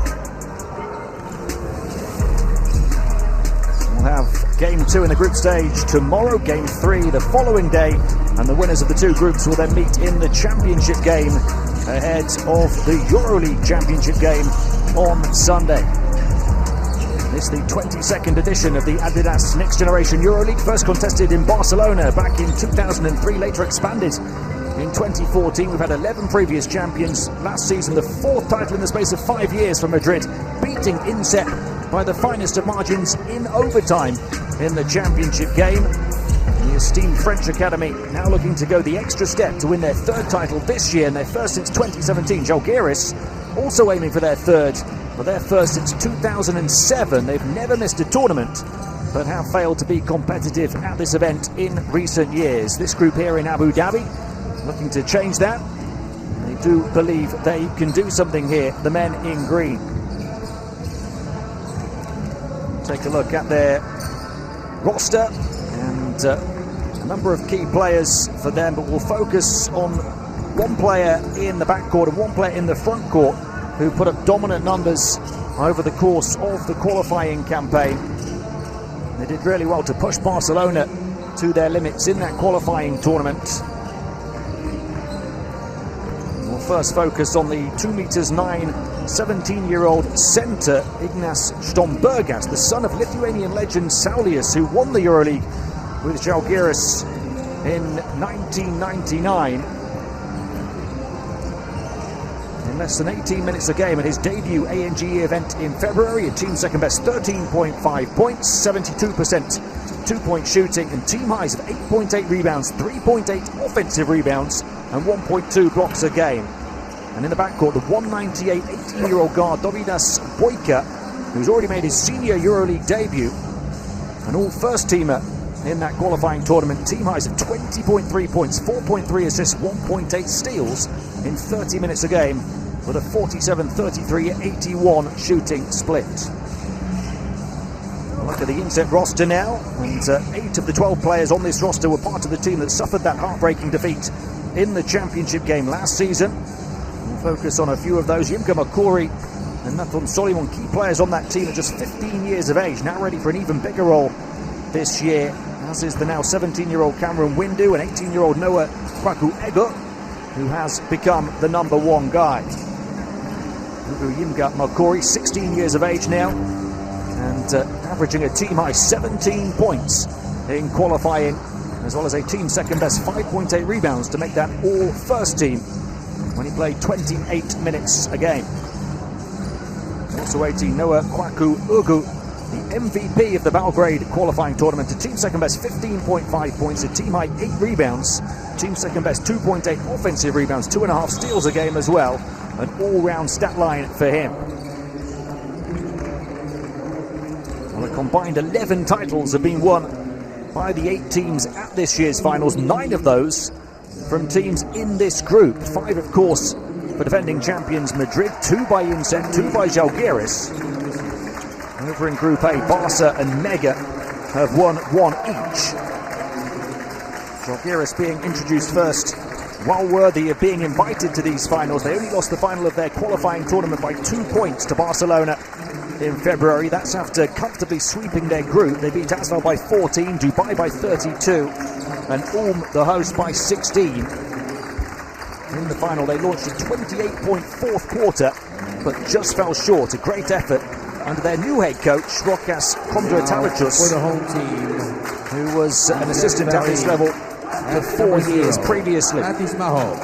We'll have Game 2 in the group stage tomorrow, Game 3 the following day, and the winners of the two groups will then meet in the championship game ahead of the EuroLeague championship game on Sunday. This is the 22nd edition of the Adidas NextGen EuroLeague, first contested in Barcelona back in 2003, later expanded in 2014. We've had 11 previous champions. Last season, the 4th title in the space of 5 years for Madrid, beating Inset by the finest of margins in overtime in the championship game. The esteemed French academy now looking to go the extra step to win their 3rd title this year and their first since 2017. Žalgiris also aiming for their 3rd. For their first since 2007, they've never missed a tournament, but have failed to be competitive at this event in recent years. This group here in Abu Dhabi, looking to change that. They do believe they can do something here, the men in green. Take a look at their roster and a number of key players for them, but we'll focus on one player in the backcourt and one player in the front court who put up dominant numbers over the course of the qualifying campaign. They did really well to push Barcelona to their limits in that qualifying tournament. We'll first focus on the 2'9", 17-year-old centre Ignas Štombergas, the son of Lithuanian legend Saulius, who won the EuroLeague with Žalgiris in 1999. Less than 18 minutes a game at his debut ANGE event in February. A team second best 13.5 points, 72% 2-point shooting, and team highs of 8.8 rebounds, 3.8 offensive rebounds, and 1.2 blocks a game. And in the backcourt, the 198 18-year-old guard Dovydas Boyka, who's already made his senior EuroLeague debut, an all-first-teamer in that qualifying tournament. Team highs of 20.3 points, 4.3 assists, 1.8 steals in 30 minutes a game, with a 47-33-81 shooting split. Look at the Inset roster now, and 8 of the 12 players on this roster were part of the team that suffered that heartbreaking defeat in the championship game last season. We'll focus on a few of those. Yimka Makuri and Nathan Solimon, key players on that team at just 15 years of age, now ready for an even bigger role this year, as is the now 17-year-old Cameron Windu and 18-year-old Noah Kwaku Ego, who has become the #1 guy. Yimka Makuri, 16 years of age now, and averaging a team-high 17 points in qualifying, as well as a team second-best 5.8 rebounds to make that all-first team when he played 28 minutes a game. Also 18, Noah Kwaku Ugu, the MVP of the Belgrade qualifying tournament, a team second-best 15.5 points, a team-high 8 rebounds, team second-best 2.8 offensive rebounds, 2.5 steals a game as well. An all-round stat line for him. Well, a combined 11 titles have been won by the 8 teams at this year's finals, 9 of those from teams in this group. 5, of course, for defending champions Madrid, 2 by Inset, 2 by Žalgiris. Over in Group A, Barca and Mega have won 1 each. Žalgiris being introduced first. While worthy of being invited to these finals, they only lost the final of their qualifying tournament by 2 points to Barcelona in February. That's after comfortably sweeping their group. They beat Asvel by 14, Dubai by 32, and the host, by 16. In the final, they launched a 28-point fourth quarter, but just fell short. A great effort under their new head coach, Rokas Kondratavicius, for the home team, who was an assistant at this level for 4 years previously. Atis Maho.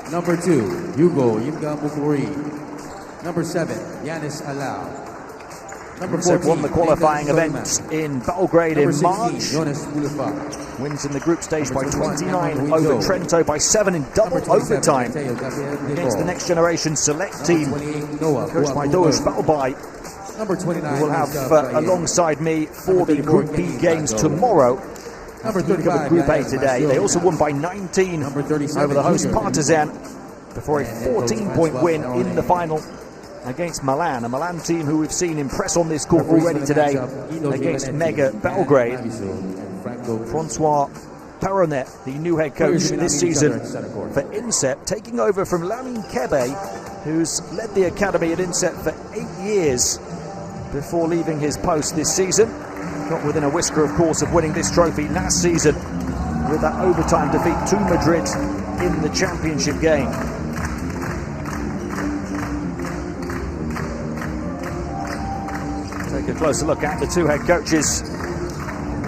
Number 2, Hugo Yimga Mukuri. Number 7, Yanis Alau. Number 14, won the qualifying event in Belgrade in March. Jonas Bulafa. Wins in the group stage by 29 over Trento, by 7 in double overtime against the Next Generation Select team, coached by Dosh Balbai, Number 29, who will have alongside me for the Group B games tomorrow. Number Group A today. They also won by 19 over the host Partizan before a 14-point win in the final against Milan, a Milan team who we've seen impress on this court already today against Mega Belgrade. Francois Perronet, the new head coach this season for INSEP, taking over from Lamine Kebe, who's led the academy at INSEP for 8 years before leaving his post this season. Not within a whisker, of course, of winning this trophy last season with that overtime defeat to Madrid in the championship game. Take a closer look at the two head coaches.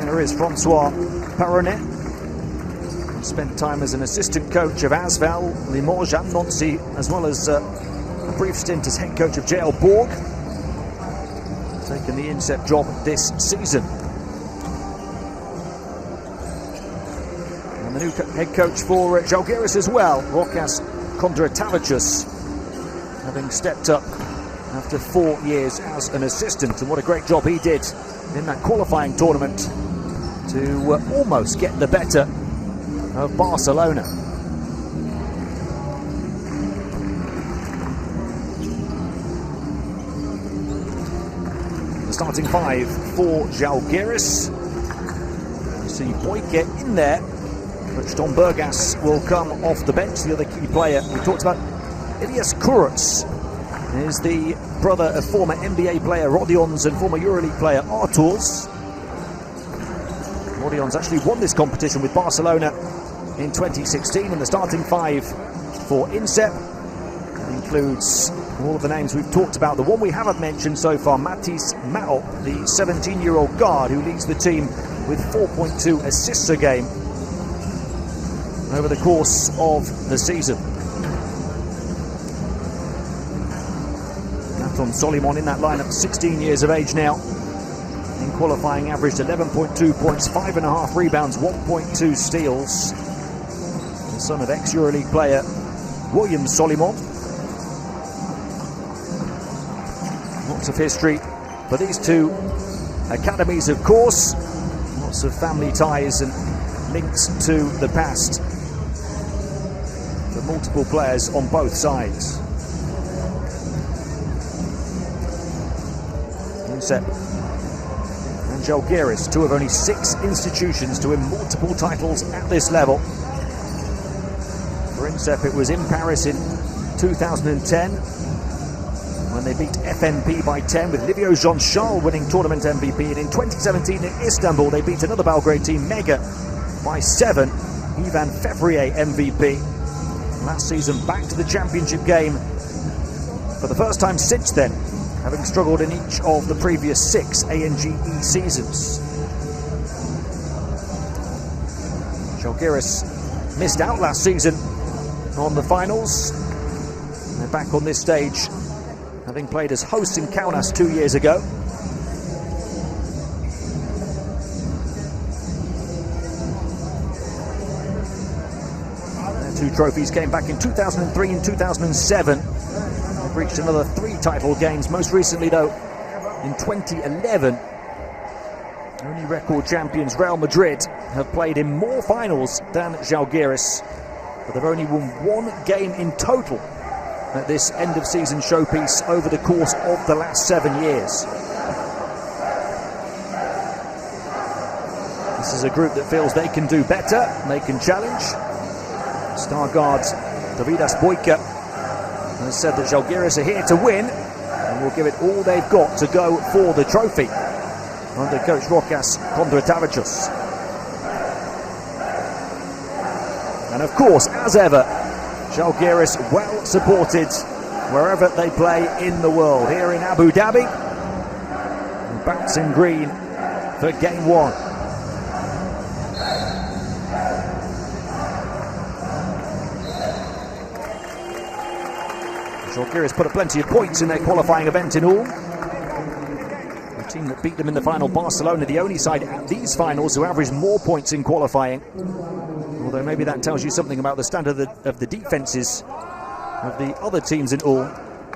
There is Francois Perronet, who spent time as an assistant coach of Asvel, Limoges and Nancy, as well as a brief stint as head coach of JL Borg. Taken the INSEP job this season. And the new head coach for Žalgiris as well, Rokas Kondratavicius, having stepped up after 4 years as an assistant. And what a great job he did in that qualifying tournament to almost get the better of Barcelona. The starting 5 for Žalgiris. You see Boyke in there, but Stombergas will come off the bench. The other key player we talked about, Ilias Kuruc, is the brother of former NBA player Rodion's and former EuroLeague player Artur's. Rodion's actually won this competition with Barcelona in 2016, and the starting 5 for INSEP includes all of the names we've talked about. The one we haven't mentioned so far, Matis Mao, the 17-year-old guard who leads the team with 4.2 assists a game over the course of the season. Anton Solimon in that lineup, 16 years of age now. In qualifying, averaged 11.2 points, 5.5 rebounds, 1.2 steals. The son of ex-EuroLeague player William Solimon. Lots of history for these two academies, of course. Lots of family ties and links to the past for multiple players on both sides. INSEP and Žalgiris, two of only 6 institutions to win multiple titles at this level. For INSEP, it was in Paris in 2010 when they beat FNP by 10, with Livio Jean-Charles winning tournament MVP. And in 2017 in Istanbul, they beat another Belgrade team, Mega, by 7. Ivan Fevrier MVP. Last season, back to the championship game for the first time since then, having struggled in each of the previous 6 ANGE seasons. Žalgiris missed out last season on the finals. They're back on this stage, having played as hosts in Kaunas 2 years ago. Their 2 trophies came back in 2003 and 2007. They've reached another 3 title games, most recently though in 2011. Only record champions Real Madrid have played in more finals than Žalgiris, but they've only won 1 game in total at this end of season showpiece over the course of the last 7 years. This is a group that feels they can do better, they can challenge. Star guard Davidas Boyka has said that Žalgiris are here to win and will give it all they've got to go for the trophy under coach Rokas Kondratavicius. And of course, as ever, Žalgiris well supported wherever they play in the world. Here in Abu Dhabi, bouncing green for game one. Žalgiris put up plenty of points in their qualifying event in all. The team that beat them in the final, Barcelona, the only side at these finals who averaged more points in qualifying. Although maybe that tells you something about the standard of the defenses of the other teams in all.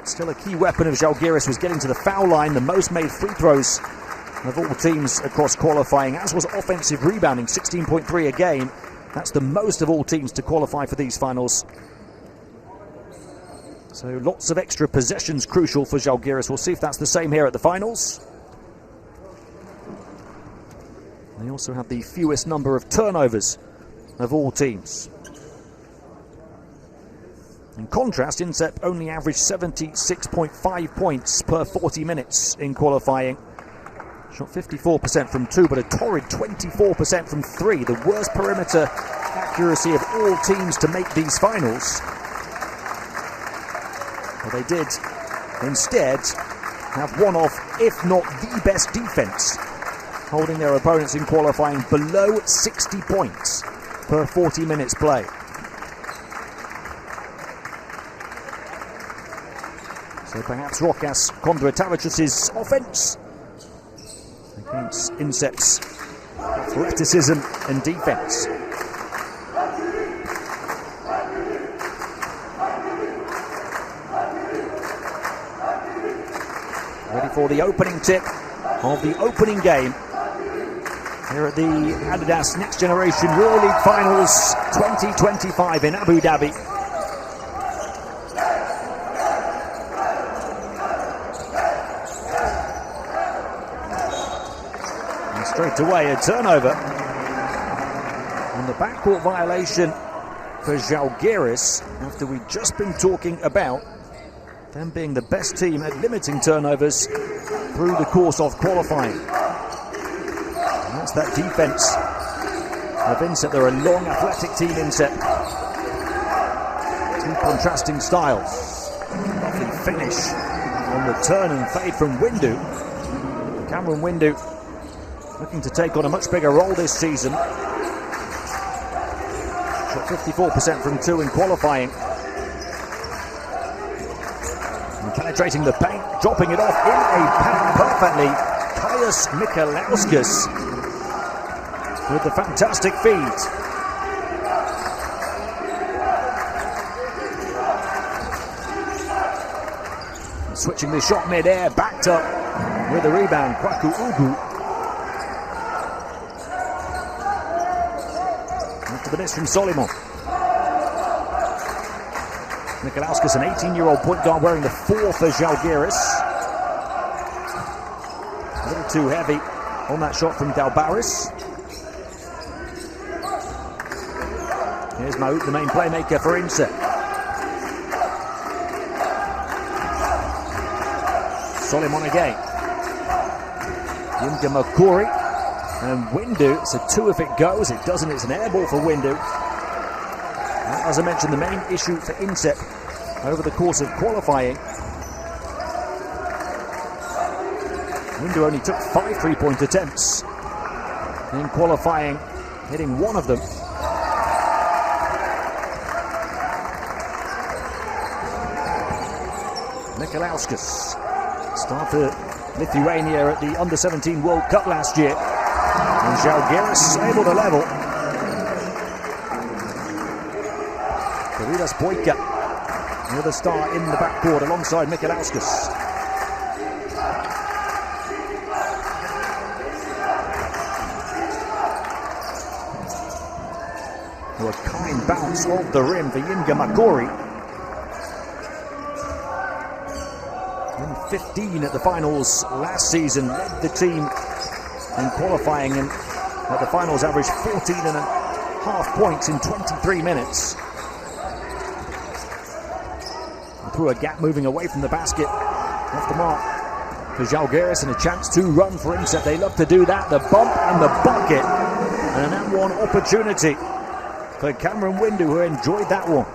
Still a key weapon of Žalgiris was getting to the foul line, the most made free throws of all teams across qualifying, as was offensive rebounding, 16.3 a game. That's the most of all teams to qualify for these finals. So lots of extra possessions crucial for Žalgiris. We'll see if that's the same here at the finals. They also have the fewest number of turnovers of all teams. In contrast, INSEP only averaged 76.5 points per 40 minutes in qualifying. Shot 54% from 2, but a torrid 24% from 3. The worst perimeter accuracy of all teams to make these finals. Well, they did instead have one of, if not the best defense, holding their opponents in qualifying below 60 points per 40 minutes play. So perhaps Rokas Kondratavich's offense against INSEP's athleticism and defense. Ready for the opening tip of the opening game here at the Adidas Next Generation EuroLeague Finals 2025 in Abu Dhabi. And straight away a turnover on the backcourt violation for Žalgiris, after we've just been talking about them being the best team at limiting turnovers through the course of qualifying. And that's that defense of INSEP. They're a long, athletic team, INSEP. Two contrasting styles. Lovely finish on the turn and fade from Windu. Cameron Windu looking to take on a much bigger role this season. Shot 54% from 2 in qualifying. Penetrating the paint, dropping it off in a pack perfectly. Kaius Mikalauskas with the fantastic feed. Switching the shot mid-air, backed up with the rebound, Kwaku Ugu. After the miss from Soliman. Mikalauskas, an 18-year-old point guard, wearing the 4 for Žalgiris. A little too heavy on that shot from Dalbaris. Here's Maut, the main playmaker for INSEP. Soliman again. Yimka Makuri and Windu. It's a 2 if it goes. It doesn't. It's an air ball for Windu. As I mentioned, the main issue for INSEP over the course of qualifying. Windu only took 5 3-point attempts in qualifying, hitting 1 of them. Mikalauskas started Lithuania at the Under-17 World Cup last year, and Žalgiris able to level. Karidas Boyka, another star in the backcourt alongside Mikalauskas. A kind bounce off the rim for Yimga Makori. 15 at the finals last season, led the team in qualifying, and at the finals averaged 14.5 points in 23 minutes. Through a gap, moving away from the basket, off the mark for Žalgiris, and a chance to run for INSEP. They love to do that, the bump and the bucket, and an M1 opportunity for Cameron Windu, who enjoyed that one.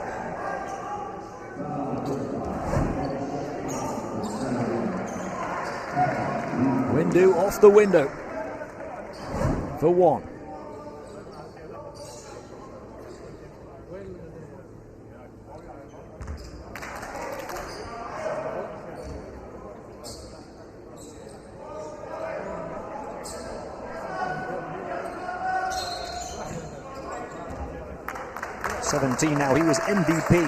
Windu off the window for one. (17) now. He was MVP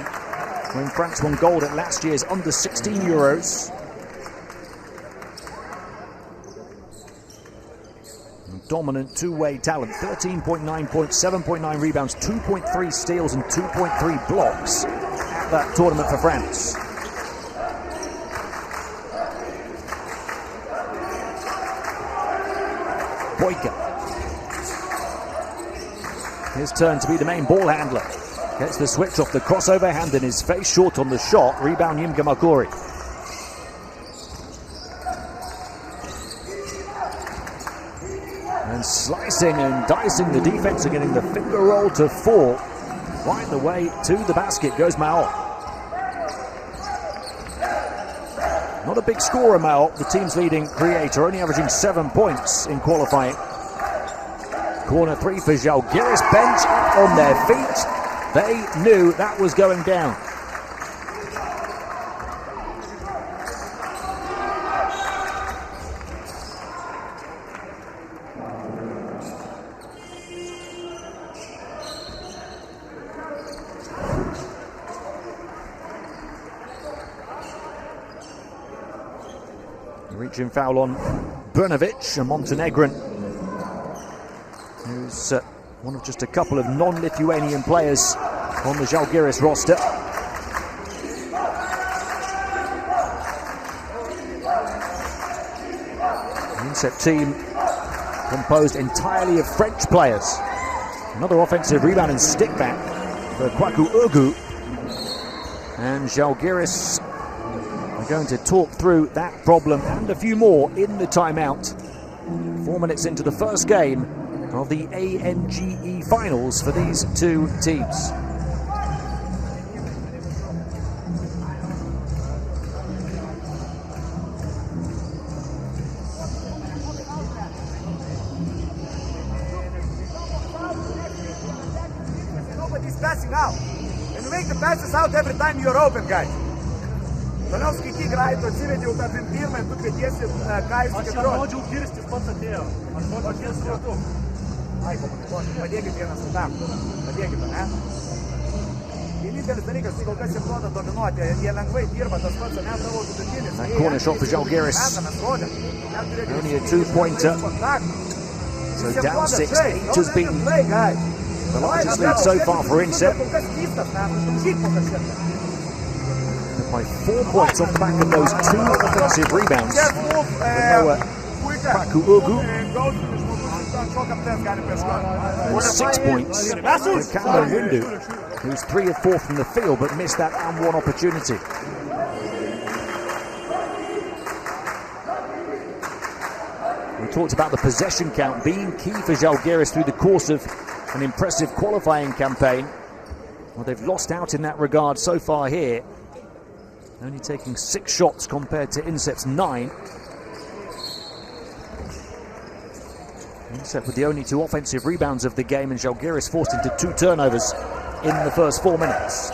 when France won gold at last year's under-16 Euros. Dominant two-way talent, 13.9 points, 7.9 rebounds, 2.3 steals and 2.3 blocks at that tournament for France. Boyka. His turn to be the main ball handler. Gets the switch off the crossover, hand in his face, short on the shot. Rebound Yimga Makori. And slicing and dicing the defense and getting the finger roll to fall. Right the way to the basket goes Mao. Not a big scorer, Mao, the team's leading creator, only averaging 7 points in qualifying. Corner three for Žalgiris, bench up on their feet. They knew that was going down. Reaching foul on Brnovic, a Montenegrin, who's one of just a couple of non-Lithuanian players on the Žalgiris roster. The INSEP team composed entirely of French players. Another offensive rebound and stick back for Kwaku Ugu. And Žalgiris are going to talk through that problem and a few more in the timeout. 4 minutes into the first game of the ANGE finals for these two teams. Nobody's passing out. And you make the passes out every time you're open, guys. Toliau skaityk graito, atsivedė jau tą pirmą ir tu kvietiesi ką jis Aš jau rodžiau kirstis, pats atėjo. Aš rodžiau kirstis ratu. Ai, komunikuoti, padėkit vienas kitam. Padėkit, ne? Vienintelis dalykas, kol kas jiems duoda dominuoti, jie lengvai dirba, tas pats, ne, tavo vidutinis. That corner shot for Žalgiris. Only a two-pointer. So down 6-8 has been the largest lead so far for INSEP. By 4 points off the back of those two offensive rebounds. Kwaku Ugu. And 6 points for Cameron Windu, who's 3 of 4 from the field but missed that and one opportunity. We talked about the possession count being key for Žalgiris through the course of an impressive qualifying campaign. Well, they've lost out in that regard so far here. Only taking 6 shots compared to INSEP's 9. INSEP with the only 2 offensive rebounds of the game, and Žalgiris forced into 2 turnovers in the first 4 minutes.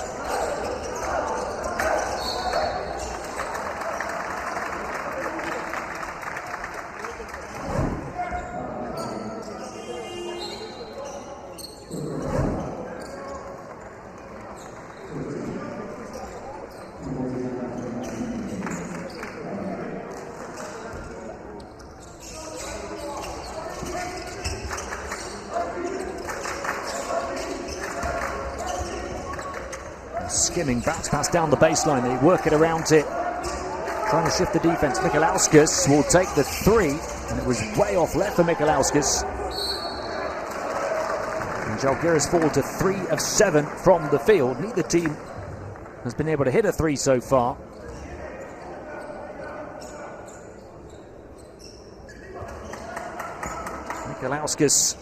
Skimming bounce pass down the baseline. They work it around it. Trying to shift the defense. Mikalauskas will take the 3. And it was way off left for Mikalauskas. And Žalgiris fall to 3 of 7 from the field. Neither team has been able to hit a 3 so far. Mikalauskas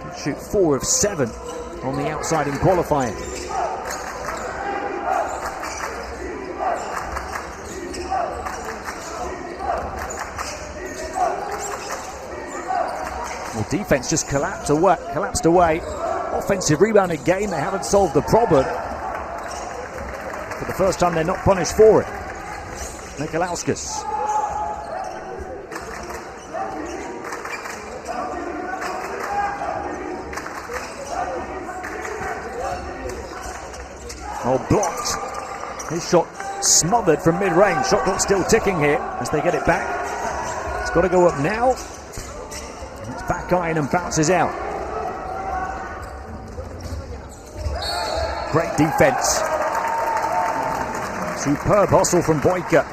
did shoot 4 of 7 on the outside in qualifying. defense just collapsed away. Offensive rebounding game, they haven't solved the problem. For the first time, they're not punished for it. Nikolauskas. Oh, blocked. His shot smothered from mid-range. Shot clock still ticking here as they get it back. It's got to go up now. It's back iron and bounces out. Great defense. Superb hustle from Boyka.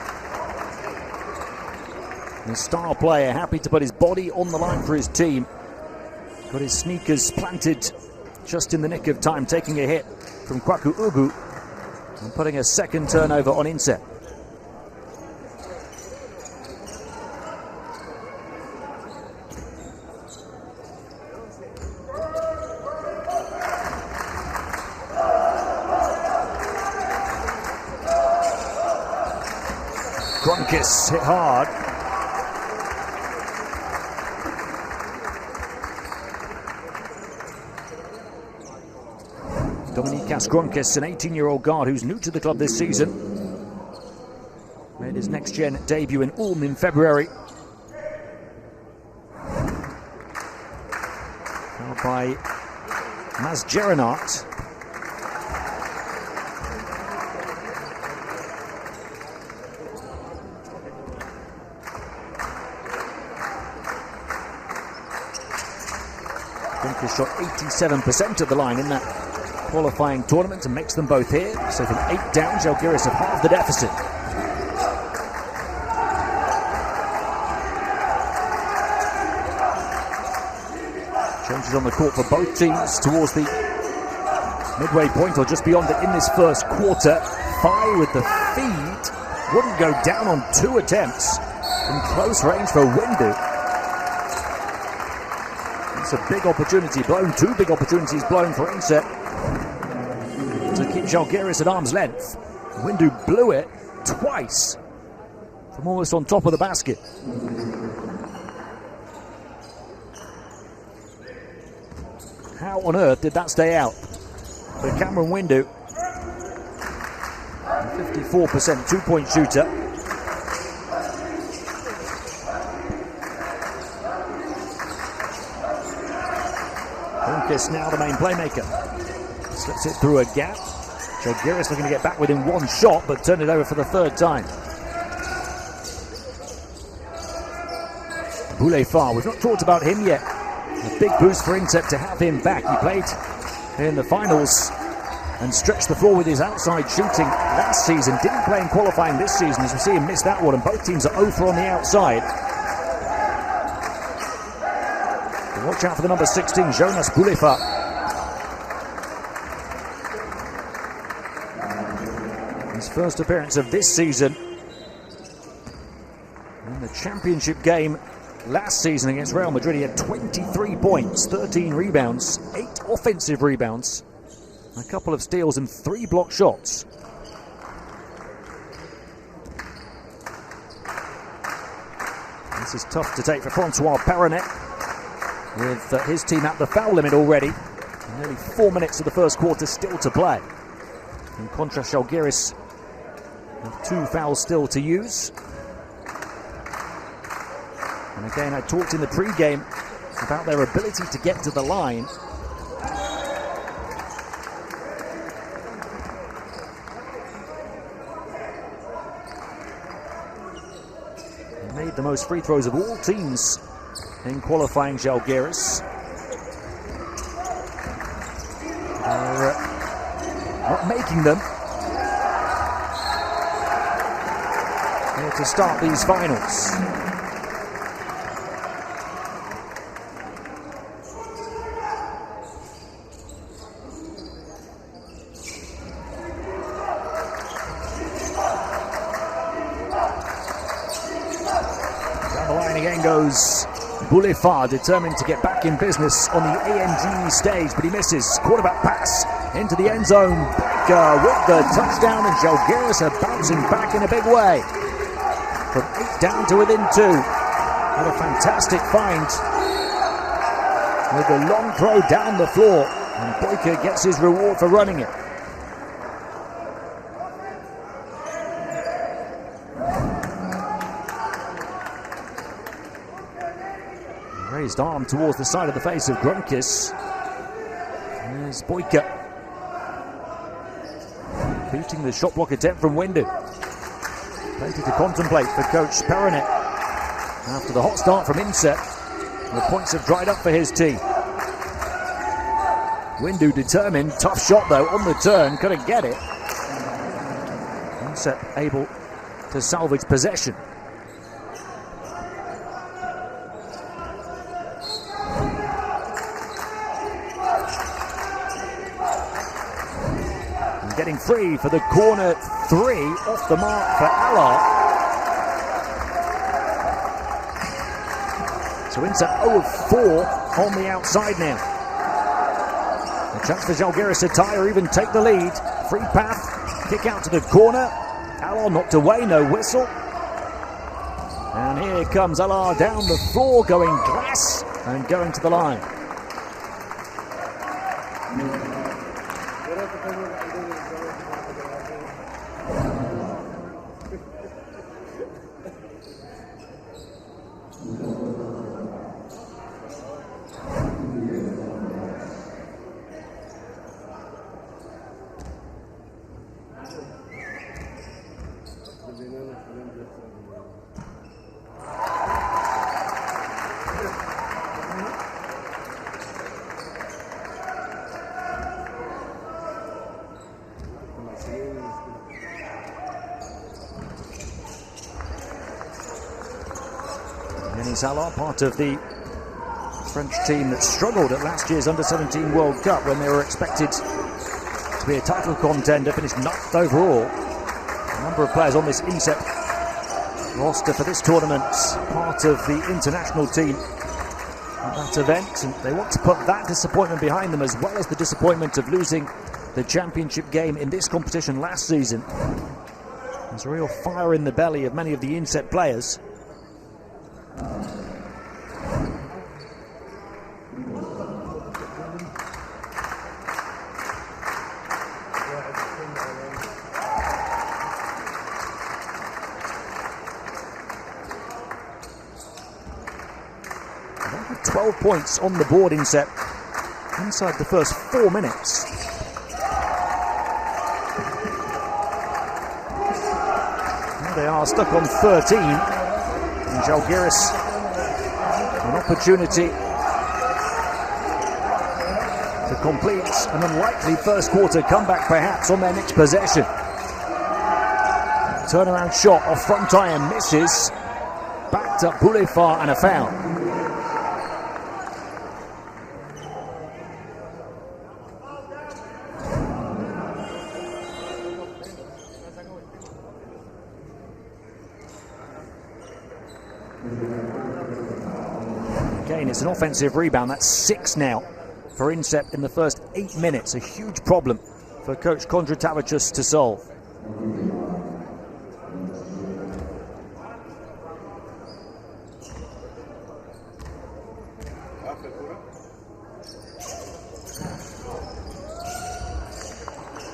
The star player happy to put his body on the line for his team. Got his sneakers planted just in the nick of time, taking a hit from Kwaku Ugu and putting a second turnover on inset. Grunkis hit hard. Dominikas Grunkis, an 18-year-old guard who's new to the club this season. Made his next-gen debut in Ulm in February. Fouled by Masgerenart. Grunkis shot 87% at the line in that qualifying tournament and makes them both here. So from 8 down, Žalgiris have halved the deficit. Changes on the court for both teams towards the midway point or just beyond it in this first quarter. Fai with the feed. Wouldn't go down on 2 attempts from close range for Windu. It's a big opportunity blown, 2 big opportunities blown for inset to keep Žalgiris at arm's length. Windu blew it twice from almost on top of the basket. How on earth did that stay out? For Cameron Windu, 54% two-point shooter. Grunkis now the main playmaker. Slips it through a gap. Žalgiris looking to get back within 1 shot, but turn it over for the 3rd time. Boulefard, we've not talked about him yet. A big boost for Inter to have him back. He played in the finals and stretched the floor with his outside shooting last season. Didn't play in qualifying this season, as we see him miss that one, and both teams are 0 for on the outside. But watch out for the number 16, Jonas Boulefard. His first appearance of this season in the championship game last season against Real Madrid. He had 23 points, 13 rebounds, 8 offensive rebounds, a couple of steals and 3 block shots. This is tough to take for Francois Paranet with his team at the foul limit already. Nearly 4 minutes of the first quarter still to play. In contrast, Žalgiris have 2 fouls still to use. And again, I talked in the pre-game about their ability to get to the line. They made the most free throws of all teams in qualifying Žalgiris. They're not making them here to start these finals. Goes Boulefard, determined to get back in business on the ANG stage, but he misses. Quarterback pass into the end zone. Baker with the touchdown, and Žalgiris are bouncing back in a big way. From 8 down to within 2. What a fantastic find with the long throw down the floor, and Boyka gets his reward for running it. Raised arm towards the side of the face of Grunkis. There's Boyka beating the shot block attempt from Windu. Plenty to contemplate for coach Peronet after the hot start from Inset. The points have dried up for his team. Windu determined, tough shot though on the turn, couldn't get it. Inset able to salvage possession. And getting free for the corner three, off the mark for Allah. So Inset 0 of 4 on the outside now. A chance for Žalgiris to tie or even take the lead. Free path, kick out to the corner. Allah knocked away, no whistle. And here comes Allah down the floor, going glass and going to the line. Salah, part of the French team that struggled at last year's Under-17 World Cup when they were expected to be a title contender, finished 9th overall. A number of players on this Inset roster for this tournament, part of the international team at that event, and they want to put that disappointment behind them as well as the disappointment of losing the championship game in this competition last season. There's a real fire in the belly of many of the Inset players. They have 12 points on the board Inset inside the first 4 minutes. And they are stuck on 13. And Žalgiris, an opportunity to complete an unlikely first quarter comeback perhaps on their next possession. Turnaround shot off front iron misses. Backed up Boulefard and a foul. Again, it's an offensive rebound. That's 6 now for Inset in the first 8 minutes. A huge problem for coach Kondratavicius to solve.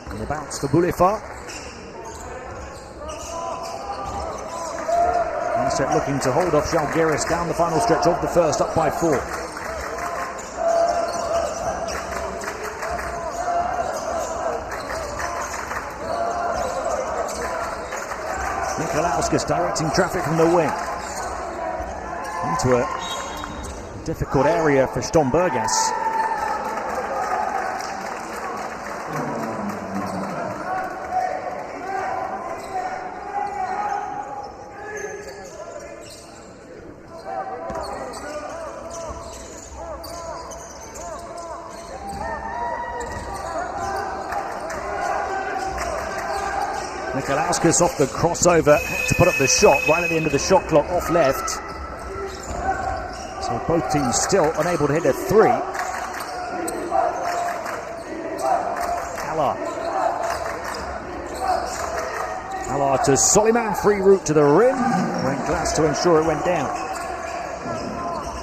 And the bounce for Boulefard. Inset looking to hold off Žalgiris down the final stretch of the first, up by 4. Nikolauskas directing traffic from the wing into a difficult area for Stombergas. Nikolauskas off the crossover, had to put up the shot right at the end of the shot clock off left. So both teams still unable to hit a 3. Allah to Soliman, free route to the rim. Went glass to ensure it went down.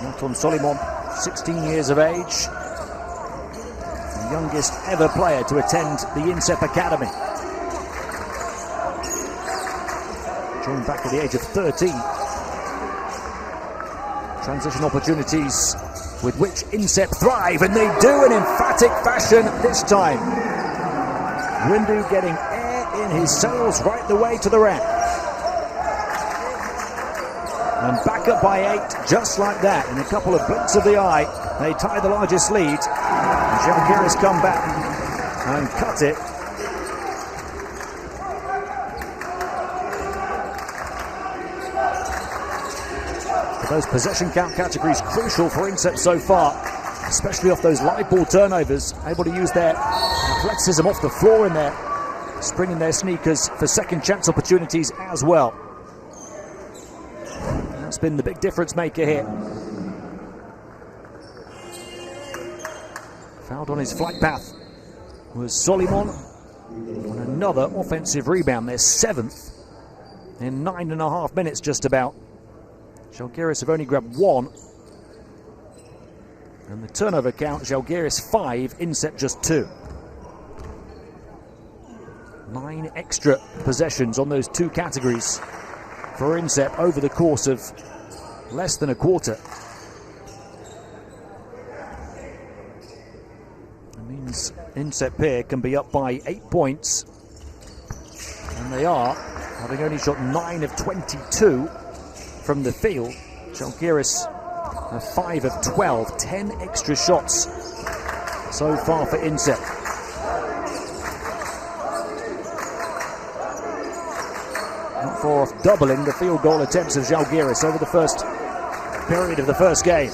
Anton Soliman 16 years of age. The youngest ever player to attend the INSEP Academy. Joined back at the age of 13. Transition opportunities with which INSEP thrive, and they do in emphatic fashion this time. Windu getting air in his sails right the way to the rack. And back up by 8, just like that. In a couple of blinks of the eye, they tie the largest lead. And Žalgiris come back and cut it. Those possession count categories crucial for INSEP so far, especially off those live ball turnovers, able to use their athleticism off the floor in there, springing their sneakers for second chance opportunities as well. And that's been the big difference maker here. Fouled on his flight path was Solimon on another offensive rebound, their 7th in 9.5 minutes just about. Žalgiris have only grabbed 1. And the turnover count, Žalgiris 5, INSEP just 2. 9 extra possessions on those 2 categories for INSEP over the course of less than a quarter. That means INSEP here can be up by 8 points. And they are, having only shot 9 of 22 from the field. Žalgiris are 5 of 12, 10 extra shots so far for INSEP. Not far off doubling the field goal attempts of Žalgiris over the first period of the first game.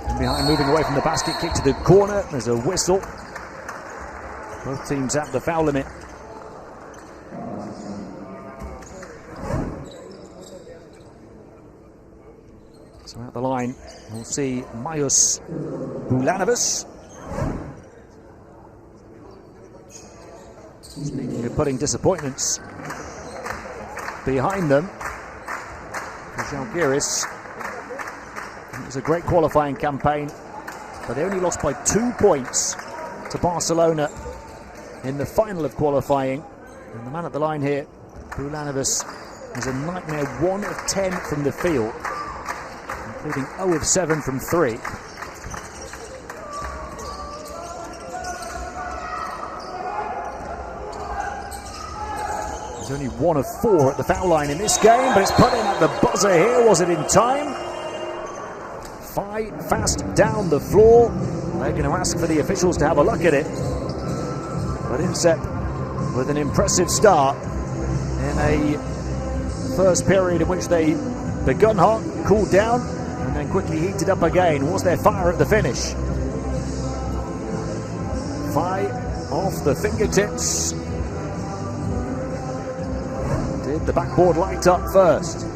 And behind, moving away from the basket, kick to the corner. There's a whistle. Both teams at the foul limit. So at the line, we'll see Majus Bulanovas. Speaking of putting disappointments behind them, Žalgiris, it was a great qualifying campaign, but they only lost by 2 points to Barcelona in the final of qualifying. And the man at the line here, Bulanovas, was a nightmare, 1 of 10 from the field, including 0 of 7 from 3. There's only 1 of 4 at the foul line in this game, but it's put in at the buzzer here. Was it in time? Fight fast down the floor. They're going to ask for the officials to have a look at it. But INSEP with an impressive start in a first period in which they begun hot, cooled down, and then quickly heated up again. Was there fire at the finish? Fire off the fingertips. Did the backboard light up first?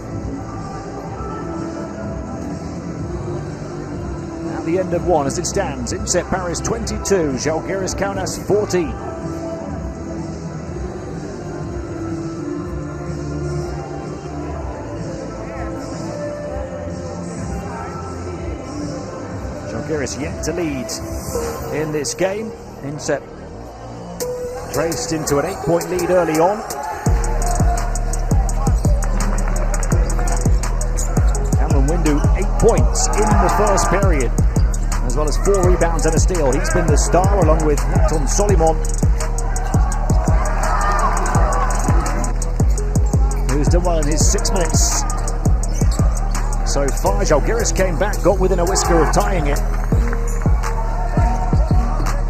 At the end of 1 as it stands, INSEP Paris 22, Žalgiris Kaunas 14. Žalgiris yet to lead in this game. INSEP raced into an 8-point lead early on. Windu 8 points in the first period, as well as 4 rebounds and a steal. He's been the star along with Natan Solimon, who's done well in his 6 minutes so far. Žalgiris came back, got within a whisker of tying it.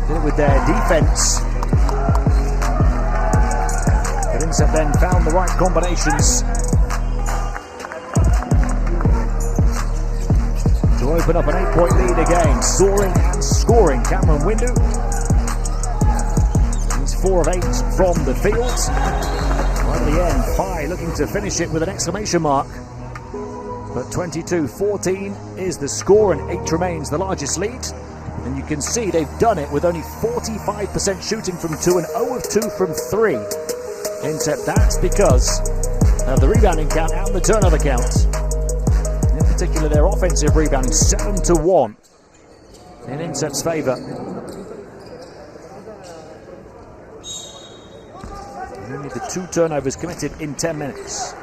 Did it with their defense. But INSEP then found the right combinations to open up an 8-point lead again. Soaring and scoring, Cameron Windu. He's 4 of 8 from the field. Right at the end, Fai looking to finish it with an exclamation mark. But 22-14 is the score, and 8 remains the largest lead. And you can see they've done it with only 45% shooting from 2 and 0 of 2 from 3. INSEP, that's because of the rebounding count and the turnover count. In particular their offensive rebounding, 7-1 in Inset's favour. Only the 2 turnovers committed in 10 minutes.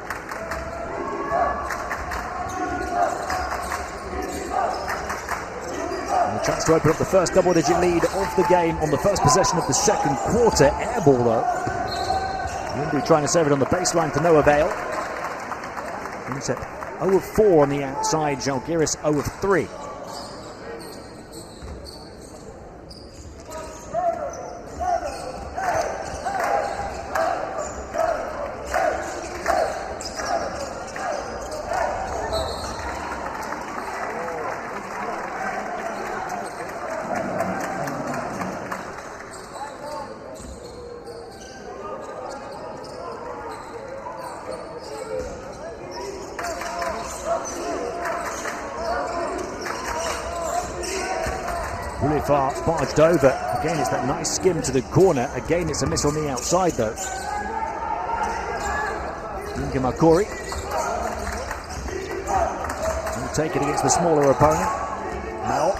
And a chance to open up the first double-digit lead of the game on the first possession of the second quarter. Air ball though. Wimby trying to serve it on the baseline to no avail. Inset 0 of 4 on the outside. Žalgiris 0 of 3. Barged over. Again, it's that nice skim to the corner. Again, it's a miss on the outside, though. Inga Makori will take it against the smaller opponent. Now,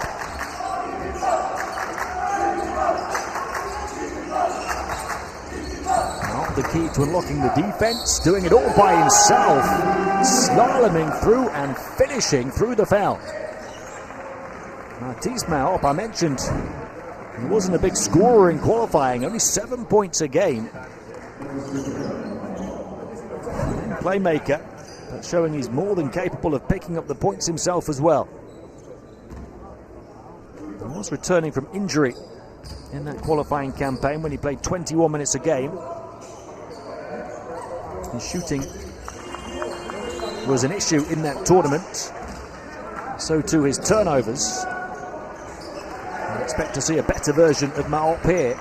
not the key to unlocking the defense. Doing it all by himself. Slaloming through and finishing through the foul. Tismail, I mentioned, he wasn't a big scorer in qualifying, only 7 points a game. Playmaker, but showing he's more than capable of picking up the points himself as well. He was returning from injury in that qualifying campaign when he played 21 minutes a game. His shooting was an issue in that tournament, so too his turnovers. I expect to see a better version of Maop here.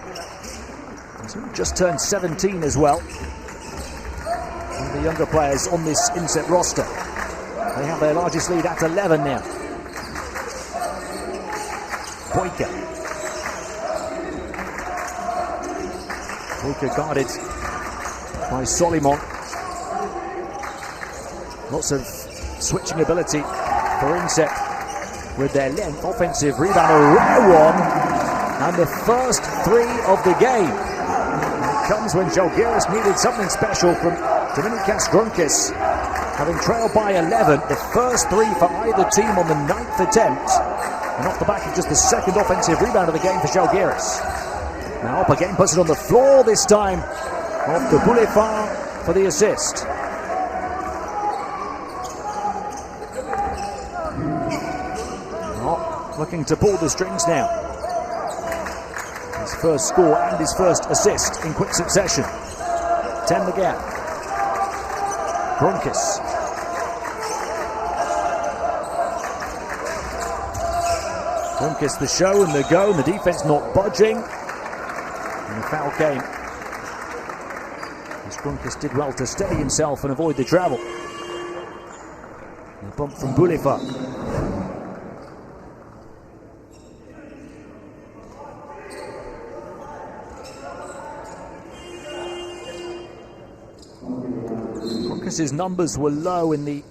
He's just turned 17 as well. One of the younger players on this Inset roster. They have their largest lead at 11 now. Boyka. Boyka guarded by Solimon. Lots of switching ability for Inset with their length. Offensive rebound, a rare one, and the first 3 of the game. It comes when Žalgiris needed something special from Dominykas Grunkis. Having trailed by 11, the first 3 for either team on the 9th attempt, and off the back of just the second offensive rebound of the game for Žalgiris. Now up again, puts it on the floor this time, off to Boulevard for the assist. Looking to pull the strings now. His first score and his first assist in quick succession. 10 the gap. Grunkis. Grunkis the show and the go, and the defense not budging. And the foul came. As Grunkis did well to steady himself and avoid the travel. And a bump from Boulevard. His numbers were low in the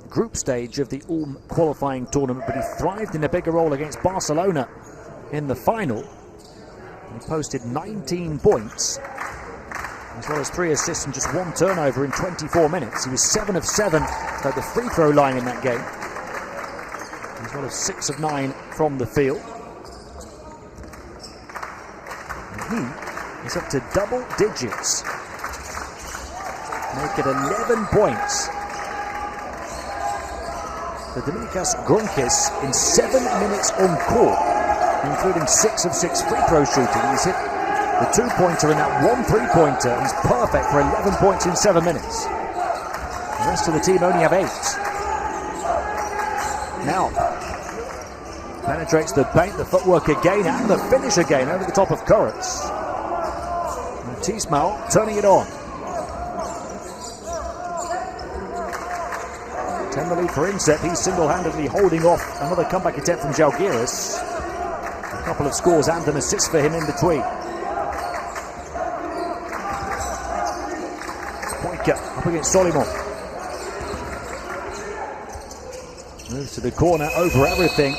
group stage of the Ulm qualifying tournament, but he thrived in a bigger role against Barcelona in the final. He posted 19 points, as well as 3 assists and just 1 turnover in 24 minutes. He was 7 of 7 at the free throw line in that game, as well as 6 of 9 from the field. And he is up to double digits. Make it 11 points for Dominykas Grunkis in 7 minutes on court, including 6 of 6 free throw shooting. He's hit the 2-pointer and that 1 3-pointer. He's perfect for 11 points in 7 minutes. The rest of the team only have 8. Now penetrates the paint, the footwork again, and the finish again over the top of Koretz. Tismail turning it on. 10 the lead for Inset. He's single-handedly holding off another comeback attempt from Žalgiris. A couple of scores and an assist for him in between. Boyka up against Solimon. Moves to the corner, over everything.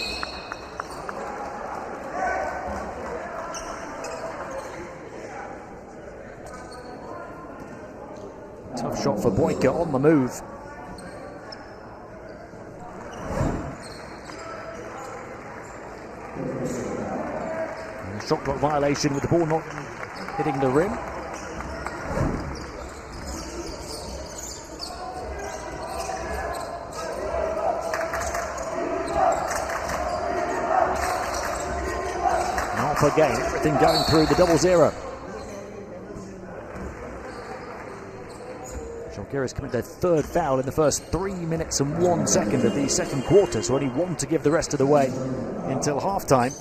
Tough shot for Boyka on the move. And a shot clock violation with the ball not hitting the rim. Again, everything going through the 0-0. Žalgiris committed their third foul in the first 3 minutes and 1 second of the second quarter, so only one to give the rest of the way until halftime.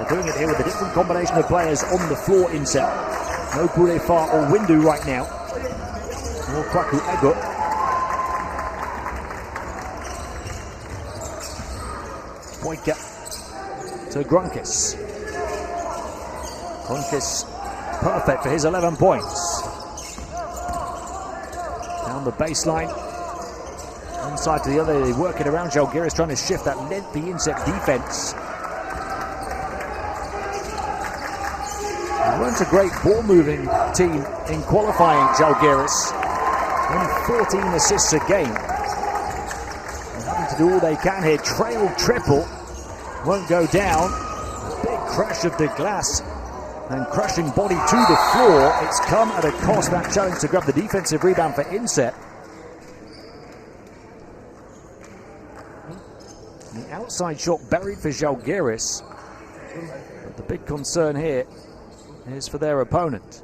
Doing it here with a different combination of players on the floor in set. No Burefa or Windu right now. More Kwaku Ego. Boyka to Grunkis. Grunkis perfect for his 11 points. Down the baseline. One side to the other, they work it around. Žalgiris trying to shift that lengthy inset defense. Weren't a great ball-moving team in qualifying, Žalgiris. Only 14 assists a game. They're having to do all they can here. Trail triple. Won't go down. Big crash of the glass and crashing body to the floor. It's come at a cost, that challenge to grab the defensive rebound for Inset. The outside shot buried for Žalgiris. But the big concern here is for their opponent.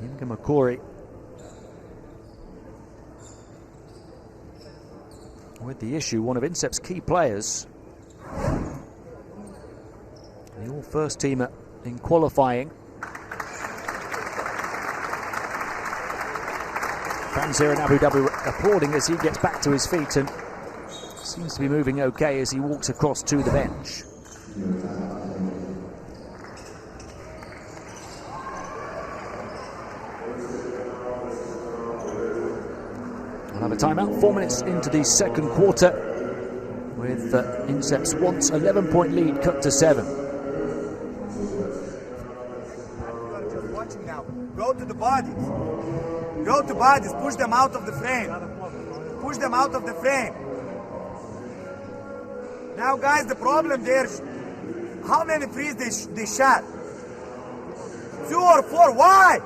Inga Makori with the issue, one of Incep's key players. The all-first teamer in qualifying. Fans here in Abu Dhabi applauding as he gets back to his feet and seems to be moving okay as he walks across to the bench. We'll have a timeout, 4 minutes into the second quarter, with Incep's once 11-point lead cut to 7. Just watching now. Go to the bodies. Go to bodies, push them out of the frame. Push them out of the frame. Now, guys, the problem there, how many threes they shot? 2 or 4, why?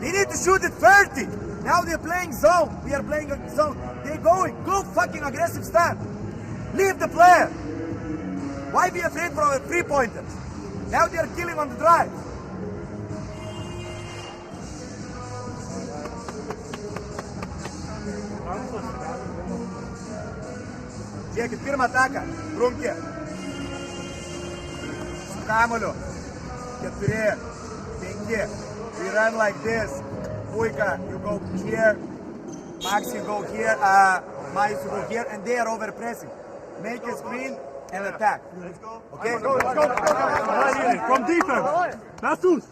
They need to shoot it 30. Now they're playing zone. We are playing zone. They're going. Go fucking aggressive stand. Leave the player. Why be afraid for a three-pointer? Now they are killing on the drive. Žiūrėkit, pirmą ataką, Brunkė. Su kamuoliu. 4, 5. We run like this. Boyka, you go here. Max, you go here. Miles, you go here. And they are over pressing. Make a screen and attack. Let's go. Okay? Let's go. From defense. That's us.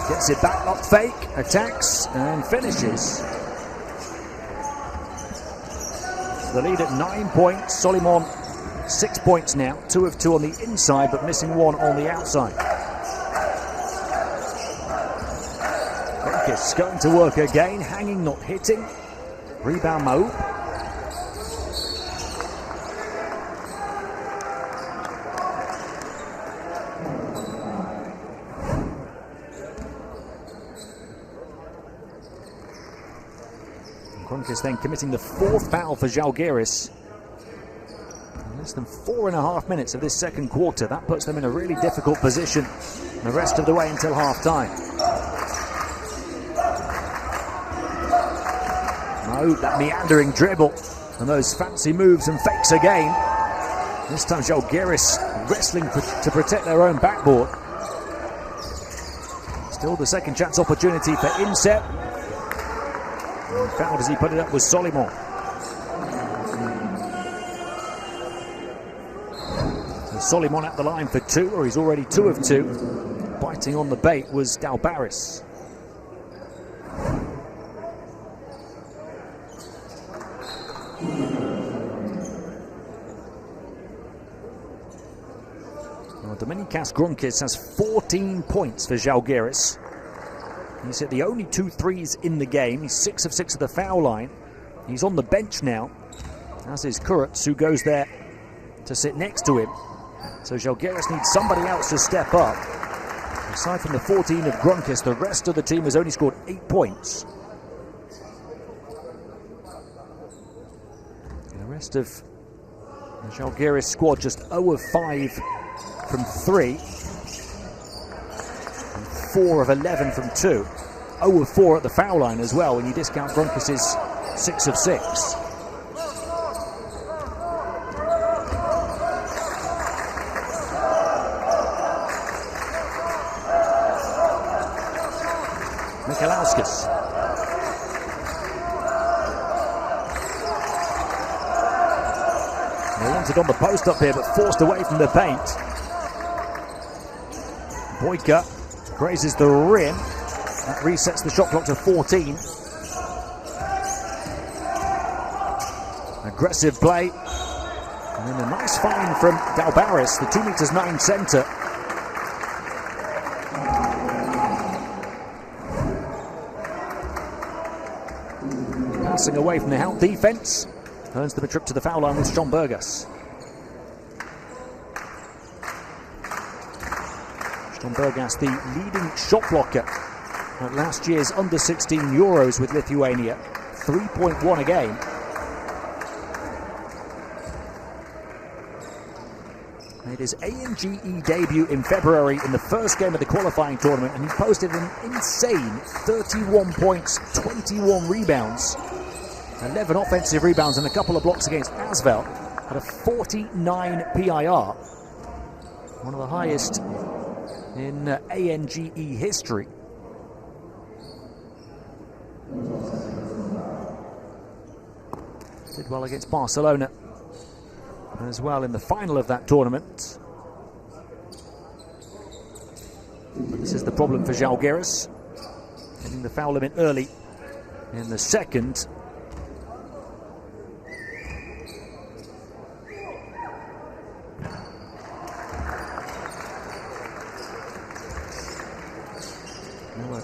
Gets it back, up fake, attacks and finishes. The lead at 9 points. Solimon 6 points now, 2 of 2 on the inside, but missing 1 on the outside. Grunkis going to work again, hanging, not hitting. Rebound Mo. Grunkis then committing the 4th foul for Žalgiris. Less than 4.5 minutes of this second quarter. That puts them in a really difficult position the rest of the way until half-time. Maoud, that meandering dribble and those fancy moves and fakes again. This time Žalgiris wrestling to protect their own backboard. Still the second chance opportunity for Inset. And fouled as he put it up was Solimon. Solimon at the line for 2, or he's already 2 of 2. Biting on the bait was Dalbaris. Well, Dominikas Grunkis has 14 points for Žalgiris. He's hit the only 2 threes in the game. He's 6 of 6 at the foul line. He's on the bench now, as is Kurutz, who goes there to sit next to him. So Žalgiris needs somebody else to step up. Aside from the 14 of Grunkis, the rest of the team has only scored 8 points. The rest of the Žalgiris squad just 0 of 5 from 3. And 4 of 11 from 2. 0 of 4 at the foul line as well when you discount Grunkis' 6 of 6. Mikalauskas. They wanted on the post up here, but forced away from the paint. Boyka grazes the rim. That resets the shot clock to 14. Aggressive play. And then a nice find from Dalbaris, the 2'9" centre. Passing away from the Hout defence. Earns them a trip to the foul line with Strombergas. Strombergas, the leading shot blocker at last year's under-16 Euros with Lithuania. 3.1 a game. Made his ANGE debut in February in the first game of the qualifying tournament, and he posted an insane 31 points, 21 rebounds, 11 offensive rebounds and a couple of blocks against Asvel at a 49 PIR. One of the highest in ANGE history. Did well against Barcelona as well in the final of that tournament. But this is the problem for Žalgiris, hitting the foul limit early in the second.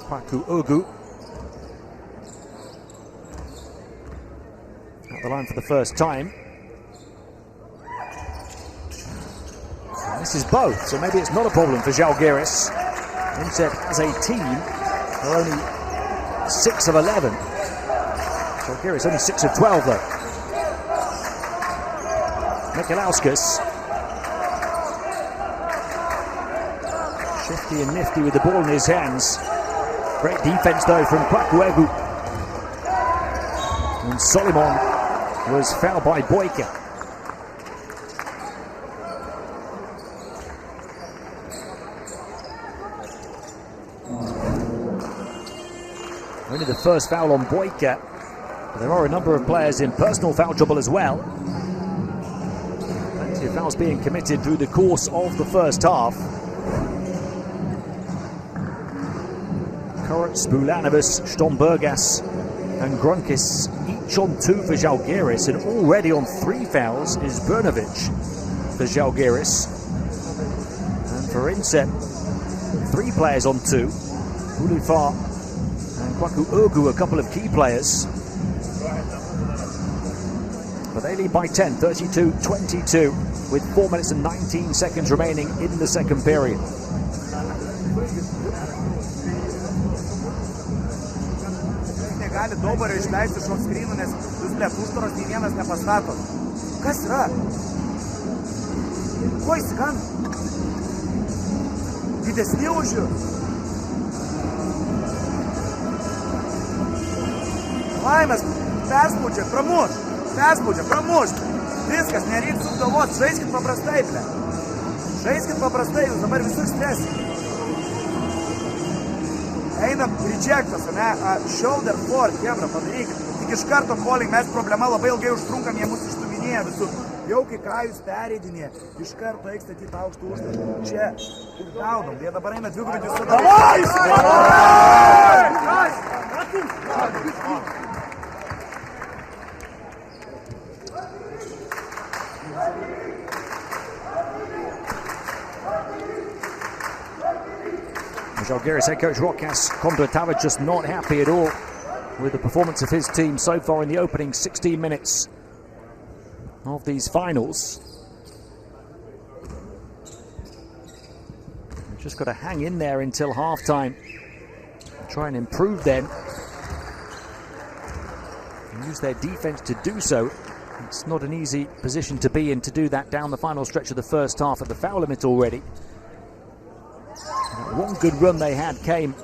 Kwaku Ogu at the line for the first time. And this is both, so maybe it's not a problem for Žalgiris. Instead, as a team, they're only 6 of 11. Žalgiris only 6 of 12 though. Mikalauskas. Shifty and nifty with the ball in his hands. Great defense though from Kwaku. And Solimon was fouled by Boyka. Only the first foul on Boyka, but there are a number of players in personal foul trouble as well. Plenty of fouls being committed through the course of the first half. Kurutz, Bulanovas, Strombergas and Grunkis each on 2 for Žalgiris, and already on 3 fouls is Brnovic for Žalgiris. And for Inset, 3 players on 2. Ulifar and Kwaku Ogu, a couple of key players. But they lead by 10, 32-22, with 4 minutes and 19 seconds remaining in the second period. gali Daubario išleisti iš off-screenų, nes jūs, blėt, užtvaros nei vienas nepastato. Kas yra? Ko įsigan? Didesni už jų? Laimės, perspaudžia, pramuš. Viskas, nereikia sukdavot, žaiskit paprastai, ble. Žaiskit paprastai, jūs dabar visur stresit. Einam rejectas, ne? Shoulder for, kebra, padarykit. Tik iš karto calling, mes problema labai ilgai užtrunkam, jie mus išstuminėja visur. Jau kai Kajus pereidinė, iš karto eik statyti aukštą užtvarą. Čia, ir gaunam, jie dabar eina dvigubinti su Žalgiris head coach Rokas Kondratovic just not happy at all with the performance of his team so far in the opening 16 minutes of these finals. They've just got to hang in there until half-time. Try and improve then. And use their defense to do so. It's not an easy position to be in to do that down the final stretch of the first half at the foul limit already. One good run they had came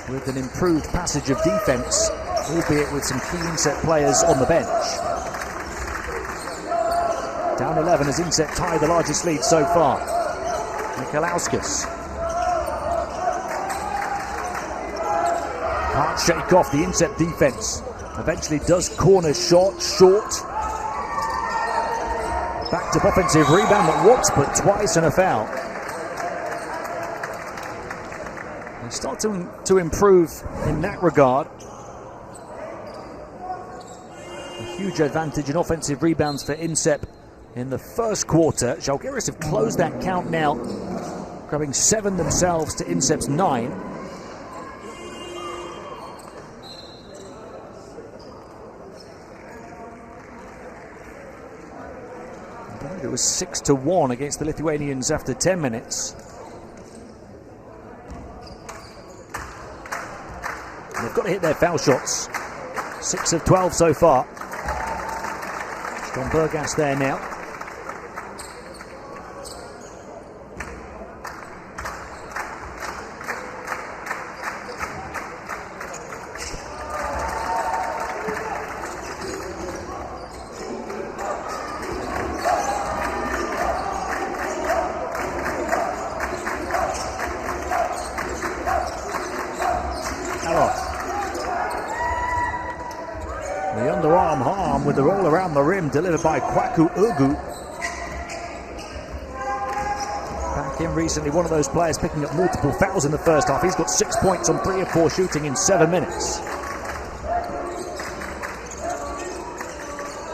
with an improved passage of defense, albeit with some key inset players on the bench. Down 11 as Inset tie the largest lead so far. Nikolauskas can't shake off the Inset defense. Eventually does corner short. Back to offensive rebound that once, but twice and a foul. They start to improve in that regard. A huge advantage in offensive rebounds for Insep in the first quarter. Žalgiris have closed that count now, grabbing 7 themselves to Insep's 9. It was 6-1 against the Lithuanians after 10 minutes. And they've got to hit their foul shots. 6 of 12 so far. John Bergas there now. The underarm harm with the roll around the rim delivered by Kwaku Ugu. Back in recently, one of those players picking up multiple fouls in the first half. He's got 6 points on 3 of 4 shooting in 7 minutes.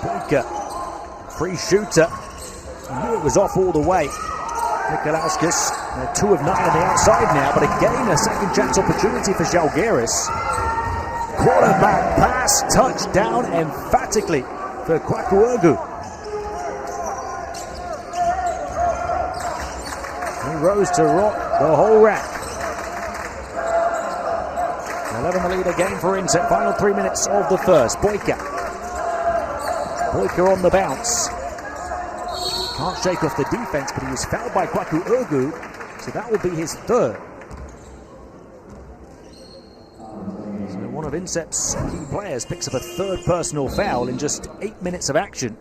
Baker, free shooter. Knew it was off all the way. Nikolauskas, 2 of 9 on the outside now, but again a second chance opportunity for Žalgiris. Quarterback pass, touchdown emphatically for Kwaku Ugu. He rose to rock the whole rack. 11 the lead again for Inset. Final 3 minutes of the first. Boyka on the bounce. Can't shake off the defense, but he was fouled by Kwaku Ugu, so that will be his 3rd. One of Inset's key players picks up a 3rd personal foul in just 8 minutes of action.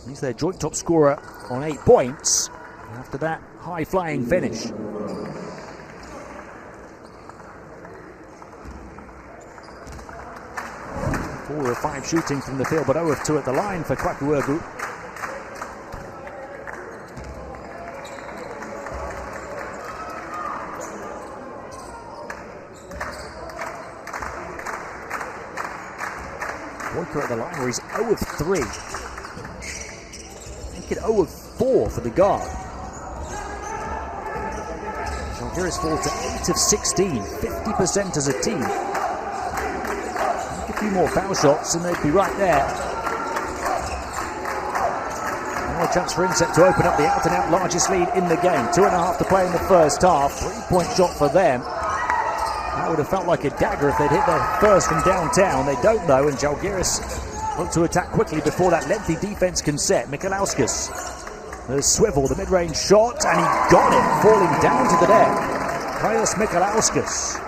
He's their joint top scorer on 8 points after that high-flying finish. Four of 5 shooting from the field, but 0 of 2 at the line for Kwaku Ugu. Boyka at the line where he's 0 of 3. Make it 0 of 4 for the guard. Žalgiris fall to 8 of 16, 50% as a team. Make a few more foul shots and they'd be right there. Now a chance for Inset to open up the out-and-out largest lead in the game. 2.5 to play in the first half. 3-point shot for them. That would have felt like a dagger if they'd hit their first from downtown. They don't, though, and Žalgiris look to attack quickly before that lengthy defense can set. Mikalauskas, the swivel, the mid-range shot, and he got it, falling down to the deck. Kaius Mikalauskas.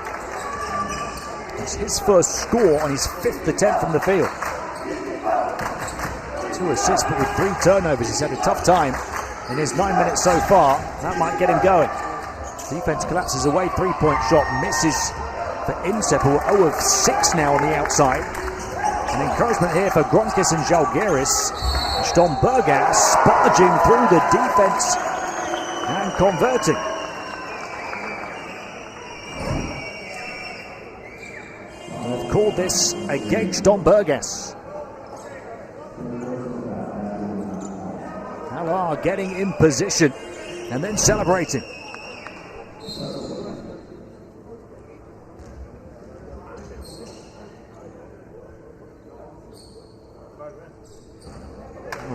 It's his first score on his 5th attempt from the field. 2 assists, but with 3 turnovers. He's had a tough time in his 9 minutes so far. That might get him going. Defense collapses away, 3-point shot misses for Insep, who are 0 of 6 now on the outside. An encouragement here for Gronkis and Žalgiris. Stombergas sparging through the defense and converting. They've called this against Stombergas. Halar getting in position and then celebrating.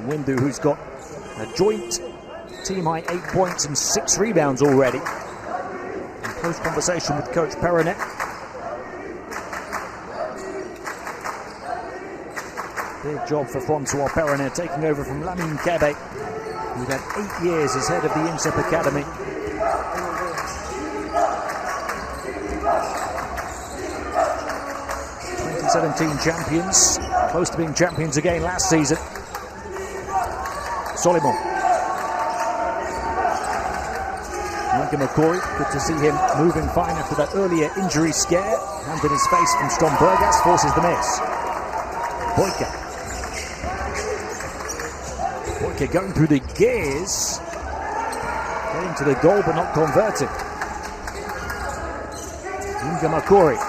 Windu, who's got a joint team high 8 points and 6 rebounds already. In close conversation with Coach Peronet. Big job for Francois Peronet, taking over from Lamine Kebe, who'd had 8 years as head of the INSEP Academy. '17 champions, close to being champions again last season. Solomon. Lincoln McCory, good to see him moving fine after that earlier injury scare. Hand in his face from Stombergas, forces the miss. Boyka. Boyka going through the gears. Getting to the goal but not converting. Lincoln McCory.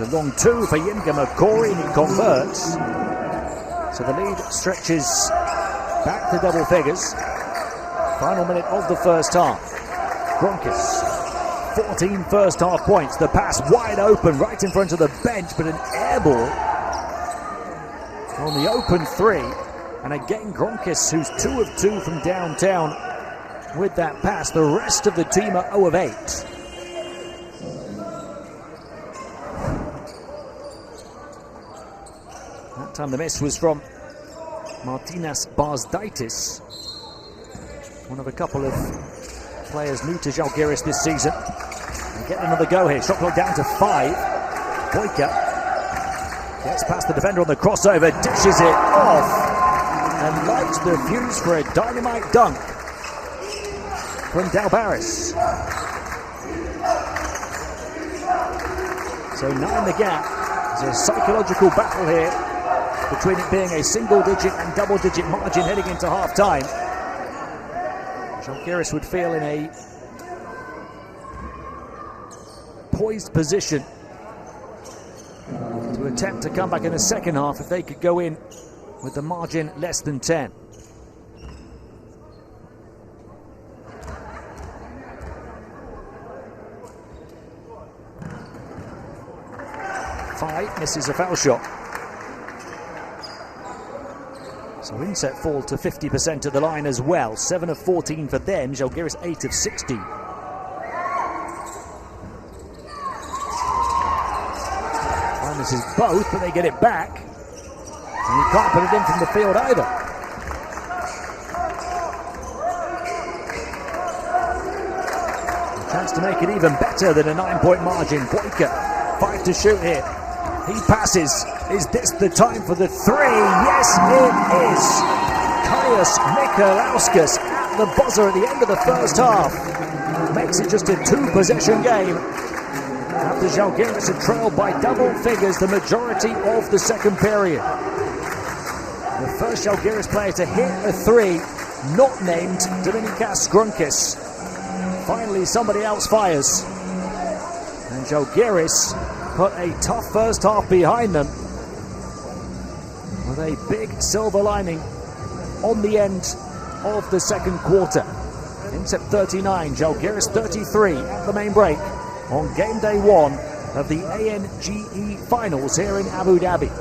A long 2 for Yinka McCory, and he converts. So the lead stretches back to double figures. Final minute of the first half. Gronkis, 14 first half points. The pass wide open right in front of the bench, but an air ball on the open 3. And again, Gronkis, who's 2 of 2 from downtown with that pass. The rest of the team are 0 of 8. That time the miss was from Martinas Bazdaitis, one of a couple of players new to Žalgiris this season. And getting another go here. Shot clock down to 5. Boyka gets past the defender on the crossover, dishes it off, and lights the fuse for a dynamite dunk from Dalbaris. So 9 the gap. There's a psychological battle here between it being a single-digit and double-digit margin heading into half-time. Žalgiris would feel in a poised position to attempt to come back in the second half if they could go in with the margin less than 10. Fight misses a foul shot. So Inset fall to 50% at the line as well. 7 of 14 for them. Žalgiris 8 of 16. And this is both, but they get it back. And you can't put it in from the field either. A chance to make it even better than a 9-point margin. Boyka, 5 to shoot here. He passes. Is this the time for the 3? Yes, it is. Kaius Mikalauskas at the buzzer at the end of the first half. Makes it just a 2-possession game. After Žalgiris had trailed by double figures the majority of the second period. The first Žalgiris player to hit a 3, not named Dominykas Gronkis. Finally, somebody else fires. And Žalgiris put a tough first half behind them with a big silver lining on the end of the second quarter. Insep 39, Žalgiris 33 at the main break. on game day 1 of the ANGE finals here in Abu Dhabi.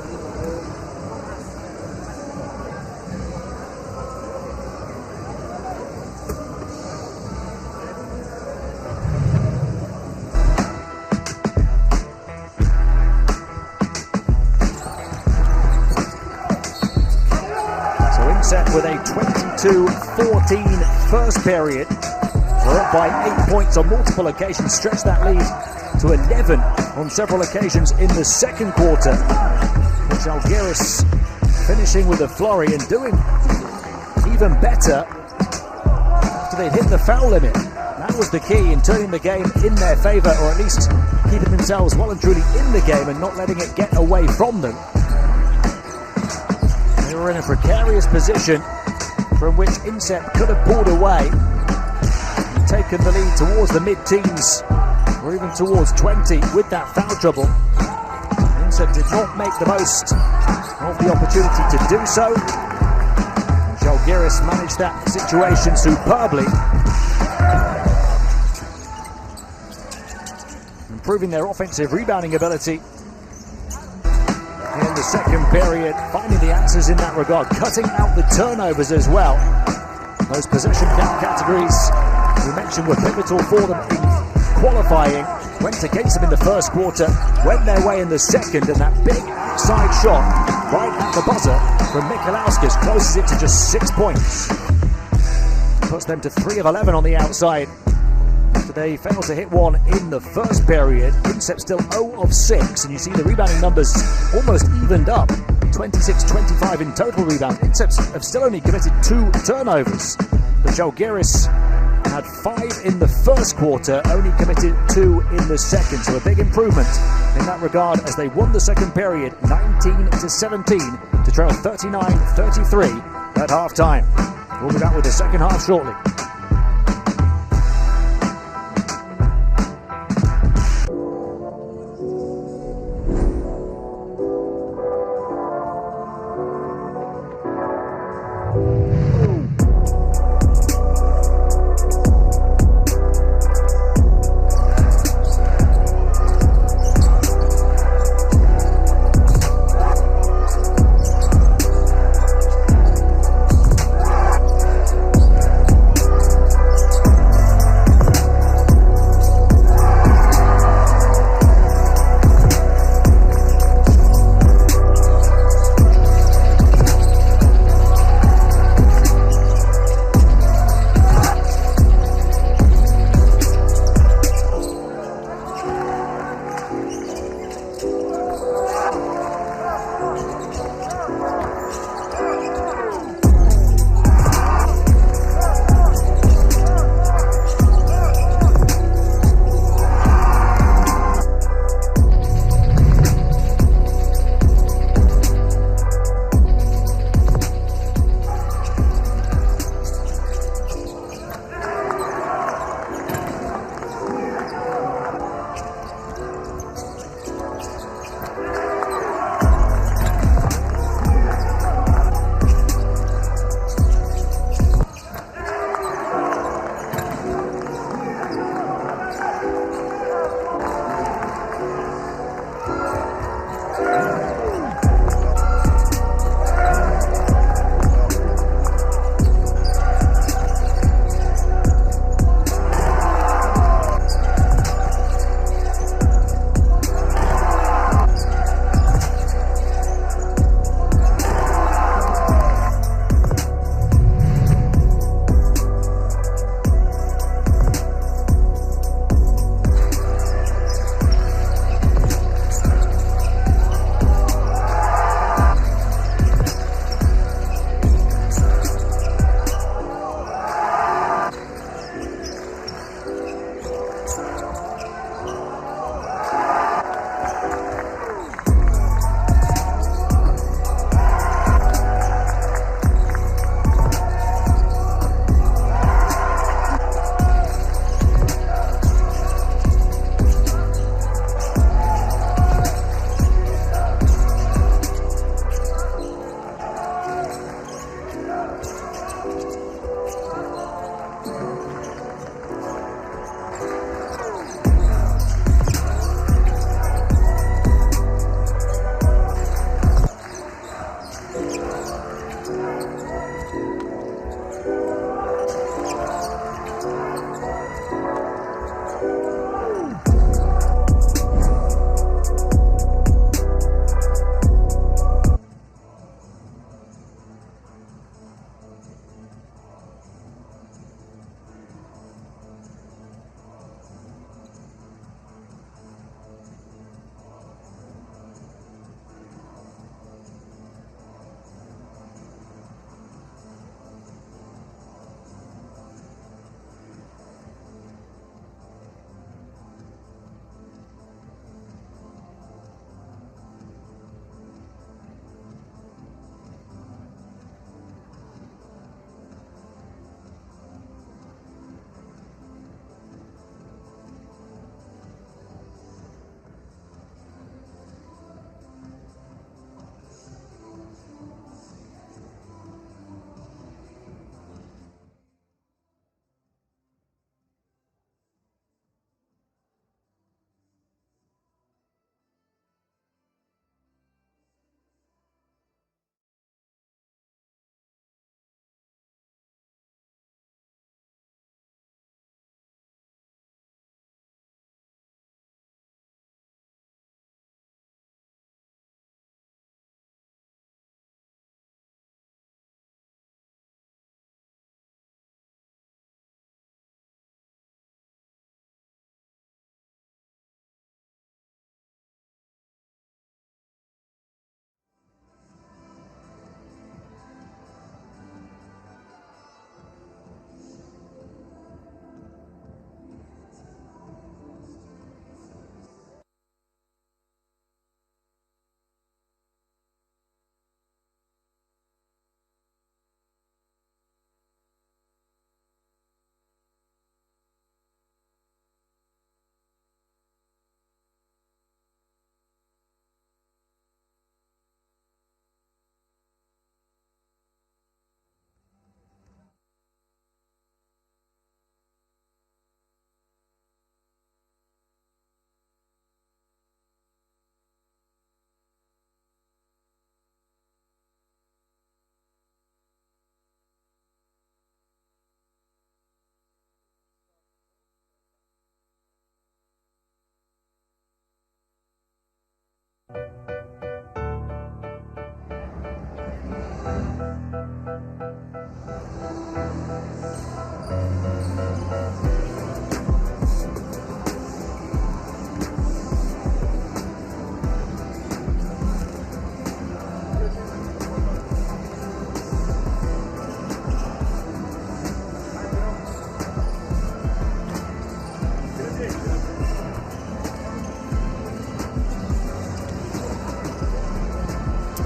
Set with a 22-14 first period. They're up by 8 points on multiple occasions, stretched that lead to 11 on several occasions in the second quarter. With Žalgiris finishing with a flurry and doing even better after they'd hit the foul limit. That was the key in turning the game in their favour, or at least keeping themselves well and truly in the game and not letting it get away from them. They were in a precarious position from which INSEP could have pulled away and taken the lead towards the mid-teens or even towards 20 with that foul trouble. INSEP did not make the most of the opportunity to do so. Žalgiris managed that situation superbly, improving their offensive rebounding ability in the second period, finding the answers in that regard, cutting out the turnovers as well. Those possession categories we mentioned were pivotal for them in qualifying, went against them in the first quarter, went their way in the second, and that big outside shot right at the buzzer from Mikalauskas closes it to just 6 points. Puts them to 3 of 11 on the outside. After they failed to hit one in the first period, INSEP still 0 of 6, and you see the rebounding numbers almost evened up. 26-25 in total rebound. INSEP have still only committed 2 turnovers. The Žalgiris had 5 in the first quarter, only committed 2 in the second, so a big improvement in that regard as they won the second period 19-17 to trail 39-33 at half-time. We'll be back with the second half shortly.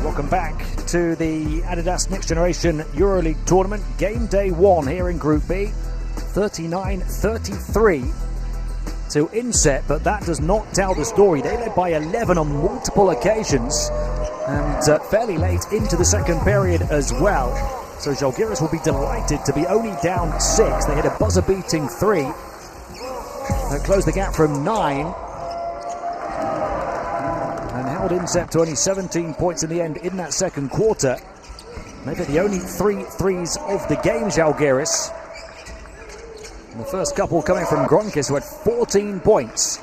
Welcome back to the Adidas Next Generation EuroLeague tournament. Game day 1 here in Group B. 39-33 to Inset, but that does not tell the story. They led by 11 on multiple occasions and fairly late into the second period as well. So Žalgiris will be delighted to be only down 6. They hit a buzzer-beating 3 that closed the gap from 9. And held Inset to only 17 points in the end in that second quarter. Maybe the only 3 threes of the game, Žalgiris. And the first couple coming from Gronkis, who had 14 points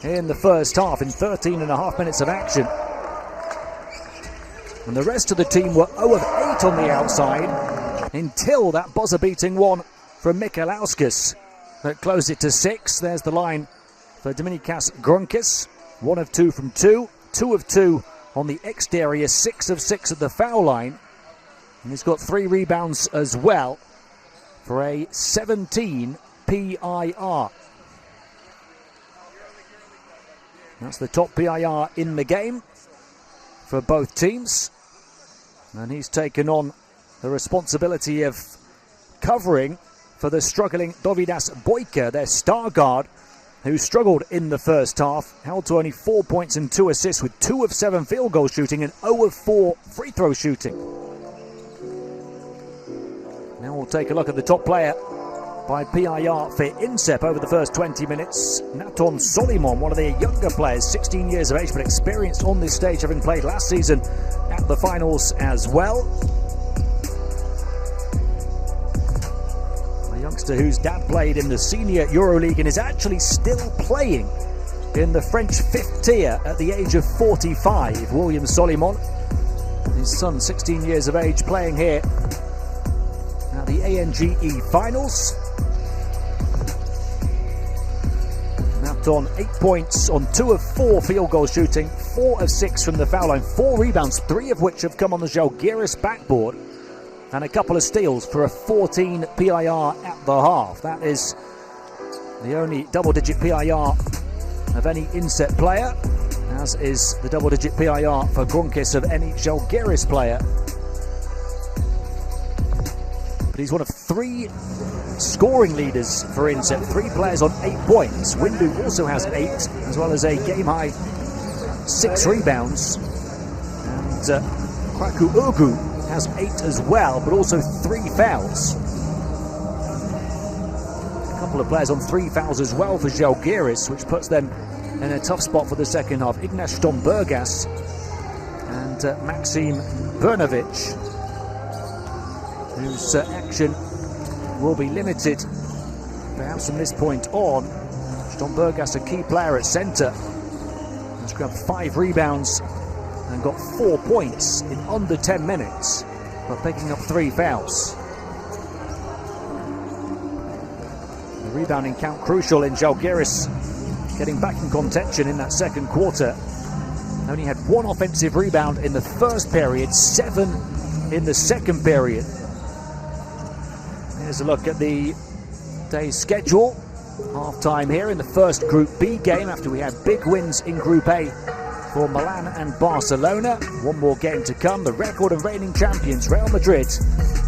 in the first half in 13 and a half minutes of action. And the rest of the team were 0 of 8 on the outside until that buzzer-beating one from Michalauskas that closed it to 6. There's the line for Dominykas Gronkis. 1 of 2 from 2, 2 of 2 on the exterior, 6 of 6 at the foul line. And he's got 3 rebounds as well for a 17 PIR. That's the top PIR in the game for both teams. And he's taken on the responsibility of covering for the struggling Dovydas Bojka, their star guard, who struggled in the first half, held to only 4 points and 2 assists with 2 of 7 field goal shooting and 0 of 4 free throw shooting. Now we'll take a look at the top player by PIR for INSEP over the first 20 minutes. Natan Solimon, one of their younger players, 16 years of age, but experienced on this stage, having played last season at the finals as well. Youngster whose dad played in the senior EuroLeague and is actually still playing in the French 5th tier at the age of 45. William Solimon, his son 16 years of age, playing here at the ANGE finals. Natan 8 points on 2 of 4 field goal shooting, 4 of 6 from the foul line, 4 rebounds, 3 of which have come on the Žalgiris backboard, and a couple of steals for a 14 PIR at the half. That is the only double-digit PIR of any Inset player, as is the double-digit PIR for Gronkis of any Žalgiris player. But he's one of 3 scoring leaders for Inset, 3 players on 8 points. Windu also has 8, as well as a game-high 6 rebounds. And Kwaku Ugu has 8 as well, but also 3 fouls. A couple of players on 3 fouls as well for Žalgiris, which puts them in a tough spot for the second half. Ignace Dombergas and Maxim Brnovic, whose action will be limited perhaps from this point on. Dombergas, a key player at centre, has grabbed 5 rebounds and got 4 points in under 10 minutes, but picking up 3 fouls. The rebounding count crucial in Žalgiris getting back in contention in that second quarter. Only had 1 offensive rebound in the first period, 7 in the second period. Here's a look at the day's schedule. Half-time here in the first Group B game after we had big wins in Group A for Milan and Barcelona. 1 more game to come. The record and reigning champions Real Madrid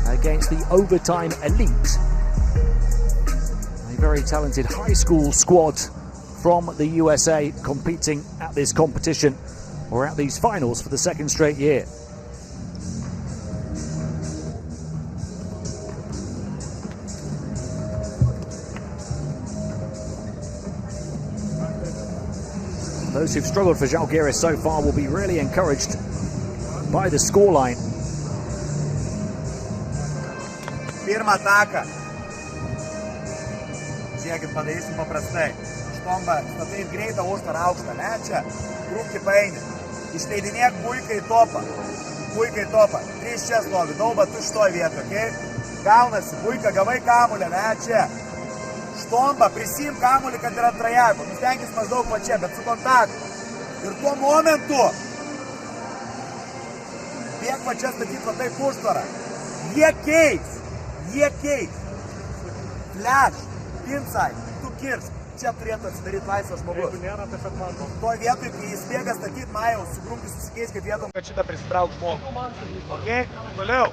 against the overtime elite. A very talented high school squad from the USA competing at this competition or at these finals for the 2nd straight year. Those who've struggled for Žalgiris so far will be really encouraged by the scoreline. Pirma ataka. Žiūrėkit, padarysim paprastai. Štomba, statai greitą užtarą aukštą, ne? Čia, krūpki paeini. Išleidinėk puikai topą. Puikai topą. 3 čia stovi, Dauba, tu šitoj vietoj, okei? Gaunasi, puika, gavai kamulę, ne? Čia. Štomba, prisim kamulį, kad yra trajeko. Nustenkis maždaug va čia, bet su kontaktu. Ir tuo momentu bėg va čia statyti va taip užtvarą. Jie keis. Flash, inside, tu kirsk. Čia turėtų atsidaryti laisvas žmogus. Jeigu nėra, tai kad man. Toj vietoj, kai jis bėga statyti, Majaus, su grumkis susikeis, kaip vietom, kad šitą prisitrauk žmogų. Ok, toliau.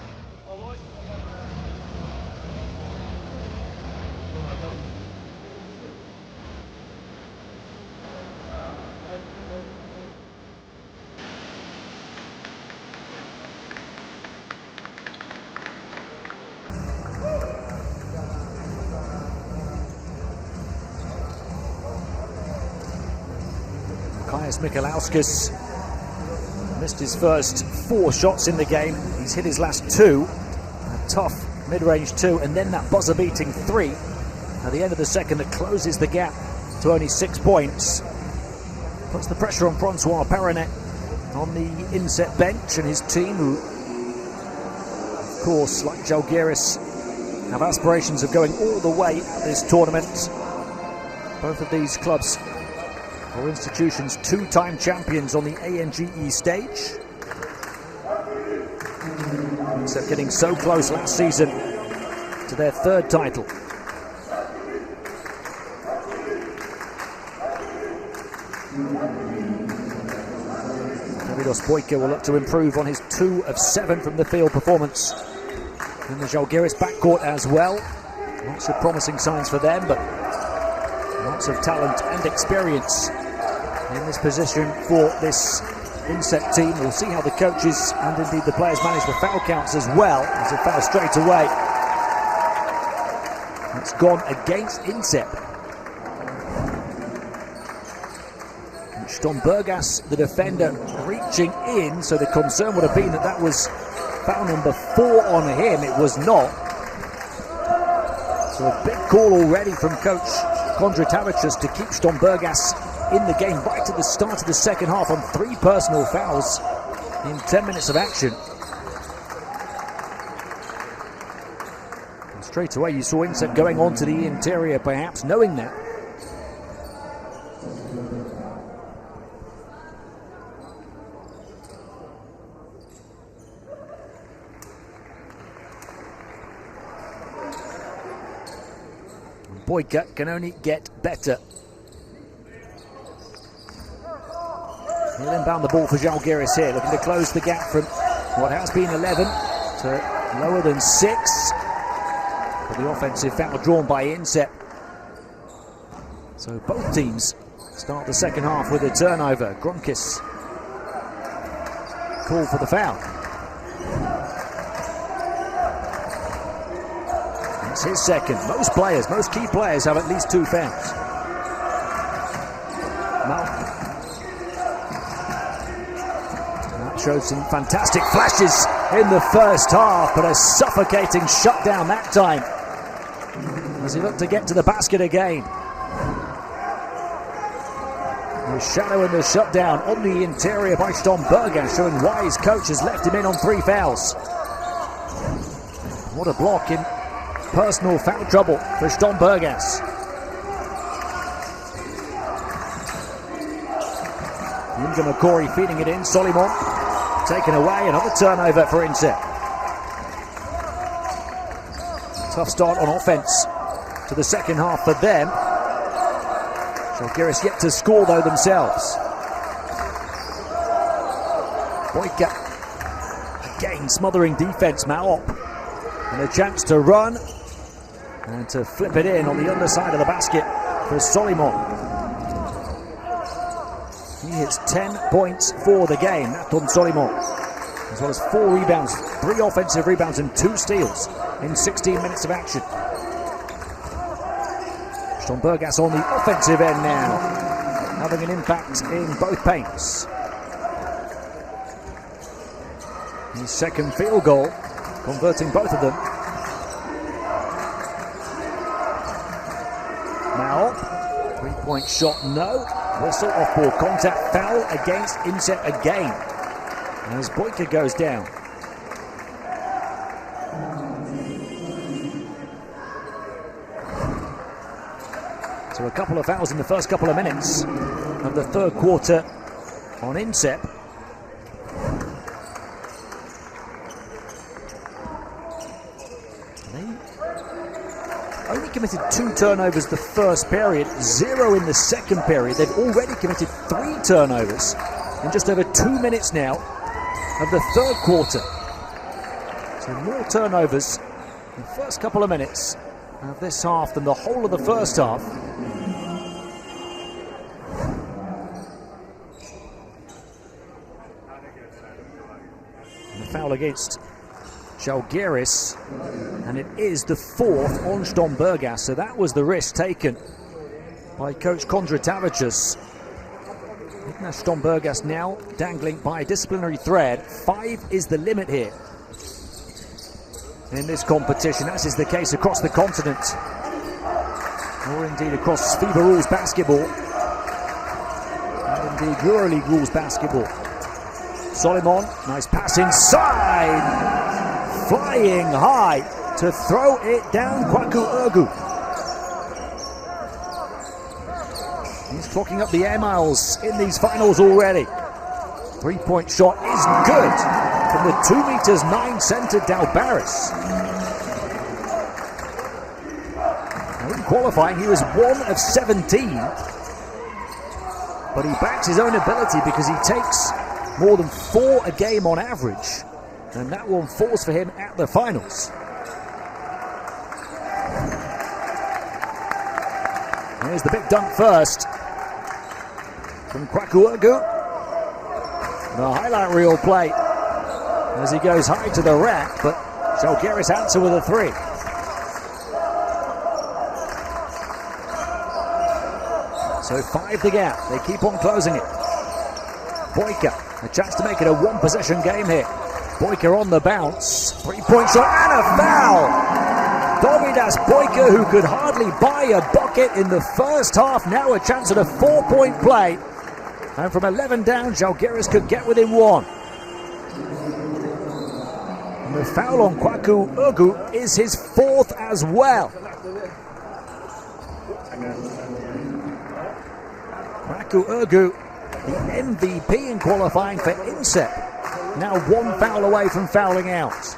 Mikolauskas missed his first 4 shots in the game. He's hit his last 2. A tough mid-range 2, and then that buzzer-beating 3 at the end of the second that closes the gap to only 6 points. Puts the pressure on Francois Perronet on the inset bench and his team, who, of course, like Žalgiris, have aspirations of going all the way at this tournament. Both of these clubs or institutions, 2-time champions on the ANGE stage. Except getting so close last season to their 3rd title. Davidos Boyka will look to improve on his 2 of 7 from the field performance in the Žalgiris backcourt as well. Lots of promising signs for them, but lots of talent and experience in this position for this inset team. We'll see how the coaches and indeed the players manage the foul counts as well. There's a foul straight away. It's gone against Inset. Stombergas, the defender, reaching in, so the concern would have been that that was foul number 4 on him. It was not. So a big call already from coach Kondratavicius to keep Stombergas in the game right at the start of the second half on 3 personal fouls in 10 minutes of action. And straight away you saw Inset going on to the interior, perhaps knowing that. Boyka can only get better. He'll inbound the ball for Žalgiris here, looking to close the gap from what has been 11 to lower than 6. But the offensive foul drawn by Inset. So both teams start the second half with a turnover. Grunkis called for the foul. It's his second. Most players, most key players have at least 2 fouls. That showed some fantastic flashes in the first half, but a suffocating shutdown that time as he looked to get to the basket again. The shadow and the shutdown on the interior by Stombergas, showing why his coach has left him in on 3 fouls. What a block in personal foul trouble for Stombergas. Inga McCory feeding it in. Solimon taken away. Another turnover for Inset. Tough start on offense to the second half for them. Žalgiris yet to score though themselves. Boyka again smothering defense. Maop and a chance to run and to flip it in on the underside of the basket for Solimon. He hits 10 points for the game, that's on Solimon, as well as 4 rebounds, 3 offensive rebounds and 2 steals in 16 minutes of action. Stombergas on the offensive end now, having an impact in both paints. His second field goal, converting both of them. Now, 3 Three-point shot, no. Whistle, off-ball contact, foul against Inset again, as Boyka goes down. So a couple of fouls in the first couple of minutes of the third quarter on Inset. They only committed 2 turnovers the first period, 0 in the second period. They've already committed 3 turnovers in just over 2 minutes now of the third quarter. So more turnovers in the first couple of minutes of this half than the whole of the first half. And the foul against Žalgiris, and it is the 4th on Stombergas, so that was the risk taken by coach Kondratavicius. Ignace Stombergas now dangling by a disciplinary thread. 5 is the limit here in this competition, as is the case across the continent, or indeed across FIBA rules basketball, and indeed EuroLeague rules basketball. Solomon, nice pass inside, flying high to throw it down. Kwaku Ergu. He's clocking up the air miles in these finals already. Three-point shot is good from the 2 meters 9 center Dalbaris. Now in qualifying he was 1 of 17, but he backs his own ability because he takes more than 4 a game on average, and that one falls for him at the finals. Here's the big dunk first from Kwaku Ergu. The highlight reel play as he goes high to the rack, but Žalgiris answer with a 3. So 5 the gap, they keep on closing it. Boyka, a chance to make it a 1-possession game here. Boyka on the bounce, 3-point shot and a foul! Domidas Boyka, who could hardly buy a bucket in the first half, now a chance at a 4-point play. And from 11 down, Žalgiris could get within 1. And the foul on Kwaku Ergu is his 4th as well. Kwaku Ergu, the MVP in qualifying for Inset, now 1 foul away from fouling out.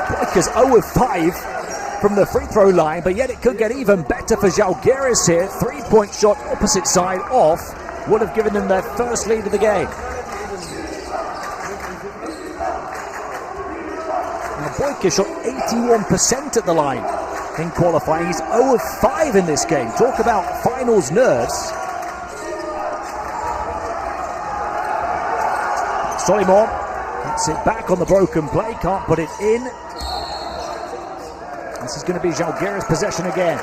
Boyka's 0 of 5 from the free throw line, but yet it could get even better for Žalgiris here. 3-point shot opposite side off would have given them their first lead of the game. Now Boyka shot 81% at the line in qualifying. He's 0 of 5 in this game. Talk about finals nerves. Solomon gets it back on the broken play, can't put it in. This is going to be Žalgiris' possession again.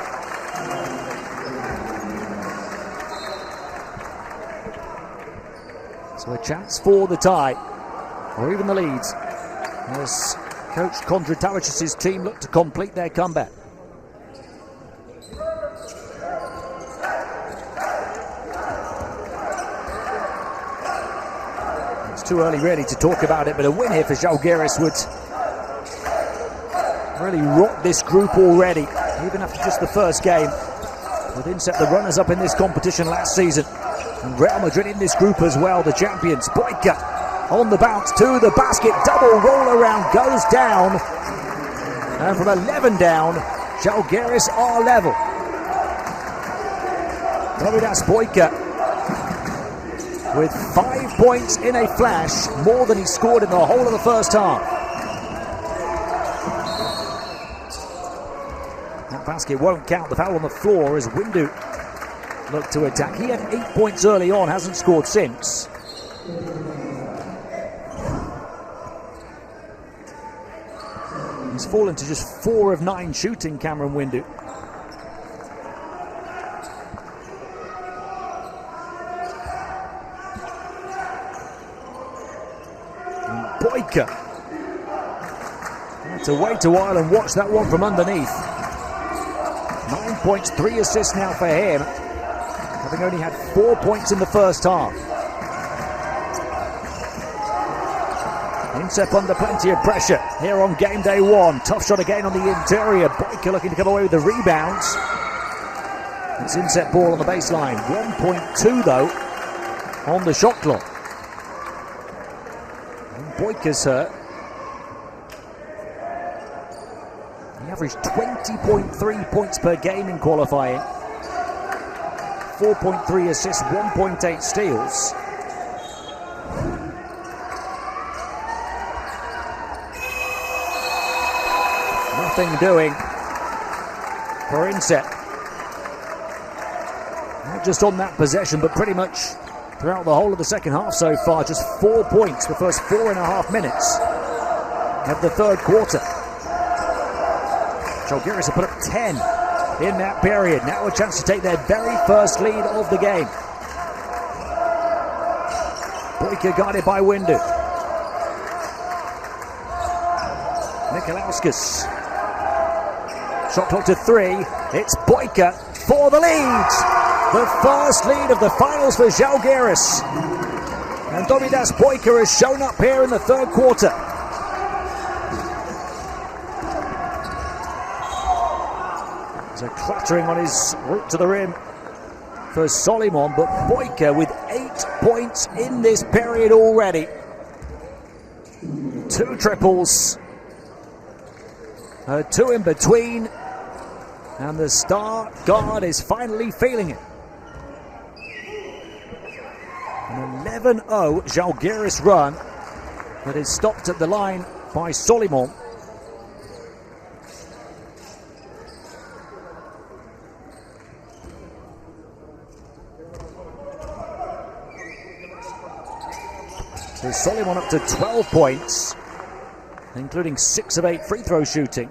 So a chance for the tie, or even the leads, as coach Kondratavicius' team look to complete their comeback. It's too early really to talk about it, but a win here for Žalgiris would really rocked this group already, even after just the first game. With Inset the runners-up in this competition last season, and Real Madrid in this group as well, the champions. Boyka on the bounce to the basket, double roll around, goes down, and from 11 down, Žalgiris are level. Domidas Boyka with 5 points in a flash, more than he scored in the whole of the first half. Basket won't count. The foul on the floor as Windu looked to attack. He had 8 points early on, hasn't scored since. He's fallen to just 4 of 9 shooting, Cameron Windu. And Boyka had to wait a while and watch that one from underneath. 9 points, 3 assists now for him, having only had 4 points in the first half. Insep under plenty of pressure here on game day 1. Tough shot again on the interior. Boyka looking to come away with the rebounds. It's Insep ball on the baseline. 1.2 though on the shot clock. And Boyka's hurt. He averaged 20.3 points per game in qualifying. 4.3 assists, 1.8 steals. Nothing doing for Insep. Not just on that possession, but pretty much throughout the whole of the second half so far. Just 4 points the first 4.5 minutes of the third quarter. Žalgiris have put up 10 in that period. Now a chance to take their very first lead of the game. Boyka guarded by Windu. Mikalauskas. Shot clock to 3. It's Boyka for the lead. The first lead of the finals for Žalgiris. And Dovydas Boyka has shown up here in the third quarter. There's a clattering on his route to the rim for Solimon, but Boyka with 8 points in this period already. 2 triples. 2 in between. And the star guard is finally feeling it. An 11-0 Žalgiris run that is stopped at the line by Solimon. So Solimon up to 12 points, including 6 of 8 free throw shooting.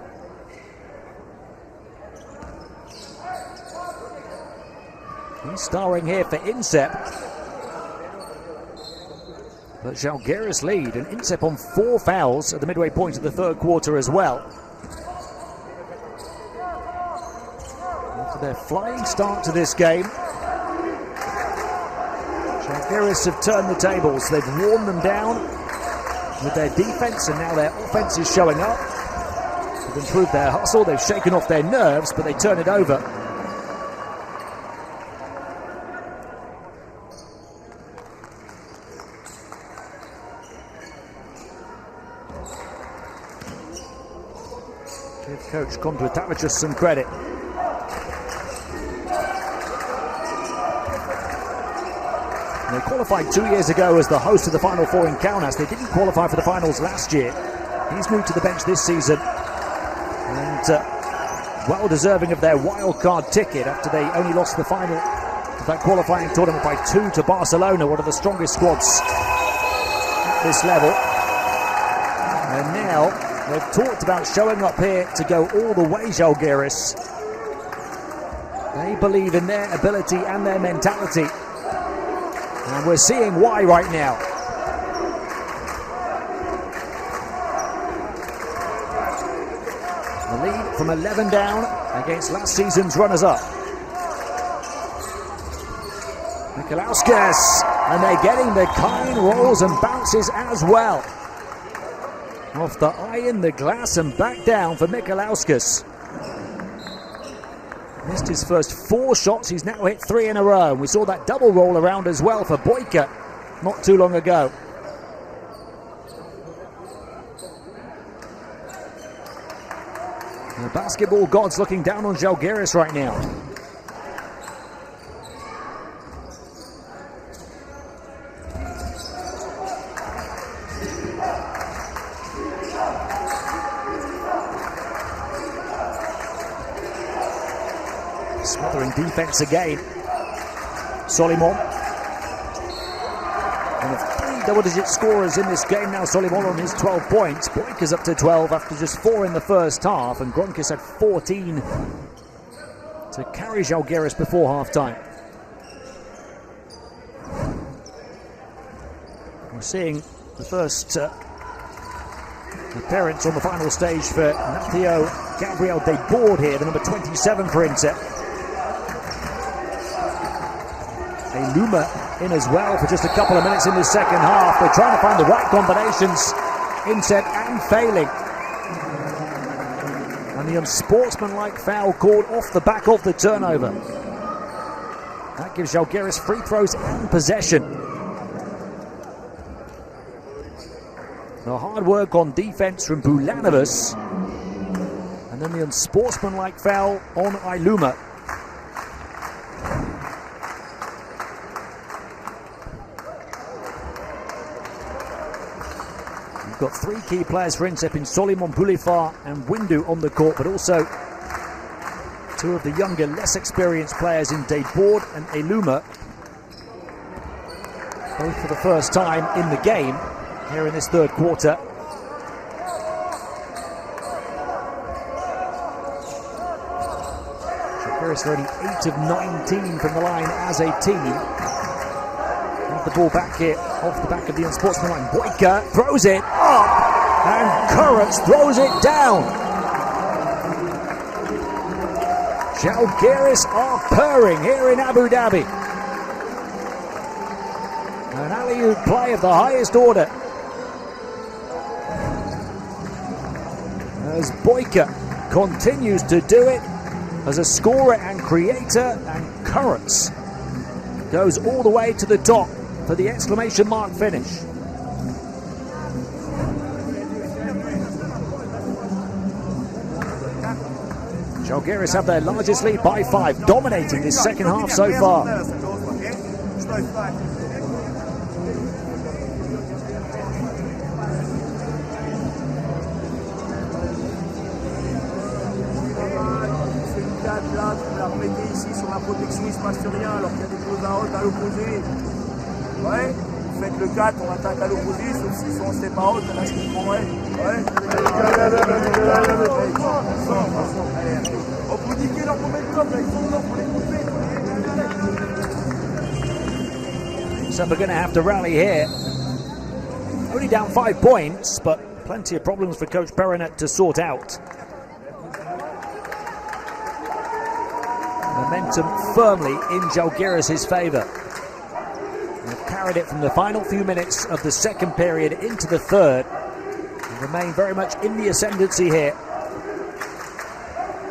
He's starring here for Insep. But Žalgiris lead, and Insep on 4 fouls at the midway point of the third quarter as well. After their flying start to this game, Žalgiris have turned the tables. They've worn them down with their defense, and now their offense is showing up. They've improved their hustle, they've shaken off their nerves, but they turn it over. Give coach Kondratavic some credit. They qualified 2 years ago as the host of the Final Four in Kaunas. They didn't qualify for the finals last year. He's moved to the bench this season, and well deserving of their wild card ticket after they only lost the final of that qualifying tournament by 2 to Barcelona, one of the strongest squads at this level. And now they've talked about showing up here to go all the way, Žalgiris. They believe in their ability and their mentality. And we're seeing why right now. The lead from 11 down against last season's runners-up. Mikalauskas, and they're getting the kind rolls and bounces as well. Off the eye in the glass and back down for Mikalauskas. Missed his first 4 shots, he's now hit 3 in a row. We saw that double roll around as well for Boyka not too long ago. The basketball gods looking down on Žalgiris right now. Smothering defense again. Solimon. One of 3 double-digit scorers in this game now. Solimon on his 12 points. Boyka's up to 12 after just 4 in the first half, and Gronkis had 14 to carry Žalgiris before half-time. We're seeing the first Appearance on the final stage for Matteo Gabriel de Board here, the number 27 for Inter. Luma in as well for just a couple of minutes in the second half. They're trying to find the right combinations, Inter, and failing. And the unsportsmanlike foul called off the back of the turnover. That gives Žalgiris free throws and possession. The hard work on defense from Bulanovas, and then the unsportsmanlike foul on Ailuma. You've got three key players for Inter in Solimon Boulefard and Windu on the court, but also two of the younger, less experienced players in De Board and Ailuma, both for the first time in the game here in this third quarter. Žalgiris already 8 of 19 from the line as a team. Have the ball back here off the back of the unsportsmanlike. Boyka throws it up, and Currents throws it down. Žalgiris are purring here in Abu Dhabi. An alley-oop play of the highest order, as Boyka continues to do it as a scorer and creator, and Currents goes all the way to the top for the exclamation mark finish. Žalgiris have their largest lead by 5, dominating this second half so far. La remettez ici sur la protection, il ne se passe rien alors qu'il y a des choses à haute à l'opposé. Ouais, vous faites le 4, on attaque à l'opposé, sauf si on ne sait pas haute, là je comprendrais. Ouais. On peut niquer leur momentum, là, ils sont là pour les couper. So we're going to have to rally here. Only down 5 points, but plenty of problems for Coach Perinet to sort out. Momentum firmly in Žalgiris' favour. They've carried it from the final few minutes of the second period into the third, and remain very much in the ascendancy here,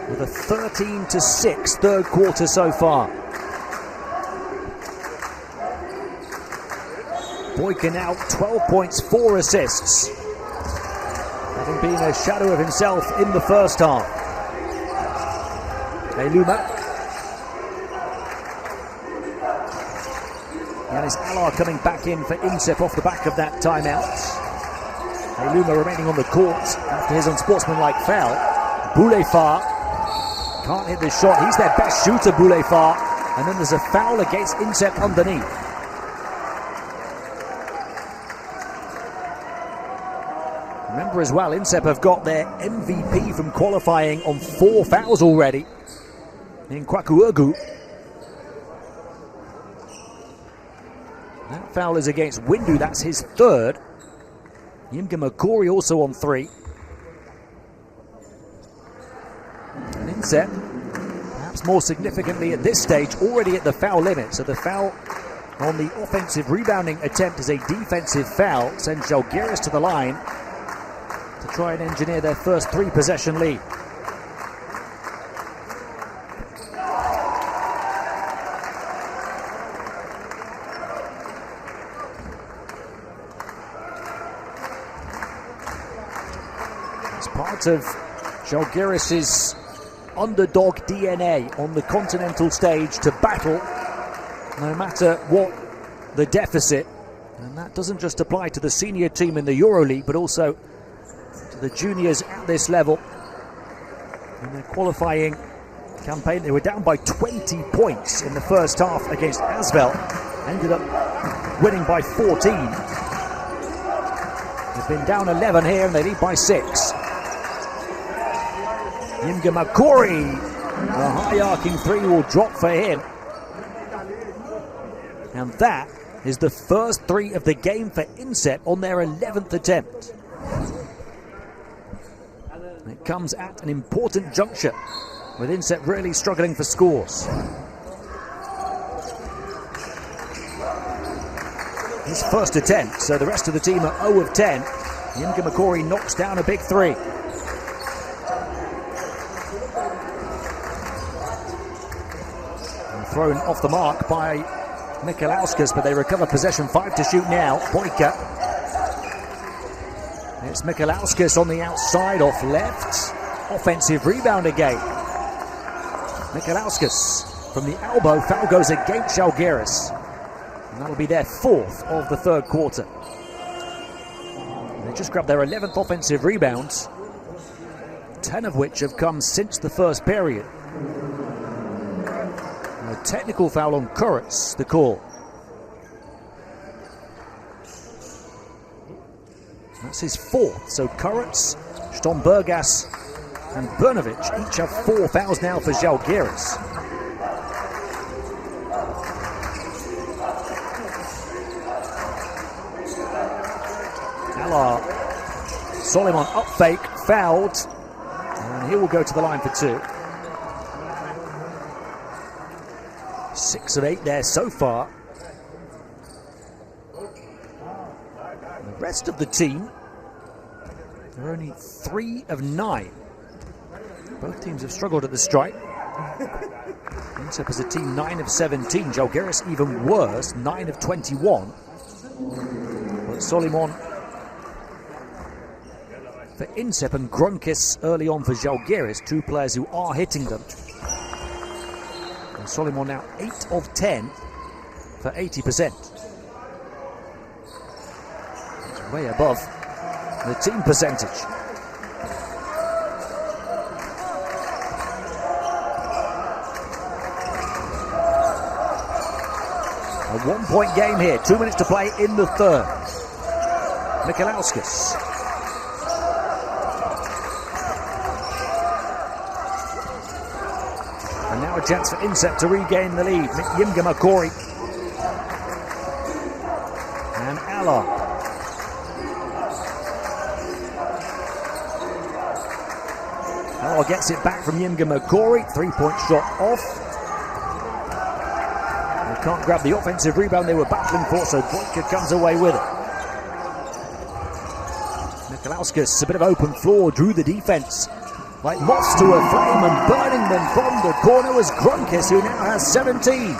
with a 13-6 third quarter so far. Boyka now 12 points, 4 assists, having been a shadow of himself in the first half. Ailuma. Yanis Alar coming back in for Insep off the back of that timeout. Ailuma remaining on the court after his unsportsmanlike foul. Boulefard can't hit this shot. He's their best shooter, Boulefard. And then there's a foul against Insep underneath. Remember as well, Insep have got their MVP from qualifying on 4 fouls already in Kwakuugu. That foul is against Windu, that's his third. Yimga Makori also on 3. And Insep, perhaps more significantly at this stage, already at the foul limit. So the foul on the offensive rebounding attempt is a defensive foul. Sends Žalgiris to the line to try and engineer their first 3-possession lead. Part of Žalgiris' underdog DNA on the continental stage to battle no matter what the deficit, and that doesn't just apply to the senior team in the EuroLeague but also to the juniors at this level. In their qualifying campaign they were down by 20 points in the first half against Asvel, ended up winning by 14. They've been down 11 here and they lead by 6. Yimga Makori, the high-arcing 3 will drop for him. And that is the first 3 of the game for Insep on their 11th attempt. It comes at an important juncture, with Incep really struggling for scores. His first attempt, so the rest of the team are 0 of 10. Yimga Makori knocks down a big three. And thrown off the mark by Mikalauskas, but they recover possession. 5 to shoot now. Boyka. It's Mikalauskas on the outside, off left. Offensive rebound again. Mikalauskas from the elbow. Foul goes against Žalgiris. And that'll be their 4th of the third quarter. They just grabbed their 11th offensive rebounds, 10 of which have come since the first period. A technical foul on Kurtz, the call. That's his 4th, so Kurtz, Stombergas and Brnovic each have 4 fouls now for Žalgiris. Soliman up fake, fouled, and he will go to the line for 2. 6 of 8 there so far. The rest of the team are only 3 of 9. Both teams have struggled at the stripe. Incep as a team 9 of 17. Žalgiris even worse, 9 of 21. But Soliman for Incep and Grunkis early on for Žalgiris, 2 players who are hitting them. And Soliman now 8 of 10 for 80%. It's way above the team percentage. A 1-point game here, 2 minutes to play in the third. Mikalauskas. And now a chance for Incep to regain the lead. Yimga Makori. And Allah. Allah gets it back from Yimga Makori. 3-point shot off. They can't grab the offensive rebound they were battling for, so Boyka comes away with it. Mikalauskas, a bit of open floor, drew the defense. Like moths to a flame, and burning them from the corner was Grunkis, who now has 17.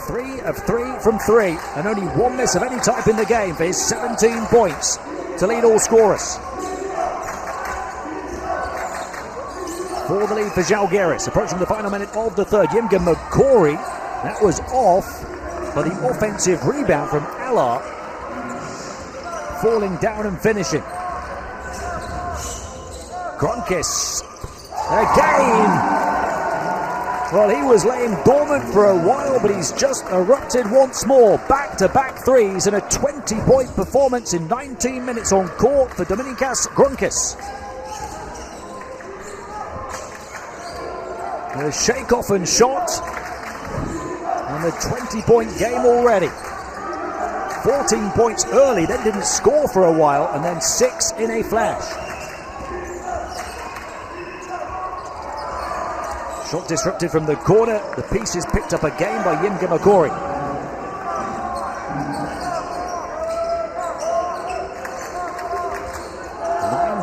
3 of 3 from 3, and only 1 miss of any type in the game for his 17 points to lead all scorers. For the lead for Žalgiris, approaching the final minute of the third. Yimga Makori, that was off, but the offensive rebound from Allah, falling down and finishing. Grunkis again. Well, he was laying dormant for a while, but he's just erupted once more. Back-to-back threes and a 20-point performance in 19 minutes on court for Dominykas Grunkis. A shake-off and shot, and a 20-point game already. 14 points early, then didn't score for a while, and then 6 in a flash. Shot disrupted from the corner. The piece is picked up again by Yimga Makori.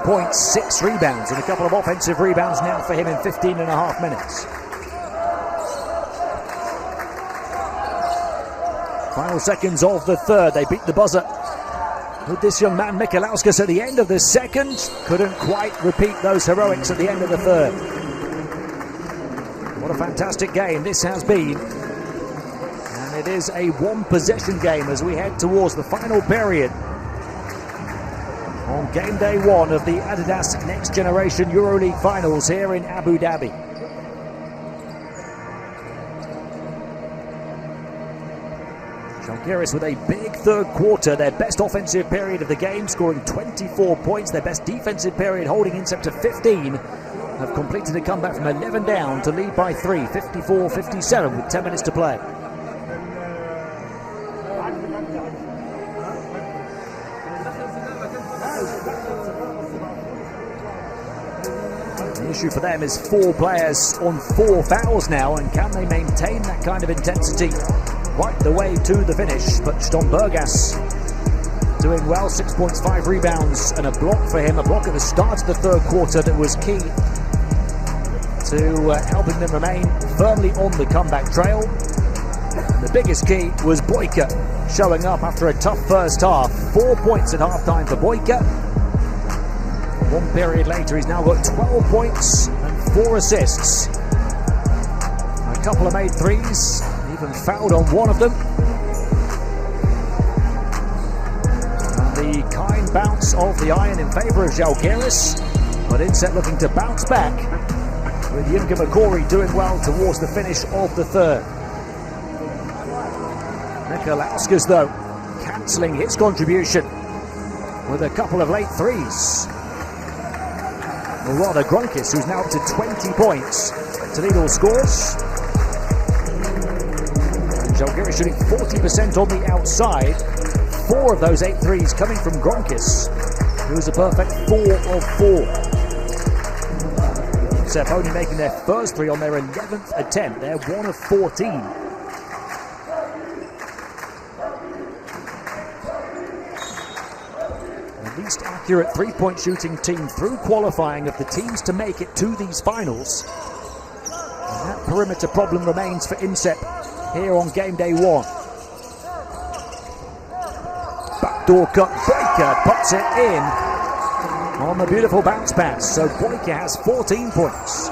.6 rebounds and a couple of offensive rebounds now for him in 15.5 minutes. Final seconds of the third. They beat the buzzer with this young man Mikalauskas at the end of the second. Couldn't quite repeat those heroics at the end of the third. What a fantastic game this has been. And it is a 1-possession game as we head towards the final period on game day 1 of the Adidas Next Generation EuroLeague finals here in Abu Dhabi. Žalgiris with a big third quarter, their best offensive period of the game, scoring 24 points, their best defensive period holding Incep to 15, have completed a comeback from 11 down to lead by 3, 54-57 with 10 minutes to play. The issue for them is 4 players on 4 fouls now, and can they maintain that kind of intensity right the way to the finish? But Stombergas doing well, 6 points, 5 rebounds, and a block for him, a block at the start of the third quarter that was key to helping them remain firmly on the comeback trail. The biggest key was Boyka showing up after a tough first half. 4 points at halftime for Boyka. 1 period later, he's now got 12 points and 4 assists. A couple of made threes, even fouled on one of them. And the kind bounce of the iron in favour of Žalgiris, but Inset looking to bounce back, with Yimga Makori doing well towards the finish of the third. Nikolauskas, though, cancelling his contribution with a couple of late threes. Or rather, Grunkis, who's now up to 20 points to lead all scores. And Žalgiris shooting 40% on the outside. 4 of those 8 threes coming from Grunkis, who's a perfect 4 of 4. Sep only making their first 3 on their 11th attempt. They're 1 of 14. Least accurate three-point shooting team through qualifying of the teams to make it to these finals. And that perimeter problem remains for Inset here on game day 1. Backdoor cut, Boyka puts it in on the beautiful bounce pass. So Boyka has 14 points.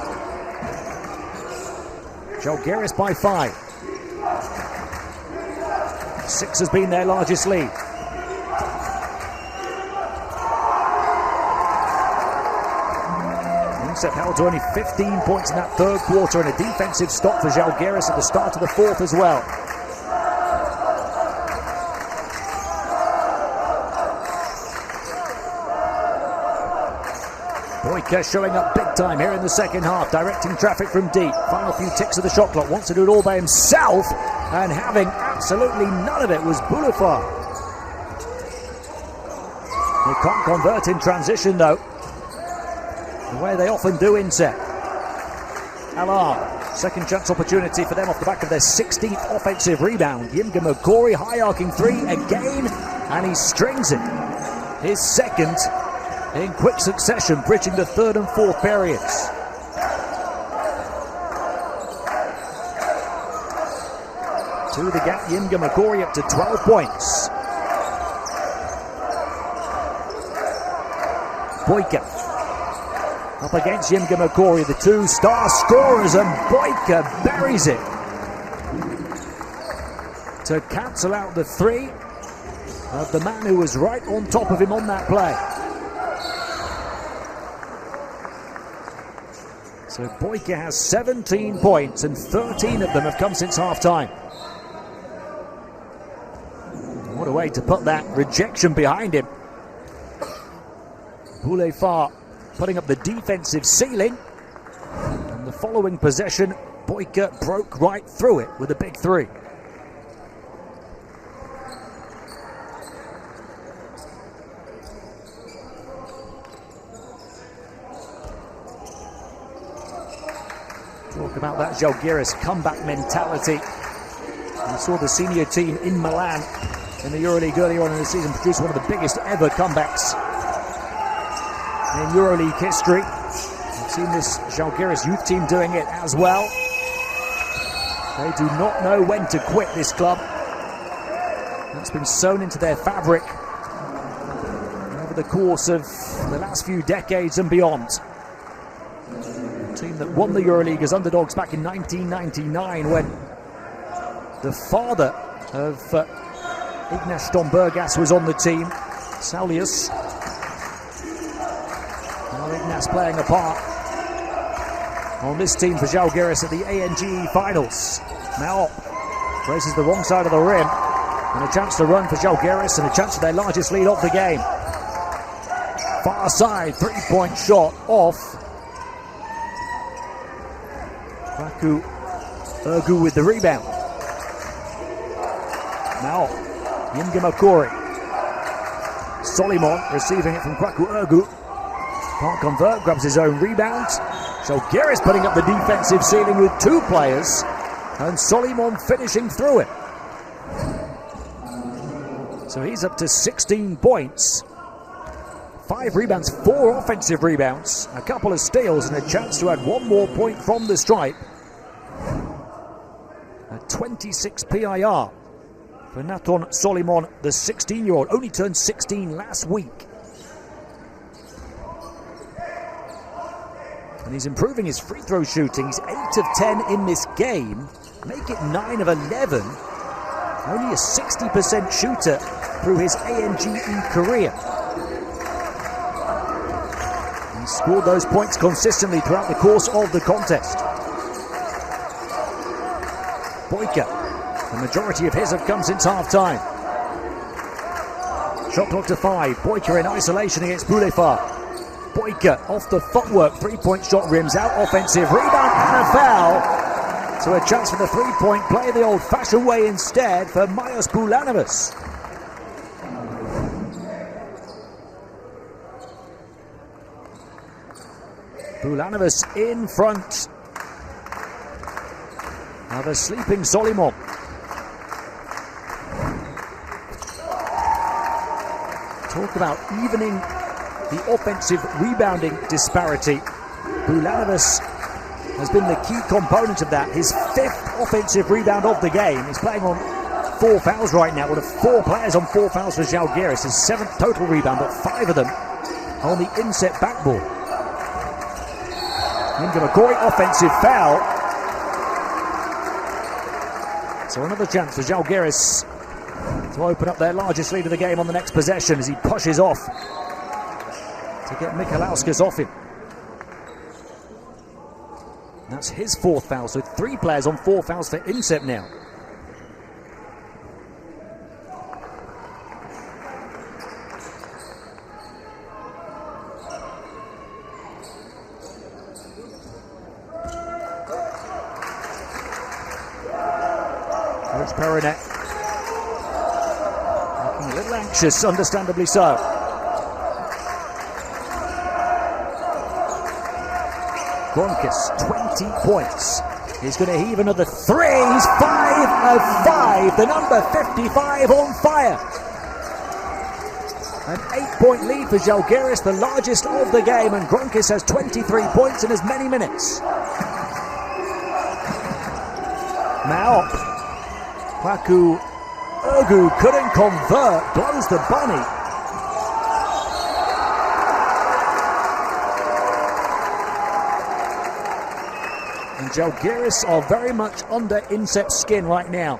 Žalgiris by 5. 6 has been their largest lead. Inset held to only 15 points in that third quarter, and a defensive stop for Žalgiris at the start of the fourth as well. Boyka showing up big time here in the second half, directing traffic from deep. Final few ticks of the shot clock, wants to do it all by himself, and having absolutely none of it was Boulafar. They can't convert in transition though, the way they often do Inset. Alar, second chance opportunity for them off the back of their 16th offensive rebound. Yimga Makori, high arcing 3 again, and he strings it. His second in quick succession, bridging the third and fourth periods. To the gap, Yimga Makori up to 12 points. Boyka up against Yimga Makori, the 2 star scorers, and Boyka buries it to cancel out the 3 of the man who was right on top of him on that play. So Boyka has 17 points, and 13 of them have come since half-time. What a way to put that rejection behind him. Boulafar putting up the defensive ceiling. And the following possession, Boyka broke right through it with a big 3. Talk about that Žalgiris comeback mentality. We saw the senior team in Milan in the EuroLeague earlier on in the season produce one of the biggest ever comebacks in EuroLeague history. We've seen this Žalgiris youth team doing it as well. They do not know when to quit, this club. That's been sewn into their fabric over the course of the last few decades and beyond. A team that won the EuroLeague as underdogs back in 1999 when the father of Ignas Stombergas was on the team, Saulius. Now Ignas playing a part on this team for Žalgiris at the ANGE finals. Now races the wrong side of the rim, and a chance to run for Žalgiris and a chance for their largest lead of the game. Far side, 3-point shot off. Kwaku Ergu with the rebound. Now Yimga Makori. Solimon receiving it from Kwaku Ergu. Can't convert, grabs his own rebound. Žalgiris putting up the defensive ceiling with 2 players, and Solimon finishing through it. So he's up to 16 points, 5 rebounds, 4 offensive rebounds, a couple of steals, and a chance to add 1 more point from the stripe. A 26 PIR for Nathan Solimon, the 16-year-old, only turned 16 last week. And he's improving his free throw shooting. He's 8 of 10 in this game, make it 9 of 11. Only a 60% shooter through his ANGE career. He scored those points consistently throughout the course of the contest. Boyka, the majority of his have come since half-time. Shot clock to 5. Boyka in isolation against Boulefard. Boyka off the footwork, 3-point shot rims out, offensive rebound and a foul. So a chance for the 3-point play the old-fashioned way instead for Milos Boulanovas. Boulanovas in front of a sleeping Solimon. Talk about evening the offensive rebounding disparity. Boulanovas has been the key component of that. His 5th offensive rebound of the game. He's playing on 4 fouls right now. One of 4 players on 4 fouls for Žalgiris. His 7th total rebound, but 5 of them on the inset backboard. Into McCoy, offensive foul. So another chance for Žalgiris to open up their largest lead of the game on the next possession as he pushes off to get Michalauskas off him. That's his 4th foul, so 3 players on 4 fouls for Insep now. Coach Perinet looking a little anxious, understandably so. Gronkis, 20 points. He's going to heave another 3. He's 5 of 5. The number 55 on fire. An 8-point lead for Žalgiris, the largest of the game, and Gronkis has 23 points in as many minutes. Now, Kwaku Ergu couldn't convert, blows the bunny. And Žalgiris are very much under Insep's skin right now.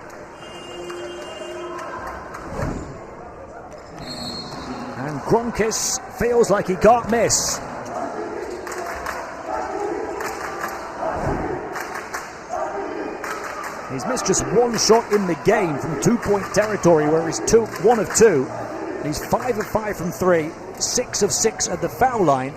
And Gronkis feels like he can't miss. He's missed just 1 shot in the game from 2-point territory, where he's 1 of 2. He's 5 of 5 from 3, 6 of 6 at the foul line.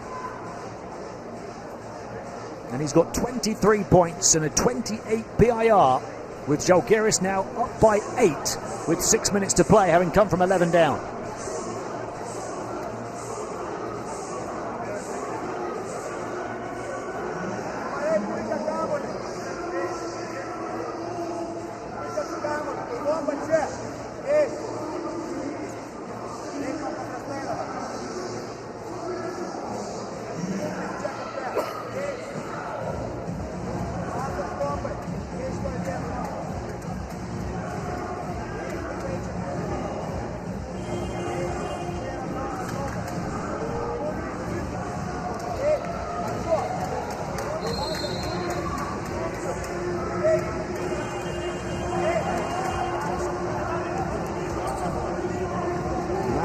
And he's got 23 points and a 28 PIR, with Žalgiris now up by 8 with 6 minutes to play, having come from 11 down.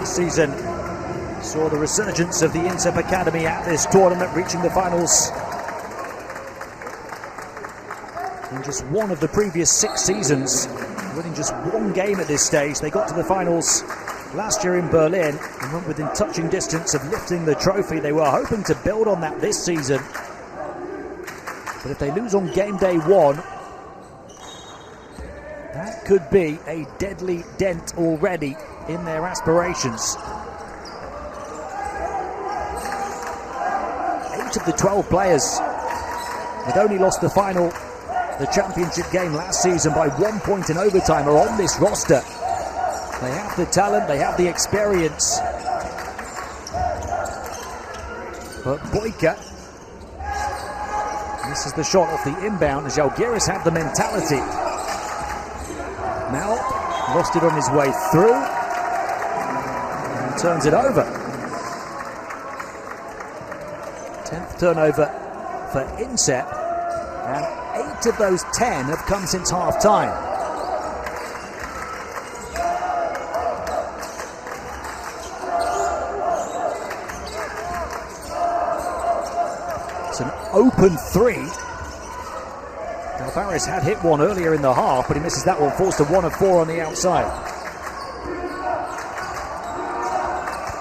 Season saw the resurgence of the Insep Academy at this tournament, reaching the finals in just 1 of the previous 6 seasons, winning just 1 game at this stage. They got to the finals last year in Berlin and went within touching distance of lifting the trophy. They were hoping to build on that this season, but if they lose on game day 1, that could be a deadly dent already in their aspirations. 8 of the 12 players had only lost the championship game last season by 1 point in overtime, are on this roster. They have the talent, they have the experience. But Boyka misses the shot off the inbound, as Žalgiris have the mentality. Now lost it on his way through and turns it over. 10th turnover for Insep, and 8 of those 10 have come since half time. It's an open 3. Alvarez had hit one earlier in the half, but he misses that one, forced to 1 of 4 on the outside.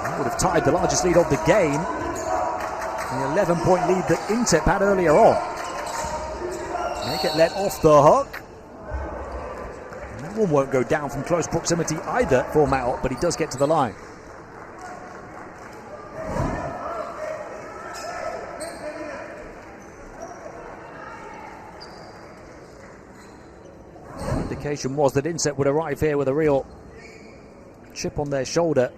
That would have tied the largest lead of the game, the 11-point lead that Insep had earlier on. They get let off the hook. And that one won't go down from close proximity either for Mao, but he does get to the line. Indication was that Insep would arrive here with a real chip on their shoulder.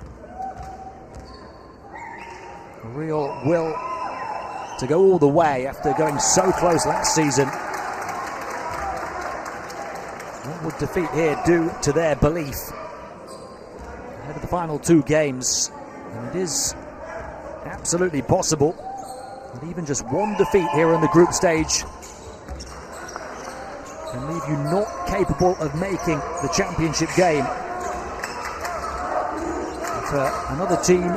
A real will to go all the way after going so close last season. What would defeat here do to their belief ahead of the final 2 games? And it is absolutely possible that even just 1 defeat here in the group stage can leave you not capable of making the championship game. If another team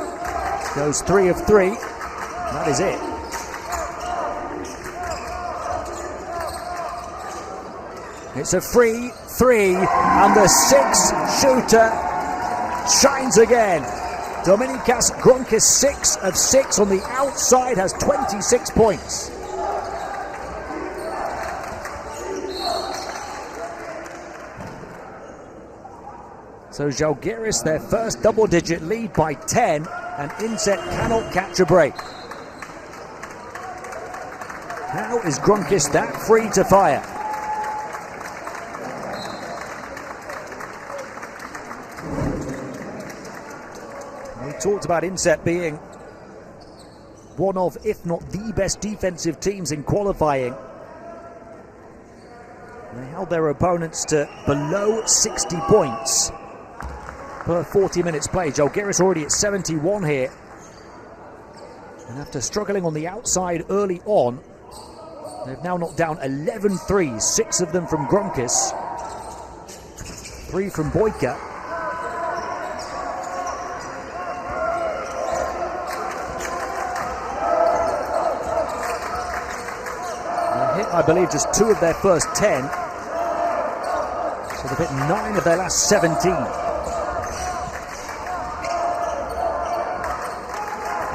goes 3 of 3, that is it. It's a free 3, and the 6th shooter shines again. Dominykas Gronkis, 6 of 6 on the outside, has 26 points. So Žalgiris, their first double-digit lead by 10, and Insep cannot catch a break. How is Gronkis that free to fire? We talked about Insep being one of, if not the best defensive teams in qualifying. They held their opponents to below 60 points per 40 minutes played. Žalgiris already at 71 here. And after struggling on the outside early on, they've now knocked down 11 threes, 6 of them from Gronkis, 3 from Boyka. They hit, I believe, just 2 of their first 10. So they've hit 9 of their last 17.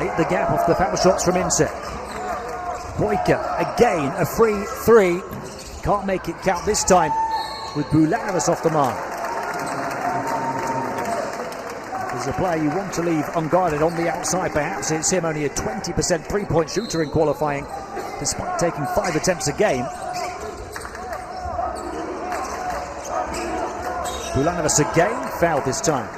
8 the gap off the foul shots from Insep. Boyka, again, a free 3. Can't make it count this time with Bulanovas off the mark. There's a player you want to leave unguarded on the outside. Perhaps it's him, only a 20% three-point shooter in qualifying, despite taking 5 attempts a game. Bulanovas again, fouled this time.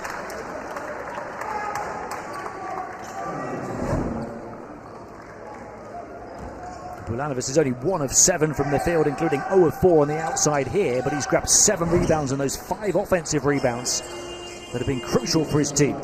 Bulanovas is only 1 of 7 from the field, including 0 of 4 on the outside here, but he's grabbed 7 rebounds and those 5 offensive rebounds that have been crucial for his team.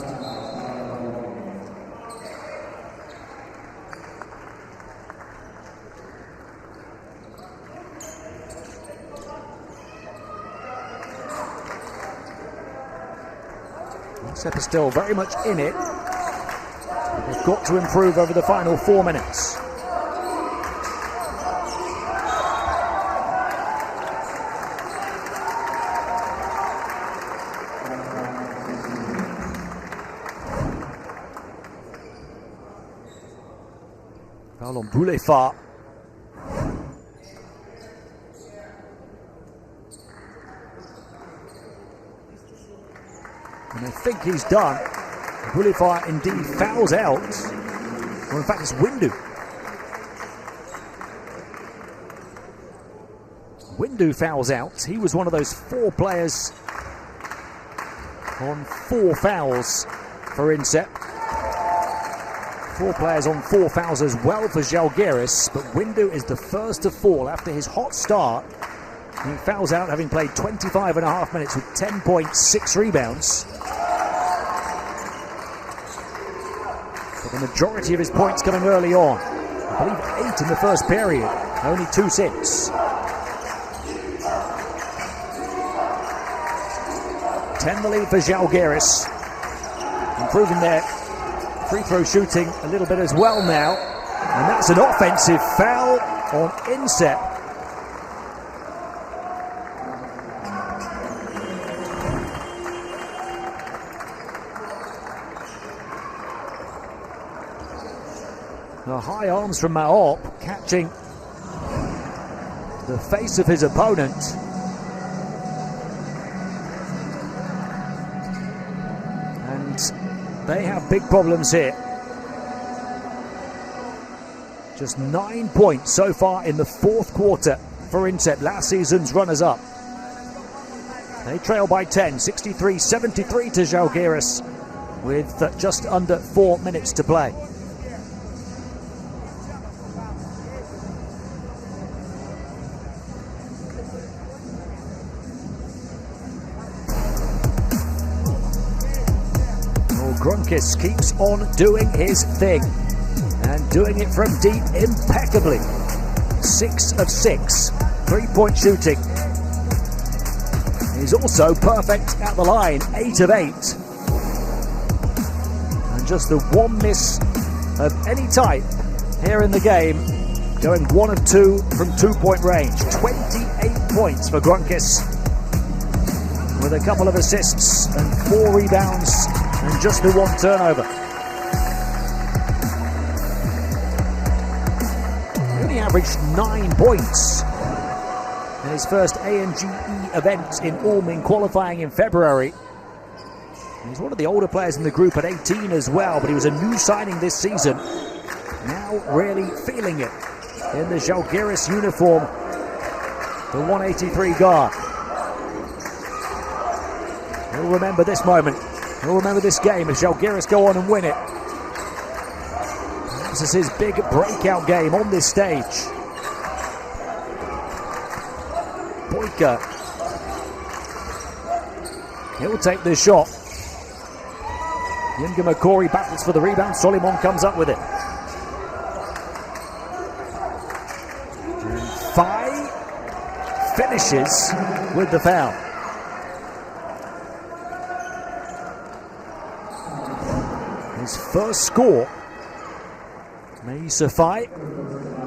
Insep is still very much in it. They've got to improve over the final 4 minutes. Foul on Boulefard. And I think he's done. Boulefard indeed fouls out. Or in fact, it's Windu. Windu fouls out. He was one of those 4 players on 4 fouls for Inset. 4 players on 4 fouls as well for Žalgiris, but Windu is the first to fall after his hot start. He fouls out having played 25.5 minutes with 10.6 rebounds. But the majority of his points coming early on. I believe 8 in the first period, only 2 since. 10 the lead for Žalgiris, improving their free throw shooting a little bit as well now, and that's an offensive foul on Inset. The high arms from Maop catching the face of his opponent. They have big problems here. Just 9 points so far in the 4th quarter for Inset, last season's runners-up. They trail by 10, 63-73 to Žalgiris, with just under 4 minutes to play. Grunkis keeps on doing his thing and doing it from deep impeccably. 6 of 6, 3-point shooting. He's also perfect at the line, 8 of 8. And just the 1 miss of any type here in the game, going 1 of 2 from 2-point range. 28 points for Grunkis, with a couple of assists and 4 rebounds and just the 1 turnover. He only averaged 9 points in his first ANGE event in Ulm in qualifying in February. He's one of the older players in the group at 18 as well, but he was a new signing this season. Now really feeling it in the Žalgiris uniform, the 183 guard. He'll remember this moment. He'll remember this game as Žalgiris go on and win it. This is his big breakout game on this stage. Boyka. He'll take the shot. Yinga Makori battles for the rebound. Solimon comes up with it. Fai finishes with the foul. His first score may Fai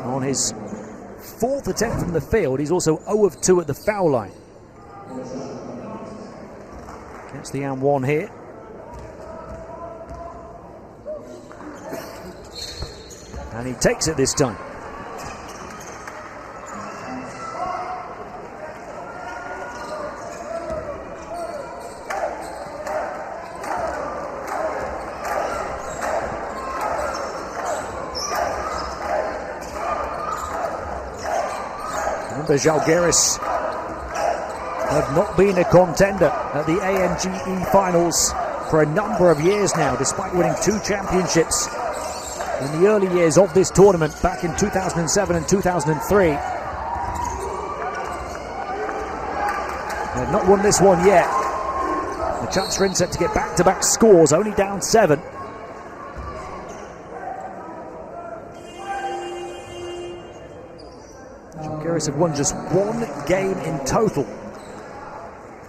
on his 4th attempt from the field. He's also 0 of 2 at the foul line. Gets the and 1 here. And he takes it this time. Remember, Žalgiris have not been a contender at the ANGE finals for a number of years now, despite winning 2 championships in the early years of this tournament back in 2007 and 2003. They have not won this one yet. A chance for Inset to get back-to-back scores, only down 7. Žalgiris have won just 1 game in total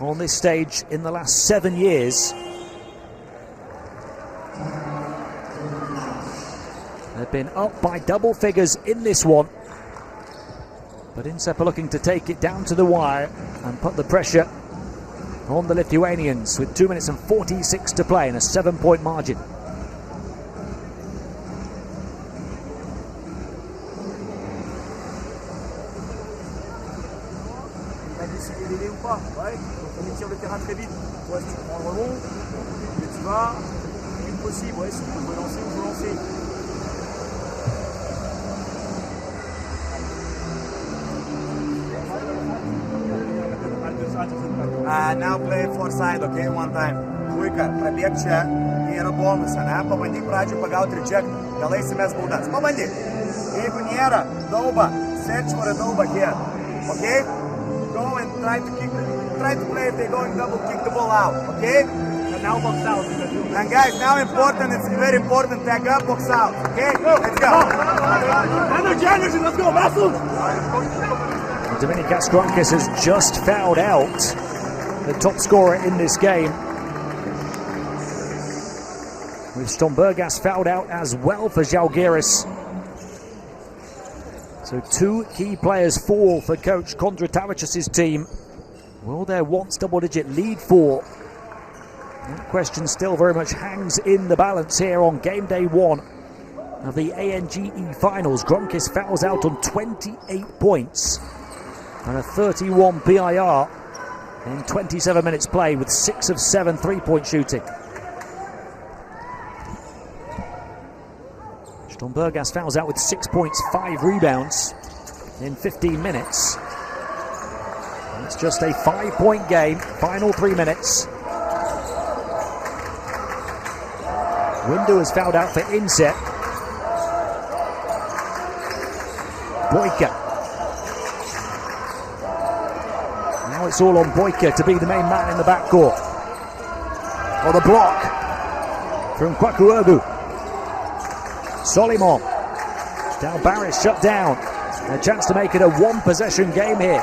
on this stage in the last 7 years. They've been up by double figures in this one, but Inset are looking to take it down to the wire and put the pressure on the Lithuanians with 2 minutes and 46 to play and a 7-point margin. Now play for side, okay, one time. Puika, prabėg čia, nėra bonus, ne? Pabandyk pradžių pagauti reject, gal eisimės baudas. Pabandyk. Jeigu nėra, dauba, search for a dauba here, okay? Go and try to play if they're going double kick the ball out, okay? And now box out. And guys, now important, it's very important, tag up, box out, okay? Let's go. Energy, let's go, Vassal! Dominicas Gronkis has just fouled out, the top scorer in this game. With Stombergas fouled out as well for Žalgiris. So 2 key players fall for coach Kondratavic's team. Will their once double-digit lead fall? That question still very much hangs in the balance here on game day 1 of the ANGE finals. Gronkis fouls out on 28 points and a 31 PIR in 27 minutes play with 6 of 7 3-point shooting. Stombergas fouls out with 6 points, 5 rebounds in 15 minutes. It's just a 5-point game, final 3 minutes. Windu has fouled out for inset. Boyka. Now it's all on Boyka to be the main man in the backcourt. Or the block from Kwakuogu. Solimon. Dalbaris shut down. A chance to make it a 1-possession game here.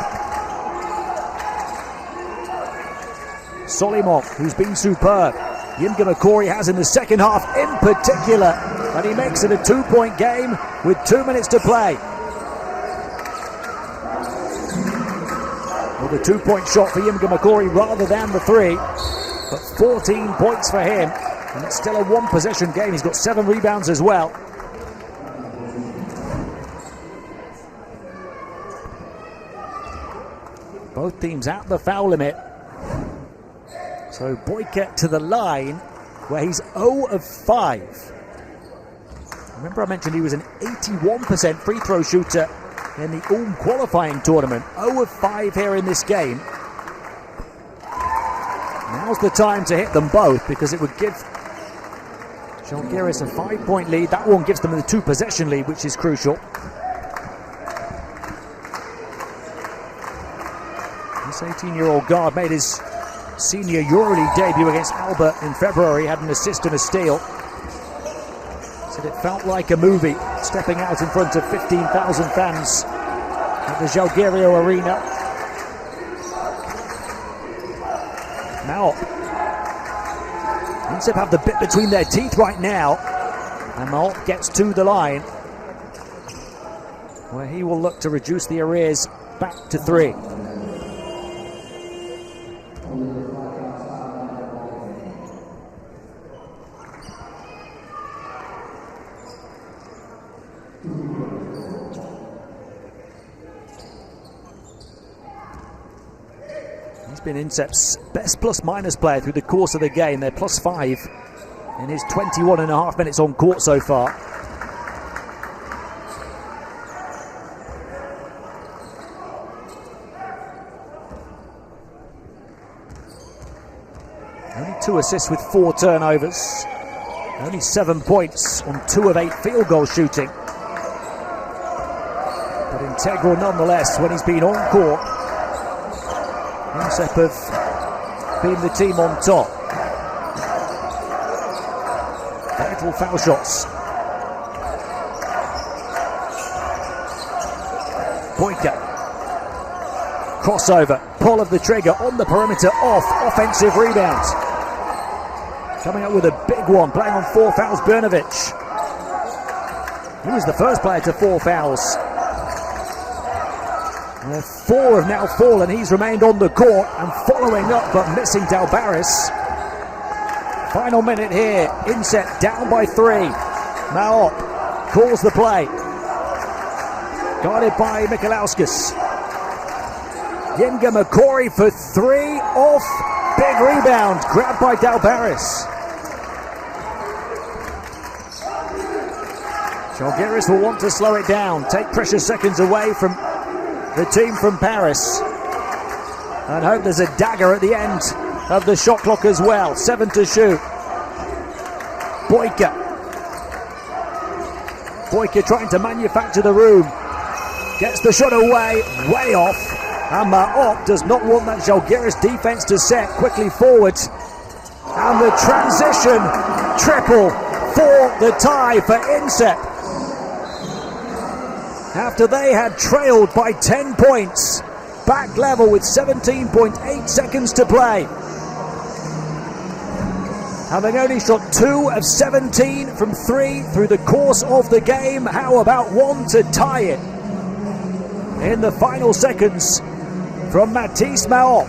Solimon, who's been superb. Yimga Makori has in the second half in particular. And he makes it a 2-point game with 2 minutes to play. With a 2-point shot for Yimga Makori rather than the 3. But 14 points for him. And it's still a 1-possession game. He's got 7 rebounds as well. Both teams at the foul limit. So Boyka to the line where he's 0 of 5. Remember I mentioned he was an 81% free throw shooter in the Ulm qualifying tournament. 0 of 5 here in this game. Now's the time to hit them both because it would give Žalgiris a 5-point lead. That one gives them the 2-possession lead, which is crucial. This 18-year-old guard made his senior EuroLeague debut against Alba in February, had an assist and a steal. Said it felt like a movie, stepping out in front of 15,000 fans at the Žalgirio Arena. Now, Insep have the bit between their teeth right now, and Maop gets to the line, where he will look to reduce the arrears back to 3. He's been Insep's best plus-minus player through the course of the game. They're +5 in his 21.5 minutes on court so far. Only 2 assists with 4 turnovers. Only 7 points on 2 of 8 field goal shooting. But integral nonetheless when he's been on court. Insep have been the team on top. Vital foul shots. Boyka. Crossover. Pull of the trigger on the perimeter off. Offensive rebound. Coming up with a big one. Playing on 4 fouls, Brnovic. He was the first player to 4 fouls. 4 have now fallen. He's remained on the court and following up but missing Dalbaris. Final minute here. Insep down by 3. Maop calls the play. Guarded by Mikalauskas. Yimga Makori for 3 off. Big rebound. Grabbed by Dalbaris. Žalgiris will want to slow it down. Take precious seconds away from the team from Paris. and hope there's a dagger at the end of the shot clock as well. 7 to shoot. Boyka trying to manufacture the room. Gets the shot away, way off. And Maop does not want that Žalgiris defense to set. Quickly forward. And the transition triple for the tie for Incep. After they had trailed by 10 points. Back level with 17.8 seconds to play. Having only shot 2 of 17 from 3 through the course of the game. How about one to tie it? In the final seconds from Matisse Maop.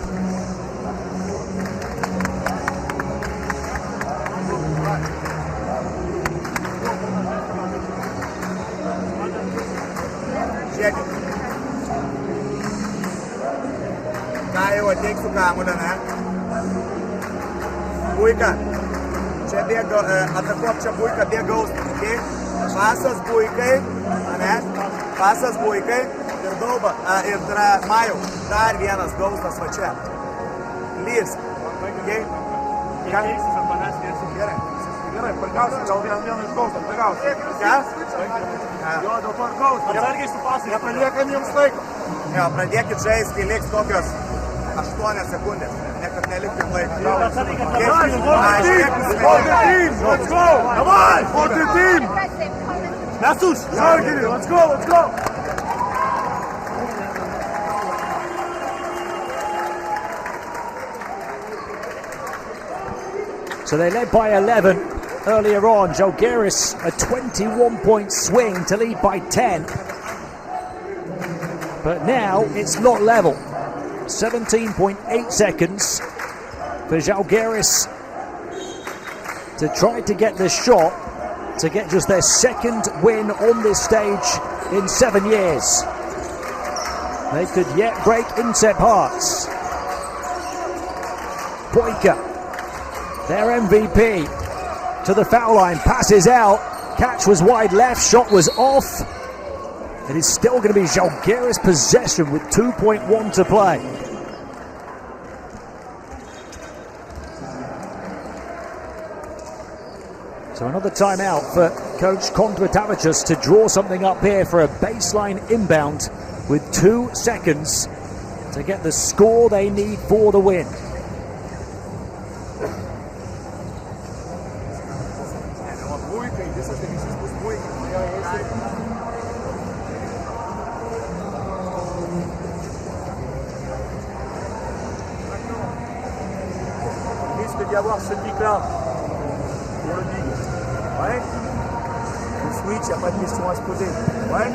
Ką jau ateik su kamuoliu, ne? Buika. Čia bėga, atakuok čia Buika, bėgaus. Okay? Pasas Buikai, ne? Pasas Buikai ir Dauba, ir Majau. Dar vienas gaustas va čia. Lys. Okay? Gerai. Gerai, pargausim, gal vieną iš gaustas, pargausim. Ką? Jo, dėl to ir gaustas. Gerai, su pasai. Nepradėkam jums laiko. Jo, pradėkit žaisti, kai liks tokios 8 sekundės. Nekad nelikit laiko. Let's go! Come on! For the team! Nasus! Let's go, let's go! So they led by 11 earlier on. Žalgiris a 21-point swing to lead by 10. But now it's not level. 17.8 seconds for Žalgiris to try to get the shot to get just their second win on this stage in 7 years. They could yet break Incep hearts. Boyka, their MVP, to the foul line, passes out. Catch was wide left, shot was off. It is still going to be Žalgiris possession with 2.1 to play. So another timeout for coach Kondratavicius to draw something up here for a baseline inbound with 2 seconds to get the score they need for the win. D'y avoir ce pic-là pour le big. Ouais. Le switch, il n'y a pas de question à se poser. Ouais.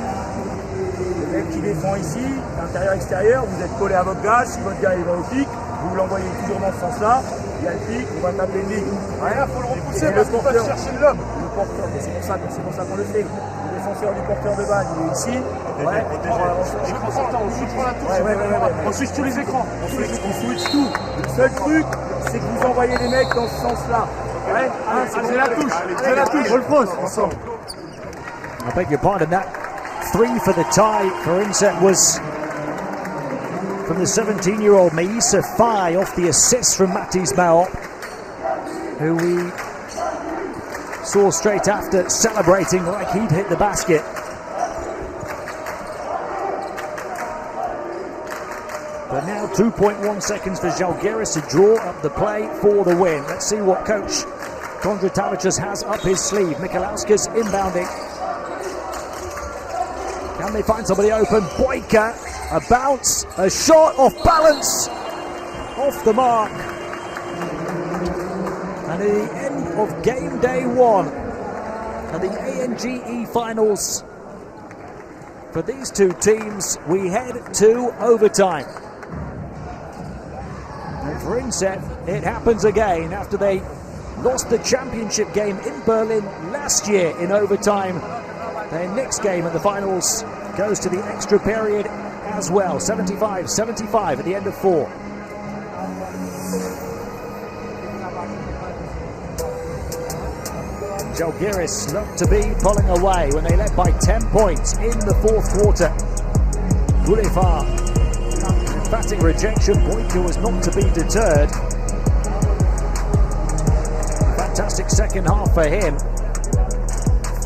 Le mec qui défend ici, intérieur-extérieur, vous êtes collé à votre gars. Si votre gars il va au pic, vous l'envoyez toujours dans ce sens-là. Il y a le pic, on va taper le big. Ouais, il faut le repousser parce qu'on va chercher le lob. Le porteur, c'est pour ça qu'on le fait. Le défenseur du porteur de balle, il est ici. Ouais. On switch tous les écrans. On switch tout. Le seul truc, c'est que vous envoyez les mecs dans ce sens-là. Ouais. C'est la touche. C'est la touche. On le pose ensemble. I beg your pardon, that 3 for the tie for Incep was from the 17-year-old Meisa Fai off the assist from Matisse Maop, who we saw straight after celebrating like he'd hit the basket. But now 2.1 seconds for Žalgiris to draw up the play for the win. Let's see what coach Kondratavicius has up his sleeve. Mikalauskas inbounding. Can they find somebody open? Boyka, a bounce, a shot off balance, off the mark. And at the end of game day 1 of the ANGE finals, for these two teams, we head to overtime. And for Incep, it happens again after they lost the championship game in Berlin last year in overtime. Their next game in the finals goes to the extra period as well. 75-75 at the end of 4. Žalgiris looked to be pulling away when they led by 10 points in the 4th quarter. Boulevard emphatic rejection. Boyka was not to be deterred. Fantastic second half for him.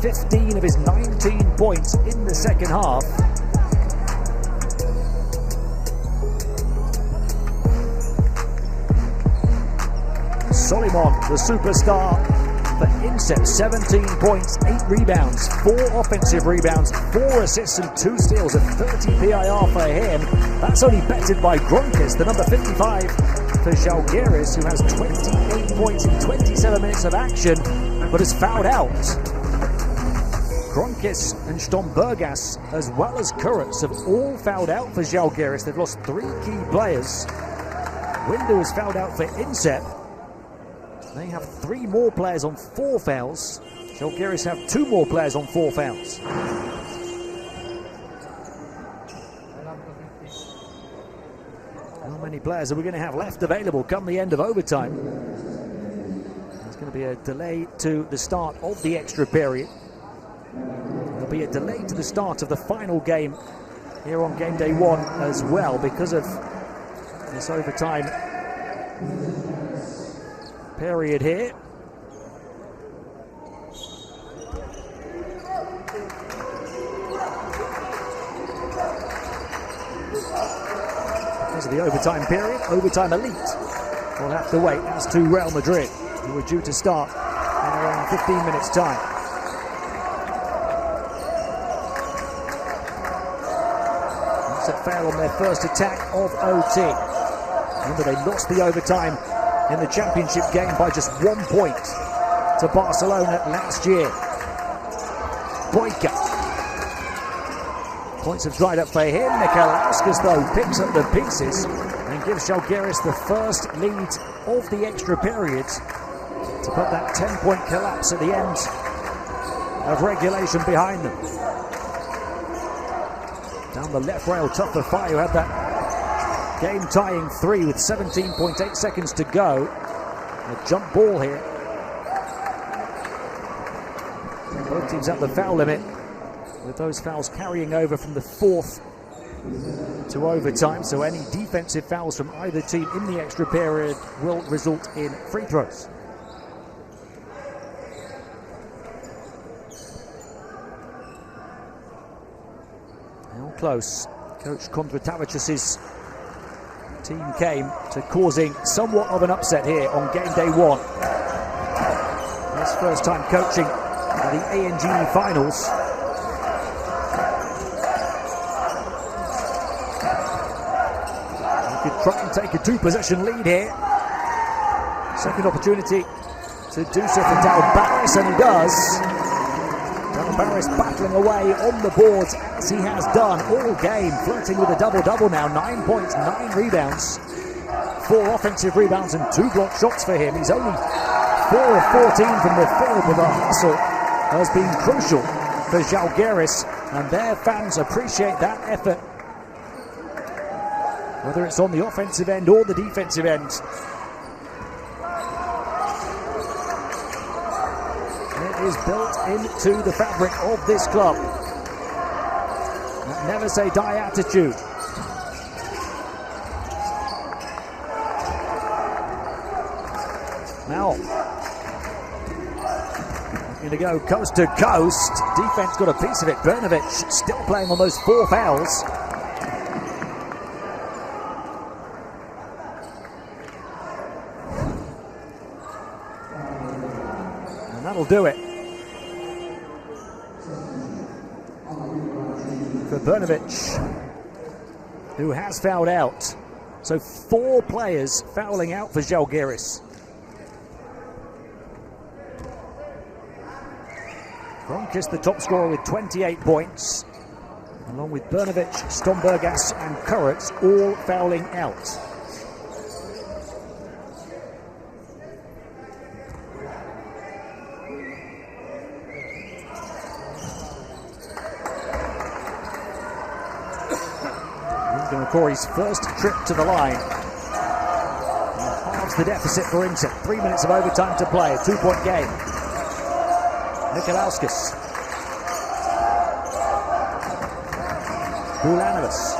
15 of his 19 points in the second half. Solimon, the superstar for Inset, 17 points, 8 rebounds, 4 offensive rebounds, 4 assists and 2 steals, and 30 PIR for him. That's only bettered by Gronkis, the number 55 for Žalgiris, who has 28 points in 27 minutes of action, but is fouled out. Gronkis and Stombergas, as well as Kurtz, have all fouled out for Žalgiris. They've lost 3 key players. Windu is fouled out for Inset. They have 3 more players on 4 fouls. Žalgiris have 2 more players on 4 fouls. How many players are we going to have left available come the end of overtime? There's going to be a delay to the start of the extra period. There'll be a delay to the start of the final game here on game day 1 as well because of this overtime period here. Because of the overtime period, overtime elite will have to wait as to Real Madrid, who are due to start in around 15 minutes time. That's a foul on their first attack of OT. Remember, they lost the overtime in the championship game by just 1 point to Barcelona last year. Boyka. Points have dried up for him. Nikolauskas, though, picks up the pieces and gives Žalgiris the first lead of the extra period to put that 10-point collapse at the end of regulation behind them. Down the left rail, tough for who had that game-tying 3 with 17.8 seconds to go. A jump ball here. Both teams at the foul limit, with those fouls carrying over from the 4th to overtime. So any defensive fouls from either team in the extra period will result in free throws. How close Coach Kondratavic's team came to causing somewhat of an upset here on game day 1. His first time coaching the ANG finals. He could try and take a 2-possession lead here. Second opportunity to do so for Dal Barris, and he does. Dal Barris battling away on the boards as he has done all game, flirting with a double-double now. 9 points, 9 rebounds, 4 offensive rebounds and 2 block shots for him. He's only 4 of 14 from the field, but the hustle has been crucial for Žalgiris, and their fans appreciate that effort, whether it's on the offensive end or the defensive end. It is built into the fabric of this club. That never say die attitude. Now, going to go coast to coast. Defense got a piece of it. Brnovic still playing on those 4 fouls. And that'll do it for Brnovic, who has fouled out. So 4 players fouling out for Žalgiris. Gronkis, the top scorer, with 28 points, along with Brnovic, Stombergas and Kurtz, all fouling out. Corey's first trip to the line halves the deficit for Inter. 3 minutes of overtime to play, a 2-point game. Nikolauskas, Bulanovas,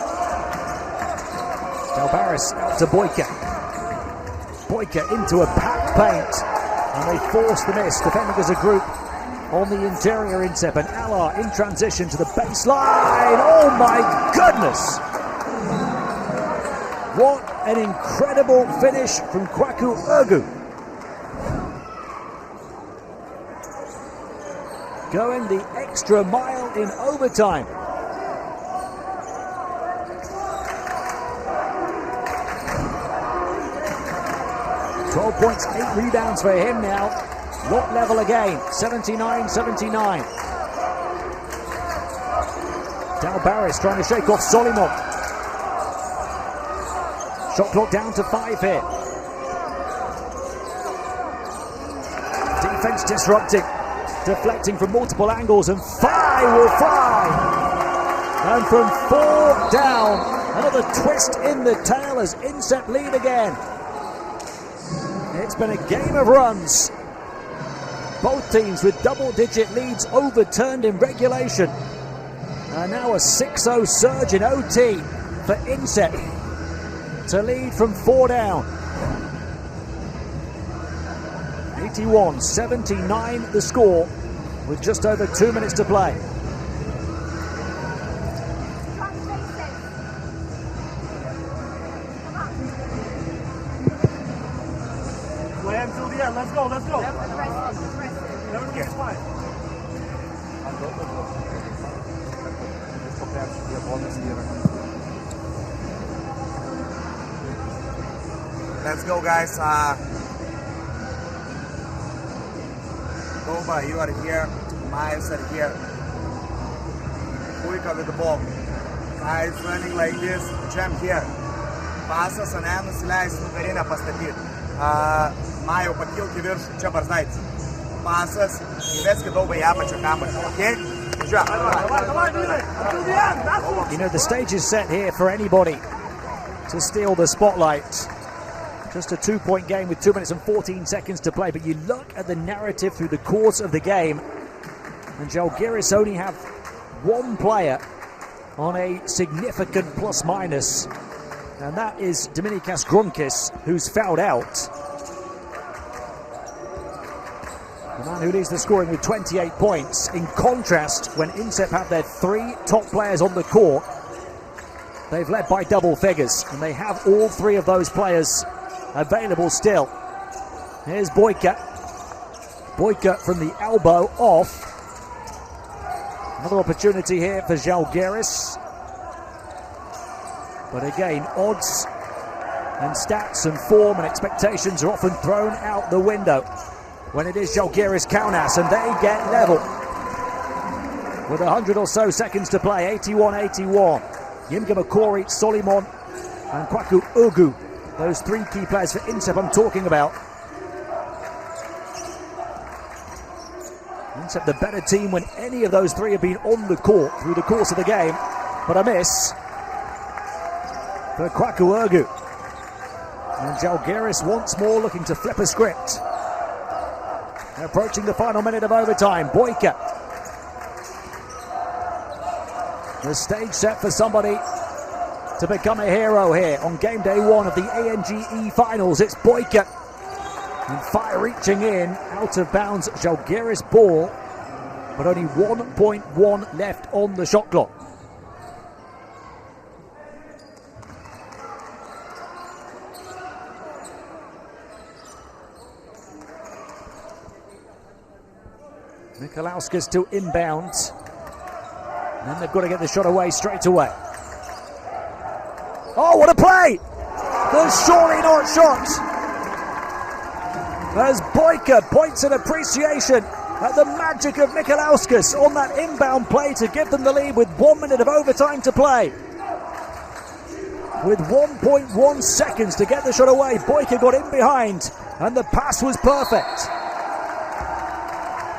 Dalbaris out to Boyka. Boyka into a packed paint, and they force the miss, defending as a group on the interior INSEP, and Alar in transition to the baseline. Oh my goodness! What an incredible finish from Kwaku Ergu. Going the extra mile in overtime. $12 points, 8 rebounds for him now. Lot level again, 79-79. Dalbaris trying to shake off Solimon. Shot clock down to 5 here. Defense disrupting, deflecting from multiple angles, and 5 will fly. And from 4 down, another twist in the tail as INSEP lead again. It's been a game of runs. Both teams with double-digit leads overturned in regulation. And now a 6-0 surge in OT for INSEP to lead from 4 down. 81-79 the score with just over 2 minutes to play. Let's go. Let's go, guys. Boba, you are here. Miles are here. Puika with the ball. Guys running like this. Jam here. Pasas, ane, nusileis, nugarinę pastatyti. Majo pakilti viršų, čia Barzaitis. Pasas, įveski daugą į apačią kamuolį. Okay? You know, the stage is set here for anybody to steal the spotlight. Just a 2-point game with 2 minutes and 14 seconds to play, but you look at the narrative through the course of the game, and Žalgiris only have one player on a significant plus-minus, and that is Dominykas Gronkis, who's fouled out. The man who leads the scoring with 28 points. In contrast, when INSEP have their 3 top players on the court, they've led by double figures, and they have all 3 of those players available still. Here's Boyka. Boyka from the elbow off. Another opportunity here for Žalgiris. But again, odds and stats and form and expectations are often thrown out the window when it is Žalgiris Kaunas, and they get level. With 100 or so seconds to play, 81-81. Yimga Makori, Solimon, and Kwaku Ergu. Those 3 key players for INSEP I'm talking about. INSEP the better team when any of those 3 have been on the court through the course of the game. But a miss for Kwaku Ergu. And Žalgiris once more looking to flip a script. Approaching the final minute of overtime. Boyka. The stage set for somebody to become a hero here on game day 1 of the ANGE finals. It's Boyka. And fire reaching in, out of bounds, Žalgiris ball, but only 1.1 left on the shot clock. Mikalauskas to inbound. And then they've got to get the shot away straight away. Oh, what a play! There's surely not shot. As Boyka points an appreciation at the magic of Mikalauskas on that inbound play to give them the lead with 1 minute of overtime to play. With 1.1 seconds to get the shot away, Boyka got in behind and the pass was perfect.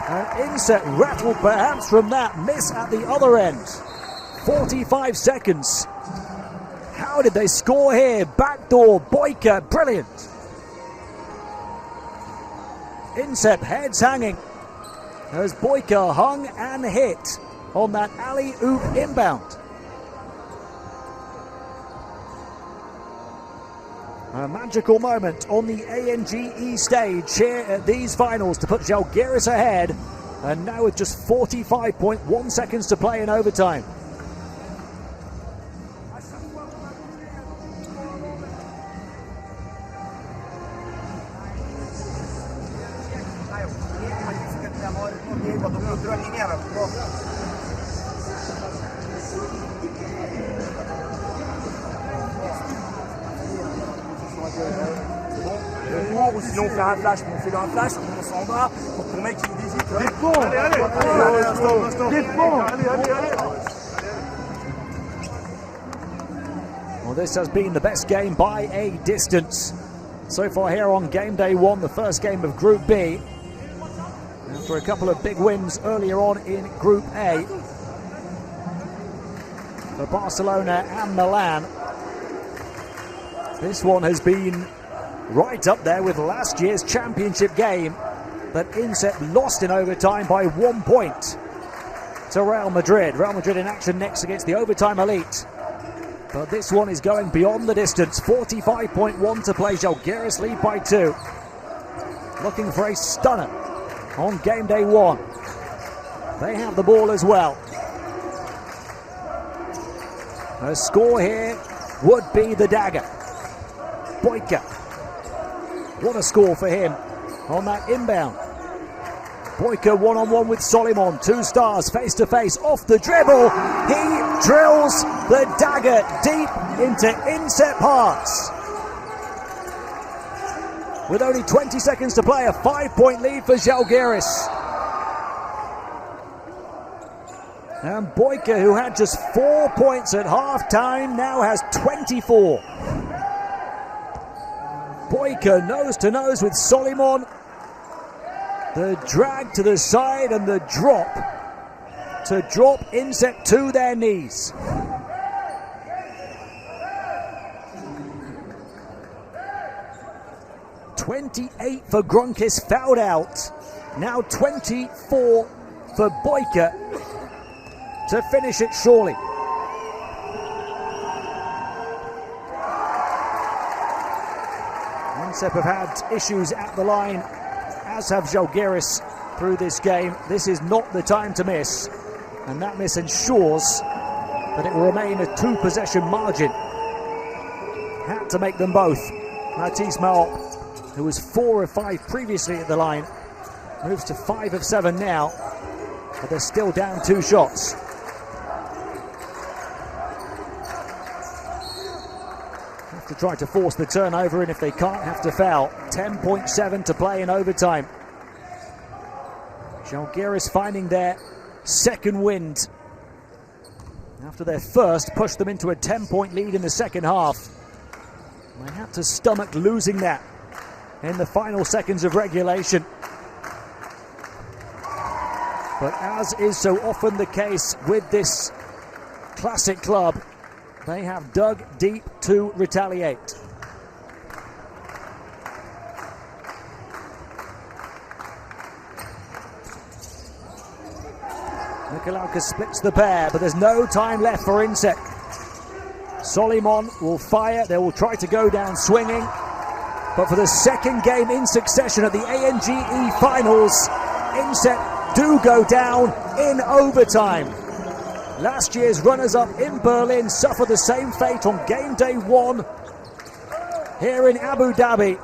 An INSEP rattled perhaps from that miss at the other end. 45 seconds. How did they score here? Backdoor, Boyka, brilliant. INSEP heads hanging as Boyka hung and hit on that alley-oop inbound. A magical moment on the ANGE stage here at these finals to put Žalgiris ahead, and now with just 45.1 seconds to play in overtime. Ou sinon on fait un flash, on fait un flash, on s'en va pour que ton mec il hésite. Well, this has been the best game by a distance so far here on game day one, the first game of Group B. After a couple of big wins earlier on in Group A for Barcelona and Milan, this one has been right up there with last year's championship game that Inset lost in overtime by 1 point to Real Madrid. Real Madrid in action next against the overtime elite. But this one is going beyond the distance. 45.1 to play. Žalgiris lead by 2. Looking for a stunner on game day one. They have the ball as well. A score here would be the dagger. Boyka. What a score for him on that inbound. Boyka one-on-one with Soliman. 2 stars face-to-face off the dribble. He drills the dagger deep into inset hearts. With only 20 seconds to play, a 5-point lead for Žalgiris. And Boyka, who had just 4 points at half-time, now has 24. Boyka nose-to-nose with Soliman. The drag to the side and the drop to drop Inset to their knees. $28 for Grunkis, fouled out. Now 24 for Boyka to finish it surely. Inset have had issues at the line, as have Žalgiris through this game. This is not the time to miss, and that miss ensures that it will remain a 2-possession margin. Had to make them both. Matisse Maop, who was 4 of 5 previously at the line, moves to 5 of 7 now, but they're still down 2 shots. Have to try to force the turnover, and if they can't, have to foul. 10.7 to play in overtime. Žalgiris finding their second wind after their first pushed them into a 10-point lead in the second half. They had to stomach losing that in the final seconds of regulation. But as is so often the case with this classic club, they have dug deep to retaliate. Nikolauskas splits the pair, but there's no time left for Inset. Soliman will fire. They will try to go down swinging. But for the second game in succession at the ANGE finals, Inset do go down in overtime. Last year's runners-up in Berlin suffered the same fate on game day one here in Abu Dhabi.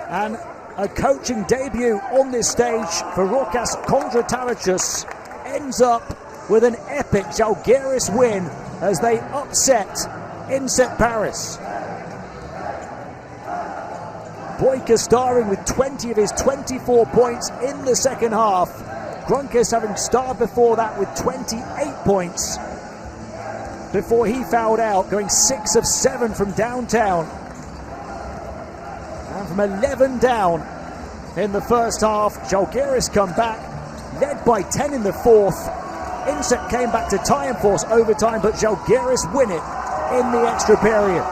And a coaching debut on this stage for Rokas Kondratarachus ends up with an epic Žalgiris win as they upset Inset Paris. Boyka starring with 20 of his 24 points in the second half. Grunkis having starred before that with 28 points before he fouled out, going 6 of 7 from downtown. And from 11 down in the first half, Žalgiris come back, led by 10 in the fourth. Inset came back to tie and force overtime, but Žalgiris win it in the extra period.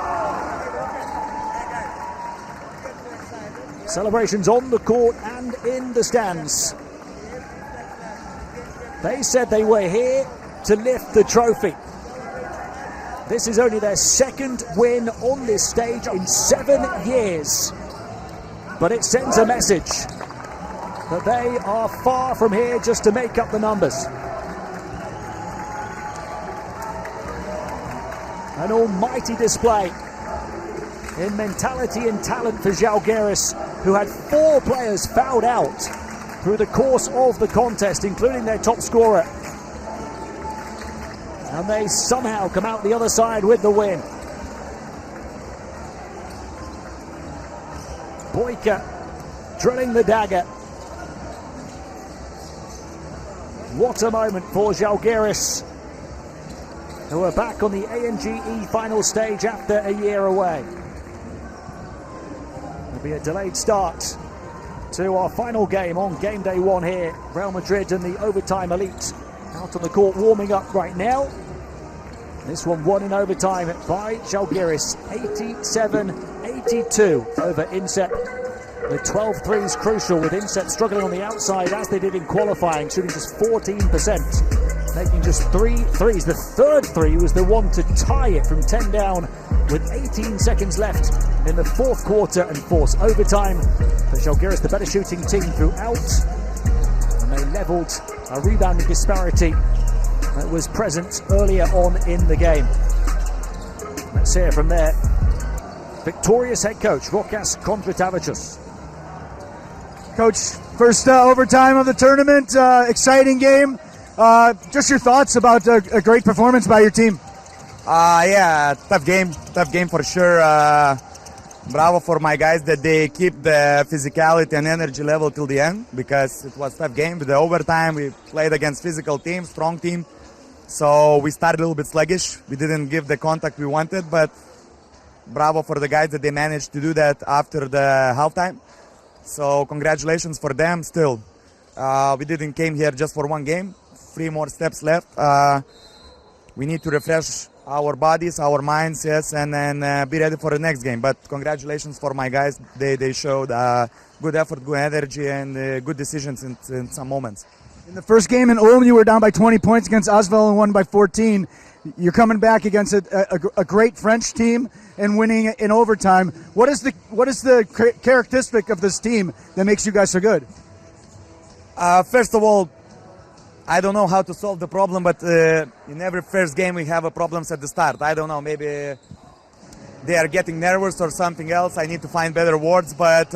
Celebrations on the court and in the stands. They said they were here to lift the trophy. This is only their second win on this stage in 7 years. But it sends a message that they are far from here just to make up the numbers. An almighty display in mentality and talent for Žalgiris, who had 4 players fouled out through the course of the contest, including their top scorer. And they somehow come out the other side with the win. Boyka drilling the dagger. What a moment for Žalgiris, who are back on the ANGE final stage after a year away. There'll be a delayed start to our final game on game day 1 here. Real Madrid and the overtime elite out on the court warming up right now. This one won in overtime by Žalgiris, 87-82 over Insep. The 12 threes crucial, with Insep struggling on the outside as they did in qualifying, shooting just 14%, making just 3 threes. The third three was the one to tie it from 10 down with 18 seconds left in the fourth quarter and force overtime. But Žalgiris, the better shooting team throughout, and they levelled a rebounding disparity that was present earlier on in the game. Let's hear from their victorious head coach, Rokas Kondratavicius. Coach, first overtime of the tournament, exciting game. Just your thoughts about a great performance by your team. Yeah, tough game for sure. Bravo for my guys that they keep the physicality and energy level till the end, because it was a tough game. With the overtime, we played against physical team, strong team. So we started a little bit sluggish. We didn't give the contact we wanted, but bravo for the guys that they managed to do that after the halftime. So congratulations for them still. We didn't came here just for one game. 3 more steps left. We need to refresh our bodies, our minds, yes, and then be ready for the next game. But congratulations for my guys. They showed good effort, good energy, and good decisions in some moments. In the first game in Ulm, you were down by 20 points against Asvel and won by 14. You're coming back against a great French team and winning in overtime. What is the characteristic of this team that makes you guys so good? First of all, I don't know how to solve the problem, but in every first game we have problems at the start. I don't know, maybe they are getting nervous or something else. I need to find better words, but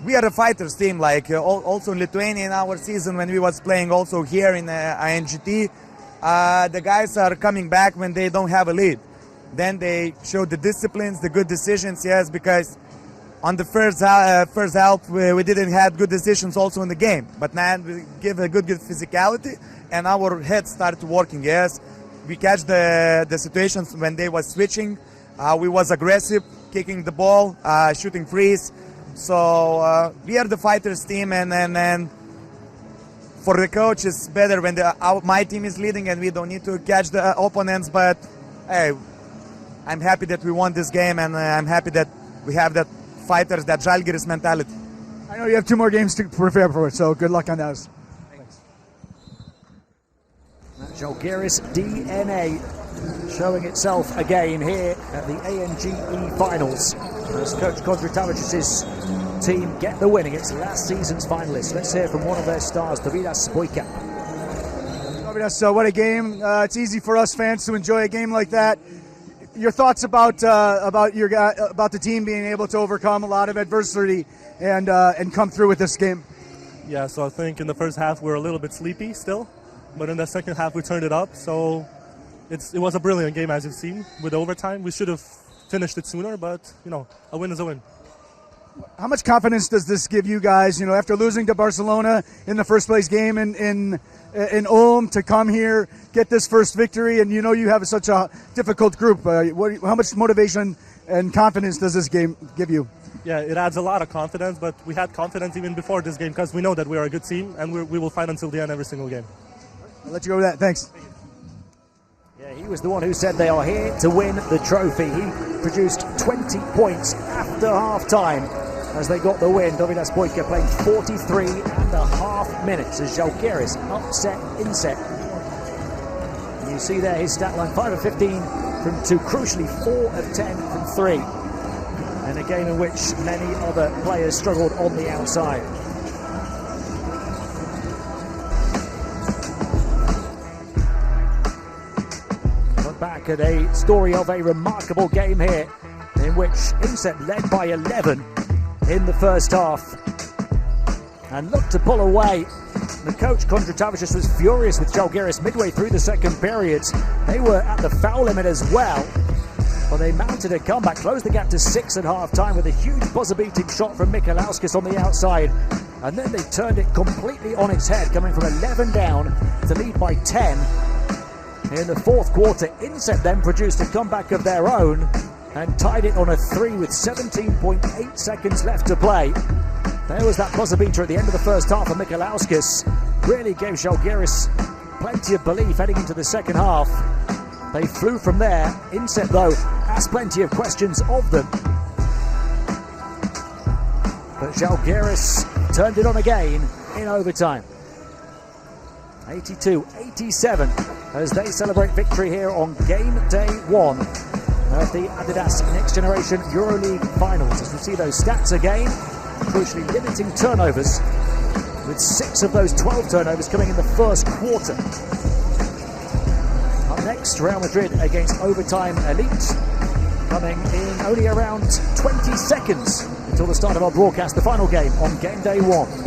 we are a fighters team. Like also in Lithuania in our season when we was playing also here in INGT, the guys are coming back when they don't have a lead. Then they show the disciplines, the good decisions, yes, because on the first half we didn't have good decisions also in the game. But now we give a good physicality and our heads started working, yes. We catch the situations when they was switching. We was aggressive, kicking the ball, shooting threes. So we are the fighters team, and for the coach it's better when my team is leading and we don't need to catch the opponents. But hey, I'm happy that we won this game, and I'm happy that we have that fighters, that Žalgiris mentality. I know you have 2 more games to prepare for it, so good luck on those. Thanks. That Žalgiris DNA showing itself again here at the ANGE finals, as Coach Kondratavicius' team get the win against last season's finalists. Let's hear from one of their stars, Dhabi Boyka. So what a game. It's easy for us fans to enjoy a game like that. Your thoughts about the team being able to overcome a lot of adversity and come through with this game? Yeah, so I think in the first half we were a little bit sleepy still, but in the second half we turned it up. So it was a brilliant game, as you've seen, with overtime. We should have finished it sooner, but a win is a win. How much confidence does this give you guys? After losing to Barcelona in the first place game in Ulm, to come here, get this first victory, and you have such a difficult group. How much motivation and confidence does this game give you? Yeah, it adds a lot of confidence, but we had confidence even before this game because we know that we are a good team and we will fight until the end every single game. I'll let you go with that. Thanks. Yeah, he was the one who said they are here to win the trophy. He produced 20 points after half-time as they got the win. Dhabi Boyka playing 43.5 minutes as Žalgiris upset Insep. You see there his stat line, 5 of 15 from 2, crucially 4 of 10 from 3, in a game in which many other players struggled on the outside. Look back at a story of a remarkable game here, in which Inset led by 11 in the first half and looked to pull away. The coach, Kondratavicius, was furious with Žalgiris midway through the second period. They were at the foul limit as well, but they mounted a comeback, closed the gap to 6 at half-time with a huge buzzer-beating shot from Mikalauskis on the outside. And then they turned it completely on its head, coming from 11 down to lead by 10 in the fourth quarter. Inset then produced a comeback of their own and tied it on a 3 with 17.8 seconds left to play. There was that buzzer beater at the end of the first half, and Mikalauskis really gave Žalgiris plenty of belief heading into the second half. They flew from there. Inset, though, asked plenty of questions of them, but Žalgiris turned it on again in overtime. 82-87 as they celebrate victory here on game day 1 of the Adidas Next Generation EuroLeague finals. As we see those stats again, crucially limiting turnovers, with 6 of those 12 turnovers coming in the first quarter. Up next, Real Madrid against Overtime Elite, coming in only around 20 seconds until the start of our broadcast, the final game on game day 1.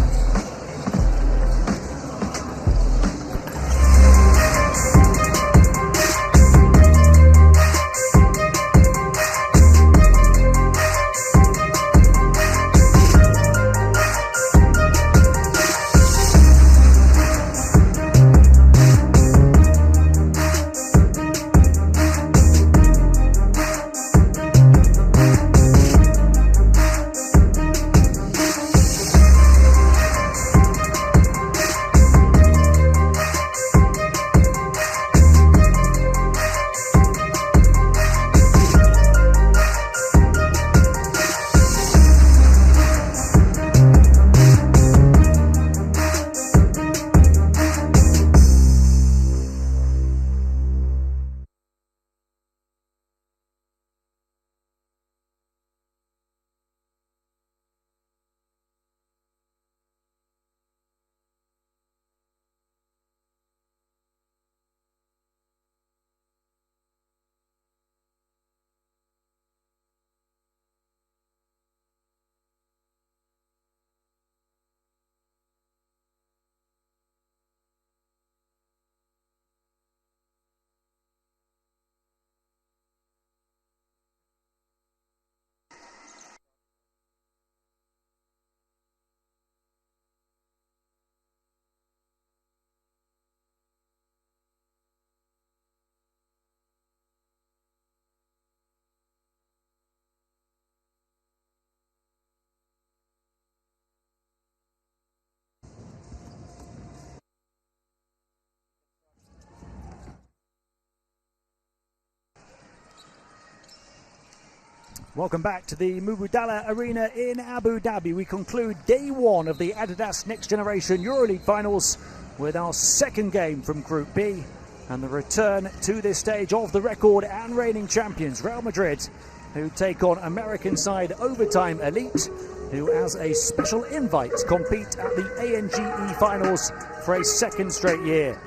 Welcome back to the Mubadala Arena in Abu Dhabi. We conclude day 1 of the Adidas Next Generation EuroLeague finals with our second game from Group B and the return to this stage of the record and reigning champions, Real Madrid, who take on American side Overtime Elite, who, as a special invite, compete at the ANGE finals for a second straight year.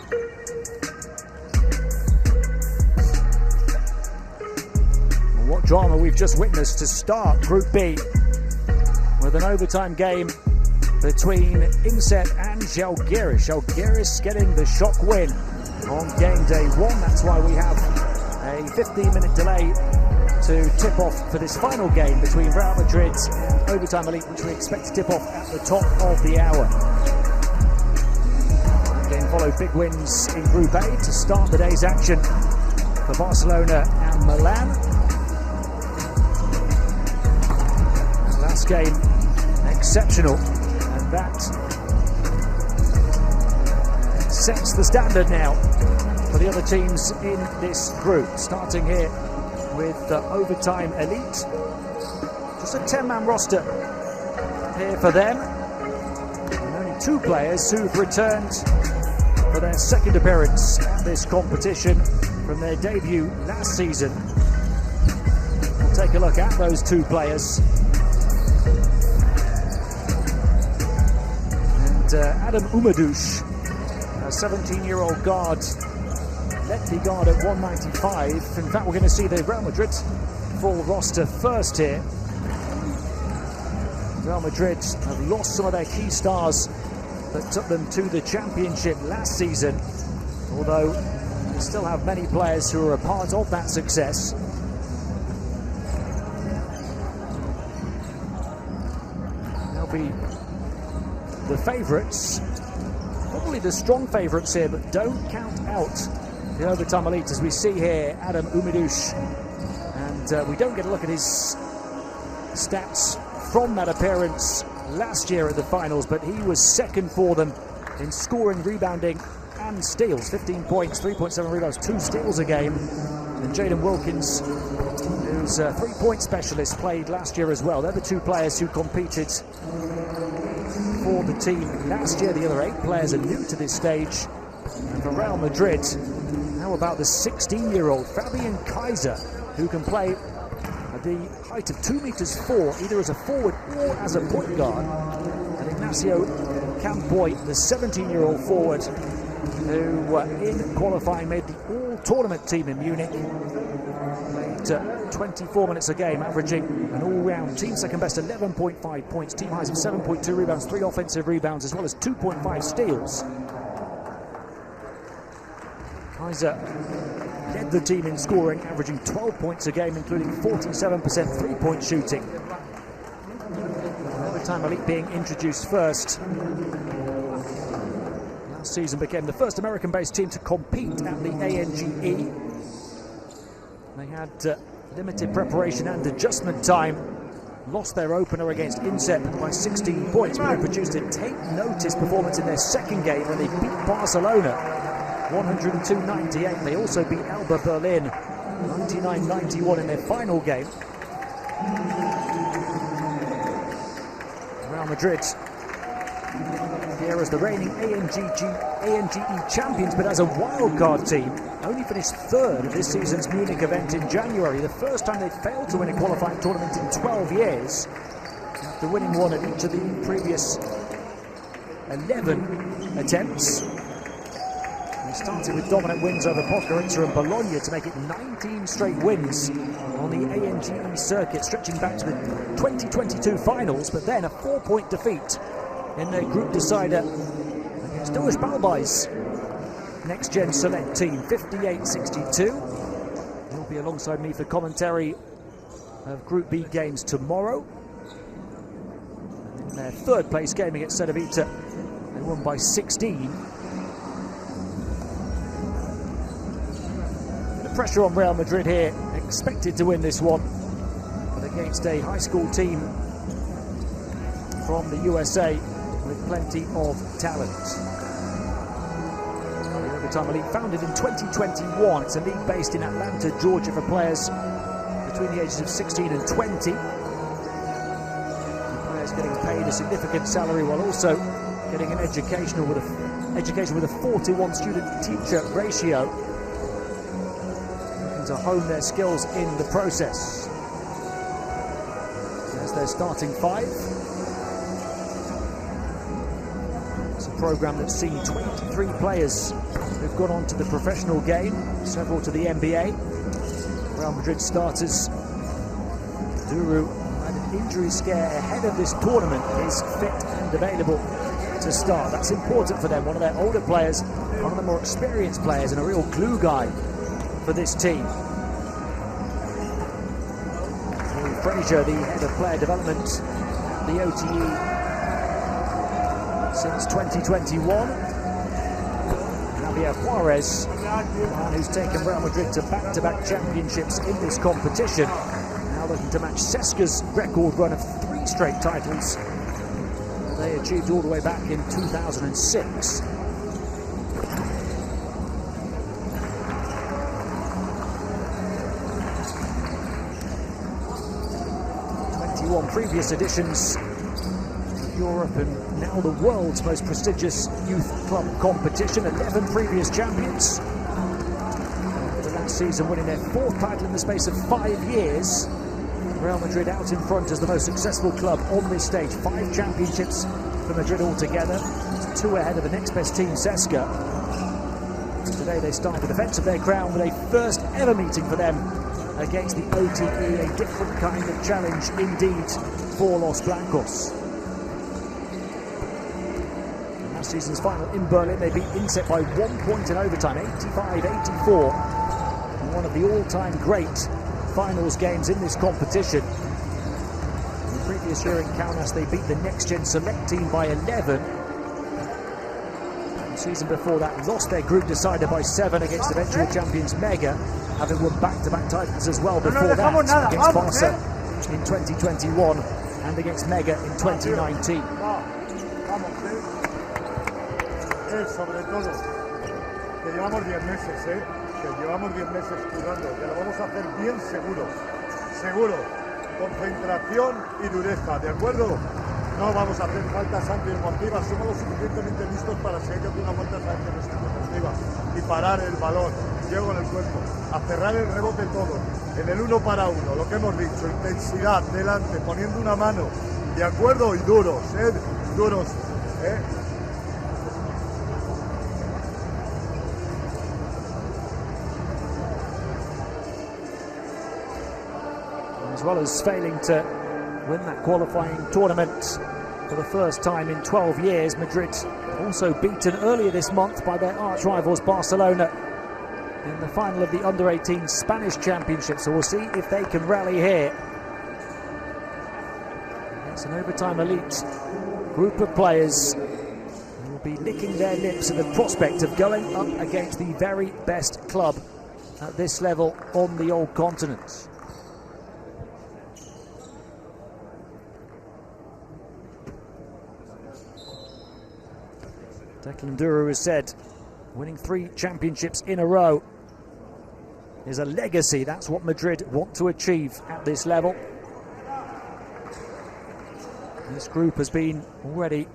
What drama we've just witnessed to start Group B with an overtime game between Inset and Žalgiris. Žalgiris getting the shock win on game day 1. That's why we have a 15-minute delay to tip off for this final game between Real Madrid and Overtime Elite, which we expect to tip off at the top of the hour. The game followed big wins in Group A to start the day's action for Barcelona and Milan. Last game exceptional, and that sets the standard now for the other teams in this group. Starting here with the Overtime Elite, just a 10-man roster here for them, and only 2 players who've returned for their second appearance at this competition. from their debut last season. We'll take a look at those two players. And Adam Umadouche, a 17-year-old guard, lefty guard at 195. In fact, we're going to see the Real Madrid full roster first here. Real Madrid have lost some of their key stars that took them to the championship last season, although they still have many players who are a part of that success. They'll be the favourites, probably the strong favourites here, but don't count out the overtime elite, as we see here, Adam Umadouche. And we don't get a look at his stats from that appearance last year at the finals, but he was second for them in scoring, rebounding and steals. 15 points, 3.7 rebounds, 2 steals a game. And Jaden Wilkins, who's a 3-point specialist, played last year as well. They're the two players who competed for the team last year. The other 8 players are new to this stage. And for Real Madrid, how about the 16-year-old Fabian Kaiser, who can play at the height of 2 meters 4, either as a forward or as a point guard. And Ignacio Campoy, the 17-year-old forward, who in qualifying made the all-tournament team in Munich, played 24 minutes a game, averaging an all-round team second best 11.5 points, team highs of 7.2 rebounds, 3 offensive rebounds, as well as 2.5 steals. Kaiser led the team in scoring, averaging 12 points a game, including 47% three-point shooting. Overtime elite being introduced first. Last season became the first American-based team to compete at the ANGE. They had limited preparation and adjustment time. Lost their opener against INSEP by 16 points, but they produced a take-notice performance in their second game when they beat Barcelona 102-98. They also beat Alba Berlin 99-91 in their final game. Real Madrid here as the reigning ANGE champions, but as a wildcard team, only finished 3rd of this season's Munich event in January, the first time they'd failed to win a qualifying tournament in 12 years, after winning one at each of the previous 11 attempts. They started with dominant wins over Podgorica and Bologna to make it 19 straight wins on the ANGE circuit, stretching back to the 2022 finals, but then a 4-point defeat in their group decider against Duas Balbai's NextGen select team, 58-62. He'll be alongside me for commentary of Group B games tomorrow. In their 3rd place game against Cedevita, they won by 16. Pressure on Real Madrid here, expected to win this one, but against a high school team from the USA with plenty of talent. The Overtime Elite, founded in 2021, it's a league based in Atlanta, Georgia, for players between the ages of 16 and 20. The players getting paid a significant salary while also getting an education with a 4-to-1 student-teacher ratio, to hone their skills in the process. There's their starting 5. It's a program that's seen 23 players who've gone on to the professional game, several to the NBA. Real Madrid starters Duru had an injury scare ahead of this tournament, is fit and available to start. That's important for them. One of their older players, one of the more experienced players, and a real glue guy for this team. Frazier, the head of player development at the OTE since 2021. Javier Juarez, the man who's taken Real Madrid to back-to-back championships in this competition, now looking to match Ceska's record run of 3 straight titles that they achieved all the way back in 2006. Previous editions of Europe and now the world's most prestigious youth club competition. 11 previous champions. The last season, winning their 4th title in the space of 5 years. Real Madrid out in front as the most successful club on this stage. 5 championships for Madrid altogether. 2 ahead of the next best team, Cesca. Today they start the defence of their crown with a first ever meeting for them against the OTE, a different kind of challenge indeed for Los Blancos. In last season's final in Berlin, they beat Inset by 1 point in overtime, 85-84. One of the all-time great finals games in this competition. In the previous year in Kaunas, they beat the NextGen Select team by 11. The season before that, lost their group decider by 7 against eventual champions Mega, having won back-to-back titles as well before that against Barca in 2021 and against Mega in 2019. Sobre todo, que llevamos 10 meses, que llevamos 10 meses currando, que lo vamos a hacer bien seguro, concentración y dureza, ¿de acuerdo? No vamos a hacer faltas antideportivas, somos lo suficientemente listos para seguir haciendo unas faltas antideportivas y parar el balón, llego en el cuerpo, a cerrar el rebote todo, en el 1 para 1, lo que hemos dicho, intensidad, delante, poniendo una mano, ¿de acuerdo? Y duros, duros, As well as failing to win that qualifying tournament for the first time in 12 years, Madrid also beaten earlier this month by their arch rivals Barcelona in the final of the Under-18 Spanish Championship. So we'll see if they can rally here. It's an overtime elite group of players who will be licking their lips at the prospect of going up against the very best club at this level on the old continent. Declan Duru has said winning 3 championships in a row is a legacy. That's what Madrid want to achieve at this level. This group has been already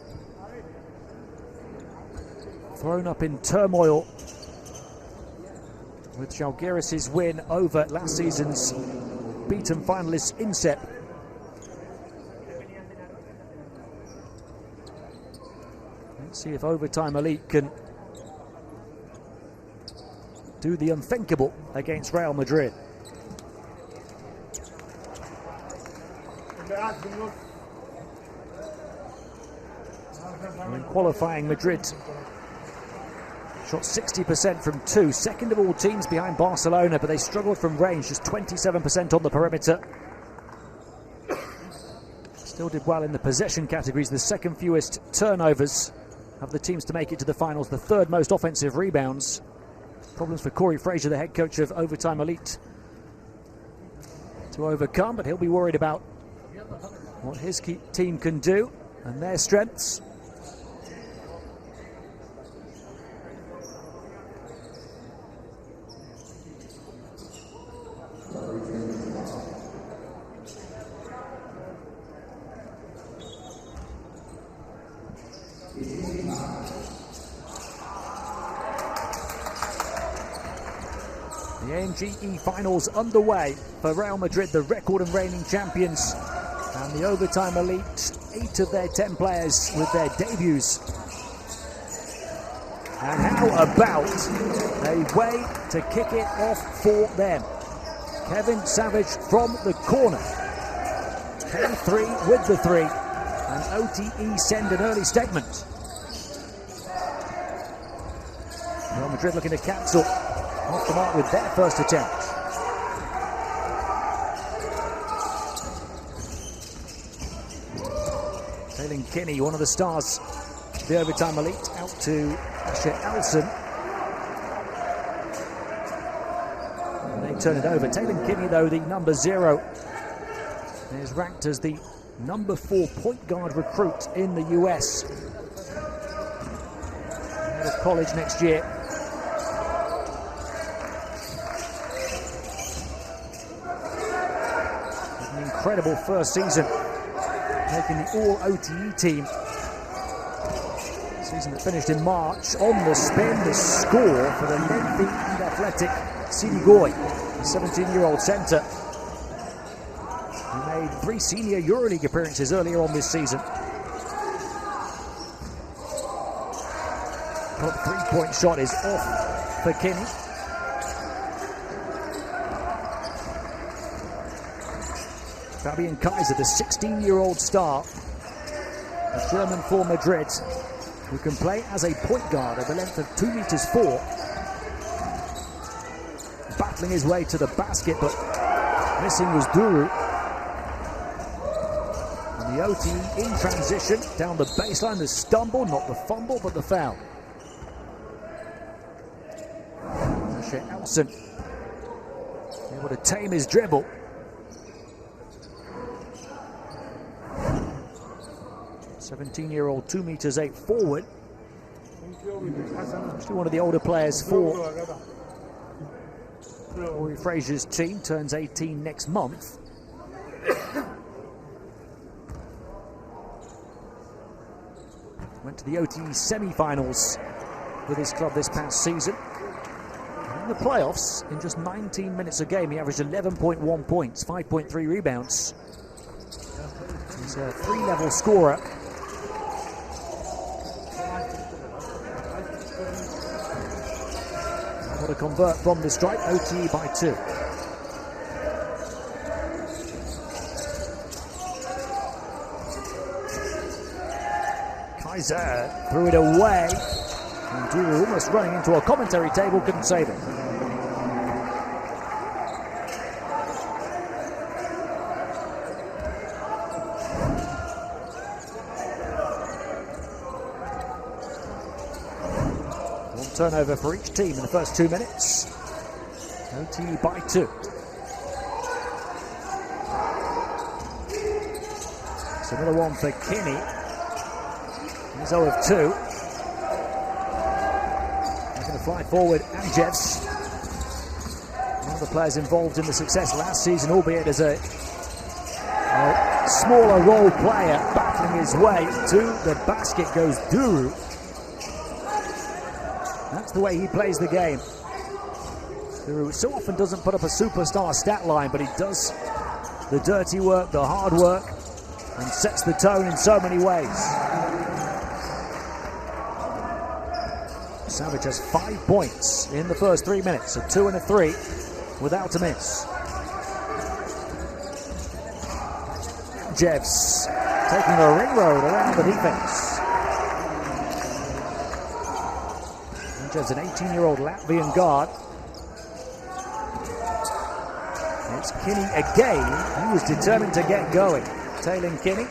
thrown up in turmoil with Žalgiris' win over last season's beaten finalists Inset. Let's see if Overtime Elite can do the unthinkable against Real Madrid. In qualifying, Madrid shot 60% from 2, second of all teams behind Barcelona, but they struggled from range, just 27% on the perimeter. Still did well in the possession categories, the second fewest turnovers of the teams to make it to the finals, the third most offensive rebounds. Problems for Corey Fraser, the head coach of Overtime Elite, to overcome, but he'll be worried about what his team can do and their strengths. The AMGE finals underway for Real Madrid, the record and reigning champions, and the Overtime Elite, 8 of their 10 players with their debuts. And how about a way to kick it off for them? Kevin Savage from the corner. K3 with the 3, and OTE send an early statement. Real Madrid looking to cancel off the mark with their first attempt. Taylor Kinney, one of the stars of the Overtime Elite, out to Asher Elson. And they turn it over. Taylor Kinney, though, the number 0, is ranked as the number 4 point guard recruit in the US. Out of college next year. Incredible first season, making the All-OTE team. Season that finished in March. On the spin, the score for the lengthy and athletic Sidi Goy, the 17-year-old centre, who made 3 senior EuroLeague appearances earlier on this season. Top 3-point shot is off for Kinney. Fabian Kaiser, the 16-year-old star, a German for Madrid, who can play as a point guard at the length of 2 meters 4. Battling his way to the basket, but missing was Duru. And the OT in transition, down the baseline, the stumble, not the fumble, but the foul. Asher Elson able to tame his dribble. '17-year-old, 2 meters 8 forward. Actually one of the older players for Rory Frazier's team, turns 18 next month. Went to the OTE semi-finals with his club this past season. In the playoffs, in just 19 minutes a game, he averaged 11.1 points, 5.3 rebounds. He's a 3-level scorer. To convert from the strike, OTE by 2. Kaiser threw it away, and Duru, almost running into a commentary table, couldn't save it. Turnover for each team in the first 2 minutes. OT by 2. It's another one for Kinney. He's 0 of 2. He's going to fly forward, Amjevs. One of the players involved in the success last season, albeit as a smaller role player, battling his way to the basket goes Duru. That's the way he plays the game. Duru so often doesn't put up a superstar stat line, but he does the dirty work, the hard work, and sets the tone in so many ways. Savage has 5 points in the first 3 minutes, a 2 and a 3 without a miss. Jeffs taking the ring road around the defense. Jeffs, an 18-year-old Latvian guard. It's Kinney again. He was determined to get going. Taylor Kinney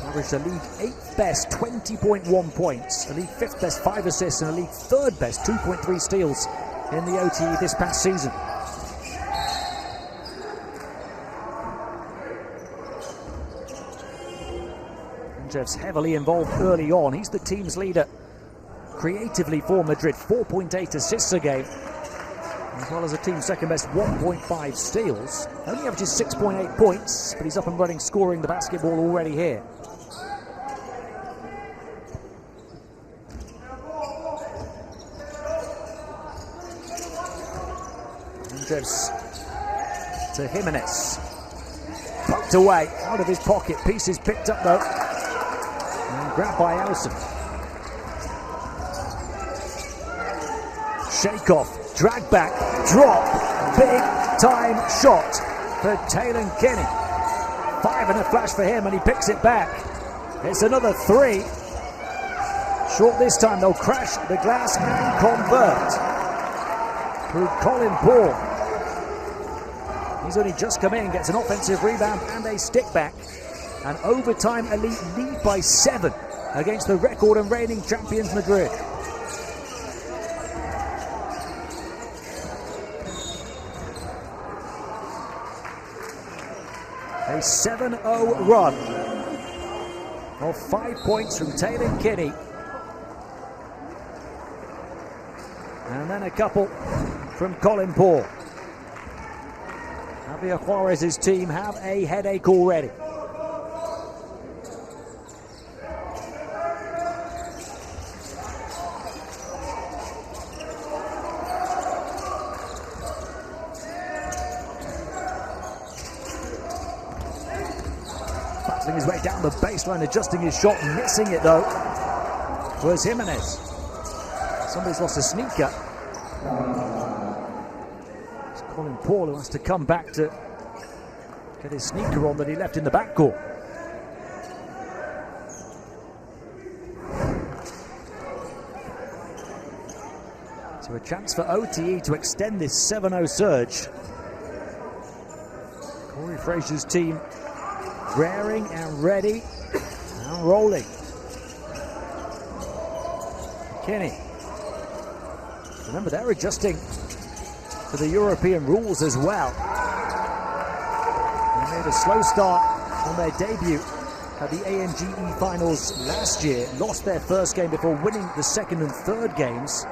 averaged a league 8th best 20.1 points, a league 5th best 5 assists, and a league 3rd best 2.3 steals in the OTE this past season. Jeff's heavily involved early on. He's the team's leader creatively for Madrid, 4.8 assists a game, as well as a team second best 1.5 steals. Only averages 6.8 points, but he's up and running, scoring the basketball already here. Jeffs to Jimenez. Poked away out of his pocket. Pieces picked up though. And grabbed by Elson. Shake off, drag back, drop, big time shot for Taylor Kinney. 5 and a flash for him, and he picks it back. It's another 3. Short this time, they'll crash the glass and convert. Through Colin Paul. He's only just come in, gets an offensive rebound and a stick back. An overtime elite lead by 7 against the record and reigning champions Madrid. A 7-0 run of 5 points from Taylor Kinney. And then a couple from Colin Paul. Javier Juarez's team have a headache already. Hustling his way down the baseline, adjusting his shot, missing it though. Was Jimenez. Somebody's lost a sneaker. It's Colin Paul who has to come back to get his sneaker on that he left in the backcourt. So a chance for OTE to extend this 7-0 surge. Corey Frazier's team raring and ready and rolling. Kenny. Remember, they're adjusting to the European rules as well. They made a slow start on their debut at the ANGE finals last year. Lost their first game before winning the second and third games.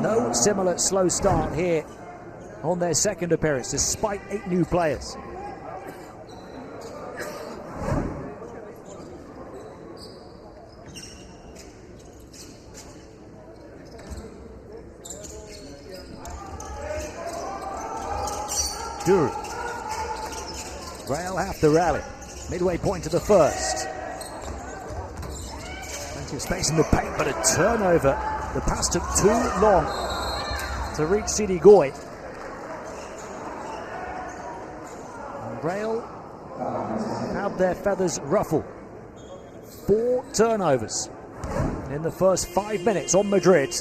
No similar slow start here on their second appearance, despite 8 new players. Duru. Real have to rally. Midway point to the first. Plenty of space in the paint, but a turnover. The pass took too long to reach Sidi Goy. And Real have their feathers ruffled. 4 turnovers in the first 5 minutes on Madrid.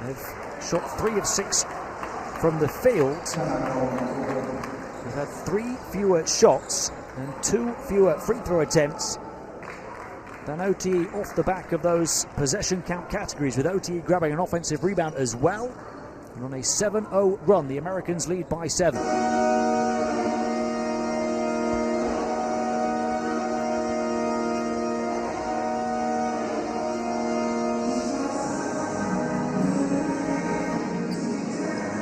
They've shot 3 of 6 from the field. They've had 3 fewer shots and 2 fewer free throw attempts than OTE off the back of those possession count categories, with OTE grabbing an offensive rebound as well. And on a 7-0 run, the Americans lead by 7.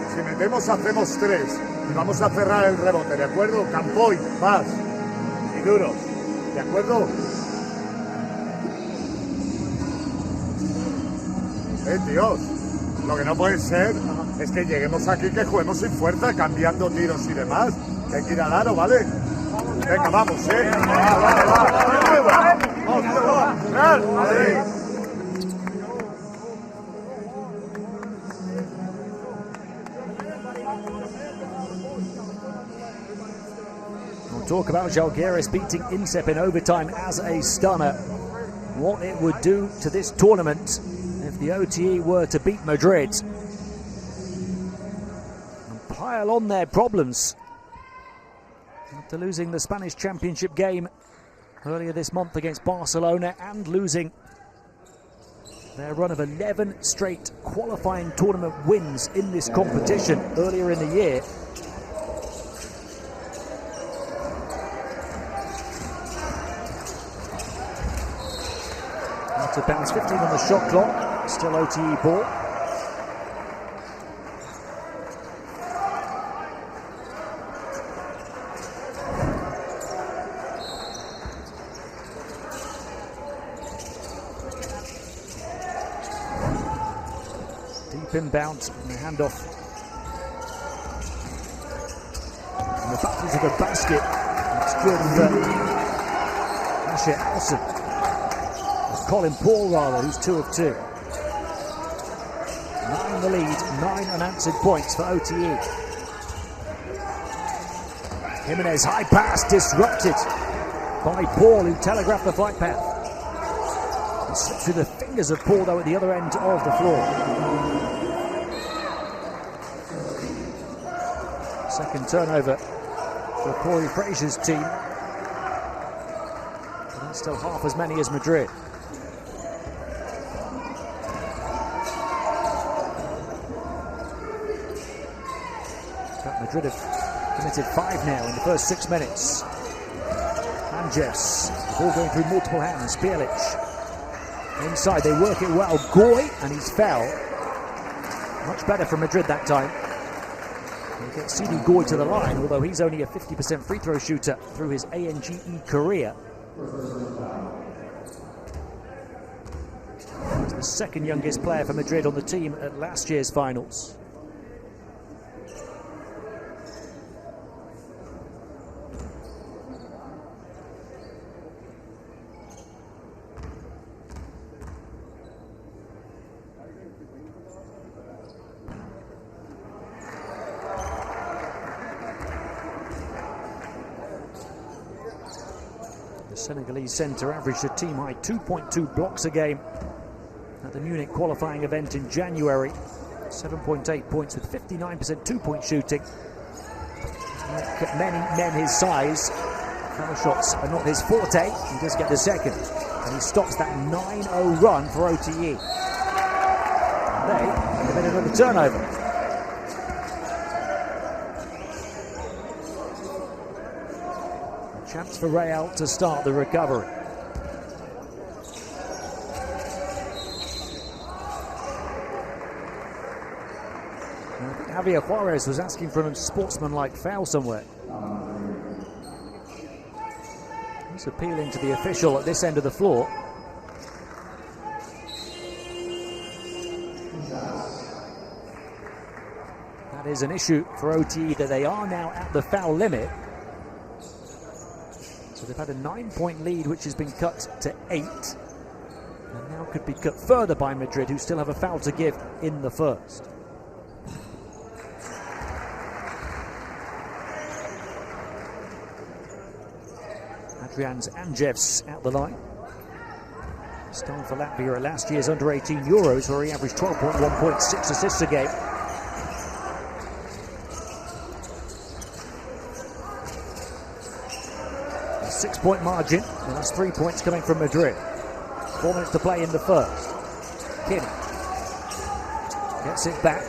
Si metemos, hacemos 3 y vamos a cerrar el rebote, ¿de acuerdo? Campoy, vas y Duro, ¿de acuerdo? Tíos, lo que no puede ser es que lleguemos aquí, que juguemos sin fuerza, cambiando tiros y demás. Que hay que ir al aro, ¿vale? Venga, vamos, We'll talk about Žalgiris beating INSEP in overtime as a stunner. What it would do to this tournament if the OTE were to beat Madrid and pile on their problems after losing the Spanish Championship game earlier this month against Barcelona and losing their run of 11 straight qualifying tournament wins in this competition earlier in the year. Out of bounds, 15 on the shot clock. Still OTE ball. Deep inbound and the handoff. And the battle to the basket. It's good for Asher Alson. Colin Paul, rather, who's 2 of 2. 9 the lead, 9 unanswered points for OTE. Jimenez, high pass, disrupted by Paul, who telegraphed the flight path. It slipped through the fingers of Paul, though, at the other end of the floor. Second turnover for Corey Frazier's team. But that's still half as many as Madrid. Madrid have committed 5 now in the first 6 minutes. Andjes, the ball going through multiple hands. Bjelic inside, they work it well. Goy, and he's foul. Much better for Madrid that time. They get Sidi Goy to the line, although he's only a 50% free throw shooter through his ANGE career. He's the second youngest player for Madrid on the team at last year's finals. Senegalese centre averaged a team-high 2.2 blocks a game at the Munich qualifying event in January. 7.8 points with 59% two-point shooting. Many men his size. Counter shots are not his forte. He does get the second, and he stops that 9-0 run for OTE. They have another turnover. A chance for Real to start the recovery. Javier Juarez was asking for a sportsmanlike foul somewhere. He's appealing to the official at this end of the floor. That is an issue for OTE, that they are now at the foul limit. So they've had a 9-point lead, which has been cut to 8. And now could be cut further by Madrid, who still have a foul to give in the first. Adrian's Anjevs at the line. Starting for Latvia at last year's under-18 Euros, where he averaged 12.1 points, 6 assists a game. A 6-point margin, and that's 3 points coming from Madrid. 4 minutes to play in the first. Kinney gets it back.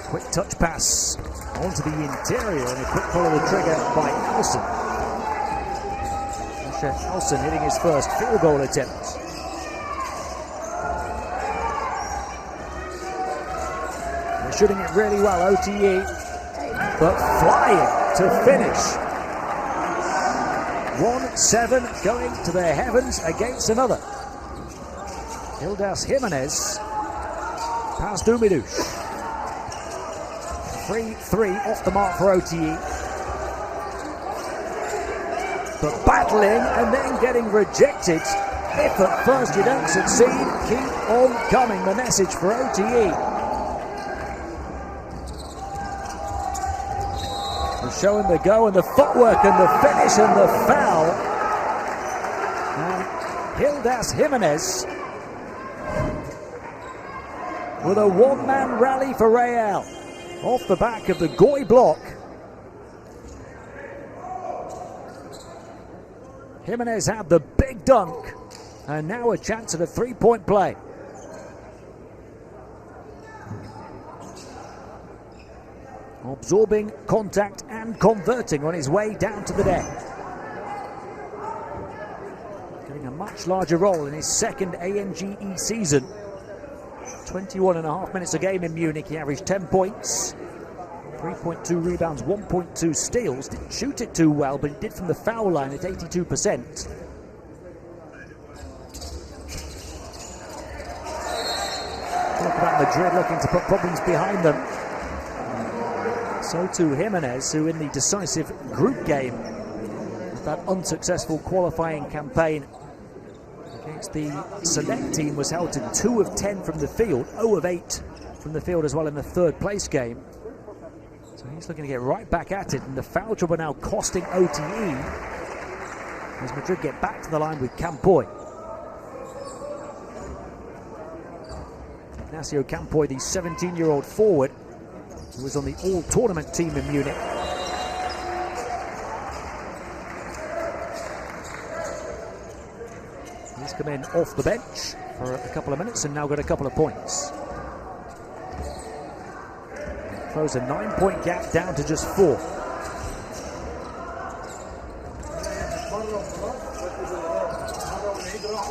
Quick touch pass onto the interior, and a quick pull of the trigger by Alson. Alson hitting his first field goal attempt. They're shooting it really well, OTE, but flying to finish. 1-7 going to the heavens against another. Hildas Jimenez past Umidush. 3-3 off the mark for OTE. But battling and then getting rejected. If at first you don't succeed, keep on coming. The message for OTE. They're showing the go and the footwork and the finish and the foul. And Hildas Jimenez with a one-man rally for Real. Off the back of the Goy block. Jimenez had the big dunk, and now a chance at a three-point play. Absorbing contact and converting on his way down to the deck. Getting a much larger role in his second ANGE season. 21.5 minutes a game in Munich. He averaged 10 points. 3.2 rebounds, 1.2 steals. Didn't shoot it too well, but he did from the foul line at 82%. Talk about Madrid looking to put problems behind them. So too Jimenez, who in the decisive group game, that unsuccessful qualifying campaign against the select team, was held to 2 of 10 from the field, 0 of 8 from the field as well in the third place game. So he's looking to get right back at it, and the foul trouble now costing OTE as Madrid get back to the line with Campoy. Ignacio Campoy, the 17-year-old forward, who was on the all-tournament team in Munich. He's come in off the bench for a couple of minutes and now got a couple of points. Throws a 9-point gap down to just 4.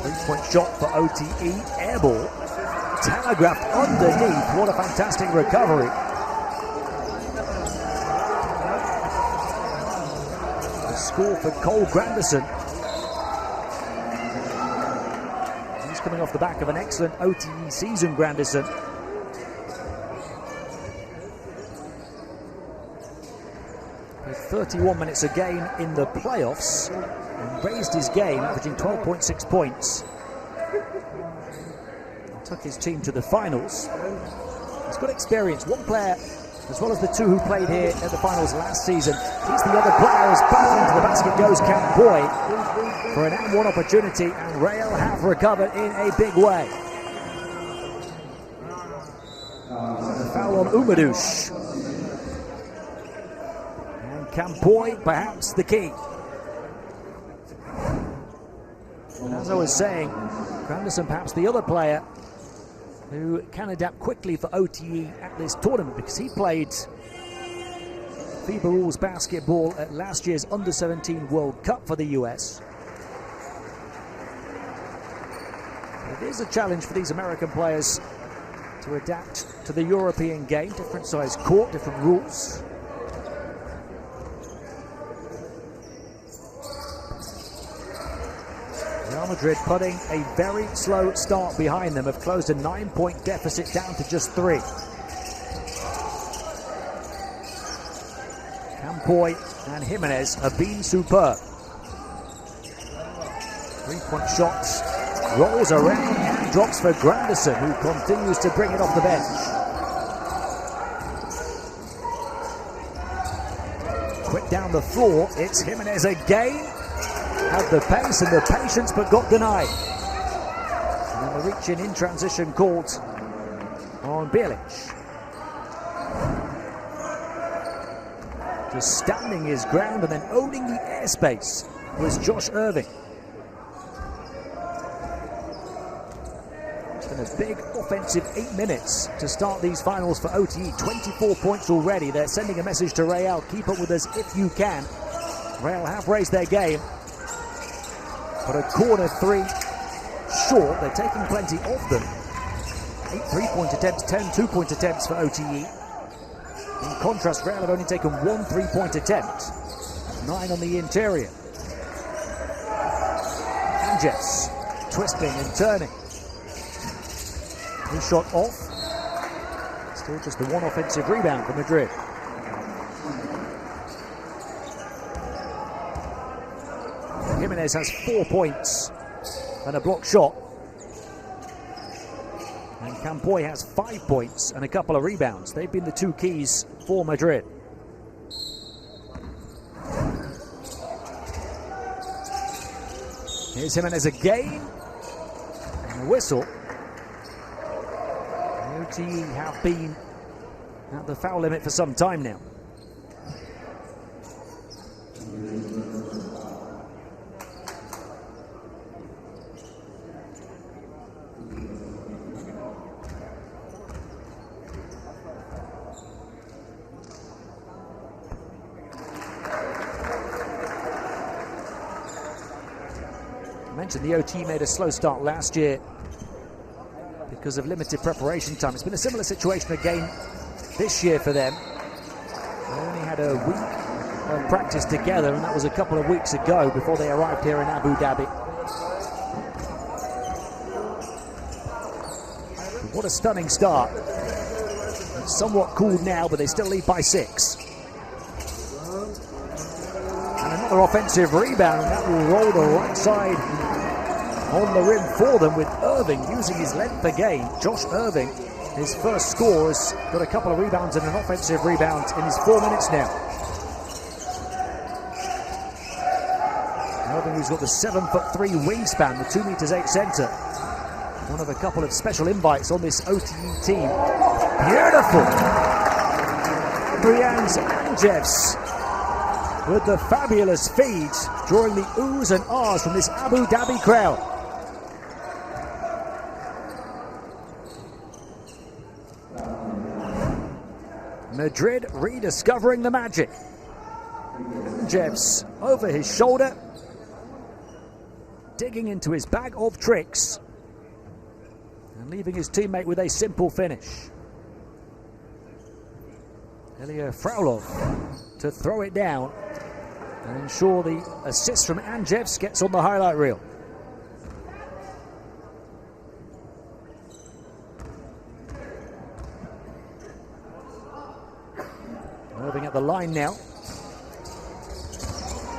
3-point shot for OTE, air ball. Telegraphed underneath, what a fantastic recovery. The score for Cole Granderson. He's coming off the back of an excellent OTE season, Granderson. With 31 minutes a game in the playoffs, and raised his game, averaging 12.6 points. Took his team to the finals. He's got experience. One player as well as the two who played here at the finals last season. He's the other player as back into the basket goes Campoy for an and-one opportunity, and Real have recovered in a big way. The foul on Umadush. And Campoy, perhaps the key. And as I was saying, Granderson perhaps the other player who can adapt quickly for OTE at this tournament, because he played FIBA rules basketball at last year's Under-17 World Cup for the US. It is a challenge for these American players to adapt to the European game. Different size court, different rules. Real Madrid putting a very slow start behind them, have closed a 9-point deficit down to just 3. Campoy and Jimenez have been superb. 3-point shots, rolls around and drops for Granderson, who continues to bring it off the bench. Quick down the floor, it's Jimenez again. Had the pace and the patience, but got denied. And then the reach in transition called on Bilic. Just standing his ground and then owning the airspace was Josh Irving. It's been a big offensive 8 minutes to start these finals for OTE. 24 points already. They're sending a message to Real, keep up with us if you can. Real have raised their game, but a corner 3 short. They're taking plenty of them. 8 3-point attempts, 10 2-point attempts for OTE. In contrast, Real have only taken 1 3-point attempt, 9 on the interior. Anges twisting and turning. His shot off. Still just the 1 offensive rebound for Madrid. Jimenez has 4 points and a block shot. And Campoy has 5 points and a couple of rebounds. They've been the 2 keys for Madrid. Here's Jimenez again. And a whistle. The OTE have been at the foul limit for some time now. The OT made a slow start last year because of limited preparation time. It's been a similar situation again this year for them. They only had a week of practice together, and that was a couple of weeks ago before they arrived here in Abu Dhabi. But what a stunning start. It's somewhat cooled now, but they still lead by 6. And another offensive rebound, and that will roll the right side on the rim for them, with Irving using his length again. Josh Irving, his first score, has got a couple of rebounds and an offensive rebound in his 4 minutes now. Irving, who's got the 7'3" wingspan, the 2'8" center. One of a couple of special invites on this OTE team. Beautiful! Brian's Anjevs with the fabulous feeds, drawing the oohs and ahs from this Abu Dhabi crowd. Madrid rediscovering the magic. Jebs over his shoulder, digging into his bag of tricks and leaving his teammate with a simple finish. Ilya Frolov to throw it down and ensure the assist from Anjevs gets on the highlight reel. Irving at the line now.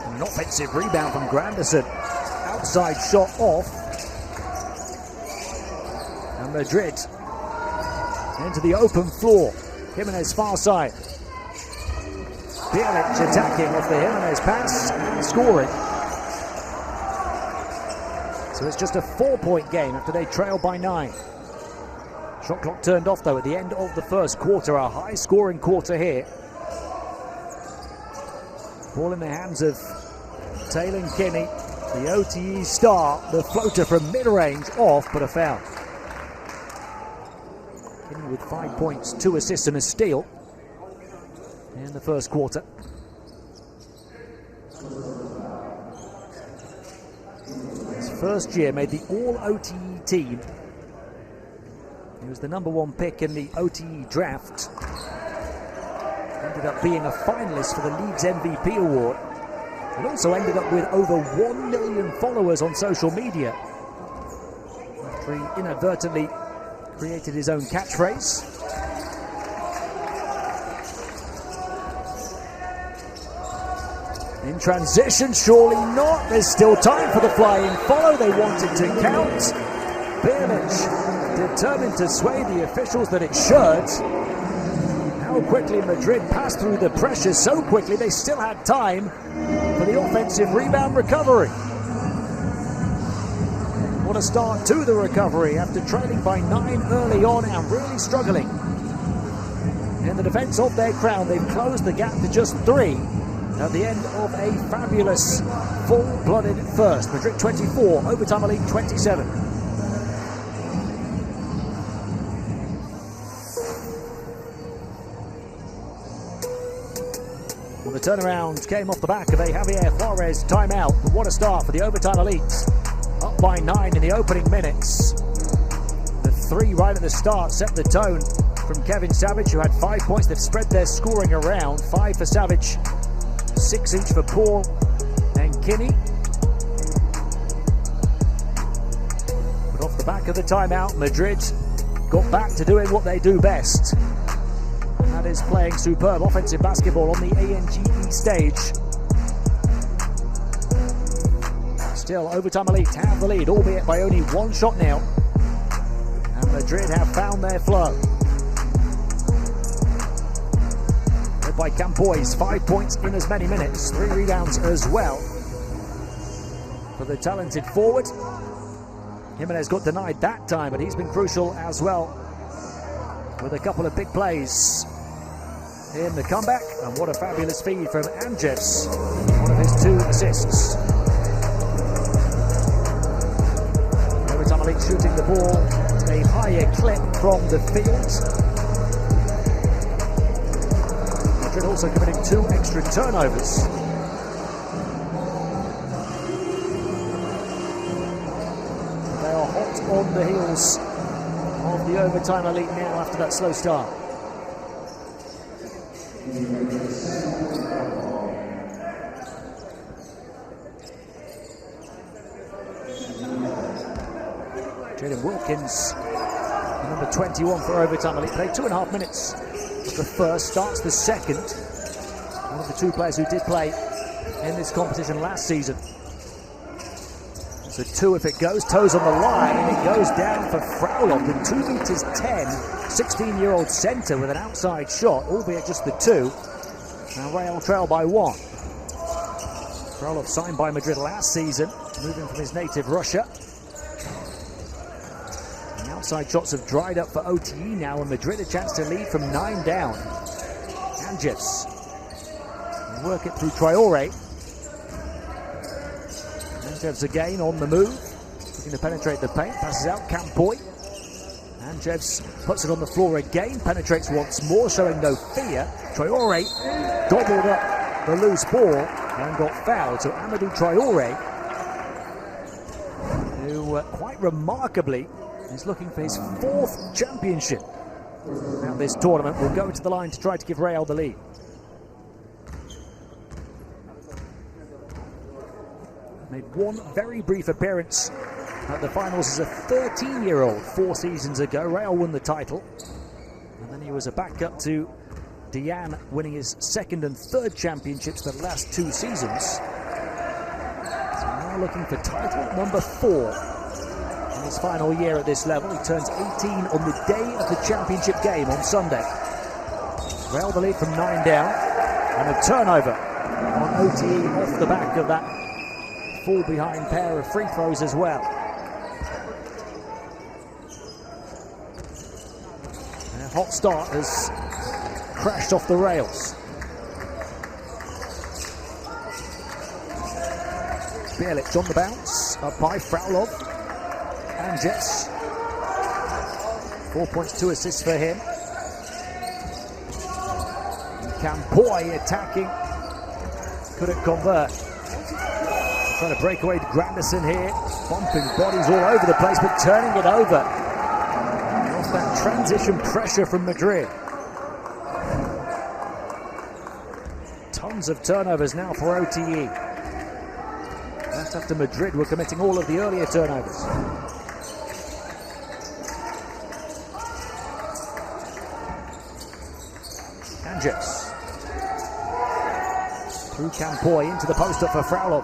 An offensive rebound from Granderson. Outside shot off. And Madrid into the open floor. Jimenez far side. Bierlich attacking off the Jimenez pass and scoring. So it's just a 4-point game after they trail by 9. Shot clock turned off though at the end of the first quarter, a high scoring quarter here. Ball in the hands of Taylor Kinney, the OTE star, the floater from mid-range off, but a foul. Kinney with 5 points, 2 assists and a steal in the first quarter. His first year made the All-OTE team. He was the #1 pick in the OTE draft. Ended up being a finalist for the league's MVP award. And also ended up with over 1 million followers on social media after he inadvertently created his own catchphrase. In transition, surely not. There's still time for the flying follow. They wanted to count. Bierlich determined to sway the officials that it should. How quickly Madrid passed through the pressure, so quickly they still had time for the offensive rebound recovery. What a start to the recovery after trailing by 9 early on and really struggling. In the defense of their crown, they've closed the gap to just 3 at the end of a fabulous full-blooded first. Madrid 24, Overtime Elite 27. Well, the turnaround came off the back of a Javier Juarez timeout. But what a start for the Overtime Elites. Up by 9 in the opening minutes. The 3 right at the start set the tone from Kevin Savage, who had 5 points. They've spread their scoring around. 5 for Savage, 6 each for Paul and Kinney. But off the back of the timeout, Madrid got back to doing what they do best. And that is playing superb offensive basketball on the ANGE stage. Still, Overtime Elite have the lead, albeit by only 1 shot now. And Madrid have found their flow. Led by Campoys, 5 points in as many minutes, 3 rebounds as well. For the talented forward, Jimenez got denied that time, but he's been crucial as well with a couple of big plays in the comeback. And what a fabulous feed from Amjevs, one of his 2 assists. Overtime Elite shooting the ball at a higher clip from the field. Madrid also committing 2 extra turnovers. They are hot on the heels of the Overtime Elite now after that slow start. Jaden Wilkins, number 21 for Overtime Elite, played 2.5 minutes. The first, starts the second. One of the 2 players who did play in this competition last season. So 2 if it goes, toes on the line, and it goes down for Frauloff, the 2'10", 16-year-old centre with an outside shot, albeit just the 2. Now Real trail by 1. Frauloff signed by Madrid last season, moving from his native Russia. The outside shots have dried up for OTE now, and Madrid a chance to lead from 9 down. Amjevs work it through Traore. Amjevs again on the move, looking to penetrate the paint, passes out Campoy. Amjevs puts it on the floor again, penetrates once more, showing no fear. Traore gobbled up the loose ball and got fouled. So Amadou Traore, who quite remarkably is looking for his 4th championship at this tournament, will go to the line to try to give Real the lead. Made 1 very brief appearance at the finals as a 13-year-old 4 seasons ago. Real won the title, and then he was a backup to Diane, winning his 2nd and 3rd championships the last 2 seasons. So now looking for title number 4 in his final year at this level. He turns 18 on the day of the championship game on Sunday. Well, the lead from 9 down, and a turnover on OTE off the back of that fall behind pair of free throws as well. And a hot start has crashed off the rails. Bjelic on the bounce, up by Fraulow. And Jets. 4 points, 2 assists for him. Campoy attacking. Couldn't convert. Trying to break away to Granderson here. Bumping bodies all over the place, but turning it over. Lost that transition pressure from Madrid. Tons of turnovers now for OTE. That's after Madrid were committing all of the earlier turnovers. Anges. Through Campoy into the post up for Fraulow.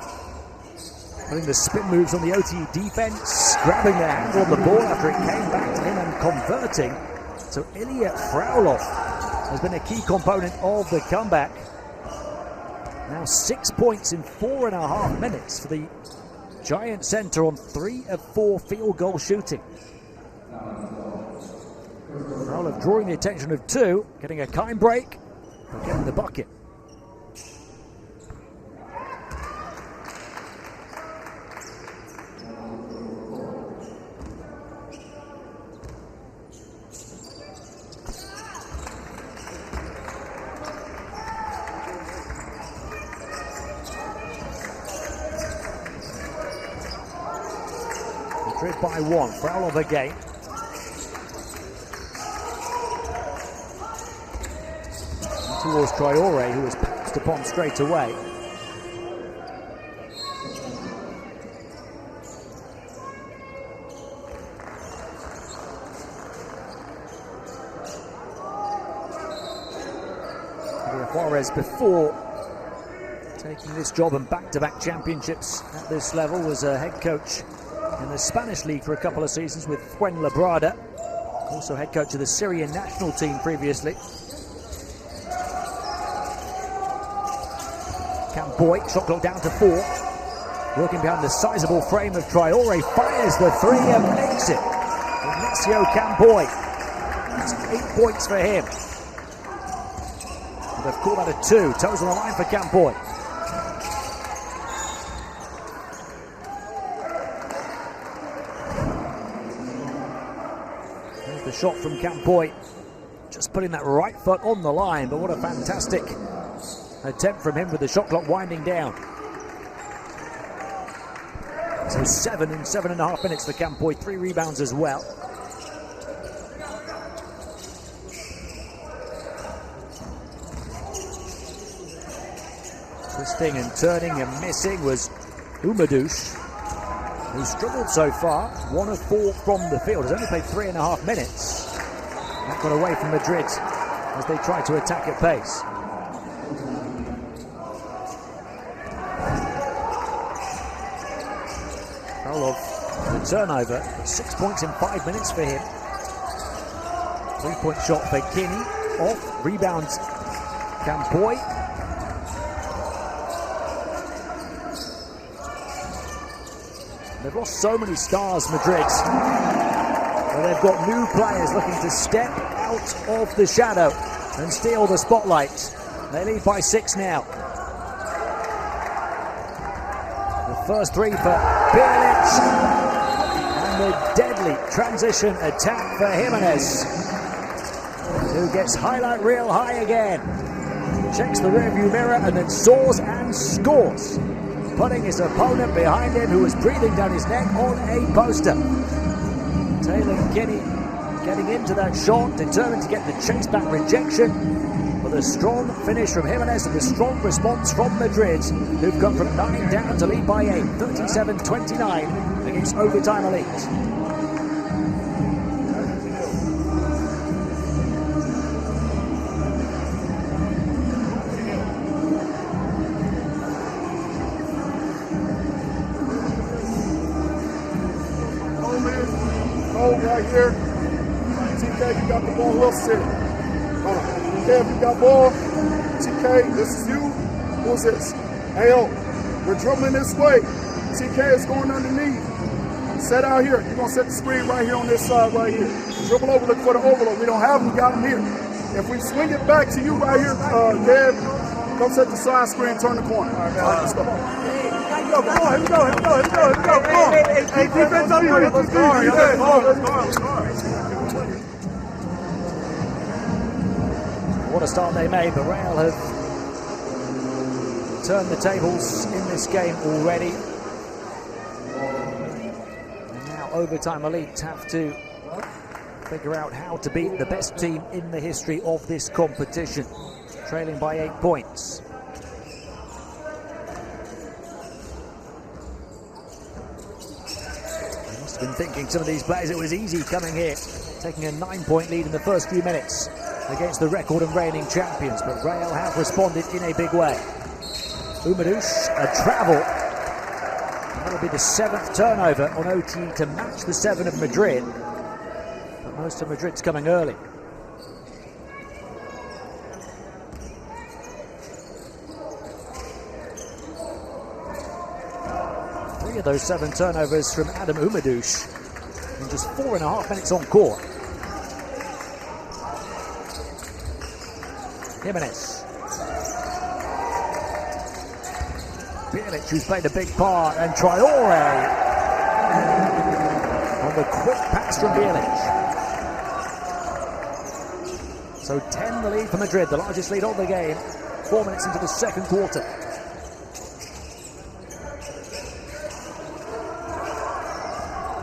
Putting the spin moves on the OTE defense, grabbing the handle of the ball after it came back to him and converting. So Ilya Fraulow has been a key component of the comeback. Now 6 points in 4.5 minutes for the Giant centre on 3 of 4 field goal shooting. Fraulow drawing the attention of 2, getting a kind break, but getting the bucket. Madrid by 1, Fraulow again. Towards Traore, who was passed upon straight away. Juarez, before taking this job and back-to-back championships at this level, was a head coach in the Spanish league for a couple of seasons with Fuenlabrada. Also head coach of the Syrian national team previously. Campoy, shot clock down to 4. Working behind the sizable frame of Traore, fires the 3 and makes it. Ignacio Campoy. That's 8 points for him. And they've called that a 2. Toes on the line for Campoy. There's the shot from Campoy. Just putting that right foot on the line, but what a fantastic attempt from him with the shot clock winding down. So 7 in 7.5 minutes for Campoy, 3 rebounds as well. Twisting and turning and missing was Umadouche, who struggled so far. 1 of 4 from the field, has only played 3.5 minutes. That got away from Madrid as they tried to attack at pace. The turnover, 6 points in 5 minutes for him. 3-point shot for Kinney, off, rebounds Campoy. They've lost so many stars, Madrid, but they've got new players looking to step out of the shadow and steal the spotlight. They lead by 6 now. The first 3 for Bjelic. And the deadly transition attack for Jimenez, who gets highlight reel high again. Checks the rearview mirror and then soars and scores, putting his opponent behind him, who was breathing down his neck, on a poster. Taylor Kinney getting into that shot, determined to get the chase back rejection. But a strong finish from Jimenez and a strong response from Madrid, who've gone from 9 down to lead by 8, 37-29 against overtime elite. Right here. TK, you got the ball. We'll sit. Hold on. Kev, you got ball. TK, this is you. Who's this? Hey, yo, we're dribbling this way. TK is going underneath. Set out here. You're going to set the screen right here on this side right here. Dribble over, look for the overload. We don't have him, we got him here. If we swing it back to you right here, Kev, come set the side screen, turn the corner. All right, let's go. Here we go, come on. Hey, defense up here. Let's go. What a start they made, but Real have turned the tables in this game already. And now overtime elites have to figure out how to beat the best team in the history of this competition, trailing by 8 points. They must have been thinking, some of these players, it was easy coming here, taking a 9-point lead in the first few minutes against the record and reigning champions, but Real have responded in a big way. Umadouche, a travel. That'll be the 7th turnover on OT to match the 7 of Madrid. But most of Madrid's coming early. Three of those 7 turnovers from Adam Umadouche in just 4.5 minutes on court. Jimenez. Bilic, who's played a big part, and Traore on the quick pass from Bilic. So 10 the lead for Madrid, the largest lead of the game, 4 minutes into the second quarter.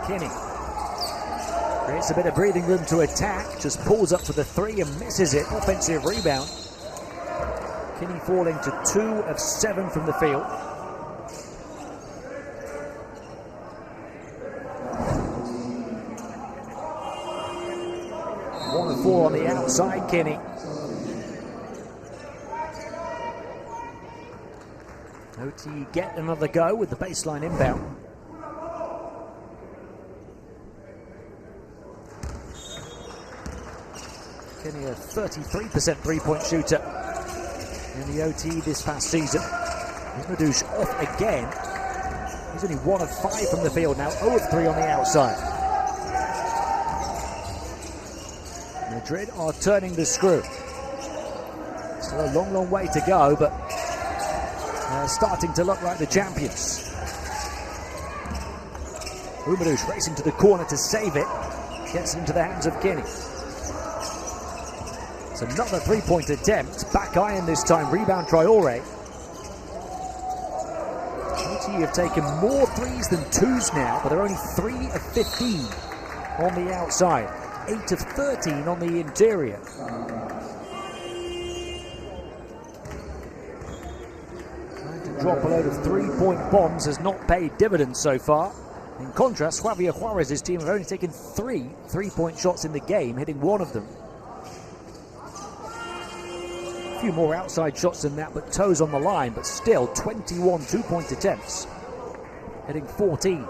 Kinney creates a bit of breathing room to attack, just pulls up for the 3 and misses it. Offensive rebound. Kinney falling to 2 of 7 from the field. One of 4 on the outside, Kinney. OT get another go with the baseline inbound. Kinney, a 33% three-point shooter in the OT this past season. Umadouche off again. He's only 1 of 5 from the field now, 0 of 3 on the outside. Madrid are turning the screw. Still a long, long way to go, but they're starting to look like the champions. Umadouche racing to the corner to save it. Gets it into the hands of Kinney. It's another 3-point attempt. Back iron this time. Rebound Traore. OT have taken more 3s than 2s now, but they're only 3 of 15 on the outside. 8 of 13 on the interior. Trying to drop a load of 3-point bombs has not paid dividends so far. In contrast, Javier Juarez's team have only taken 3 3-point shots in the game, hitting 1 of them. A few more outside shots than that, but toes on the line, but still 21 2-point attempts, hitting 14.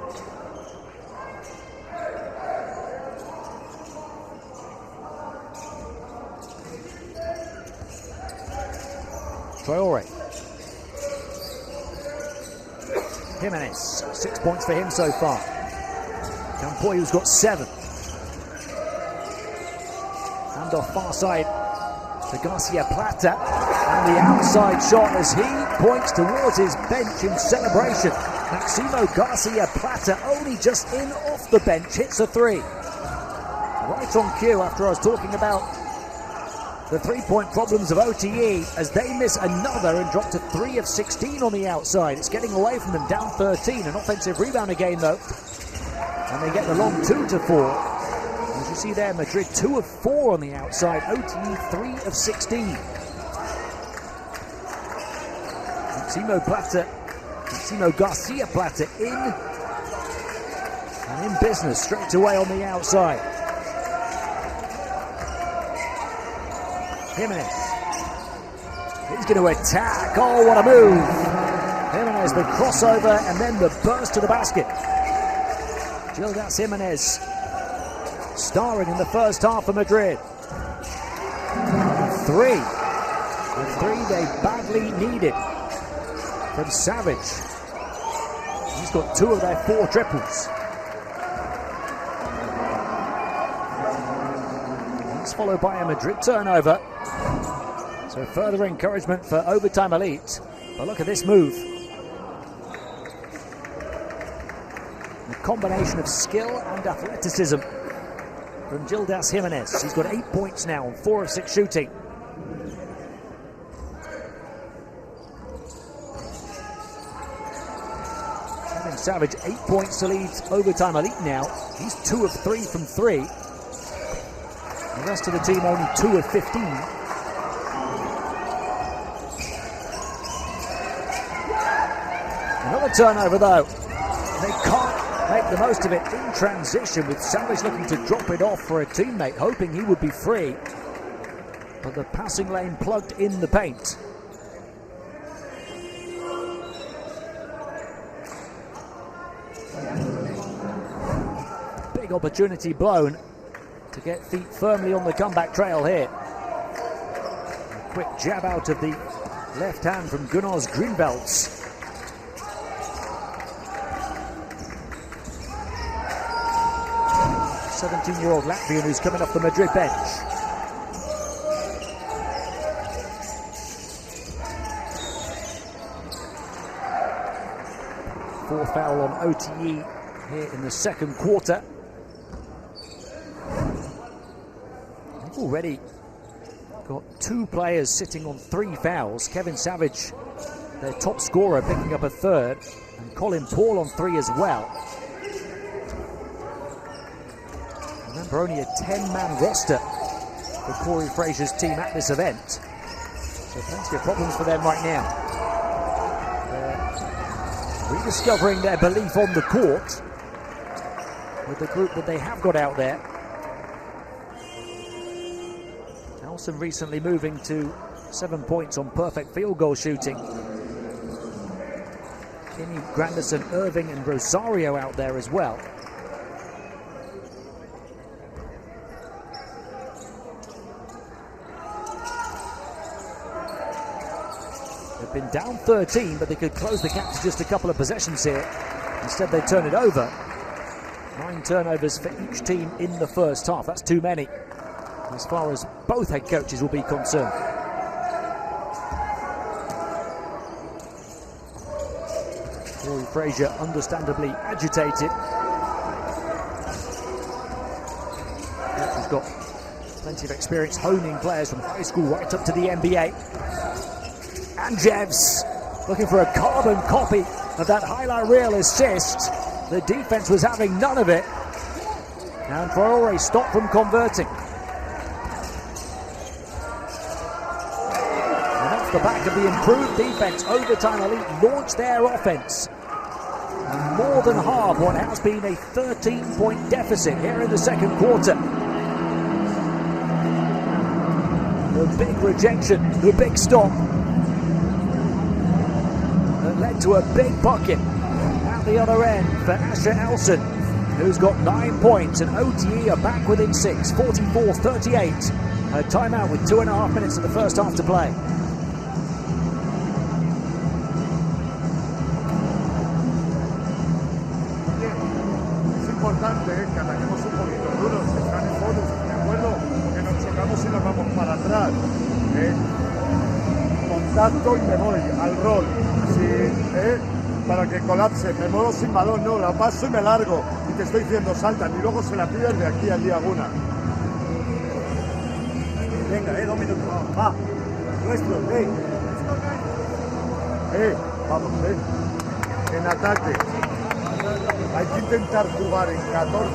Traore. Jimenez, 6 points for him so far. Campoyu's got 7. Hand off far side to Garcia Plata, and the outside shot as he points towards his bench in celebration. Maximo Garcia Plata, only just in off the bench, hits a 3. Right on cue after I was talking about the 3-point problems of OTE, as they miss another and drop to 3 of 16 on the outside. It's getting away from them, down 13. An offensive rebound again though, and they get the long 2 to 4. As you see there, Madrid 2 of 4 on the outside, OTE 3 of 16. Maximo Garcia Plata in business straight away on the outside. Jimenez. He's going to attack. Oh, what a move. Jimenez, the crossover, and then the burst to the basket. Gildas Jimenez starring in the first half for Madrid. three. The three they badly needed from Savage. He's got 2 of their 4 triples. That's followed by a Madrid turnover. So further encouragement for Overtime Elite. But look at this move. A combination of skill and athleticism from Gildas Jimenez. He's got 8 points now on 4 of 6 shooting. Kevin Savage, 8 points to lead Overtime Elite now. He's 2 of 3 from 3. The rest of the team only 2 of 15. Another turnover though. They can't make the most of it in transition, with Savage looking to drop it off for a teammate, hoping he would be free. But the passing lane plugged in the paint. Big opportunity blown to get feet firmly on the comeback trail here. A quick jab out of the left hand from Gunnars Greenvelds. 17-year-old Latvian who's coming off the Madrid bench. Fourth foul on OTE here in the second quarter. They've already got 2 players sitting on 3 fouls. Kevin Savage, their top scorer, picking up a third, and Colin Paul on 3 as well. Remember, only a 10-man roster for Corey Frazier's team at this event. So plenty of problems for them right now. They're rediscovering their belief on the court with the group that they have got out there. Nelson recently moving to 7 points on perfect field goal shooting. Kenny Granderson, Irving and Rosario out there as well. They've been down 13, but they could close the gap to just a couple of possessions here. Instead, they turn it over. 9 turnovers for each team in the first half. That's too many, as far as both head coaches will be concerned. Corey Frazier understandably agitated. He's got plenty of experience honing players from high school right up to the NBA. And Jevs looking for a carbon copy of that highlight reel assist. The defense was having none of it. And Traore stopped from converting. And off the back of the improved defense, Overtime Elite launched their offense. And more than half what has been a 13-point deficit here in the second quarter. The big rejection, the big stop, that led to a big bucket at the other end for Asher Elson, who's got 9 points, and OTE are back within 6, 44-38. A timeout with 2.5 minutes of the first half to play. Es importante que ataquemos un poquito duros, que están en foros, de acuerdo, porque nos chocamos y nos vamos para atrás. Contacto y me voy al rol, para que colapse, me muevo sin balón, no, la paso y me largo, y te estoy diciendo saltan, y luego se la pides de aquí al Diaguna. Venga, 2 minutos, va, nuestro, vamos, en ataque, hay que intentar jugar en 14,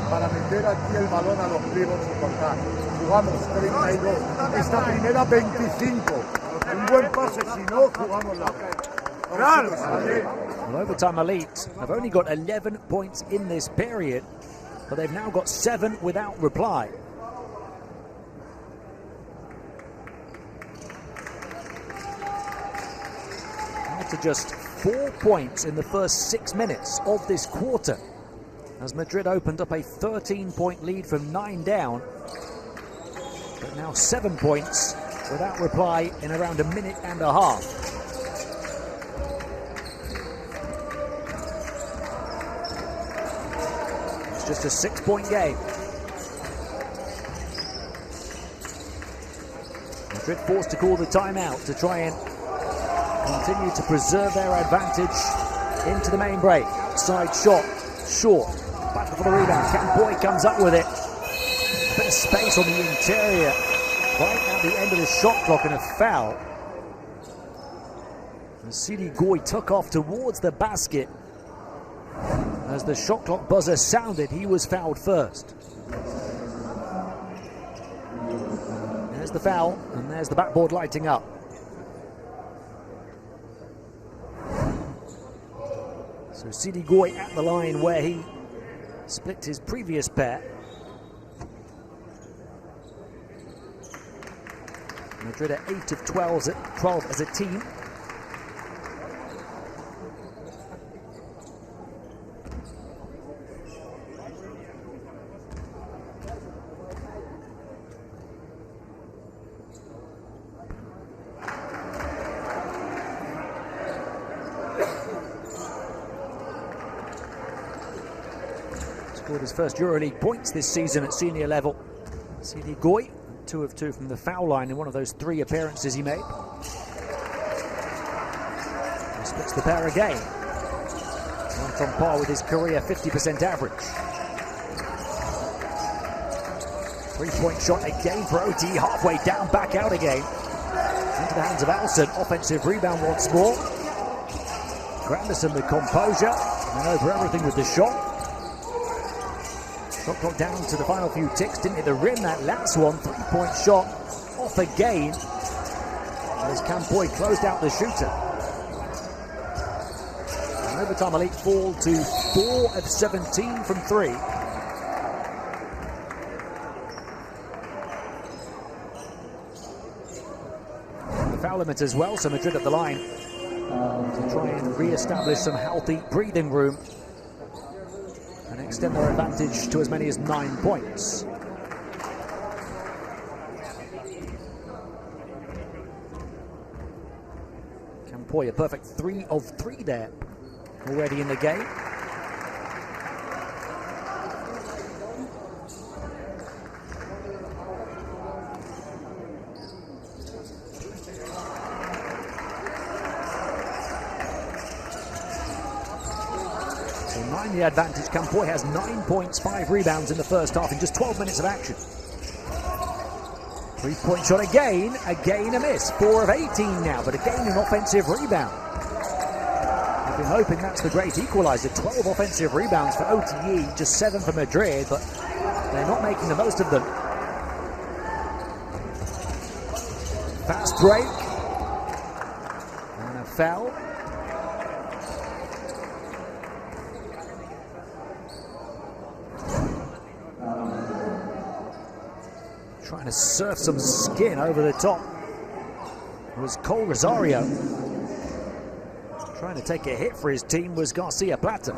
para meter aquí el balón a los pliegos y cortar. Jugamos 32, esta primera 25, un buen pase, si no, jugamos la otra. Well, Overtime Elite have only got 11 points in this period, but they've now got 7 without reply. After just 4 points in the first 6 minutes of this quarter, as Madrid opened up a 13-point lead from 9 down. But now 7 points without reply in around a minute and a half. It's just a 6-point game. Madrid forced to call the timeout to try and continue to preserve their advantage into the main break. Outside shot, short. Back for the rebound. Campoy comes up with it. A bit of space on the interior. Right at the end of the shot clock and a foul. And Sidi Goy took off towards the basket. As the shot clock buzzer sounded, he was fouled first. There's the foul, and there's the backboard lighting up. So Sidi Goy at the line where he split his previous pair. Madrid at 8 of 12 as a team. Scored his first EuroLeague points this season at senior level. Sidi Goy, 2 of 2 from the foul line in one of those 3 appearances he made. He splits the pair again. Right on par with his career 50% average. 3-point shot again for OT, halfway down, back out again. Into the hands of Alson, offensive rebound once more. Granderson the composure, and over everything with the shot. Shot clock down to the final few ticks, didn't hit the rim that last one. 3-point shot off again as Campoy closed out the shooter. And overtime Elite fall to 4 of 17 from 3. The foul limit as well, so Madrid at the line to try and re-establish some healthy breathing room and extend their advantage to as many as 9 points. Campoy a perfect 3 of 3 there already in the game. So 9 the advantage. Campoy has 9 points, 5 rebounds in the first half in just 12 minutes of action. 3-point shot again a miss. 4 of 18 now, but again an offensive rebound. I've been hoping that's the great equalizer. 12 offensive rebounds for OTE, just 7 for Madrid, but they're not making the most of them. Fast break. And a foul. Trying to surf some skin over the top. It was Cole Rosario. Trying to take a hit for his team was Garcia Plata.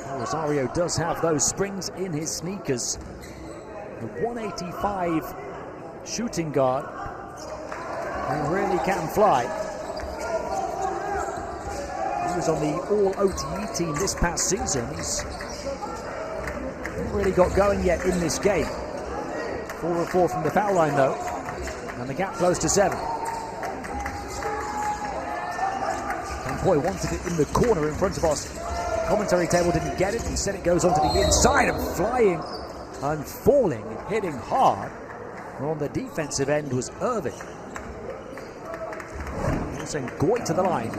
Cole Rosario does have those springs in his sneakers. The 185 shooting guard who really can fly. He was on the All-OTE team this past season. He's not really got going yet in this game. 4 of 4 from the foul line though, and the gap close to 7. Campoy wanted it in the corner in front of us. The commentary table didn't get it. Instead it goes onto the inside and flying and falling and hitting hard. On the defensive end was Irving. Send Goy to the line.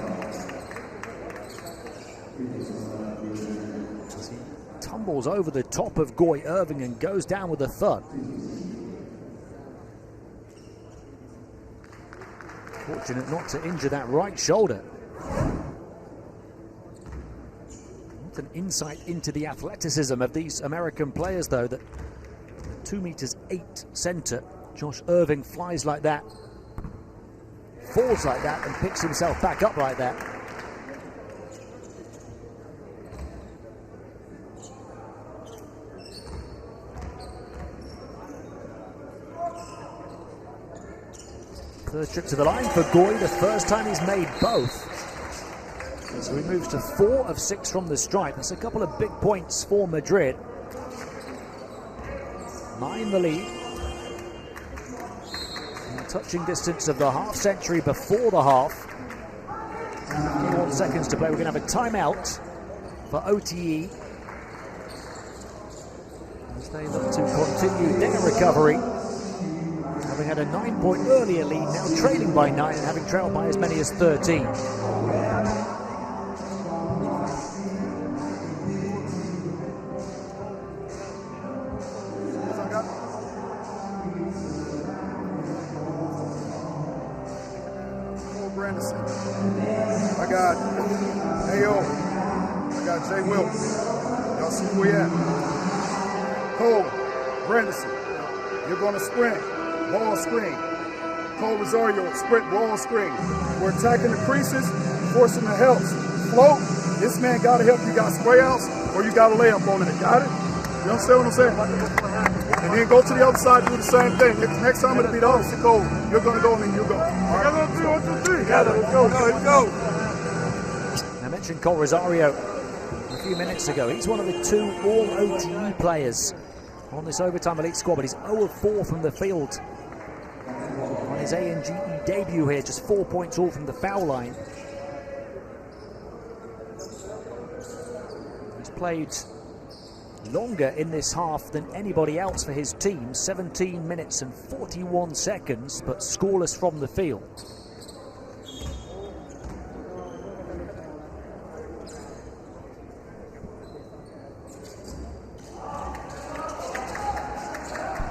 As he tumbles over the top of Goy Irving and goes down with a thud. Fortunate not to injure that right shoulder. What an insight into the athleticism of these American players, though, that 2 meters 8 center Josh Irving flies like that, falls like that, and picks himself back up like that. Third trip to the line for Goy, the first time he's made both. So he moves to 4 of 6 from the stripe. That's a couple of big points for Madrid. 9 the lead. And touching distance of the half century before the half. 51 seconds to play. We're going to have a timeout for OTE as they look to continue their recovery. Having had a 9-point earlier lead, now trailing by 9 and having trailed by as many as 13. I got AO. I got Jay Wilkes. Y'all see where we at? Cole, Brandison. You're going to sprint. Ball screen. Cole Rosario, sprint, ball screen. We're attacking the creases, forcing the helps. Float. This man got to help. You got spray outs or you got to lay up on it. Got it? You understand what I'm saying? And then go to the other side, do the same thing. Next time it'll be the opposite, Cole. You're going to go and then you go. All right? Together, let's go. Let's go. I mentioned Cole Rosario a few minutes ago. He's one of the 2 all-OTE players on this Overtime Elite squad, but he's 0 of 4 from the field on his ANGE debut here, just 4 points all from the foul line. He's played longer in this half than anybody else for his team, 17 minutes and 41 seconds, but scoreless from the field.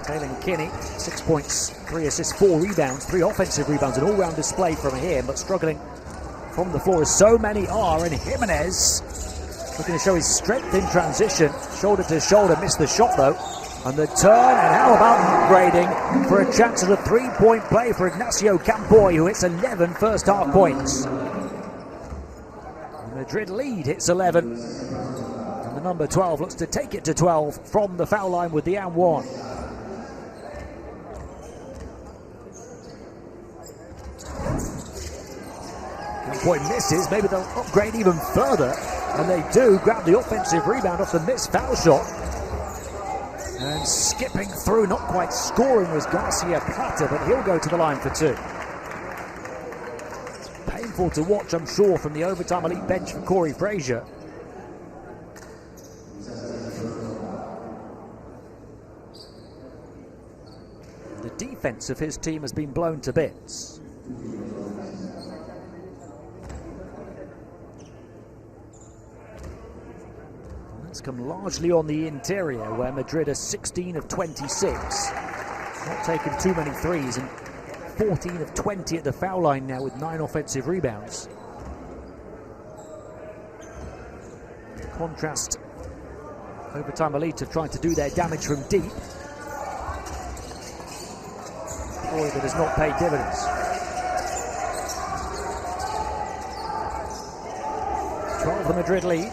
Tailing Kinney, 6 points, 3 assists, 4 rebounds, 3 offensive rebounds, an all-round display from him, but struggling from the floor as so many are. And Jimenez looking to show his strength in transition, shoulder to shoulder, missed the shot though. And the turn, and how about upgrading for a chance at a 3-point play for Ignacio Campoy, who hits 11 first half points. The Madrid lead hits 11. And the number 12 looks to take it to 12 from the foul line with the and 1. Point misses, maybe they'll upgrade even further, and they do grab the offensive rebound off the missed foul shot. And skipping through, not quite scoring, was Garcia Plata, but he'll go to the line for 2. It's painful to watch, I'm sure, from the Overtime Elite bench for Corey Frazier. The defense of his team has been blown to bits. It's come largely on the interior, where Madrid are 16 of 26. Not taken too many threes, and 14 of 20 at the foul line now with 9 offensive rebounds. In contrast, Overtime Elite have tried to do their damage from deep. Boy, that has not paid dividends. 12 the Madrid lead.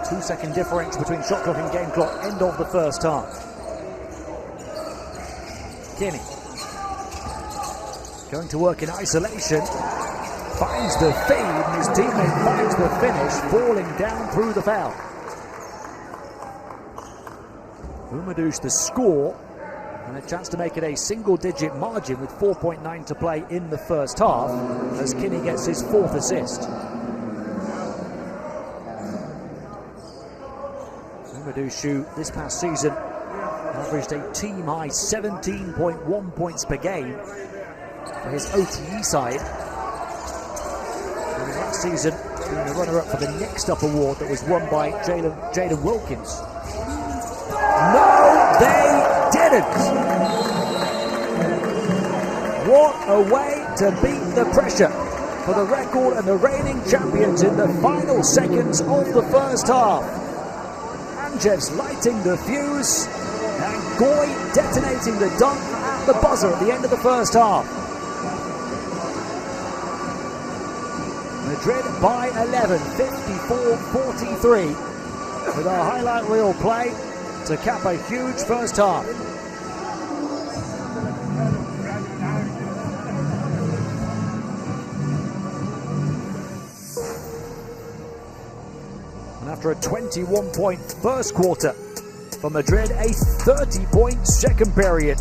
2-second differential between shot clock and game clock, end of the first half. Kinney going to work in isolation, finds the feed, and his teammate finds the finish, falling down through the foul. Umadouche the score, and a chance to make it a single-digit margin with 4.9 to play in the first half, as Kinney gets his 4th assist. Umadouche this past season averaged a team-high 17.1 points per game for his OTE side. And last season, being the runner-up for the Next Up award that was won by Jaden Wilkins. No, they didn't! What a way to beat the pressure for the record and the reigning champions in the final seconds of the first half. Anjev's lighting the fuse, and Goy detonating the dunk at the buzzer at the end of the first half. Madrid by 11, 54-43, with a highlight reel play to cap a huge first half. after a 21-point first quarter. For Madrid, a 30-point second period,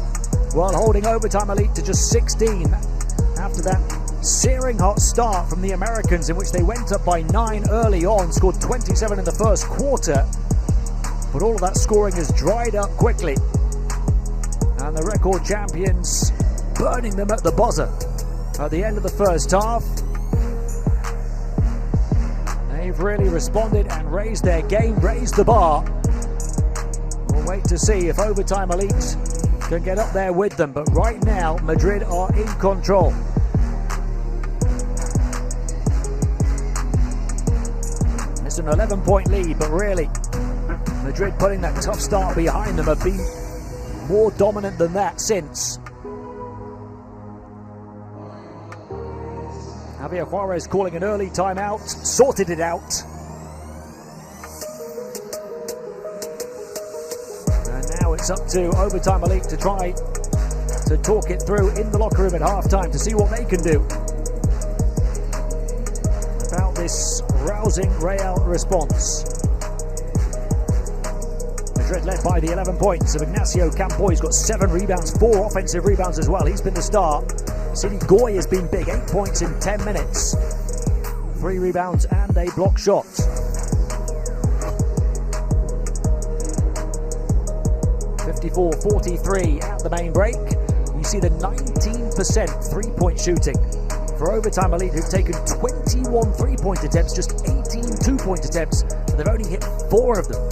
while holding overtime elite to just 16 after that searing hot start from the Americans, in which they went up by 9 early on, scored 27 in the first quarter, but all of that scoring has dried up quickly, and the record champions burning them at the buzzer at the end of the first half. They've really responded and raised their game, raised the bar. We'll wait to see if overtime elite can get up there with them, but right now Madrid are in control. It's an 11-point lead, but really Madrid, putting that tough start behind them, have been more dominant than that since. Javier Juarez calling an early timeout, sorted it out. And now it's up to overtime elite to try to talk it through in the locker room at halftime to see what they can do about this rousing Real response. Madrid led by the 11 points of Ignacio Campo. He's got 7 rebounds, 4 offensive rebounds as well. He's been the star. Sidi Goy has been big, 8 points in 10 minutes. 3 rebounds and a block shot. (54-43) at the main break. You see the 19% three-point shooting for overtime elite, who've taken 21 three-point attempts, just 18 two-point attempts, and they've only hit 4 of them.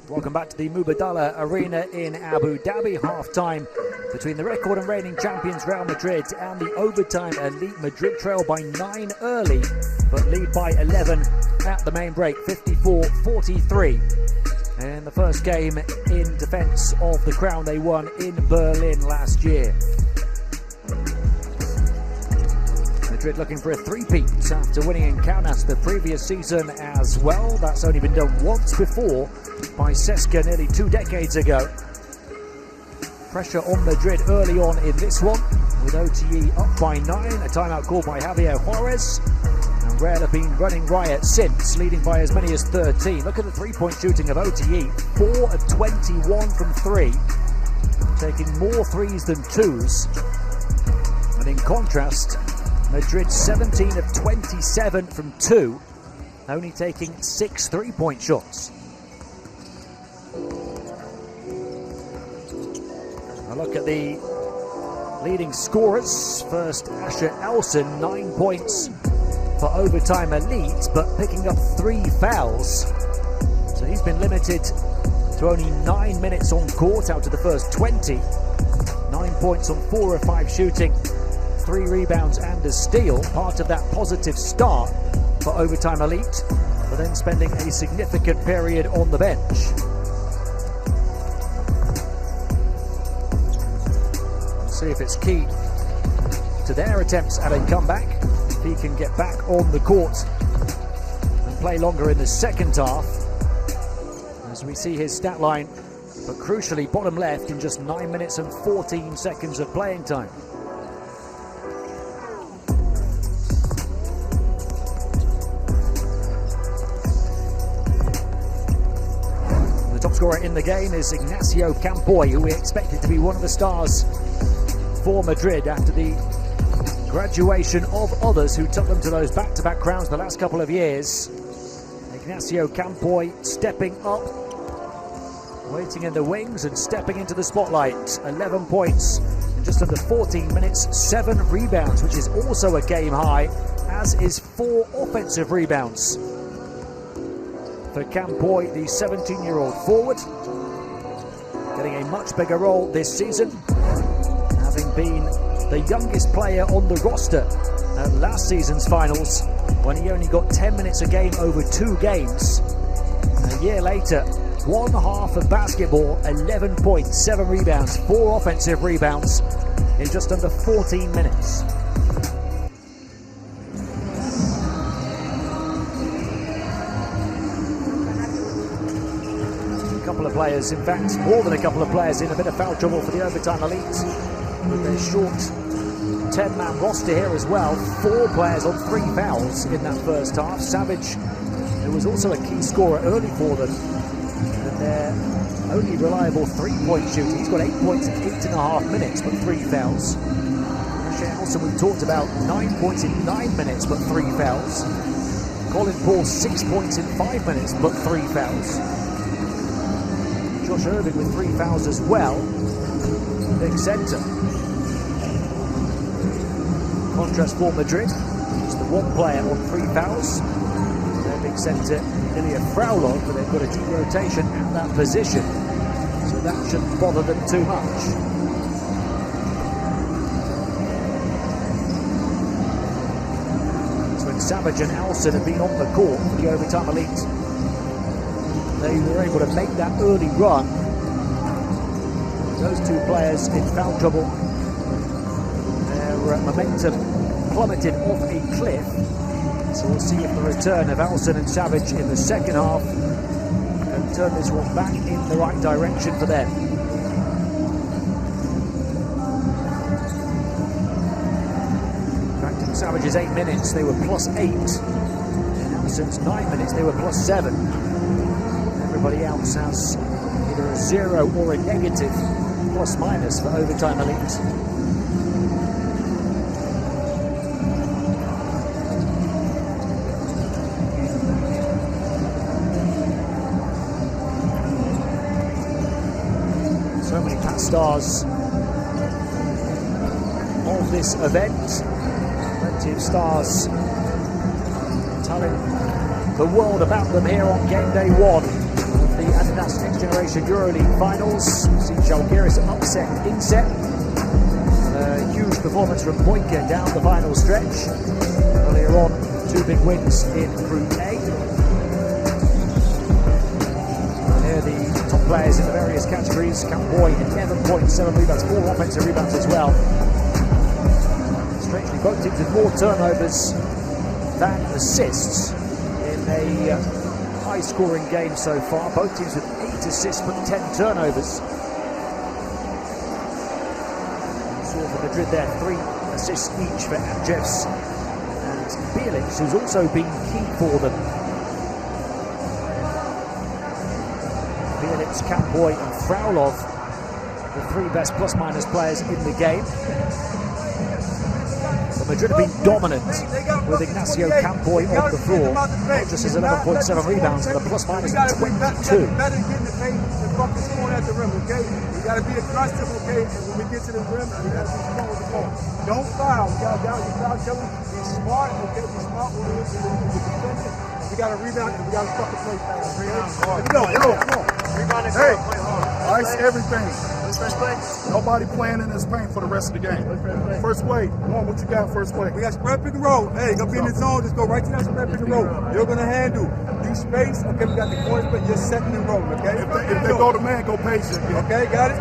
Welcome back to the Mubadala Arena in Abu Dhabi. Half-time between the record and reigning champions Real Madrid and the overtime elite Madrid. Trail by 9 early, but lead by 11 at the main break, 54-43. And the first game in defence of the crown they won in Berlin last year. Madrid looking for a three-peat after winning in Kaunas the previous season as well. That's only been done once before by Cesca nearly 2 decades ago. Pressure on Madrid early on in this one, with OTE up by 9, a timeout called by Javier Juarez. And Real have been running riot since, leading by as many as 13. Look at the three-point shooting of OTE, 4 of 21 from 3, taking more threes than twos. And in contrast, Madrid 17 of 27 from 2, only taking 6 three-point shots. A look at the leading scorers. First, Asher Elson, 9 points for overtime elite, but picking up 3 fouls. So he's been limited to only 9 minutes on court out of the first 20. 9 points on 4 of 5 shooting, 3 rebounds and a steal. Part of that positive start for overtime elite, but then spending a significant period on the bench. See if it's key to their attempts at a comeback. If he can get back on the court and play longer in the second half, as we see his stat line, but crucially bottom left in just 9 minutes and 14 seconds of playing time. The top scorer in the game is Ignacio Campoy, who we expected to be one of the stars for Madrid after the graduation of others who took them to those back-to-back crowns the last couple of years. Ignacio Campoy stepping up, waiting in the wings and stepping into the spotlight. 11 points in just under 14 minutes, 7 rebounds, which is also a game high, as is 4 offensive rebounds for Campoy, the 17-year-old forward, getting a much bigger role this season, having been the youngest player on the roster at last season's finals when he only got 10 minutes a game over 2 games. A year later, one half of basketball, 11 points, 7 rebounds, 4 offensive rebounds in just under 14 minutes. A couple of players, in fact, more than a couple of players in a bit of foul trouble for the overtime elite, with their short 10-man roster here as well. 4 players on 3 fouls in that first half. Savage, who was also a key scorer early for them, and their only reliable 3-point shooter. He's got 8 points in 8.5 minutes, but 3 fouls. Also, we talked about 9 points in 9 minutes, but 3 fouls. Colin Paul, 6 points in 5 minutes, but 3 fouls. Josh Irving with 3 fouls as well. Big centre. Contrast for Madrid, just the 1 player on 3 fouls. Their big centre, Ilya Fraulo, but they've got a deep rotation at that position, so that shouldn't bother them too much. So when Savage and Alston have been on the court for the overtime elite, they were able to make that early run. Those 2 players in foul trouble. Their momentum plummeted off a cliff. So we'll see if the return of Alston and Savage in the second half can turn this one back in the right direction for them. In fact, in Savage's 8 minutes, they were +8. In Alston's 9 minutes, they were +7. Everybody else has either a 0 or a negative plus-minus for overtime elite. So many past stars of this event. Plenty of stars telling the world about them here on game day 1 of the Adidas Next Generation EuroLeague finals. See Žalgiris upset INSEP. Huge performance from Mojka down the final stretch. Earlier on, 2 big wins in Group A. Here the top players in the various categories. Campoy, 11.7 rebounds, 4 offensive rebounds as well. Strangely, both teams with more turnovers than assists in a high-scoring game so far. Both teams with 8 assists but 10 turnovers. Saw for Madrid there, 3 assists each for Andrzejs and Bilic, who's also been key for them. Bilic, Campoy and Fraulow, the 3 best plus-minus players in the game. But Madrid have been dominant with Ignacio Campoy on the floor. Not just his 11.7 rebounds, but a plus-minus of 22. Better getting the paint than fucking scoring at the rim, okay? We gotta be aggressive, okay? And when we get to the rim, we gotta be smart with the ball. Don't foul. We gotta down your foul killing. Be smart, okay? Be smart when we're defending. We gotta rebound and we gotta fucking play fast. Come on. Hey, ice everything. Nobody playing in this paint for the rest of the game. First play. Come on, what you got first play? We got spread pick and roll. Hey, gonna be in the zone. Just go right to that spread pick and roll. You're gonna handle. You space. Okay, we got the corner, but you're second and roll. Okay. If they go to man, go patient. Okay, got it.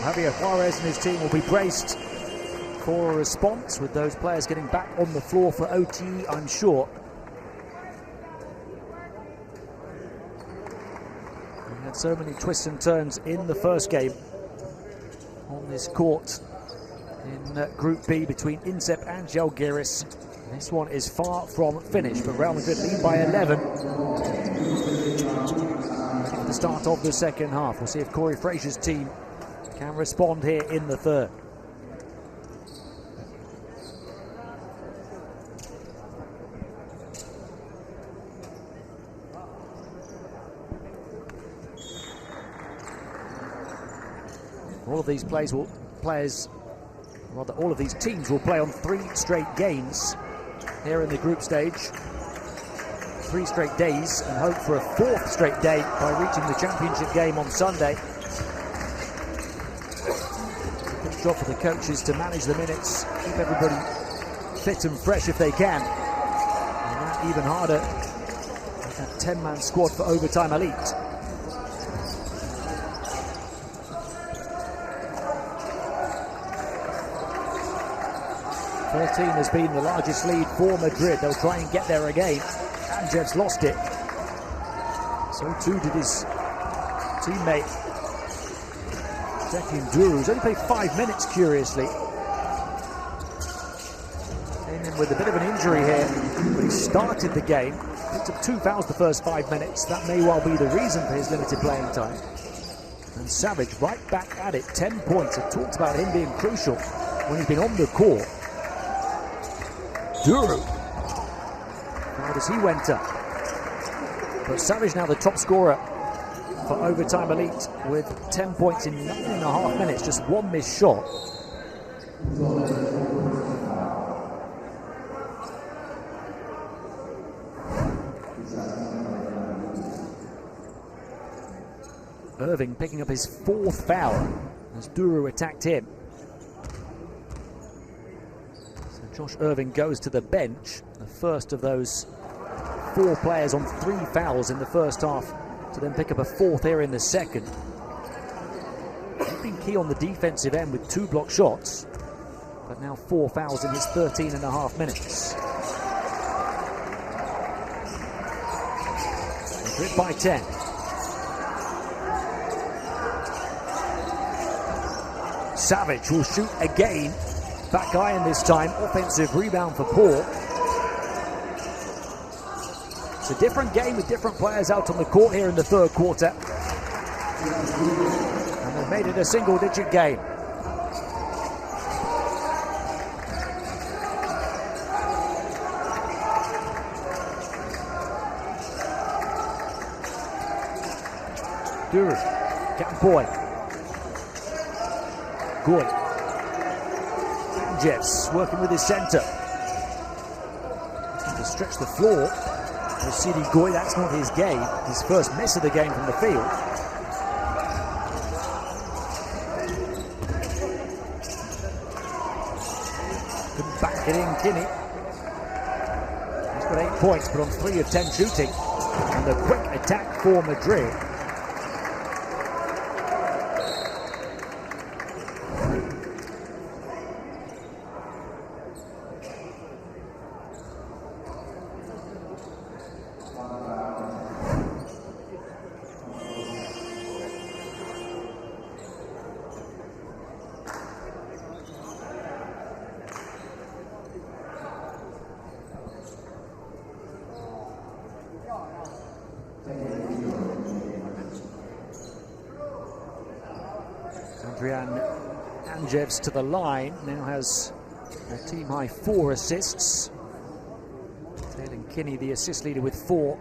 Javier Juarez and his team will be braced for a response with those players getting back on the floor for OTE, I'm sure. We had so many twists and turns in the first game on this court in Group B between INSEP and Žalgiris. This one is far from finished, but Real Madrid lead by 11. At the start of the second half, we'll see if Corey Frazier's team can respond here in the third. All of these all of these teams will play on 3 straight games here in the group stage. 3 straight days, and hope for a 4th straight day by reaching the championship game on Sunday. Good job for the coaches to manage the minutes, keep everybody fit and fresh if they can. And that even harder with that 10-man squad for Overtime Elite. Thirteen has been the largest lead for Madrid. They'll try and get there again. Andrzejs lost it. So too did his teammate Tekin Duru, who's only played 5 minutes, curiously. Came in with a bit of an injury here, but he started the game. Picked up 2 fouls the first 5 minutes. That may well be the reason for his limited playing time. And Savage right back at it, 10 points. I've talked about him being crucial when he's been on the court. Duru. How does he went up? But Savage now the top scorer for Overtime Elite with 10 points in 9.5 minutes, just 1 missed shot. Irving picking up his 4th foul as Duru attacked him. Josh Irving goes to the bench, the first of those 4 players on 3 fouls in the first half to then pick up a 4th here in the second. He's been key on the defensive end with 2 block shots, but now 4 fouls in his 13.5 minutes. Madrid by 10. Savage will shoot again. Back iron this time, offensive rebound for Paul. It's a different game with different players out on the court here in the third quarter. And they've made it a single-digit game. Duru, Campoy. Good. Amjevs working with his centre. To stretch the floor. For Sidi Goy, that's not his game. His first miss of the game from the field. Couldn't back it in, Kinney. He's got 8 points, but on 3 of 10 shooting. And a quick attack for Madrid. Amjevs to the line, now has a team high 4 assists. Tailing Kinney, the assist leader, with 4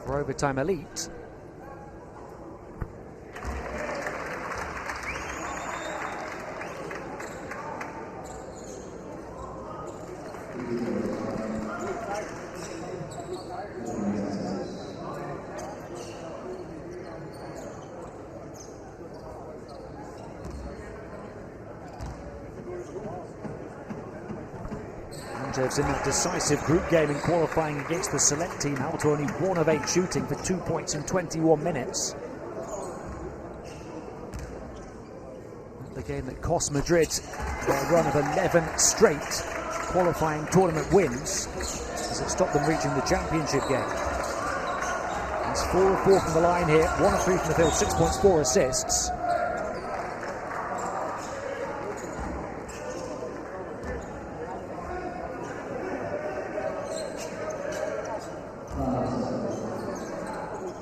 for Overtime Elite. In that decisive group game in qualifying against the select team, held to only 1 of 8 shooting for 2 points in 21 minutes. The game that cost Madrid a run of 11 straight qualifying tournament wins as it stopped them reaching the championship game. It's 4 of 4 from the line here, 1 of 3 from the field, 6 points, 4 assists.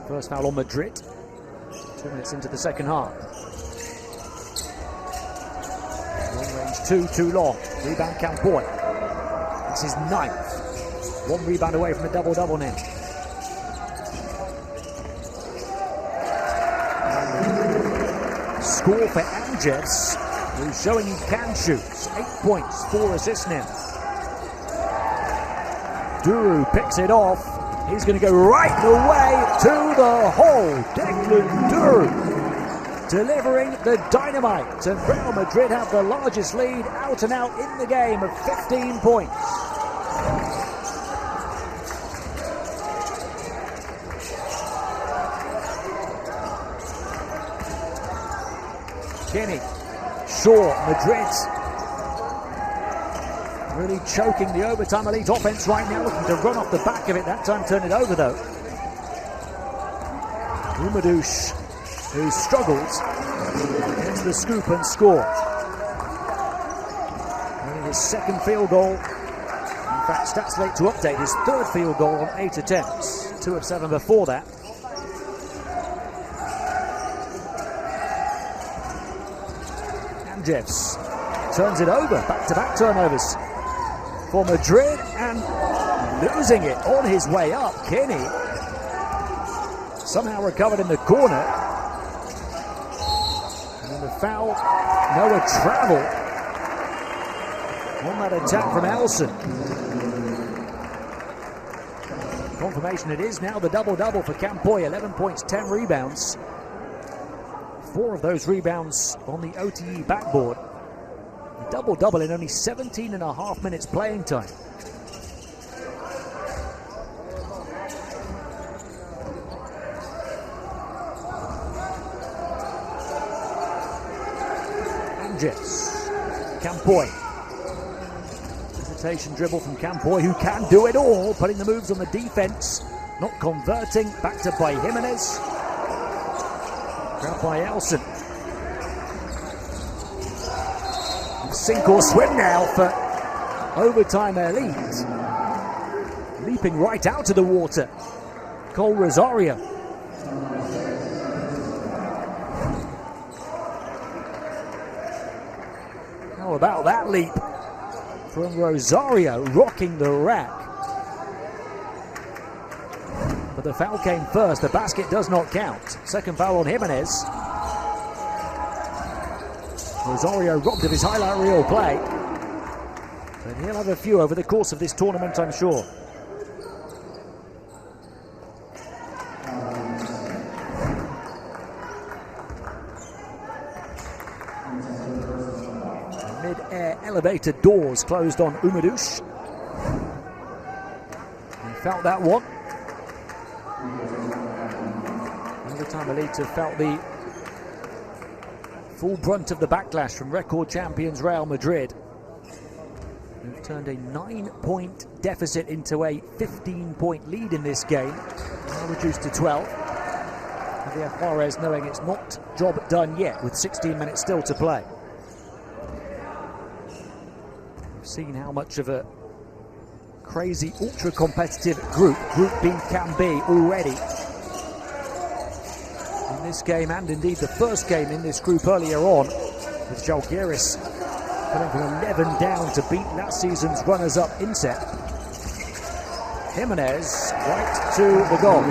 First foul on Madrid, 2 minutes into the second half. Long range 2, too long. Rebound Campoy. It's his 9th. 1 rebound away from a double-double now. Score for Amjevs, who's showing he can shoot. 8 points, 4 assists now. Duru picks it off. He's going to go right the way to the hole. Declan Duru delivering the dynamite. And Real Madrid have the largest lead out and out in the game of 15 points. Kinney, Shaw, Madrid really choking the Overtime Elite offense right now, looking to run off the back of it. That time turn it over though. Umadouche, who struggles, gets the scoop and score. Only his 2nd field goal. In fact, stats late to update, his 3rd field goal on 8 attempts. 2 of 7 before that. Amjevs turns it over, back-to-back turnovers for Madrid, and losing it on his way up. Kinney somehow recovered in the corner. And then the foul, Noah Travel on that attack from Elson. Confirmation it is now the double-double for Campoy, 11 points, 10 rebounds. 4 of those rebounds on the OTE backboard. Double-double in only 17 and a half minutes playing time. Amjevs, Campoy. Hesitation dribble from Campoy, who can do it all, putting the moves on the defense, not converting. Back to by Jimenez. Grab by Elson. Sink or swim now for Overtime Elite. Leaping right out of the water, Cole Rosario. How about that leap from Rosario, rocking the rack? But the foul came first. The basket does not count. 2nd foul on Jimenez. Rosario robbed of his highlight reel play. But he'll have a few over the course of this tournament, I'm sure. Mid-air elevator doors closed on Umadush. He felt that one. Another time Elite felt the full brunt of the backlash from record champions Real Madrid, who've turned a 9-point deficit into a 15-point lead in this game, now reduced to 12. Javier Juarez knowing it's not job done yet with 16 minutes still to play. We've seen how much of a crazy, ultra-competitive Group B can be already. In this game, and indeed the first game in this group earlier on, with Žalgiris coming from 11 down to beat last season's runners-up Inter. Jimenez right to the goal.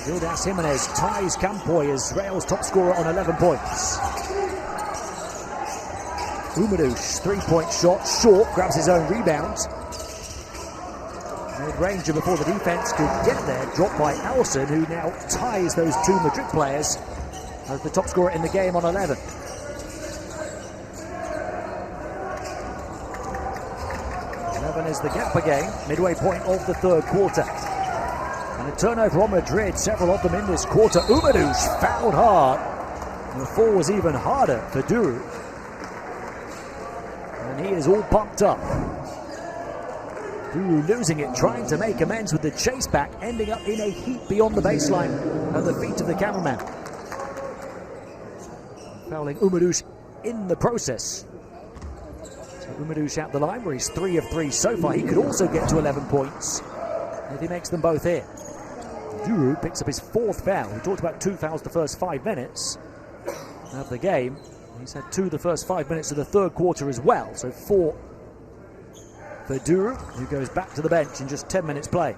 Gildas Jimenez ties Campoy as Real's top scorer on 11 points. Umadush, three-point shot, short, grabs his own rebound. Mid-ranger before the defense could get there, dropped by Alson, who now ties those two Madrid players as the top scorer in the game on 11. Is the gap again, midway point of the third quarter. And a turnover on Madrid, several of them in this quarter. Umadush fouled hard. And the fall was even harder for Duru. And he is all pumped up. Duru losing it, trying to make amends with the chase back, ending up in a heap beyond the baseline at the feet of the cameraman. Fouling Umadush in the process. Umadush out the line where he's 3 of 3 so far. He could also get to 11 points if he makes them both here. Duru picks up his 4th foul. We talked about 2 fouls the first 5 minutes of the game. He's had 2 the first 5 minutes of the third quarter as well. So 4 for Duru, who goes back to the bench in just 10 minutes play.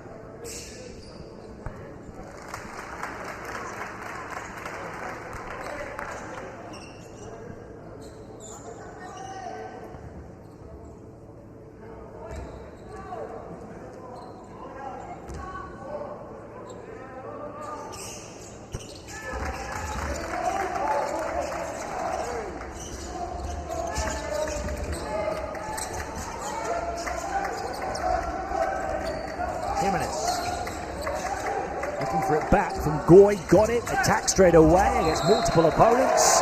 Goy got it, attacked straight away against multiple opponents,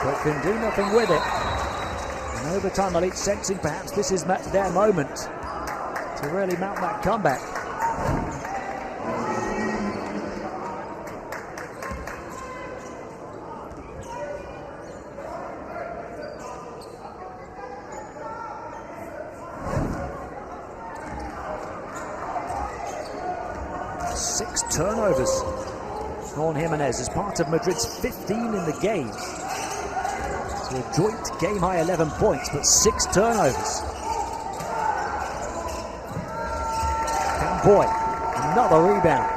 but can do nothing with it. And overtime Elite sensing perhaps this is their moment to really mount that comeback. Turnovers on Jimenez as part of Madrid's 15 in the game. So a joint game high 11 points, but 6 turnovers. Campoy, another rebound.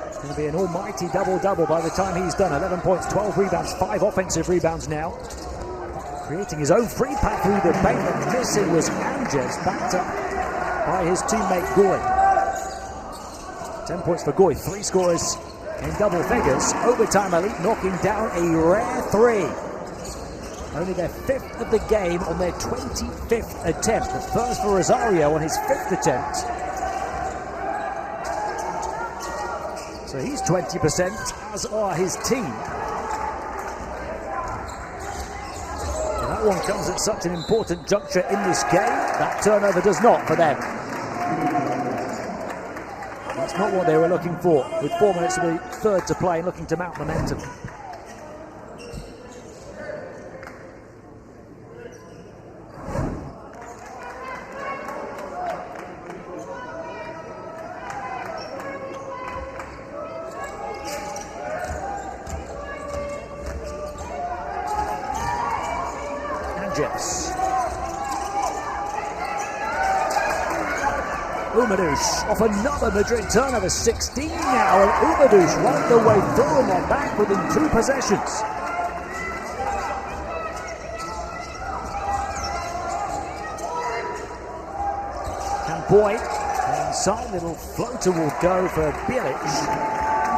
It's going to be an almighty double-double by the time he's done. 11 points, 12 rebounds, 5 offensive rebounds now. Creating his own free path through the paint, and missing was Anges, backed up by his teammate Goy. 10 points for Goy, 3 scorers in double figures. Overtime Elite knocking down a rare 3. Only their 5th of the game on their 25th attempt. The first for Rosario on his 5th attempt. So he's 20%, as are his team. And that one comes at such an important juncture in this game. That turnover does not for them. That's not what they were looking for, with 4 minutes of the third to play, looking to mount momentum. Anges. Umadush off another Madrid turnover, 16 now, and Umadush right the way through, and they're back within 2 possessions. Boyd. Inside, little floater will go for Bilic.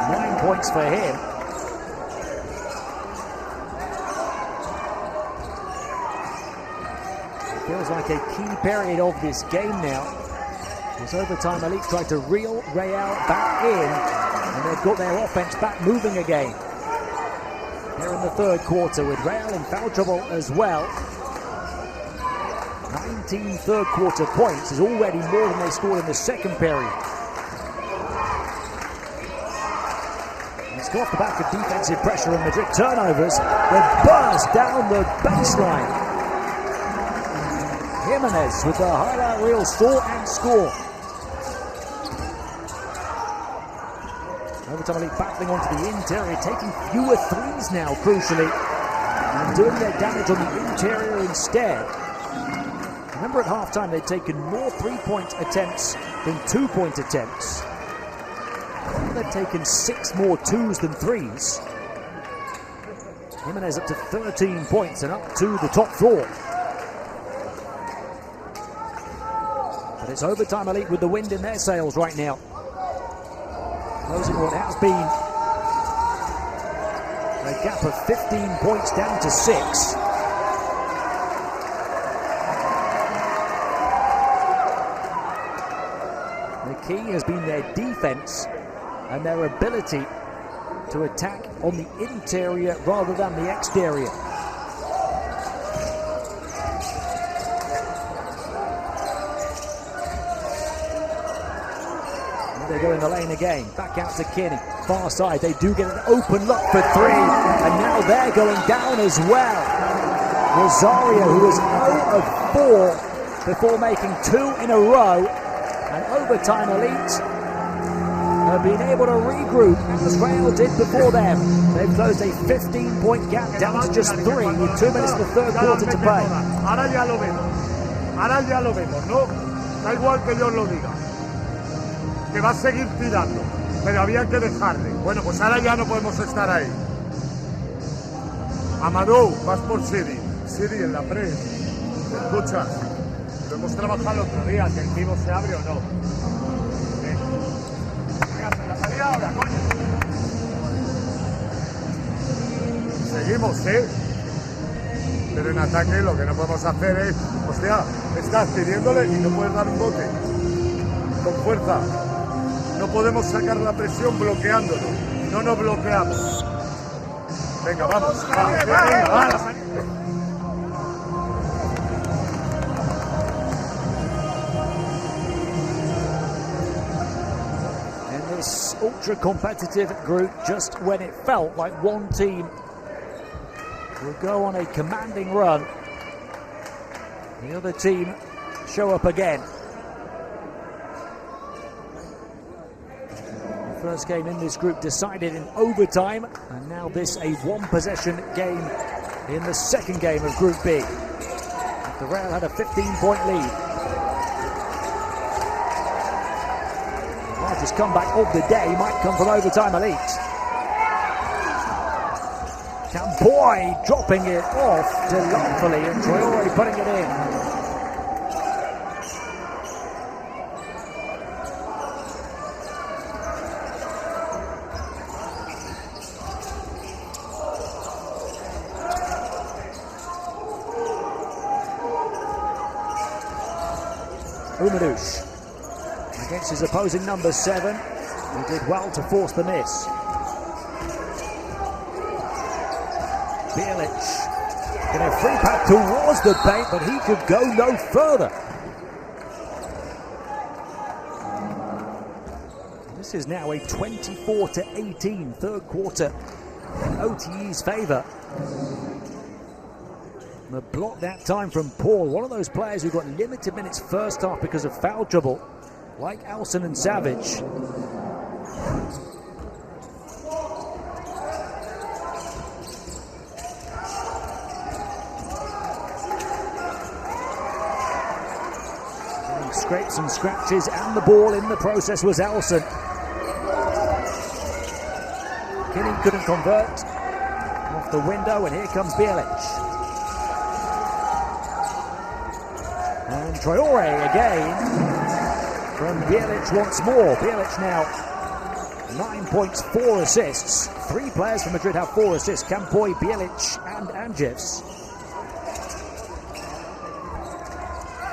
9 points for him. Feels like a key period of this game now. As overtime, Elite tried to reel Real back in, and they've got their offense back moving again. They're in the third quarter with Real in foul trouble as well. 19 third quarter points is already more than they scored in the second period. It's got off the back of defensive pressure and Madrid turnovers. They burst down the baseline. Jimenez with the highlight reel saw and score. Overtime Elite battling onto the interior, taking fewer threes now, crucially, and doing their damage on the interior instead. Remember at halftime they'd taken more three-point attempts than two-point attempts. They'd taken 6 more twos than threes. Jimenez up to 13 points and up to the top floor. But it's overtime Elite with the wind in their sails right now. Closing what has been a gap of 15 points down to 6. The key has been their defense and their ability to attack on the interior rather than the exterior. They go in the lane again, back out to Kinney, far side, they do get an open look for 3, and now they're going down as well. Rosario, who was 0 of 4 before making 2 in a row, and overtime Elite have been able to regroup as Real did before them. They've closed a 15-point gap down to just 3 with 2 minutes of the third quarter to play. Ahora ya lo vemos, ¿no? Da igual que Dios lo diga. Que va a seguir tirando, pero había que dejarle. Bueno, pues ahora ya no podemos estar ahí. Amadou, vas por Siri. Siri en la pre. ¿Me escuchas? Lo hemos trabajado el otro día, que el tiro se abre o no. Venga, la salida ahora, coño. Seguimos, ¿eh? Pero en ataque lo que no podemos hacer es... Hostia, estás pidiéndole y no puedes dar un bote. Con fuerza. No podemos sacar la presión bloqueándolo. No nos bloqueamos. Venga, vamos. Venga. In this ultra-competitive group, just when it felt like one team will go on a commanding run, the other team show up again. First game in this group decided in overtime, and now this a one-possession game in the second game of Group B. The Real had a 15-point lead. The largest comeback of the day might come from overtime Elite. Camboy dropping it off delightfully, and Traore putting it in. Umadush against his opposing number 7, who did well to force the miss. Bilic in a free pack towards the paint, but he could go no further. This is now a 24-18 third quarter in OTE's favour. The block that time from Paul, one of those players who got limited minutes first half because of foul trouble, like Alson and Savage. And scrapes and scratches, and the ball in the process was Alson. Kinney couldn't convert off the window, and here comes Bilic. And Traore again. from Bjelic once more. Bjelic now 9 points, 4 assists. 3 players from Madrid have 4 assists. Campoy, Bjelic and Anjevs.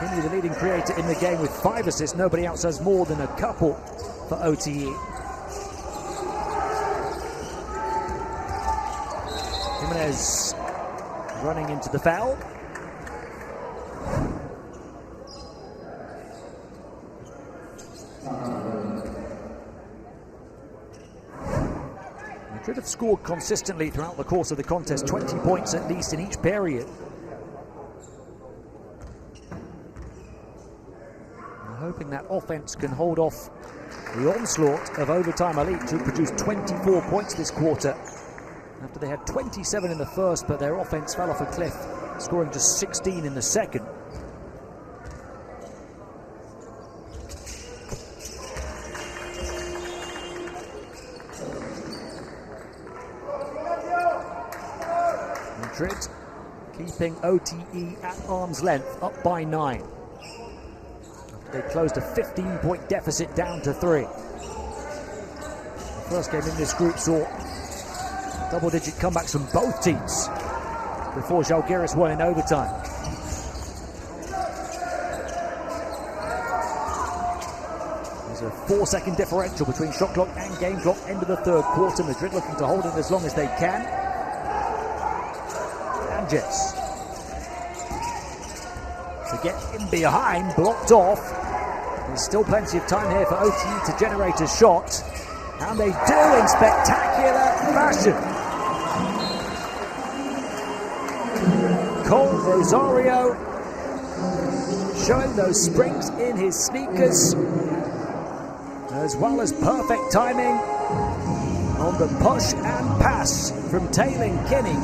Kinney, the leading creator in the game with 5 assists. Nobody else has more than a couple for OTE. Jimenez running into the foul. Madrid have scored consistently throughout the course of the contest, 20 points at least in each period. I'm hoping that offense can hold off the onslaught of Overtime Elite, who produced 24 points this quarter after they had 27 in the first, but their offense fell off a cliff, scoring just 16 in the second. Madrid keeping OTE at arm's length, up by 9. They closed a 15-point deficit down to 3. The first game in this group saw double-digit comebacks from both teams before Žalgiris won in overtime. There's a 4-second differential between shot clock and game clock, end of the third quarter. Madrid looking to hold it as long as they can. Anjevs to get in behind, blocked off. There's still plenty of time here for OTE to generate a shot, and they do in spectacular fashion. Cole Rosario showing those springs in his sneakers, as well as perfect timing on the push and pass from Taylor Kinney,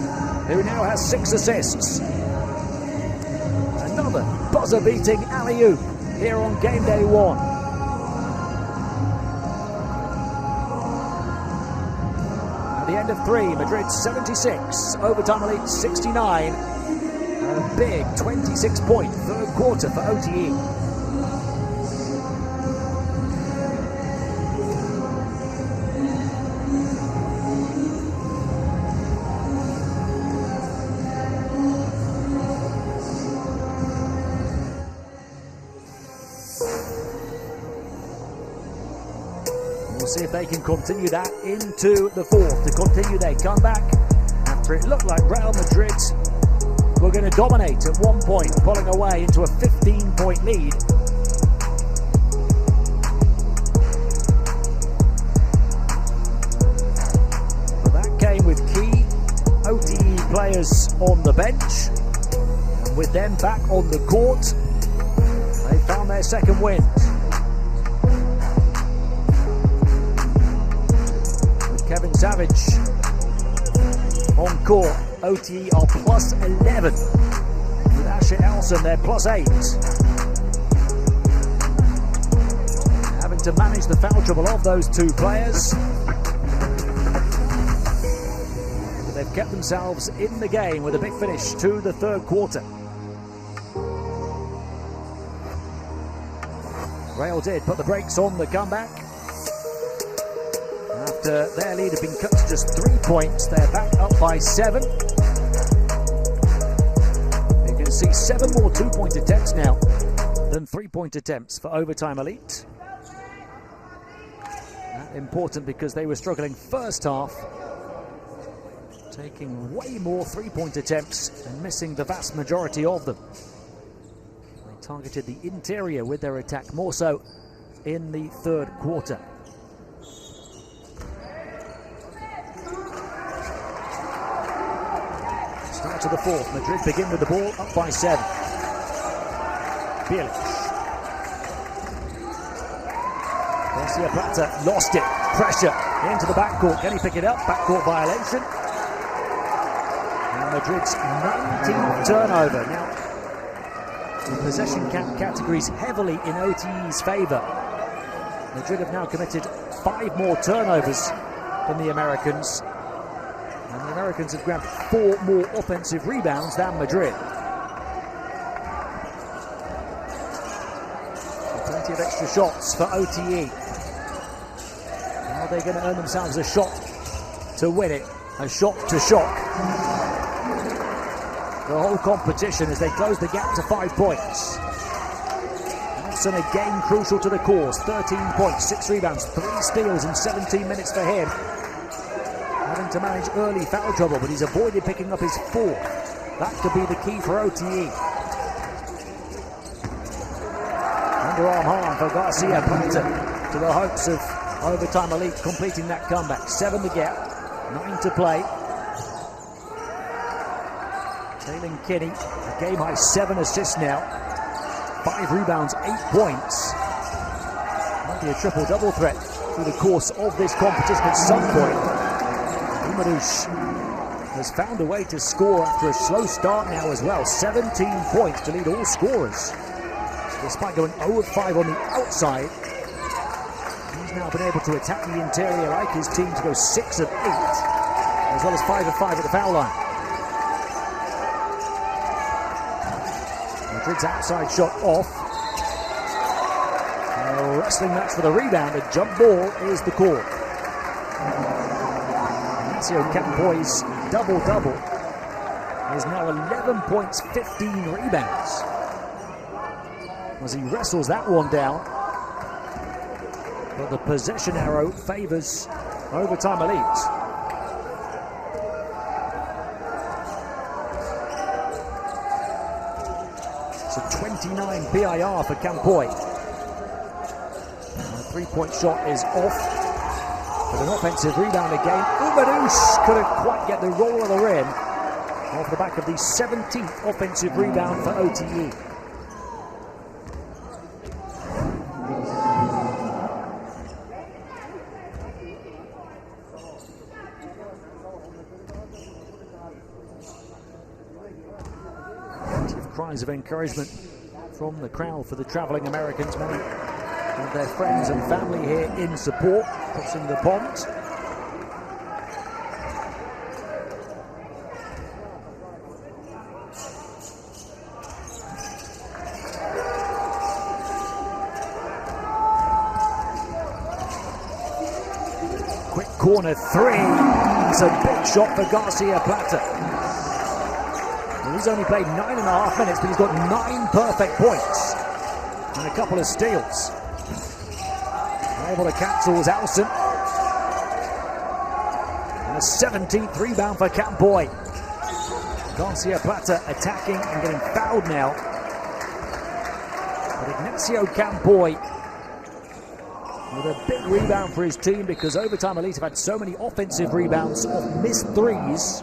who now has 6 assists. Another buzzer-beating alley-oop here on game day 1. At the end of 3, Madrid 76, Overtime Elite 69. A big 26-point third quarter for OTE. We'll see if they can continue that into the fourth, to continue their comeback after it looked like Real Madrid were going to dominate at one point, pulling away into a 15-point lead. But that came with key OTE players on the bench, and with them back on the court, they found their second win. With Kevin Savage on court, OTE are plus 11. With Asher Elson, they're plus 8. Having to manage the foul trouble of those 2 players. But they've kept themselves in the game with a big finish to the third quarter. Real did put the brakes on the comeback. After their lead had been cut to just 3 points, they're back up by 7. You can see 7 more 2-point attempts now than 3-point attempts for Overtime Elite. That important because they were struggling first half, taking way more 3-point attempts and missing the vast majority of them. They targeted the interior with their attack, more so in the third quarter. Start to the fourth. Madrid begin with the ball up by 7. Bjelic. Garcia Plata lost it. Pressure into the backcourt. Can he pick it up? Backcourt violation. And Madrid's 19th turnover. Now, the possession count categories heavily in OTE's favour. Madrid have now committed 5 more turnovers than the Americans. And the Americans have grabbed 4 more offensive rebounds than Madrid. So plenty Plenty of extra shots for OTE. Now they're going to earn themselves a shot to win it, a shot to shock the whole competition as they close the gap to 5 points. Nelson again crucial to the cause, 13 points, 6 rebounds, 3 steals in 17 minutes for him. Having to manage early foul trouble, but he's avoided picking up his 4. That could be the key for OTE. Underarm harm for Garcia Plata to the hopes of Overtime Elite completing that comeback. 7 to get, 9 to play. Taylor Kinney, a game-high 7 assists now. 5 rebounds, 8 points. Might be a triple-double threat through the course of this competition at some point. Umadush has found a way to score after a slow start now as well. 17 points to lead all scorers. Despite going 0 of 5 on the outside, he's now been able to attack the interior like his team to go 6 of 8, as well as 5 of 5 at the foul line. Madrid's outside shot off. A wrestling match for the rebound. A jump ball is the call. Ignacio Campoy's double-double is now 11 points, 15 rebounds. As he wrestles that one down. But the possession arrow favors Overtime Elite. So 29 PIR for Campoy. The 3-point shot is off. With an offensive rebound again. Umadush couldn't quite get the roll of the rim. Off the back of the 17th offensive rebound for OTE. Cries of encouragement from the crowd for the travelling Americans. Many of their friends and family here in support, crossing the pond. Quick corner 3. It's a big shot for Garcia Plata. He's only played 9.5 minutes, but he's got 9 perfect points and a couple of steals. Able to cancel was Alson. And a 17th rebound for Campoy. Garcia Plata attacking and getting fouled now. But Ignacio Campoy with a big rebound for his team, because Overtime Elite have had so many offensive rebounds off missed threes.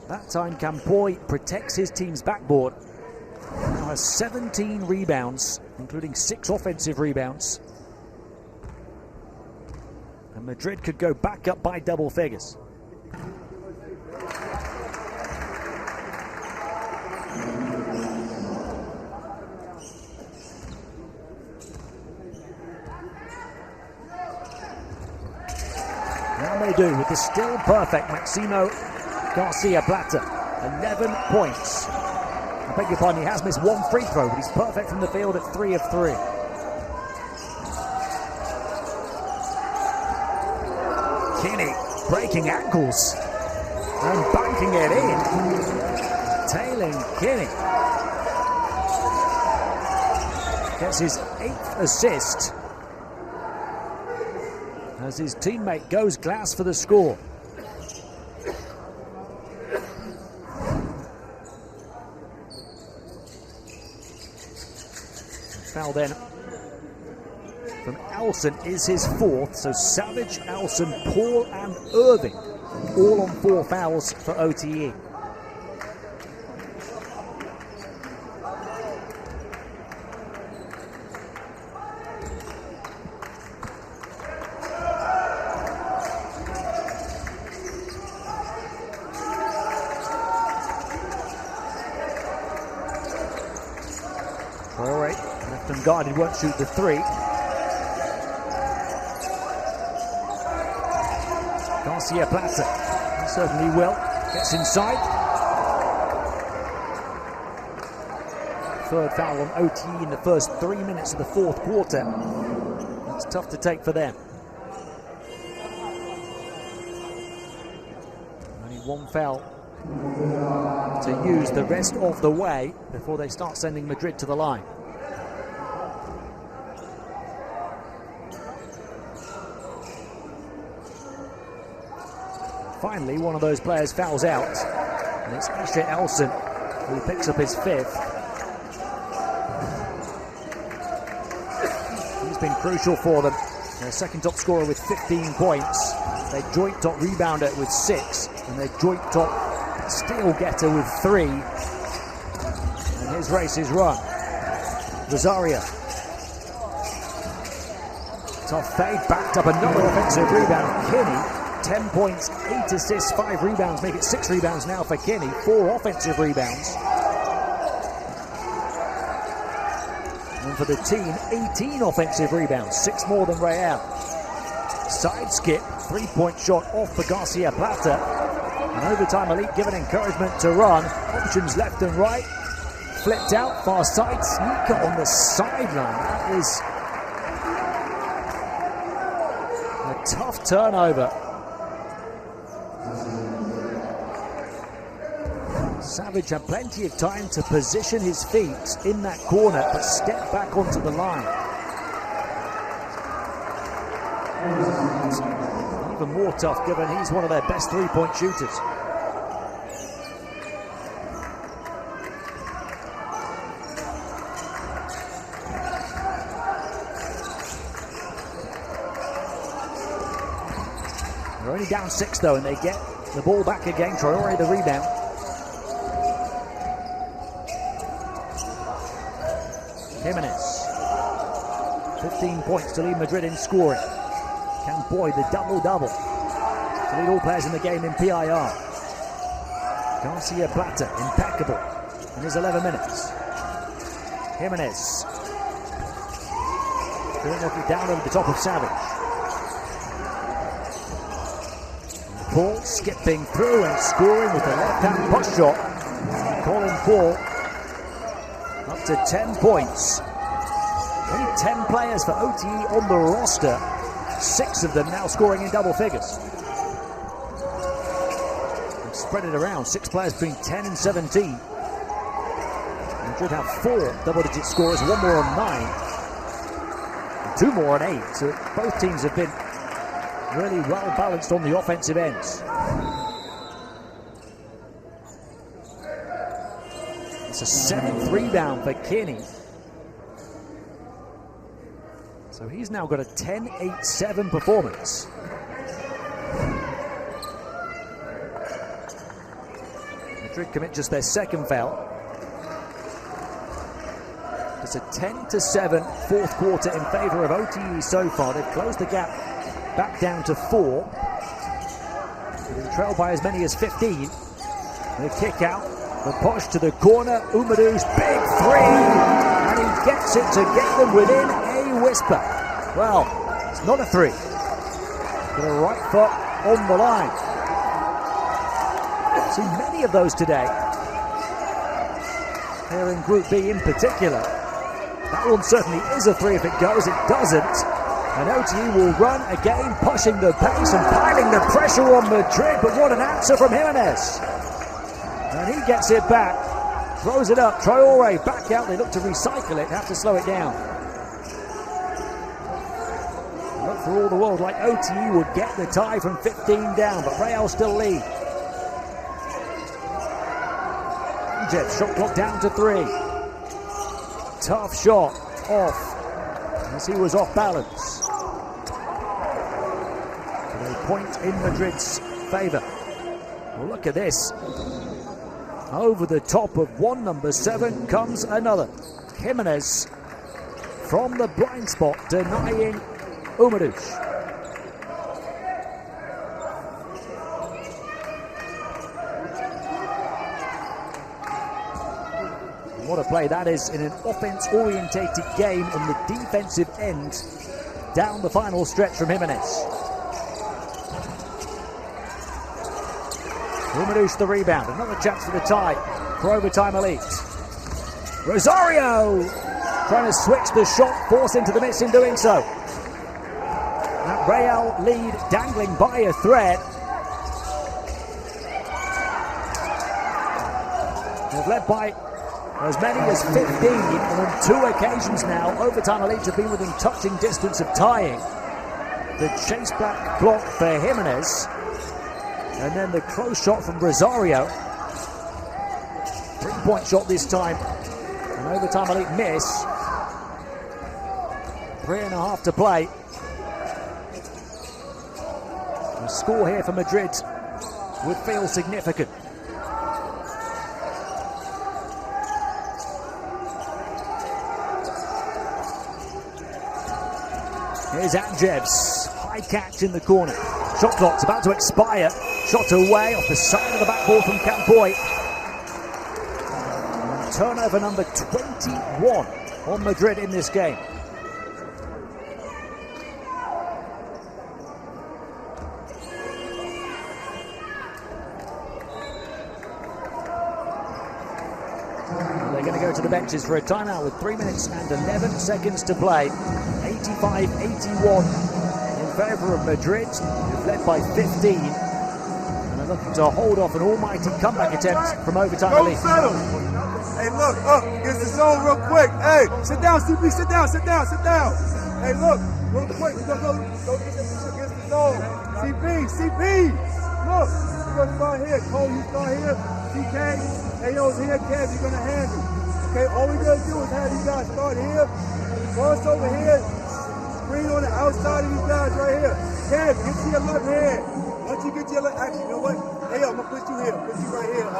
That time Campoy protects his team's backboard. Now has 17 rebounds, including 6 offensive rebounds. And Madrid could go back up by double figures. Now they do with the still perfect Maximo Garcia Plata, 11 points. I beg your pardon, he has missed 1 free throw, but he's perfect from the field at 3 of 3. Kinney breaking ankles and banking it in. Taylor Kinney gets his 8th assist as his teammate goes glass for the score. Foul then from Alson is his 4th, so Savage, Alson, Paul and Irving all on 4 fouls for OTE. All right, left unguarded, won't shoot the 3. Garcia Plata, he certainly will. Gets inside. third foul on OTE in the first 3 minutes of the fourth quarter. It's tough to take for them. Only one foul to use the rest of the way before they start sending Madrid to the line. Finally, one of those players fouls out, and it's Asher Elson who picks up his fifth. He's been crucial for them. Their second top scorer with 15 points, their joint top rebounder with 6, and their joint top steal getter with 3. And his race is run. Rosario. Tough fade, backed up another offensive rebound. Kinney, 10 points, 8 assists, 5 rebounds, make it 6 rebounds now for Kinney, 4 offensive rebounds. And for the team, 18 offensive rebounds, 6 more than Real. Side skip, 3-point shot off for Garcia Plata. And overtime elite given encouragement to run. Options left and right. Flipped out, far side, sneaker on the sideline. That is a tough turnover. Savage had plenty of time to position his feet in that corner, but step back onto the line. Even more tough given he's one of their best three-point shooters. They're only down 6 though, and they get the ball back again. Traore the rebound. Jimenez, 15 points to lead Madrid in scoring. Can Boyd the double-double to lead all players in the game in PIR. Garcia Plata, impeccable in his 11 minutes. Jimenez, going up and down over the top of Savage. Paul skipping through and scoring with the left-hand push shot. Colin Paul up to 10 points. Only 10 players for OTE on the roster. 6 of them now scoring in double figures. And spread it around. 6 players between 10 and 17. Madrid have 4 double-digit scorers, 1 more on 9, and 2 more on 8. So both teams have been really well balanced on the offensive ends. It's a 7th rebound for Kinney. So he's now got a 10-8-7 performance. Madrid commit just their second foul. It's a 10-7 fourth quarter in favor of OTE so far. They've closed the gap back down to 4. They've trailed by as many as 15. The kick out, the push to the corner. Umadu's big 3, and he gets it to get them within a whisper. Well, it's not a 3. Got a right foot on the line. Seen many of those today. Here in Group B in particular. That one certainly is a 3 if it goes. It doesn't. And OTE will run again, pushing the pace and piling the pressure on Madrid. But what an answer from Jimenez. And he gets it back. Throws it up. Traore back out. They look to recycle it. Have to slow it down. Look for all the world like OTE would get the tie from 15 down. But Real still lead. Jet shot clock down to 3. Tough shot off as he was off balance. A point in Madrid's favour. Well, look at this. Over the top of one number 7 comes another. Jimenez from the blind spot denying Umadush. What a play that is in an offense-orientated game on the defensive end down the final stretch from Jimenez. Umadush the rebound, another chance for the tie for overtime elite. Rosario trying to switch the shot, forcing to the miss in doing so. That Real lead dangling by a thread. They've led by as many as 15, and on 2 occasions now, Overtime Elite have been within touching distance of tying. The chase back block for Jimenez, and then the close shot from Rosario. 3-point shot this time, an Overtime Elite miss. 3.5 to play. The score here for Madrid would feel significant. Here's Andjevs, high catch in the corner. Shot clock's about to expire. Shot away off the side of the backboard from Campoy. Turnover number 21 on Madrid in this game. They're going to go to the benches for a timeout with 3 minutes and 11 seconds to play. 85-81 in favour of Madrid, who've led by 15. And they're looking to hold off an almighty comeback attempt from Overtime Elite. Hey, look, up against the zone real quick. Hey, sit down, CP, sit down. Hey, look, real quick. We're going to go against the zone. CP, look. We're going to start here. Cole, you start here. TK, AO's here. Kev, you're going to handle. Okay, all we got to do is have these guys start here. Cross over here. Screen on the outside of these guys right here. Kev, get to your left hand. Once you get to your left, actually, you know what? Hey, I'm going to put you here. Put you right here.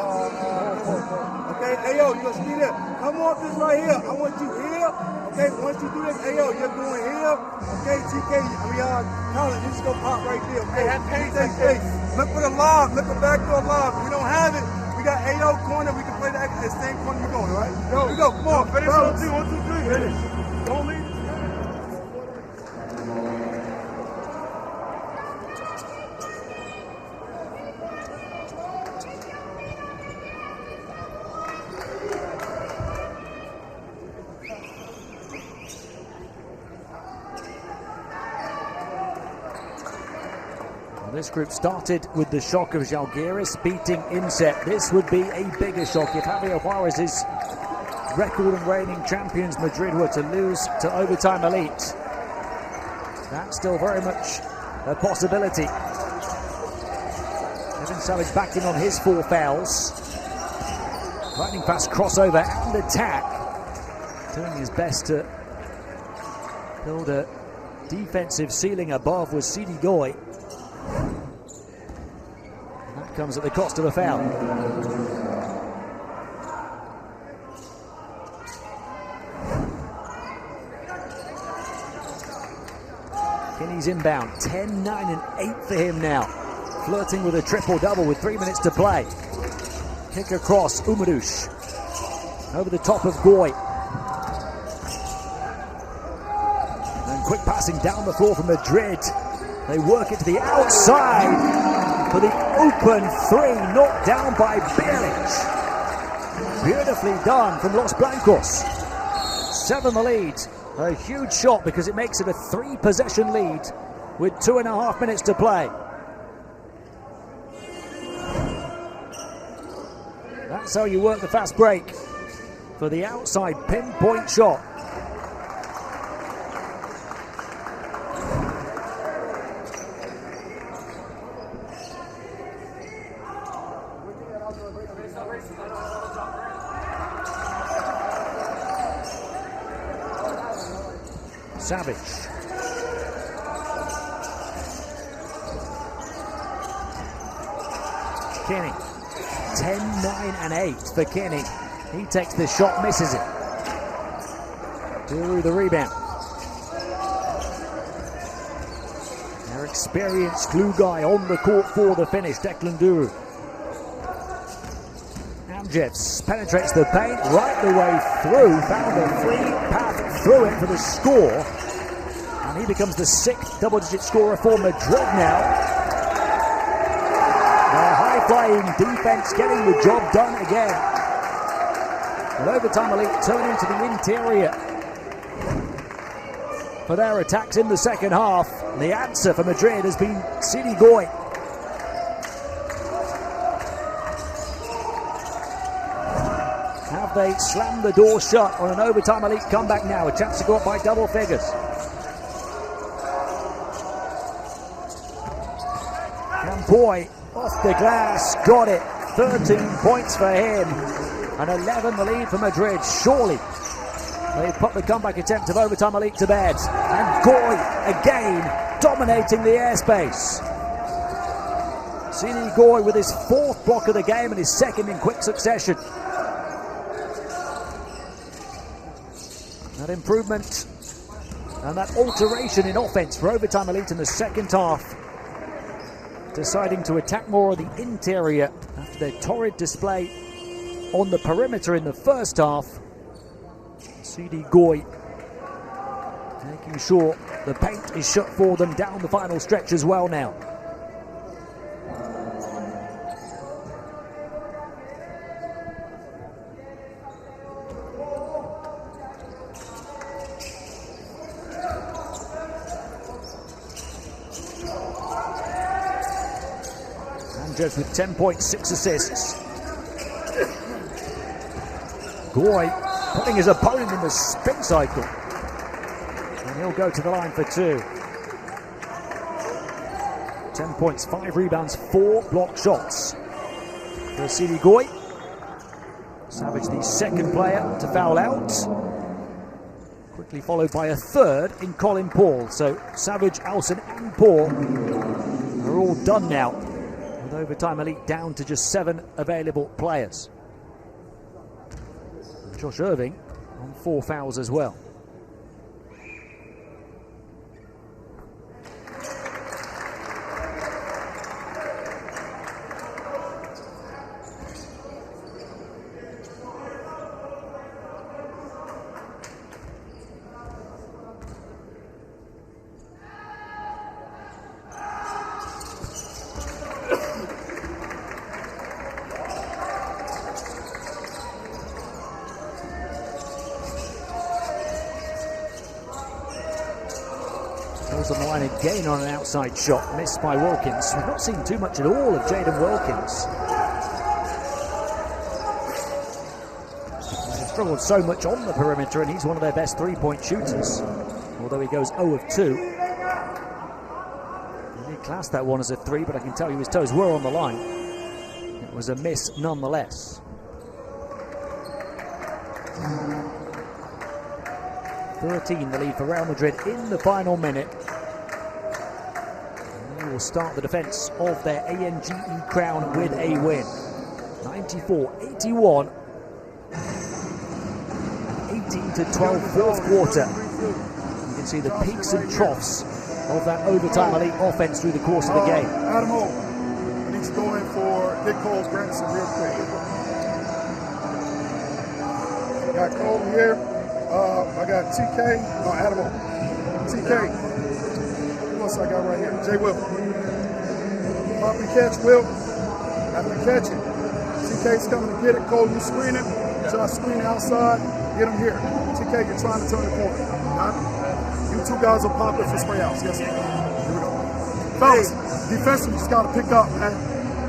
Okay, Ayo, you're going to see there. Come off this right here. I want you here. Okay, once you do this, Ayo, you're going here. Okay, TK, Colin, you just go pop right there. Okay, look for the lob. Look for the backdoor lob. We don't have it. We got Ayo corner. We can play the same corner we're going, all right? Here we go. Come on. Finish 1, 2, 3. Finish. Don't leave. This group started with the shock of Žalgiris beating Inset. This would be a bigger shock if Javier Juarez's record and reigning champions Madrid were to lose to Overtime Elite. That's still very much a possibility. Evan Savage back in on his 4 fouls. Lightning fast crossover and attack. Doing his best to build a defensive ceiling above with Sidi Goy. That comes at the cost of a foul. Kinney's inbound, 10, 9 and 8 for him now. Flirting with a triple-double with 3 minutes to play. Kick across, Umarush. Over the top of Goy. And quick passing down the floor from Madrid. They work it to the outside for the open 3, knocked down by Bierlich. Beautifully done from Los Blancos. 7 the lead. A huge shot because it makes it a 3-possession lead with 2.5 minutes to play. That's how you work the fast break for the outside pinpoint shot. Savage. Kinney. 10, 9 and 8 for Kinney. He takes the shot, misses it. Duru the rebound. Their experienced glue guy on the court for the finish, Declan Duru. Andjevs penetrates the paint right the way through, found a free path through it for the score, and he becomes the 6th double-digit scorer for Madrid now. Their high-flying defense getting the job done again. And Overtime Elite turn into the interior for their attacks in the second half. And the answer for Madrid has been Sidi Goy. Have they slammed the door shut on an Overtime Elite comeback now? A chance to go up by double figures. Boy, off the glass, got it. 13 points for him, and 11 the lead for Madrid. Surely they put the comeback attempt of Overtime Elite to bed. And Goy again dominating the airspace. Sidi Goy with his 4th block of the game and his 2nd in quick succession. That improvement and that alteration in offense for Overtime Elite in the second half, deciding to attack more of the interior after their torrid display on the perimeter in the first half. Sidi Goy making sure the paint is shut for them down the final stretch as well now. With 10.6 assists. Goy putting his opponent in the spin cycle. And he'll go to the line for 2. 10 points, 5 rebounds, 4 block shots for Sidi Goy. Savage, the 2nd player to foul out. Quickly followed by a 3rd in Colin Paul. So Savage, Alson and Paul are all done now. Overtime Elite down to just 7 available players. Josh Irving on 4 fouls as well. On the line again on an outside shot, missed by Wilkins. We've not seen too much at all of Jaden Wilkins. He's struggled so much on the perimeter, and he's one of their best 3-point shooters. Although he goes 0 of 2. He did class that one as a 3, but I can tell you his toes were on the line. It was a miss nonetheless. 13 the lead for Real Madrid in the final minute. They will start the defense of their ANGE crown with a win. 94-81. 18-12 fourth quarter. You can see the peaks and troughs of that Overtime Elite offense through the course of the game. Adamo, I need to go in for Dick Cole Grandison real quick. Got Cole here. I got TK, no, Adamo. TK. Who else I got right here? Jay Will. Pop and catch, Will. After catching, TK's coming to get it. Cole, you screen it. Josh screen outside. Get him here. TK, you're trying to turn the corner. You 2 guys will pop it for spray outs. Yes, sir. Here we go. Fellas, defensively just got to pick up, man.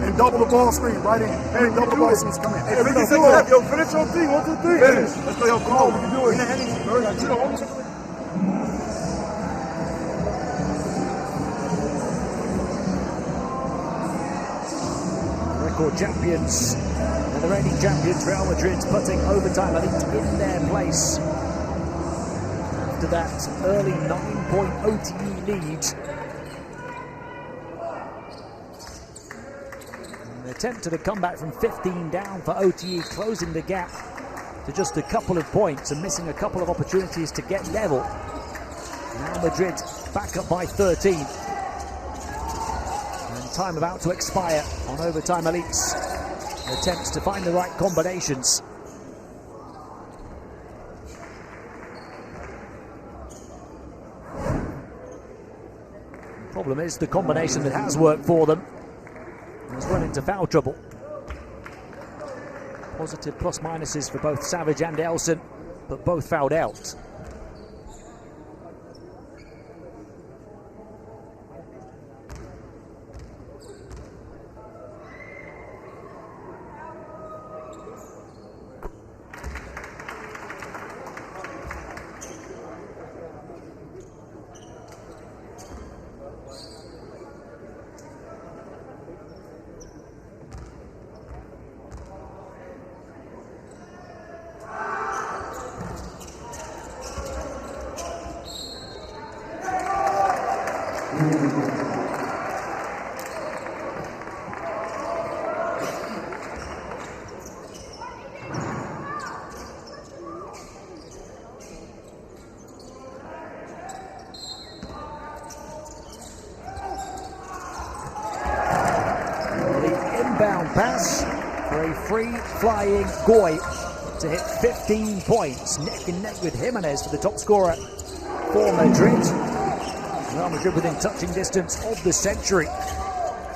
And double the ball screen right in. Hey, double the ball screens come in. Hey, finish yo, finish your thing. 1, 2, 3. Finish. Let's go, yo, come on. We can do it. Record champions. And the reigning champions, Real Madrid, putting Overtime Elite in their place. After that early 9-point OTE lead. Attempted a comeback from 15 down for OTE, closing the gap to just a couple of points and missing a couple of opportunities to get level. Now Madrid back up by 13. And time about to expire on Overtime Elite's attempts to find the right combinations. The problem is the combination that has worked for them has run into foul trouble. Positive plus minuses for both Savage and Elson, but both fouled out. Pass for a free flying Goy to hit 15 points, neck and neck with Jimenez for the top scorer for Madrid. Real Madrid within touching distance of the century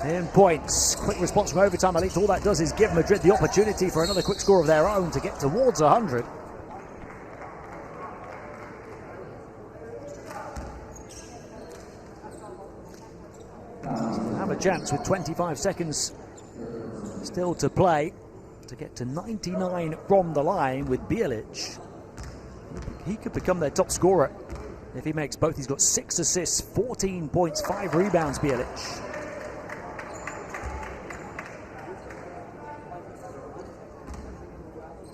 in points. Quick response from overtime elite. All that does is give Madrid the opportunity for another quick score of their own to get towards 100. So have a chance with 25 seconds still to play to get to 99 from the line with Bjelic. He could become their top scorer if he makes both. He's got 6 assists, 14 points, 5 rebounds, Bjelic.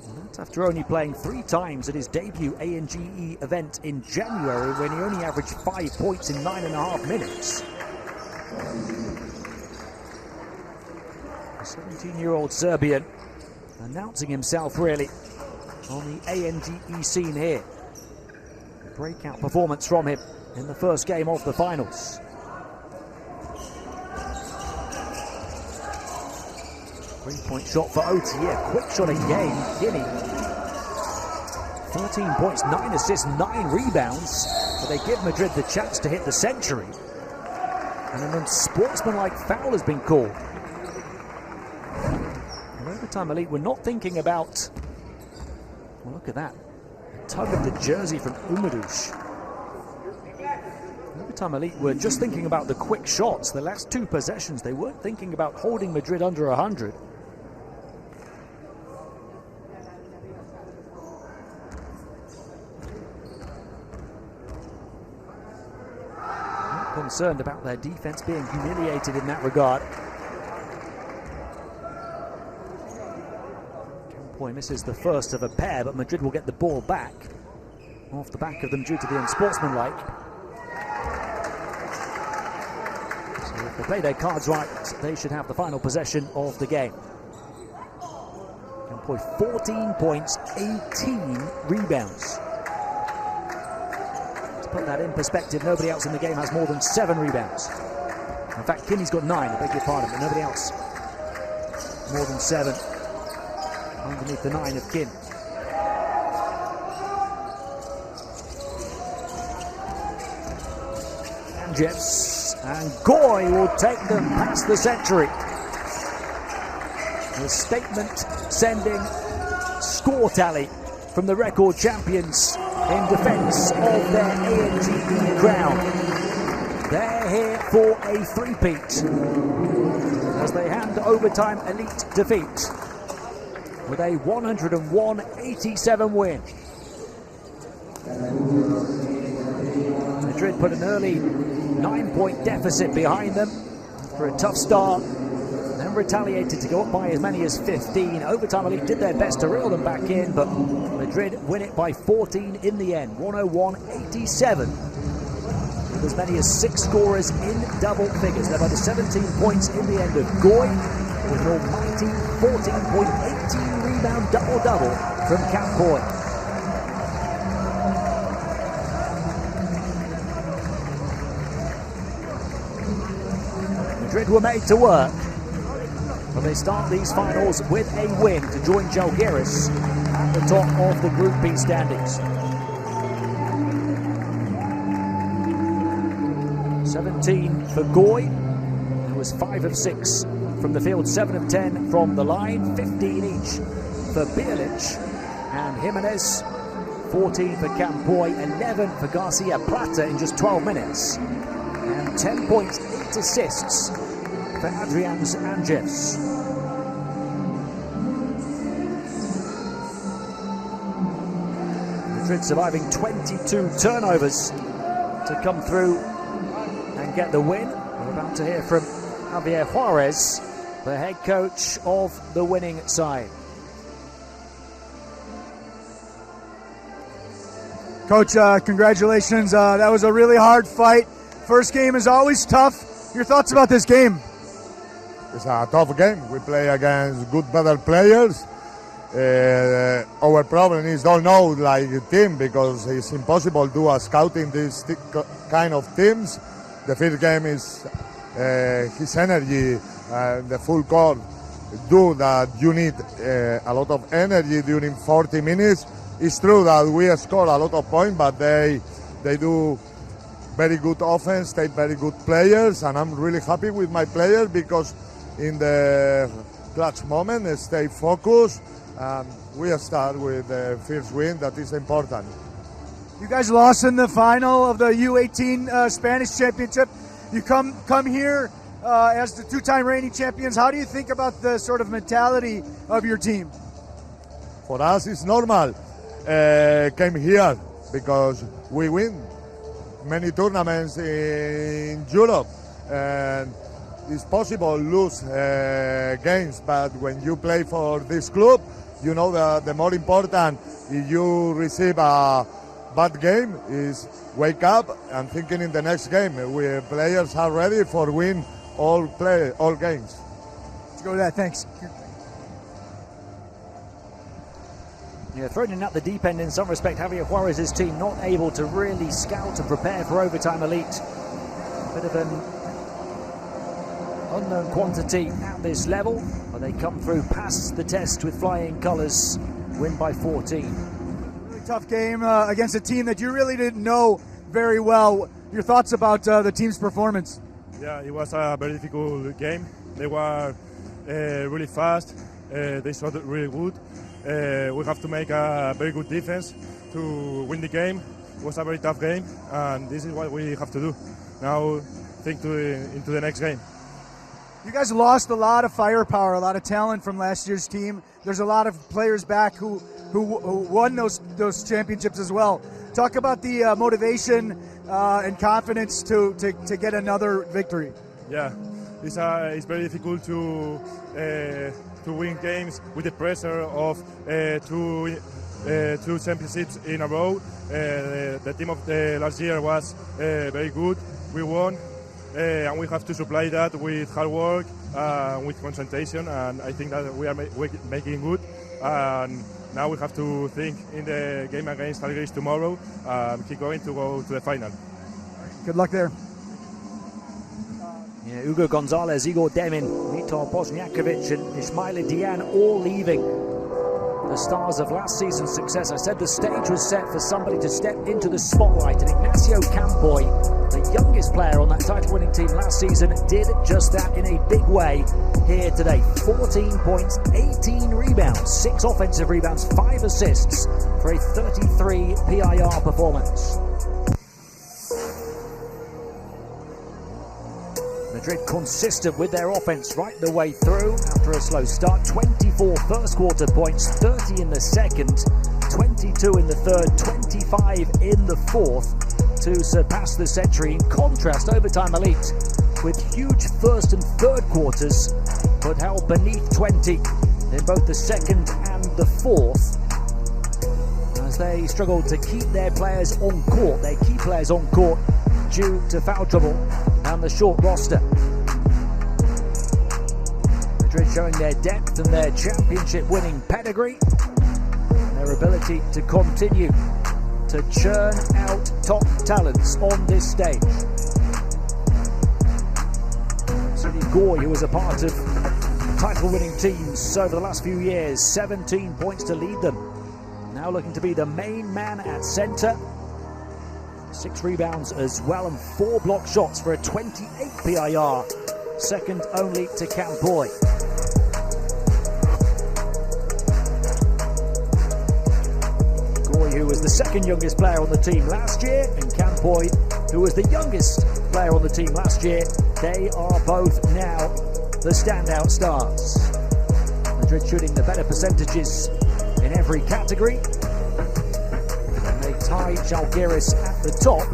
And that's after only playing 3 times at his debut ANGE event in January, when he only averaged 5 points in 9.5 minutes. The 17-year-old Serbian announcing himself really on the ANGE scene here. Breakout performance from him in the first game of the finals. Three-point shot for Otier, quick shot again, Kinney. 14 points, 9 assists, 9 rebounds, but they give Madrid the chance to hit the century. And an unsportsmanlike foul has been called. Overtime elite, we're not thinking about, well, look at that, a tug of the jersey from Umadush. Overtime elite were just thinking about the quick shots, the last 2 possessions. They weren't thinking about holding Madrid under 100. Not concerned about their defense being humiliated in that regard. Boy misses the first of a pair, but Madrid will get the ball back off the back of them due to the unsportsmanlike. So if they play their cards right, they should have the final possession of the game. Boy, 14 points, 18 rebounds. To put that in perspective, nobody else in the game has more than 7 rebounds. In fact, Kinney's got 9, I beg your pardon, but nobody else more than 7. Underneath the 9 of Kin. And Jeffs and Goy will take them past the century. A statement sending score tally from the record champions in defence of their ANGE crown. They're here for a three-peat as they hand overtime elite defeat with a 101-87 win. Madrid put an early 9-point deficit behind them for a tough start, then retaliated to go up by as many as 15. Overtime elite did their best to reel them back in, but Madrid win it by 14 in the end, 101-87. With as many as 6 scorers in double figures. They're by the 17 points in the end of Goy, with an almighty 14-point, 18-rebound double-double from Cap Goy. Madrid were made to work, but they start these finals with a win to join Žalgiris at the top of the Group B standings. 17 for Goy, who was 5 of 6 from the field, 7 of 10 from the line, 15 each for Bielich and Jimenez, 14 for Campoy, 11 for Garcia Plata in just 12 minutes, and 10 points, 8 assists for Adrians Angevs. Madrid surviving 22 turnovers to come through and get the win. We're about to hear from Javier Juarez, the head coach of the winning side. Coach, congratulations. That was a really hard fight. First game is always tough. Your thoughts about this game? It's a tough game. We play against good, better players. Our problem is don't know like a team because it's impossible to do a scouting this kind of teams. The first game is his energy, the full court do that you need a lot of energy during 40 minutes. It's true that we score a lot of points, but they do very good offense, they very good players, and I'm really happy with my players because in the clutch moment they stay focused. We start with the first win, that is important. You guys lost in the final of the U18 Spanish Championship. You come here as the two-time reigning champions. How do you think about the sort of mentality of your team? For us, it's normal. Came here because we win many tournaments in Europe, and it's possible lose games, but when you play for this club, you know the more important if you receive a bad game is wake up and thinking in the next game. We players are ready for win all games. Let's go with that. Thanks. Yeah, thrown in at the deep end in some respect. Javier Juarez's team not able to really scout and prepare for overtime elite. Bit of an unknown quantity at this level, but they come through, pass the test with flying colours, win by 14. Really tough game against a team that you really didn't know very well. Your thoughts about the team's performance? Yeah, it was a very difficult game. They were really fast. They shot really good. We have to make a very good defense to win the game. It was a very tough game, and this is what we have to do. Now think into the next game. You guys lost a lot of firepower, a lot of talent from last year's team. There's a lot of players back who won those championships as well. Talk about the motivation and confidence to get another victory. Yeah, it's very difficult to win games with the pressure of two championships in a row. The team of the last year was very good. We won. And we have to supply that with hard work, with concentration, and I think that we are making good. And now we have to think in the game against Algiers tomorrow, keep going to go to the final. Good luck there. Yeah, Hugo Gonzalez, Igor Demin, Vitor Bosniakovic and Ismaila Dian all leaving. The stars of last season's success. I said the stage was set for somebody to step into the spotlight, and Ignacio Campoy, the youngest player on that title-winning team last season, did just that in a big way here today. 14 points, 18 rebounds, 6 offensive rebounds, 5 assists for a 33 PIR performance. Madrid consistent with their offense right the way through after a slow start. 24 first quarter points, 30 in the second, 22 in the third, 25 in the fourth to surpass the century. In contrast, overtime elite with huge first and third quarters, but held beneath 20 in both the second and the fourth, as they struggled to keep their players on court, their key players on court, due to foul trouble and the short roster. Madrid showing their depth and their championship winning pedigree, and their ability to continue to churn out top talents on this stage. Sidney Goy, who was a part of title-winning teams over the last few years, 17 points to lead them. Now looking to be the main man at centre. 6 rebounds as well and 4 block shots for a 28 PIR, second only to Campoy. who was the second youngest player on the team last year, and Campoy, who was the youngest player on the team last year. They are both now the standout stars. Madrid shooting the better percentages in every category. And they tie Žalgiris at the top,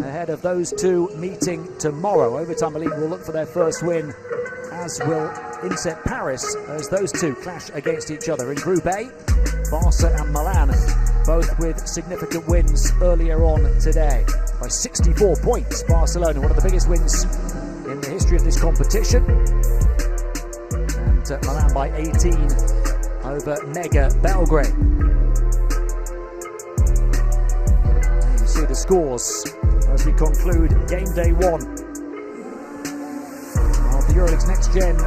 ahead of those two meeting tomorrow. Overtime Elite will look for their first win, as will Inset Paris, as those two clash against each other. In Group A, Barca and Milan, both with significant wins earlier on today. By 64 points, Barcelona, one of the biggest wins in the history of this competition. And Milan by 18 over Mega Belgrade. And you see the scores as we conclude game day 1 of the EuroLeague's NextGen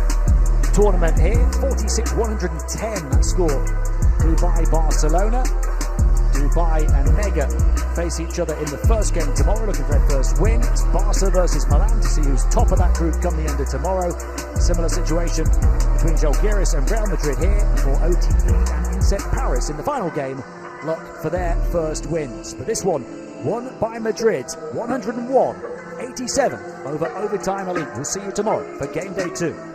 tournament here. 46-110 that score. Dubai, Barcelona. Dubai and Mega face each other in the first game tomorrow, looking for their first win. It's Barca versus Milan to see who's top of that group come the end of tomorrow. Similar situation between Žalgiris and Real Madrid here before OTE and Inset Paris in the final game look for their first wins. But this one won by Madrid, 101-87 over Overtime Elite. We'll see you tomorrow for game day 2.